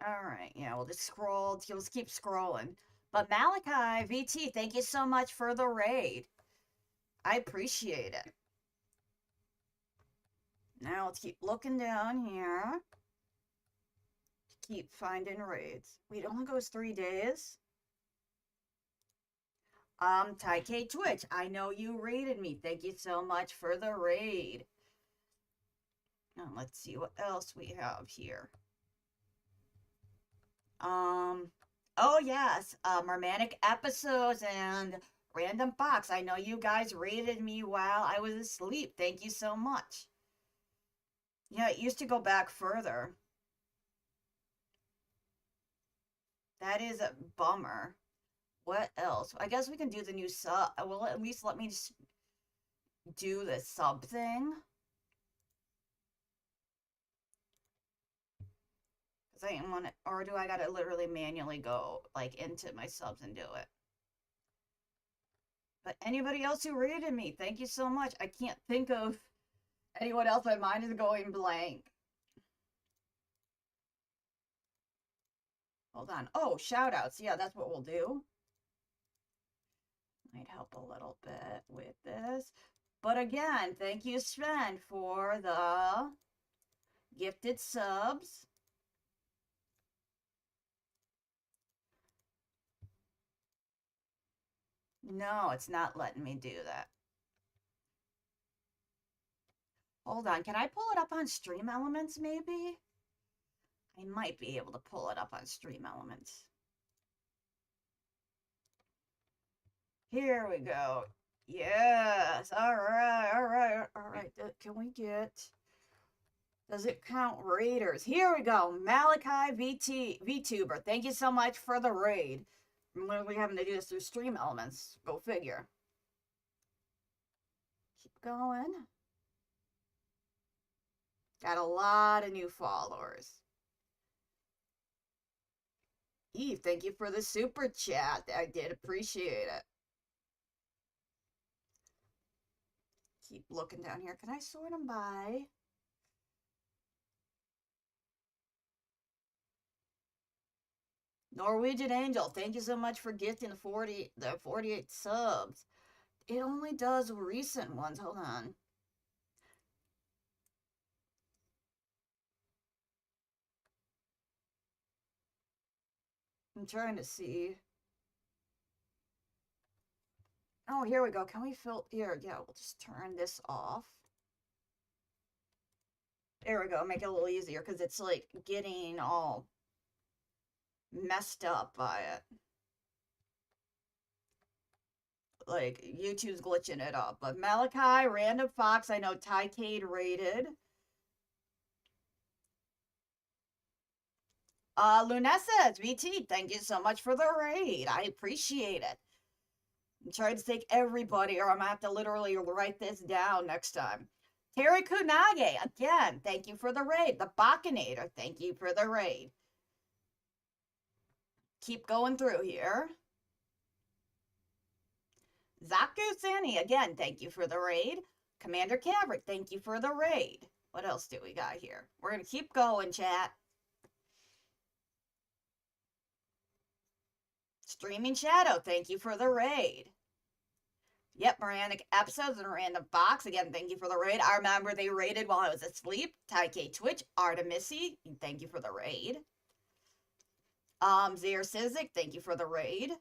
Alright, yeah, we'll just scroll. You'll just keep scrolling. But Malachi, VT, thank you so much for the raid. I appreciate it. Now let's keep looking down here. Keep finding raids. Wait, it only goes 3 days? Ty K Twitch, I know you raided me. Thank you so much for the raid. Now let's see what else we have here. Oh yes, Mermanic episodes and Random Fox. I know you guys raided me while I was asleep. Thank you so much. Yeah, it used to go back further. That is a bummer. What else? I guess we can do the new sub. Well, at least let me just do the sub thing. Because I didn't want it. Or do I gotta literally manually go, like, into my subs and do it? But anybody else who rated me, thank you so much. I can't think of anyone else. My mind is going blank. Hold on. Oh, shoutouts. Yeah, that's what we'll do. Might help a little bit with this. But again, thank you, Sven, for the gifted subs. No, it's not letting me do that. Hold on, can I pull it up on Stream Elements maybe? I might be able to pull it up on Stream Elements. Here we go. Yes, all right. Can we get, does it count raiders? Here we go, Malachi VTuber. Thank you so much for the raid. I'm literally having to do this through Stream Elements. Go figure. Keep going. Got a lot of new followers. Eve, thank you for the super chat. I did appreciate it. Keep looking down here. Can I sort them by? Norwegian Angel, thank you so much for gifting the 48 subs. It only does recent ones. Hold on. I'm trying to see. Oh, here we go. Can we fill here? Yeah, we'll just turn this off. There we go. Make it a little easier because it's like getting all messed up by it. Like YouTube's glitching it up. But Malachi, Random Fox, I know Tycade rated. Lunessa, VT, thank you so much for the raid. I appreciate it. I'm trying to take everybody, or I'm gonna have to literally write this down next time. Terry Kunage, again, thank you for the raid. The Bakinator, thank you for the raid. Keep going through here. Zaku Sani, again, thank you for the raid. Commander Caverick, thank you for the raid. What else do we got here? We're gonna keep going, chat. Streaming Shadow, thank you for the raid. Yep, Moranic Episodes and Random Box. Again, thank you for the raid. I remember they raided while I was asleep. Taike Twitch, Artemisi, thank you for the raid. Zaire Sizik, thank you for the raid.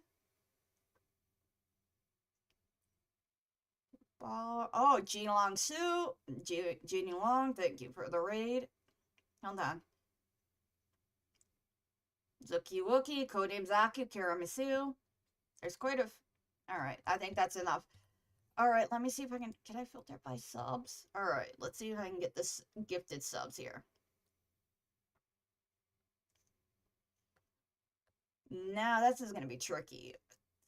Oh, Jean Long Su, Jeannie Long, thank you for the raid. Hold on. Zuki Wookie, Codename Zaku, Kiramisu. There's quite a... Alright, I think that's enough. Alright, let me see if I can I filter by subs? Alright, let's see if I can get this gifted subs here. Now, this is going to be tricky.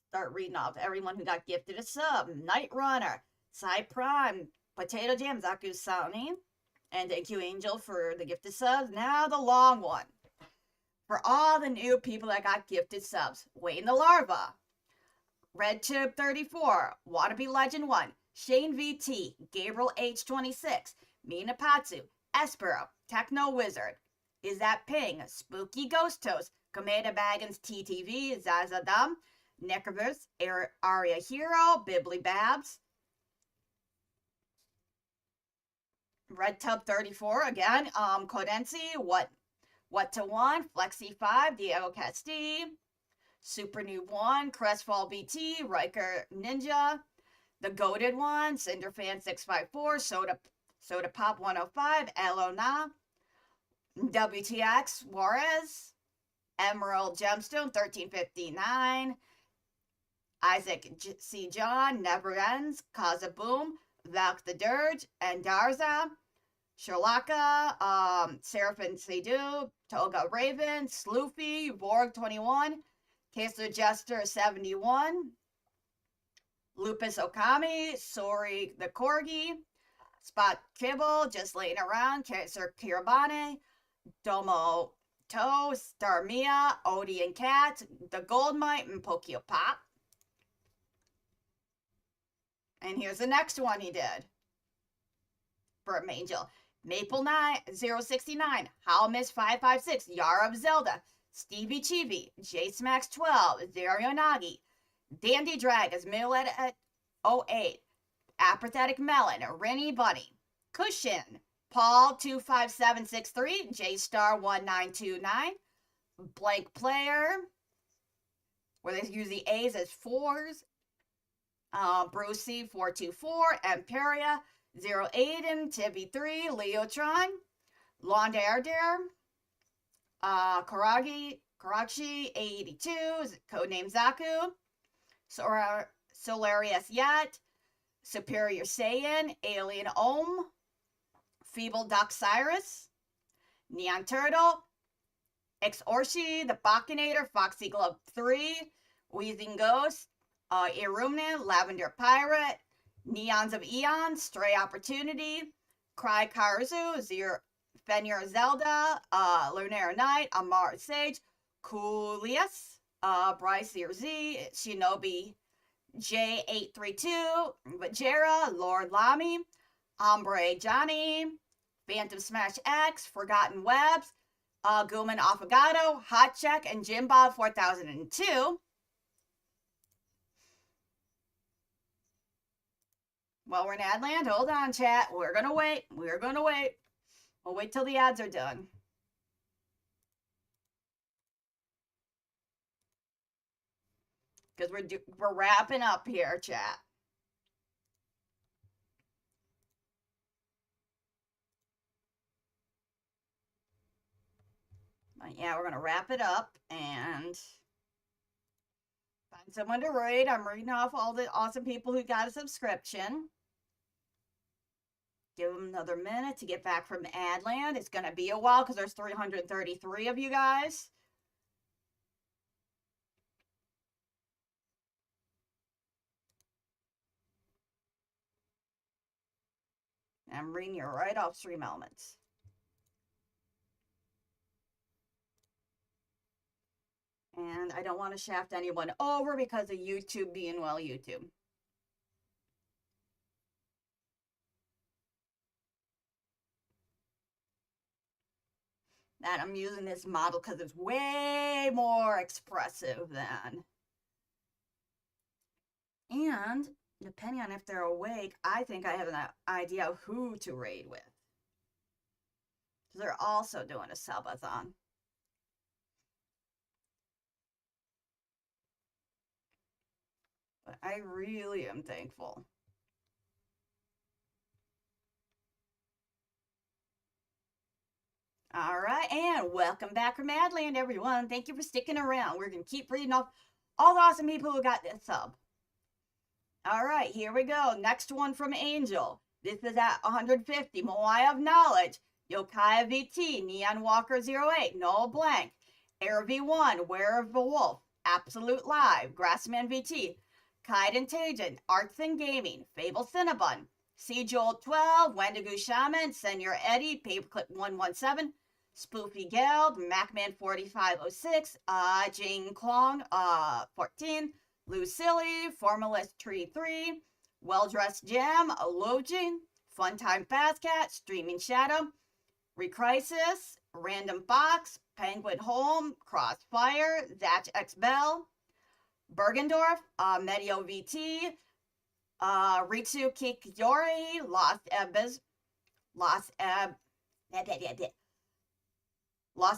Start reading off everyone who got gifted a sub. Night Runner, Cy Prime, Potato Jam, Zaku Sani, and thank you, Angel, for the gifted subs. Now, the long one. For all the new people that got gifted subs, Wayne the Larva, RedTube 34, Wannabe Legend 1, Shane VT, Gabriel H26, Mina Patsu, Espero, Techno Wizard, Is That Ping, Spooky Ghost Toast, Komeda Baggins TTV, Zazadam, Neckerverse, Aria Hero, Bibly Babs, RedTub 34 again, Codensi, What to One, Flexi 5, Diego Casti, Super Noob 1, Crestfall BT, Riker Ninja, The Goated One, Cinderfan 654, Soda Pop 105, Elona, WTX Juarez, Emerald Gemstone 1359, Isaac C. John, Never Ends, Kaza Boom, Valk the Dirge, and Darza, Sherlocka, Seraphim Seydu, Toga Raven, Sloofy, Borg 21, Kessler Jester 71, Lupus Okami, Sori the Corgi, Spot Kibble, Just Laying Around, Sir Kirabane, Domo To, Starmia, Odie and Cat, The Goldmite, and Pokio Pop. And here's the next one he did. Burp Angel. Maple 069, How Miss 556, Yara of Zelda, Stevie Chibi, J Smax 12, Zarionagi, Dandy Drag as Millet at 08, Apathetic Melon, Rennie Bunny, Cushion, Paul 25763, J Star 1929, Blank Player, where they use the A's as 4s, Brucey 424, Emperia 0 Aiden, Tibby 3, Leotron, Londair, Karachi 82, codename Zaku, Solarius Yet, Superior Saiyan, Alien Ohm, Feeble Duck Cyrus, Neon Turtle, Exorci, the Bakinator, Foxy Glove 3, Wheezing Ghost, Irumnan, Lavender Pirate, Neons of Eon, Stray Opportunity, Cry Karzu, Fenrir Zelda, Lunar Knight, Amar Sage, Coolius, Bryce Z, Shinobi J832, Vajera, Lord Lamy, Ombre Johnny, Phantom Smash X, Forgotten Webs, Guman Affogato, Hot Check, and Jim Bob 4002. Well, we're in Adland. Hold on, chat. We're gonna wait. We're gonna wait. We'll wait till the ads are done. Because we're wrapping up here, chat. But yeah, we're gonna wrap it up and find someone to read. I'm reading off all the awesome people who got a subscription. Give them another minute to get back from Adland. It's gonna be a while because there's 333 of you guys. I'm reading you right off Stream Elements. And I don't want to shaft anyone over because of YouTube being, well, YouTube. That I'm using this model because it's way more expressive than. And depending on if they're awake, I think I have an idea of who to raid with. They're also doing a subathon. But I really am thankful. All right, and welcome back from Adland, everyone. Thank you for sticking around. We're going to keep reading off all the awesome people who got this sub. All right, here we go. Next one from Angel. This is at 150. Moai of Knowledge. Yokai VT. Neon Walker 08. Noel Blank. Air V1. Where of the Wolf. Absolute Live. Grassman VT. Kaiden Tajan. Arts and Gaming. Fable Cinnabon. C. Joel 12. Wendigo Shaman. Senior Eddie. Paperclip 117. Spoofy Geld. Macman 4506. Jing Klong 14. Lucilli, Formalist Tree 3, Well-Dressed Jam, Lojin, Funtime Fastcat, Streaming Shadow, Recrisis, Random Fox, Penguin Home, Crossfire, Zach X Bell, Bergendorf, Medio VT, Ritsu Kikiyori, Lost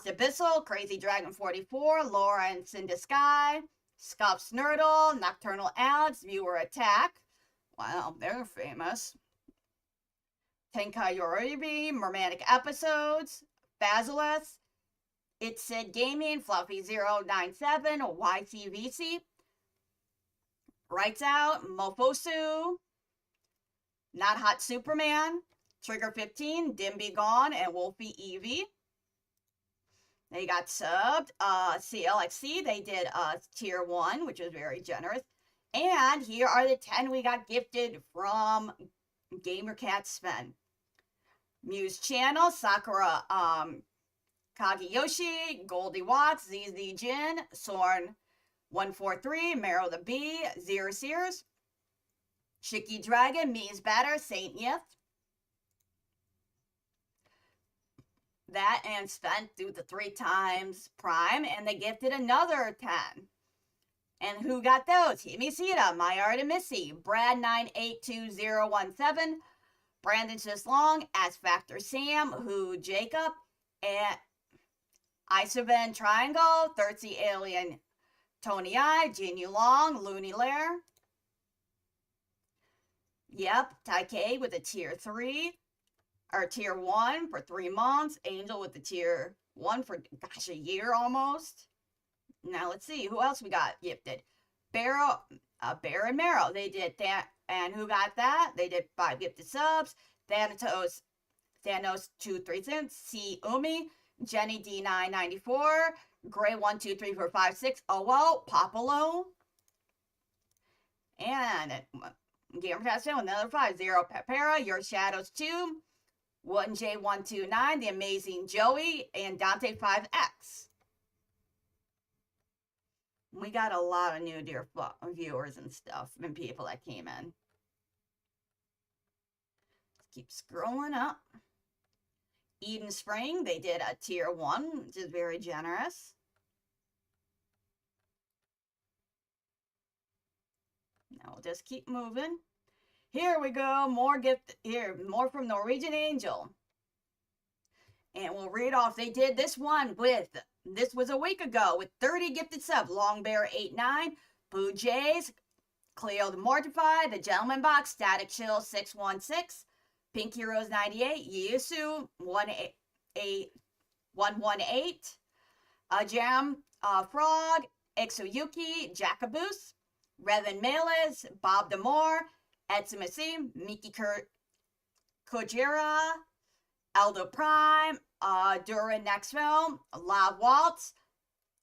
Abyssal, Crazy Dragon 44, Lawrence in the Sky, Scuff Snurdle, Nocturnal Alex, Viewer Attack. Wow, they're famous. Tenkai Yoribi, Mermanic Episodes, Basilisk, It's Sid Gaming, Fluffy097, YCVC, Writes Out, Mofosu, Not Hot Superman, Trigger 15, Dimby Gone, and Wolfie Evie. They got subbed. CLXC, they did tier 1, which was very generous. And here are the 10 we got gifted from GamerCat Sven. Muse Channel, Sakura Kageyoshi, Goldie Watts, ZZ Jin, Sorn 143, Meryl the Bee, Zero Sears, Shiki Dragon, Mies Batter, Saint Yith. That and spent through the 3 times Prime, and they gifted another 10. And who got those? Himisita, My Artemisi, Brad 982017, Brandon Just Long, S Factor Sam, Who Jacob, and Isoben Triangle, Thirdsy Alien, Tony I, Jin Long, Looney Lair, Yep, Taikei with a tier 3, or tier 1 for 3 months. Angel with the tier 1 for, gosh, a year almost. Now let's see, who else we got gifted? Bear and Marrow, they did that. And who got that? They did 5 gifted subs. Thanatos 2-3 cents. C Umi, Jenny D994, Gray 1-2-3-4-5-6. Oh well, Papalo. And Gamer Tassin with another 5. Zero Pepera, Your Shadows 2, 1J129, The Amazing Joey, and Dante 5X. We got a lot of new dear viewers and stuff and people that came in. Let's keep scrolling up. Eden Spring, they did a tier 1, which is very generous. Now we'll just keep moving. Here we go, more from Norwegian Angel. And we'll read off, they did this one this was a week ago, with 30 gifted subs. Long Bear 89, Boo Jays, Cleo the Mortified, The Gentleman Box, Static Chill 616, Pinky Rose 98, Yisu 118, Jam Frog, Exoyuki, Jackaboose, Revan Meles, Bob Demore, Etsumasi, Miki Kojira, Aldo Prime, Durin Next Film, Loud Waltz,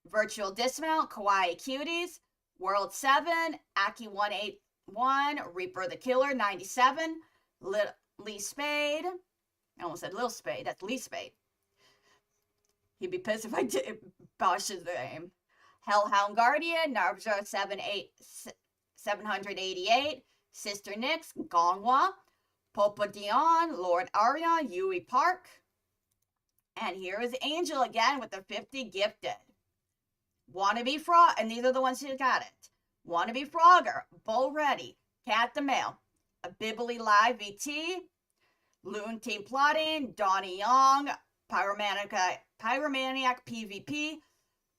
Virtual Dismount, Kawaii Cuties, World 7, Aki 181, Reaper the Killer 97, Lee Spade. I almost said Lil Spade, that's Lee Spade. He'd be pissed if I did botch his name. Hellhound Guardian, Narvja 788, Sister Nyx, Gongwa, Popa Dion, Lord Arya, Yui Park. And here is Angel again with the 50 gifted. Wannabe Frog, and these are the ones who got it. Wannabe Frogger, Bull Ready, Cat the Mail, Bibbly Live VT, Loon Team Plotting, Donnie Young, Pyromaniac PvP,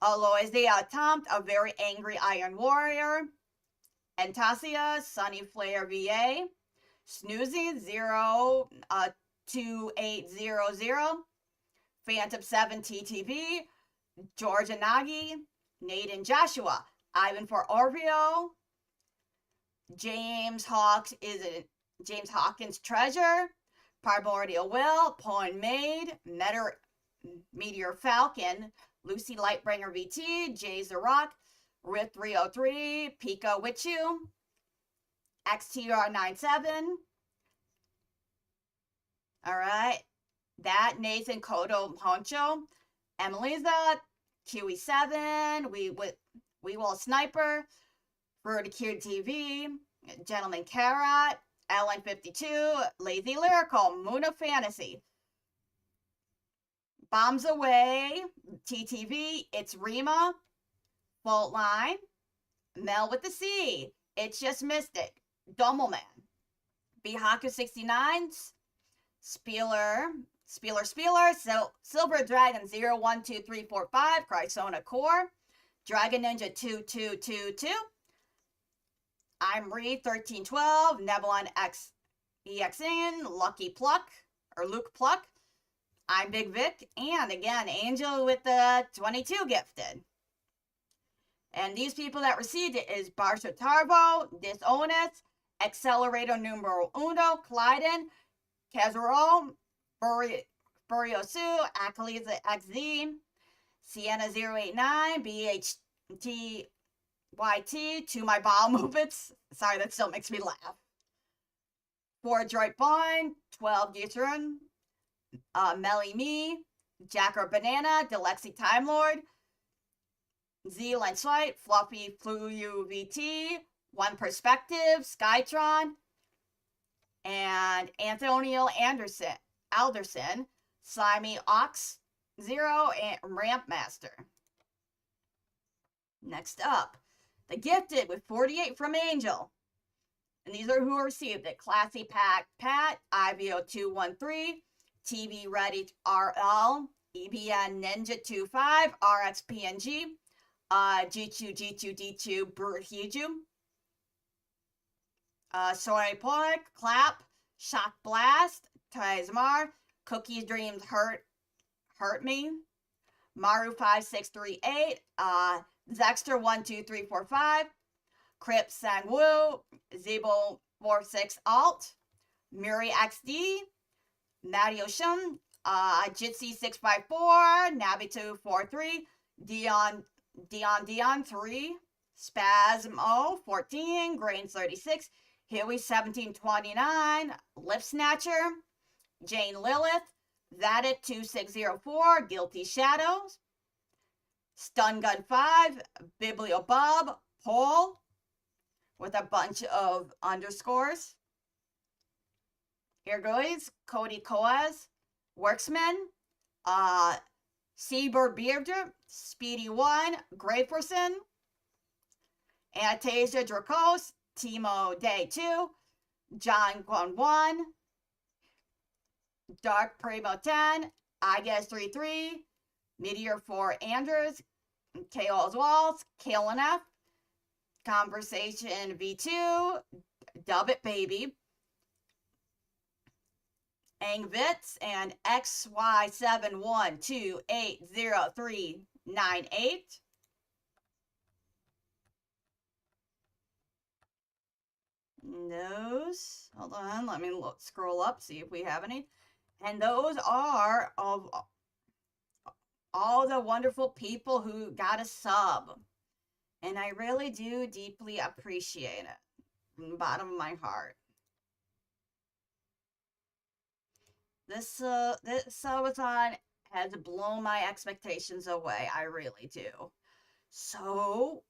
Alois the Attempt, A Very Angry Iron Warrior, Entasia, Sunny Flare VA, Snoozy 2800, Phantom 7 TTV, Georgia Nagi, Nathan Joshua, Ivan for Orvio, James Hawkins Treasure, Primordial Will, Point Maid, Meteor Falcon, Lucy Lightbringer VT, Jay the Rock, Rith 303, Pika Witchu, XTR97. Alright. That, Nathan Kodo Honcho, Emiliza, QE7, We Will Sniper, Verticute TV, Gentleman Carrot, LN52, Lazy Lyrical, Moon of Fantasy, Bombs Away, TTV, It's Rima, Fault Line, Mel with the C, It's Just Mystic, Dummelman, Bihaku 69, Spieler, Silver Dragon 012345, Chrysona Core, Dragon Ninja 2222, I'm Reed 1312, Nebulon EXN, Lucky Pluck, or Luke Pluck, I'm Big Vic, and again, Angel with the 22 gifted. And these people that received it is Barsha Tarvo, Dishonest, Accelerator Numero Uno, Clyden, Kazuro, Buriosu, Akaliza XZ, Sienna 089, BHTYT, To My Bowel Movements. Sorry, that still makes me laugh. For Droid Bond, 12 Gitron, Melly Me, Jacker Banana, Delexi Time Lord, Z-Line Swipe, Fluffy Fluyu VT, One Perspective, Skytron, and Antonio Alderson, Slimy Ox Zero, and Ramp Master. Next up, the gifted with 48 from Angel. And these are who received it. Classy Pat, IVO213, TV Ready RL, EBN Ninja 25, RXPNG, G2D2 Burhiju, Soy Pork, Clap, Shock Blast, Tizmar, Cookies Dreams Hurt Me, Maru 5638, Zexter 12345, Crip Sangwoo, Zebo 46 Alt, Muri XD, Mario Shun, Jitsi 654, Nabitu 43, Dion 3, Spasmo 14, Grain 36, Huey 1729, Lip Snatcher, Jane Lilith, Vadit 2604, Guilty Shadows, Stun Gun 5, Bibliobub, Paul, with a bunch of underscores. Here goes Cody Coaz, Worksman, Seabird Bearder, Speedy 1, Grayperson, Anastasia Dracos, Timo Day 2, John Guan 1, Dark Primo 10, I Guess 33, Meteor 4 Andrews, K.O.'s Walls, Kalen F, Conversation V2, Dub It Baby, Angvitz, and XY71280398. Those, hold on, let me scroll up, see if we have any. And those are of all the wonderful people who got a sub. And I really do deeply appreciate it from the bottom of my heart. This subathon has blown my expectations away. I really do. So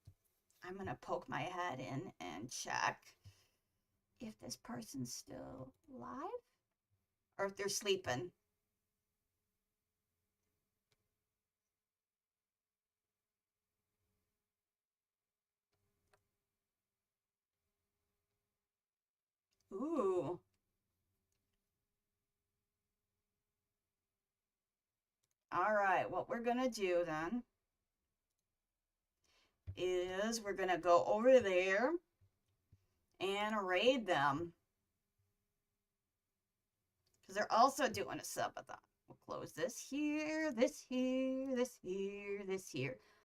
I'm gonna poke my head in and check if this person's still alive or if they're sleeping. Ooh. All right, what we're gonna do then is we're gonna go over there and raid them. Because they're also doing a subathon. We'll close this here, this here, this here, this here.